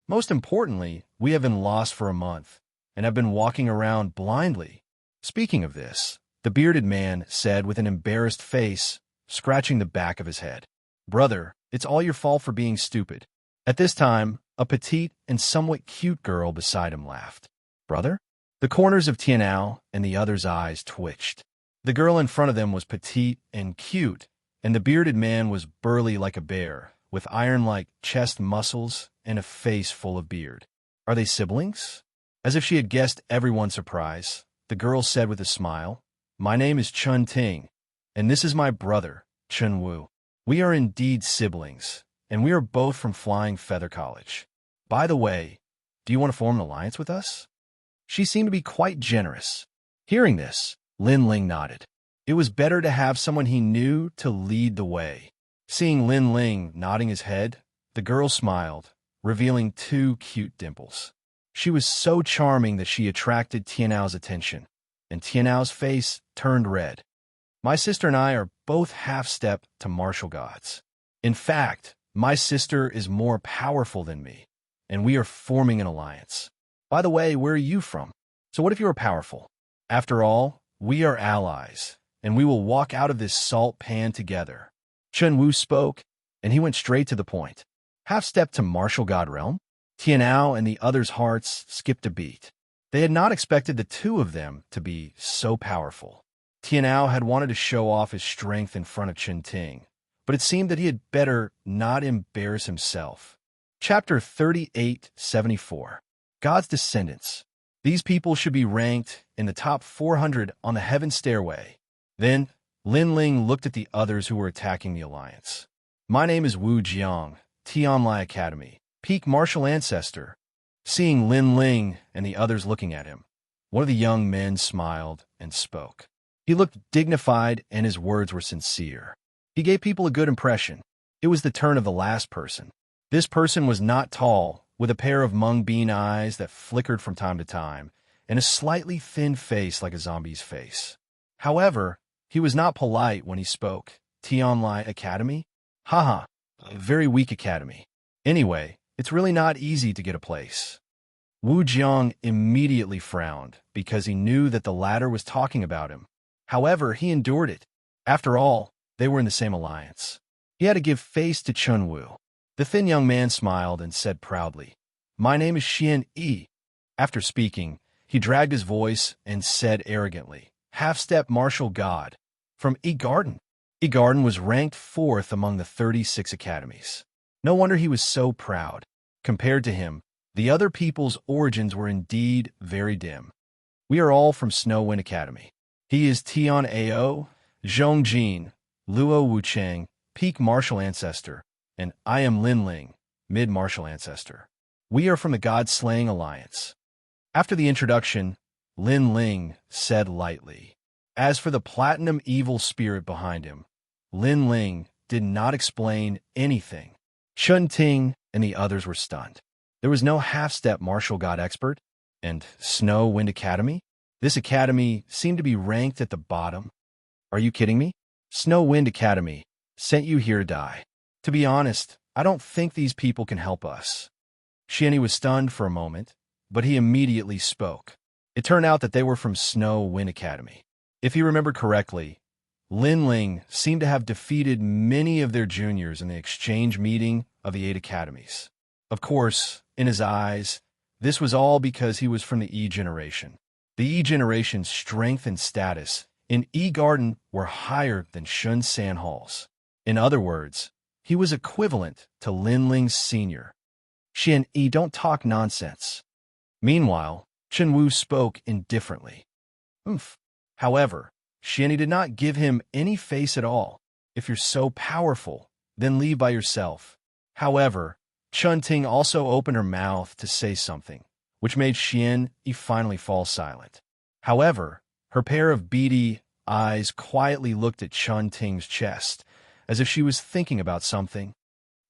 Most importantly, we have been lost for a month, and have been walking around blindly. Speaking of this, the bearded man said with an embarrassed face, scratching the back of his head, Brother, it's all your fault for being stupid. At this time, a petite and somewhat cute girl beside him laughed. Brother? The corners of Tianao and the other's eyes twitched. The girl in front of them was petite and cute, and the bearded man was burly like a bear, with iron-like chest muscles and a face full of beard. Are they siblings? As if she had guessed everyone's surprise, the girl said with a smile, My name is Chun Ting, and this is my brother, Chun Wu. We are indeed siblings, and we are both from Flying Feather College. By the way, do you want to form an alliance with us? She seemed to be quite generous. Hearing this, Lin Ling nodded. It was better to have someone he knew to lead the way. Seeing Lin Ling nodding his head, the girl smiled, revealing 2 cute dimples. She was so charming that she attracted Tianao's attention, and Tianao's face turned red. My sister and I are both half-step to martial gods. In fact, my sister is more powerful than me, and we are forming an alliance. By the way, where are you from? So what if you are powerful? After all, we are allies, and we will walk out of this salt pan together. Chun Wu spoke, and he went straight to the point. Half-step to martial god realm? Tianao and the others' hearts skipped a beat. They had not expected the 2 of them to be so powerful. Tianao had wanted to show off his strength in front of Chun Ting, but it seemed that he had better not embarrass himself. Chapter 3874. God's Descendants. These people should be ranked in the top 400 on the heaven stairway. Then, Lin Ling looked at the others who were attacking the alliance. My name is Wu Jiang, Tianlai Academy, peak martial ancestor. Seeing Lin Ling and the others looking at him, one of the young men smiled and spoke. He looked dignified and his words were sincere. He gave people a good impression. It was the turn of the last person. This person was not tall, with a pair of mung bean eyes that flickered from time to time, and a slightly thin face like a zombie's face. However, he was not polite when he spoke. Tianlai Academy? Haha, a very weak academy. Anyway, it's really not easy to get a place. Wu Jiang immediately frowned because he knew that the latter was talking about him. However, he endured it. After all, they were in the same alliance. He had to give face to Chun Wu. The thin young man smiled and said proudly, "My name is Xian Yi." After speaking, he dragged his voice and said arrogantly, "Half-step martial god from Yi Garden." Yi Garden was ranked 4th among the 36 academies. No wonder he was so proud. Compared to him, the other people's origins were indeed very dim. "We are all from Snow Wind Academy. He is Tian Ao, Zhongjin, Luo Wucheng, peak martial ancestor, and I am Lin Ling, mid-martial ancestor. We are from the God-Slaying Alliance." After the introduction, Lin Ling said lightly. As for the platinum evil spirit behind him, Lin Ling did not explain anything. Chun Ting and the others were stunned. There was no half-step martial god expert, and Snow Wind Academy? This academy seemed to be ranked at the bottom. Are you kidding me? Snow Wind Academy sent you here to die. To be honest, I don't think these people can help us. Xianxia was stunned for a moment, but he immediately spoke. It turned out that they were from Snow Wind Academy. If he remembered correctly, Lin Ling seemed to have defeated many of their juniors in the exchange meeting of the 8 academies. Of course, in his eyes, this was all because he was from the E generation. The E generation's strength and status in E Garden were higher than Shun San Hall's. In other words, he was equivalent to Lin Ling's senior. Xianxia, don't talk nonsense. Meanwhile, Chen Wu spoke indifferently. Oomph. However, Xianxia did not give him any face at all. If you're so powerful, then leave by yourself. However, Chun Ting also opened her mouth to say something, which made Xianxia finally fall silent. However, her pair of beady eyes quietly looked at Chun Ting's chest, as if she was thinking about something.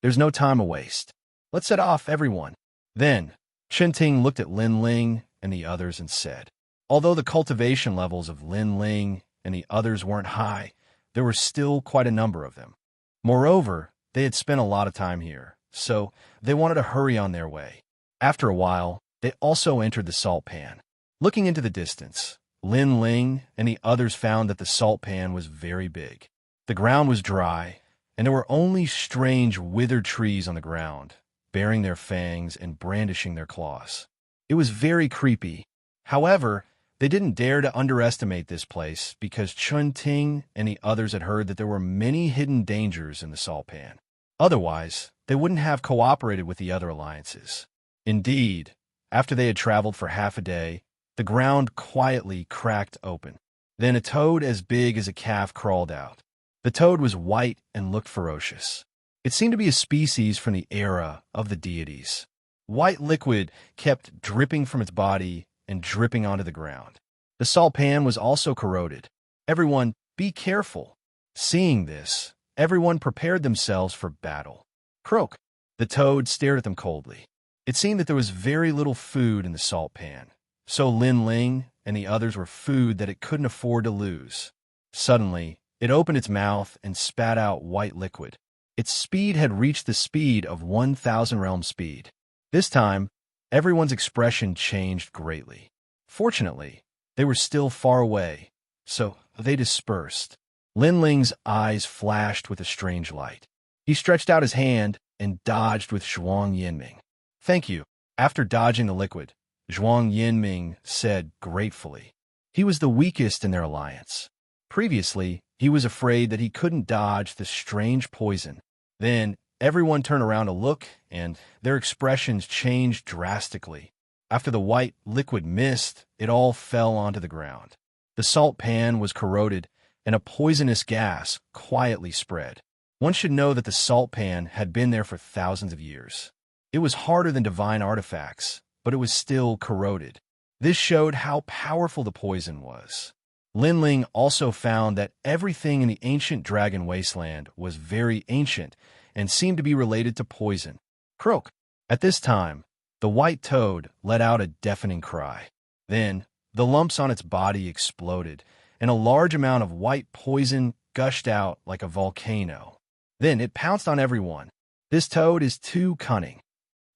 There's no time to waste. Let's set off, everyone. Then, Chun Ting looked at Lin Ling and the others and said, although the cultivation levels of Lin Ling and the others weren't high, there were still quite a number of them. Moreover, they had spent a lot of time here, so they wanted to hurry on their way. After a while, they also entered the salt pan. Looking into the distance, Lin Ling and the others found that the salt pan was very big. The ground was dry, and there were only strange withered trees on the ground, baring their fangs and brandishing their claws. It was very creepy. However, they didn't dare to underestimate this place because Chun Ting and the others had heard that there were many hidden dangers in the salt pan. Otherwise, they wouldn't have cooperated with the other alliances. Indeed, after they had traveled for half a day, the ground quietly cracked open. Then a toad as big as a calf crawled out. The toad was white and looked ferocious. It seemed to be a species from the era of the deities. White liquid kept dripping from its body and dripping onto the ground. The salt pan was also corroded. Everyone, be careful. Seeing this, everyone prepared themselves for battle. Croak. The toad stared at them coldly. It seemed that there was very little food in the salt pan, so Lin Ling and the others were food that it couldn't afford to lose. Suddenly, it opened its mouth and spat out white liquid. Its speed had reached the speed of 1,000 realm speed. This time, everyone's expression changed greatly. Fortunately, they were still far away, so they dispersed. Lin Ling's eyes flashed with a strange light. He stretched out his hand and dodged with Zhuang Yinming. Thank you. After dodging the liquid, Zhuang Yinming said gratefully. He was the weakest in their alliance. Previously, he was afraid that he couldn't dodge the strange poison. Then, everyone turned around to look, and their expressions changed drastically. After the white liquid mist, it all fell onto the ground. The salt pan was corroded, and a poisonous gas quietly spread. One should know that the salt pan had been there for thousands of years. It was harder than divine artifacts, but it was still corroded. This showed how powerful the poison was. Lin Ling also found that everything in the ancient dragon wasteland was very ancient and seemed to be related to poison. Croak. At this time, the white toad let out a deafening cry. Then, the lumps on its body exploded, and a large amount of white poison gushed out like a volcano. Then it pounced on everyone. This toad is too cunning.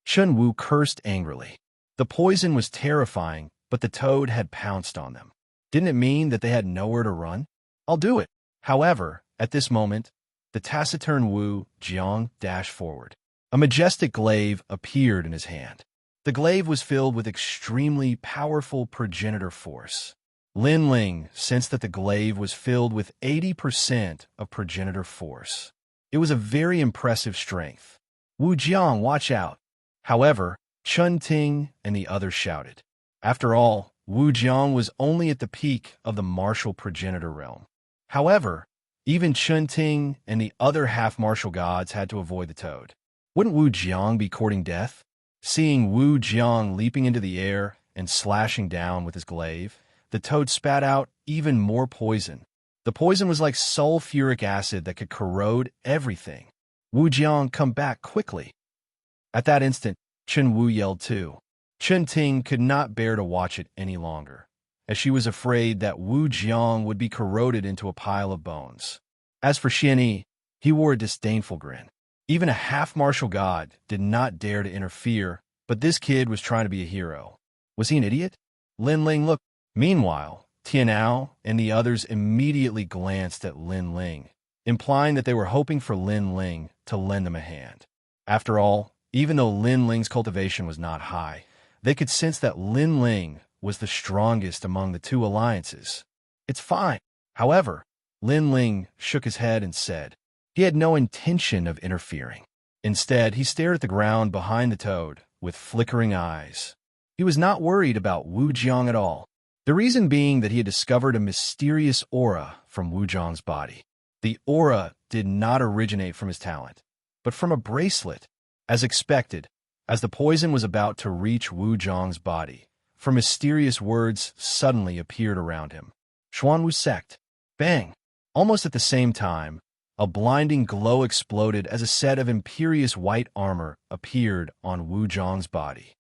Chun Wu cursed angrily. The poison was terrifying, but the toad had pounced on them. Didn't it mean that they had nowhere to run? I'll do it. However, at this moment, the taciturn Wu Jiang dashed forward. A majestic glaive appeared in his hand. The glaive was filled with extremely powerful progenitor force. Lin Ling sensed that the glaive was filled with 80% of progenitor force. It was a very impressive strength. Wu Jiang, watch out. However, Chun Ting and the others shouted. After all, Wu Jiang was only at the peak of the martial progenitor realm. However, even Chun Ting and the other half-martial gods had to avoid the toad. Wouldn't Wu Jiang be courting death? Seeing Wu Jiang leaping into the air and slashing down with his glaive, the toad spat out even more poison. The poison was like sulfuric acid that could corrode everything. Wu Jiang, come back quickly. At that instant, Chun Wu yelled too. Chun Ting could not bear to watch it any longer, as she was afraid that Wu Jiang would be corroded into a pile of bones. As for Xianxia, he wore a disdainful grin. Even a half-martial god did not dare to interfere, but this kid was trying to be a hero. Was he an idiot? Lin Ling looked. Meanwhile, Tianao and the others immediately glanced at Lin Ling, implying that they were hoping for Lin Ling to lend them a hand. After all, even though Lin Ling's cultivation was not high, they could sense that Lin Ling was the strongest among the two alliances. It's fine. However, Lin Ling shook his head and said he had no intention of interfering. Instead, he stared at the ground behind the toad with flickering eyes. He was not worried about Wu Jiang at all. The reason being that he had discovered a mysterious aura from Wu Jiang's body. The aura did not originate from his talent, but from a bracelet. As expected, as the poison was about to reach Wu Jiang's body, for mysterious words suddenly appeared around him. Xuanwu sect. Bang! Almost at the same time, a blinding glow exploded as a set of imperious white armor appeared on Wu Jiang's body.